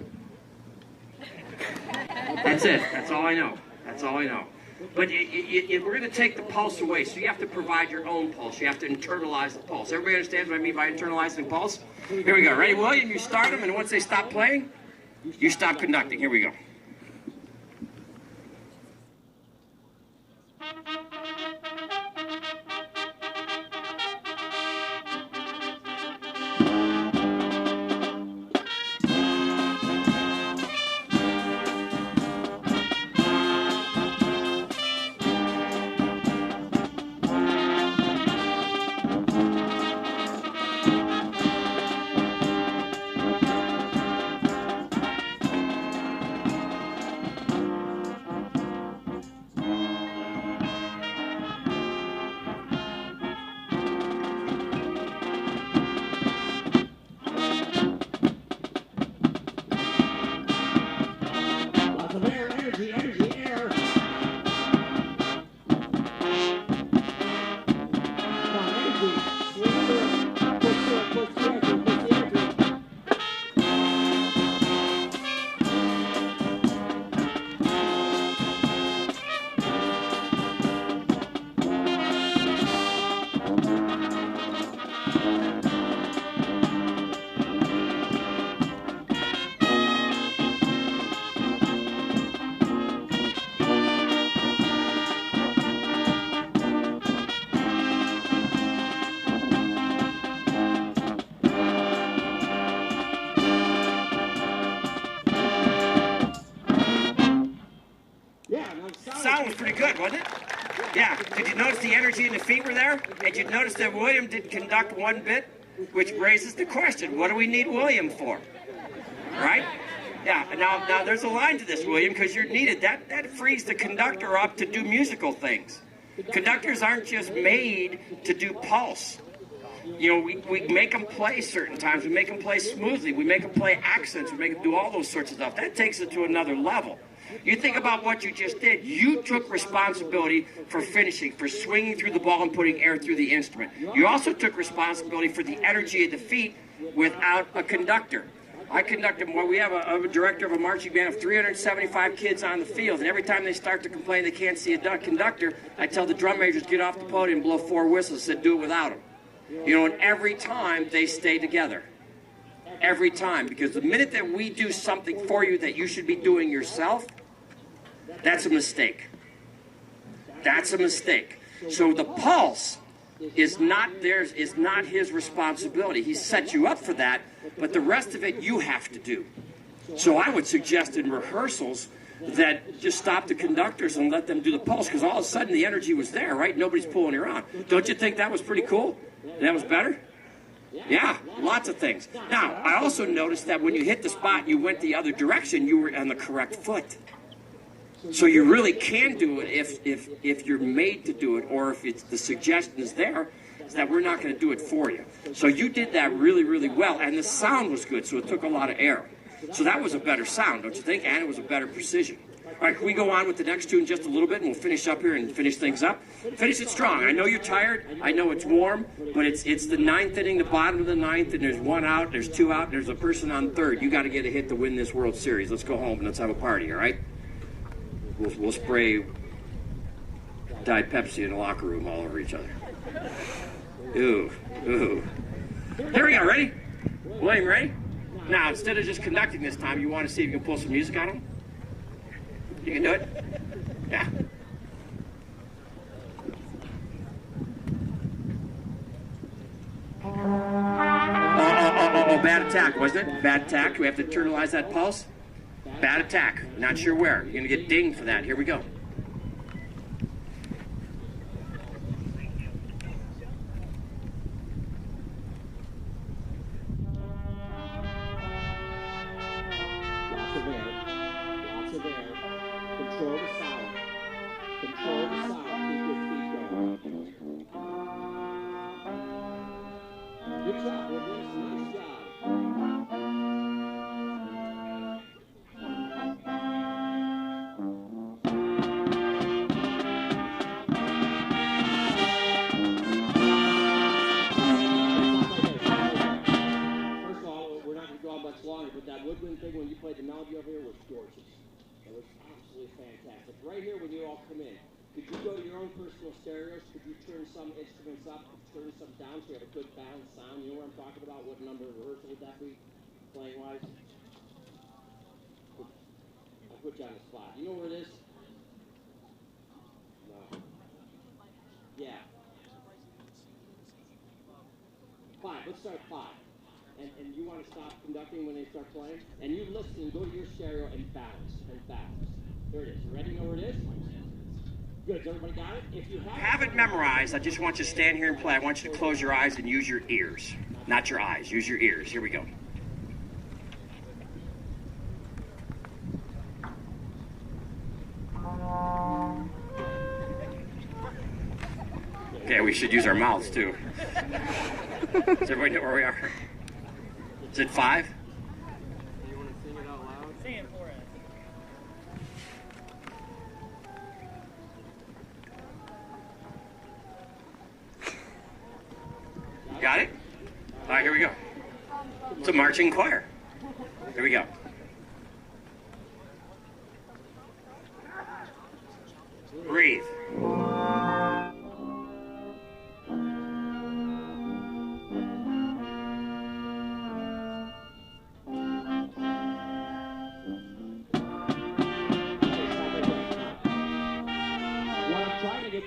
That's it. That's all I know. That's all I know. But we're going to take the pulse away, so you have to provide your own pulse. You have to internalize the pulse. Everybody understands what I mean by internalizing pulse? Here we go. Ready, William? You start them, and once they stop playing, you stop conducting. Here we go. Sound was pretty good, wasn't it? Yeah. Did you notice the energy in the feet were there? And you notice that William didn't conduct one bit, which raises the question, what do we need William for? Right? Yeah. Now there's a line to this, William, because you're needed. That frees the conductor up to do musical things. Conductors aren't just made to do pulse. You know, we make them play certain times. We make them play smoothly. We make them play accents. We make them do all those sorts of stuff. That takes it to another level. You think about what you just did. You took responsibility for finishing, for swinging through the ball and putting air through the instrument. You also took responsibility for the energy of the feet without a conductor. I conducted, well, we have a director of a marching band of 375 kids on the field, and every time they start to complain they can't see a conductor, I tell the drum majors, get off the podium, blow 4 whistles, said do it without him. You know, and every time they stay together. Every time. Because the minute that we do something for you that you should be doing yourself, that's a mistake. That's a mistake. So the pulse is not theirs, is not his responsibility. He set you up for that, but the rest of it you have to do. So I would suggest in rehearsals that just stop the conductors and let them do the pulse, because all of a sudden the energy was there, right? Nobody's pulling you around. Don't you think that was pretty cool? That was better? Yeah, lots of things. Now, I also noticed that when you hit the spot and you went the other direction, you were on the correct foot. So you really can do it if you're made to do it, or if it's the suggestion is there, is that we're not going to do it for you. So you did that really, really well, and the sound was good, so it took a lot of air. So that was a better sound, don't you think? And it was a better precision. All right, can we go on with the next tune just a little bit, and we'll finish up here and finish things up? Finish it strong. I know you're tired. I know it's warm, but it's the ninth inning, the bottom of the ninth, and there's one out, there's two out, and there's a person on third. You got to get a hit to win this World Series. Let's go home and let's have a party, all right? We'll spray Diet Pepsi in the locker room all over each other. Ooh, ooh. Here we go, ready? William, ready? Now, instead of just conducting this time, you want to see if you can pull some music on him? You can do it? Yeah. Oh, bad attack, wasn't it? Bad attack. Do we have to internalize that pulse? Bad attack. Not sure where. You're going to get dinged for that. Here we go. Lots of air. Lots of air. Control the sound. Control the sound. Keep your feet going. Good job, Williams. Nice job. Much longer, but that woodwind thing when you played the melody over here was gorgeous. It was absolutely fantastic. Right here when you all come in, could you go to your own personal stereos? Could you turn some instruments up, turn some down so you have a good balanced sound? You know what I'm talking about? What number of rehearsal would that be, playing wise? I'll put you on the spot. You know where it is? No. Yeah. 5. Let's start 5. And you want to stop conducting when they start playing, and you listen and go to your stereo and balance and balance. There it is. You ready? Know where it is? Good. Has everybody got it? If you have it memorized, I just want you to stand here and play. I want you to close your eyes and use your ears, not your eyes. Use your ears. Here we go. Okay, we should use our mouths too. Does everybody know where we are? Is it 5? Do you want to sing it out loud? Sing it for us. Got it? All right, here we go. It's a marching choir. Here we go. Breathe.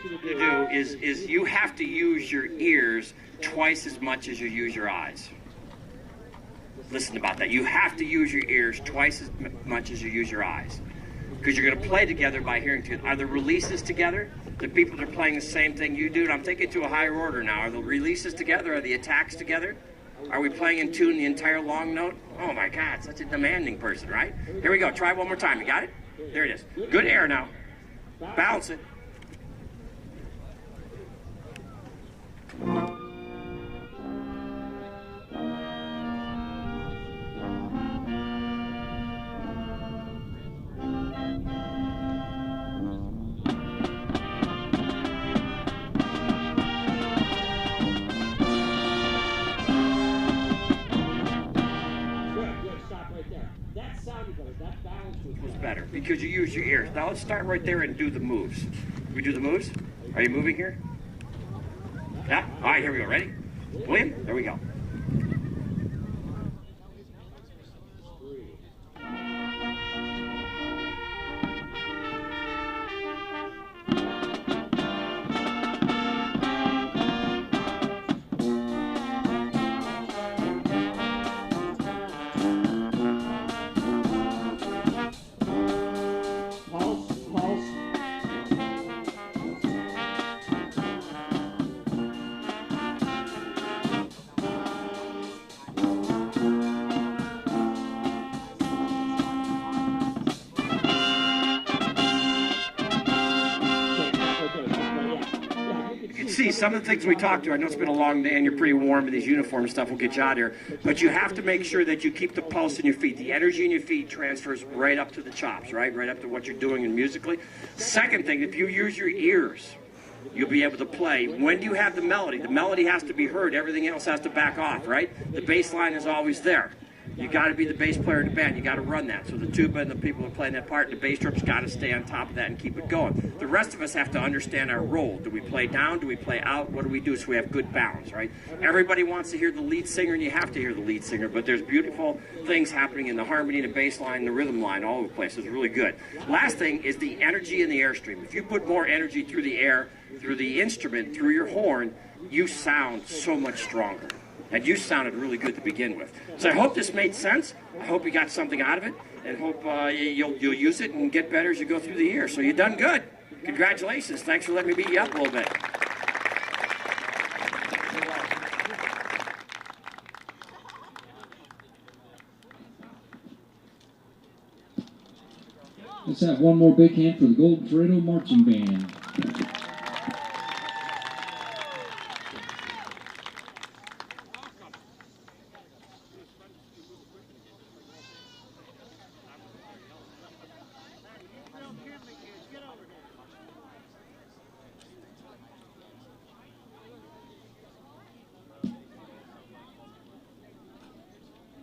To do is you have to use your ears twice as much as you use your eyes. Listen about that. You have to use your ears twice as much as you use your eyes, because you're going to play together by hearing together. Are the releases together? The people that are playing the same thing you do? And I'm thinking to a higher order now. Are the releases together? Are the attacks together? Are we playing in tune the entire long note? Oh my God, such a demanding person, right? Here we go. Try one more time. You got it? There it is. Good air now. Balance it. Was better because you use your ears. Now let's start right there and do the moves. We do the moves? Are you moving here? Yeah? All right, here we go. Ready? William, there we go. See, some of the things we talked to, I know it's been a long day and you're pretty warm and these uniform stuff will get you out here, but you have to make sure that you keep the pulse in your feet. The energy in your feet transfers right up to the chops, right up to what you're doing and musically. Second thing, if you use your ears, you'll be able to play. When do you have the melody? The melody has to be heard. Everything else has to back off, right? The bass line is always there. You got to be the bass player in the band. You got to run that. So the tuba and the people who are playing that part, the bass drums got to stay on top of that and keep it going. The rest of us have to understand our role. Do we play down? Do we play out? What do we do so we have good balance, right? Everybody wants to hear the lead singer, and you have to hear the lead singer, but there's beautiful things happening in the harmony, the bass line, the rhythm line, all over the place. It's really good. Last thing is the energy in the airstream. If you put more energy through the air, through the instrument, through your horn, you sound so much stronger. And you sounded really good to begin with. So I hope this made sense. I hope you got something out of it, and hope you'll use it and get better as you go through the year. So you've done good. Congratulations. Thanks for letting me beat you up a little bit. Let's have one more big hand for the Golden Tornado Marching Band.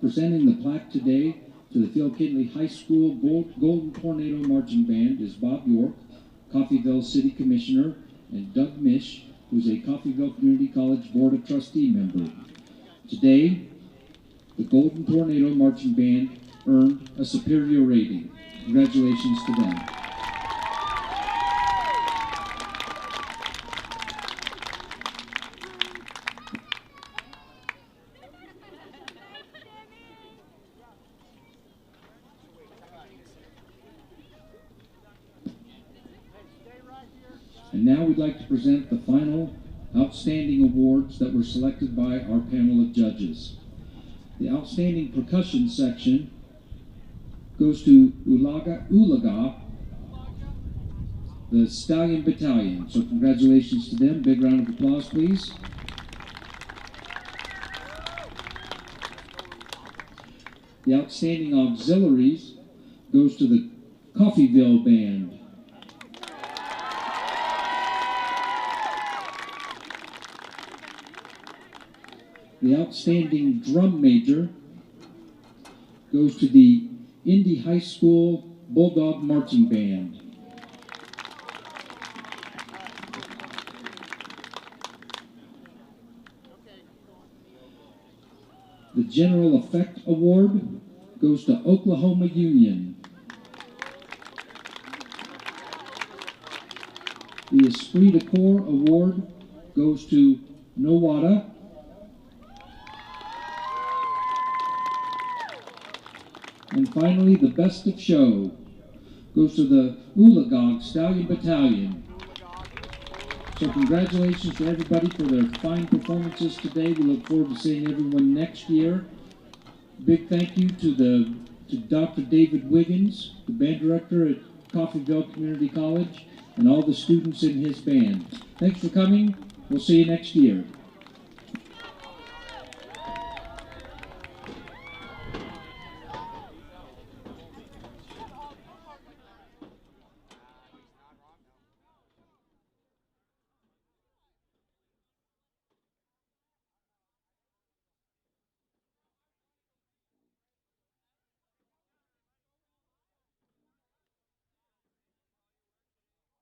Presenting the plaque today to the Phil Kinley High School Golden Tornado Marching Band is Bob York, Coffeyville City Commissioner, and Doug Mish, who is a Coffeyville Community College Board of Trustee member. Today, the Golden Tornado Marching Band earned a superior rating. Congratulations to them. And now we'd like to present the final outstanding awards that were selected by our panel of judges. The outstanding percussion section goes to Ulaga, the Stallion Battalion. So congratulations to them. Big round of applause, please. The outstanding auxiliaries goes to the Coffeyville Band. The outstanding drum major goes to the Indy High School Bulldog Marching Band. The General Effect Award goes to Oklahoma Union. The Esprit de Corps Award goes to Nowata. And finally, the Best of Show goes to the Ulagog Stallion Battalion. So congratulations to everybody for their fine performances today. We look forward to seeing everyone next year. Big thank you to Dr. David Wiggins, the band director at Coffeyville Community College, and all the students in his band. Thanks for coming. We'll see you next year.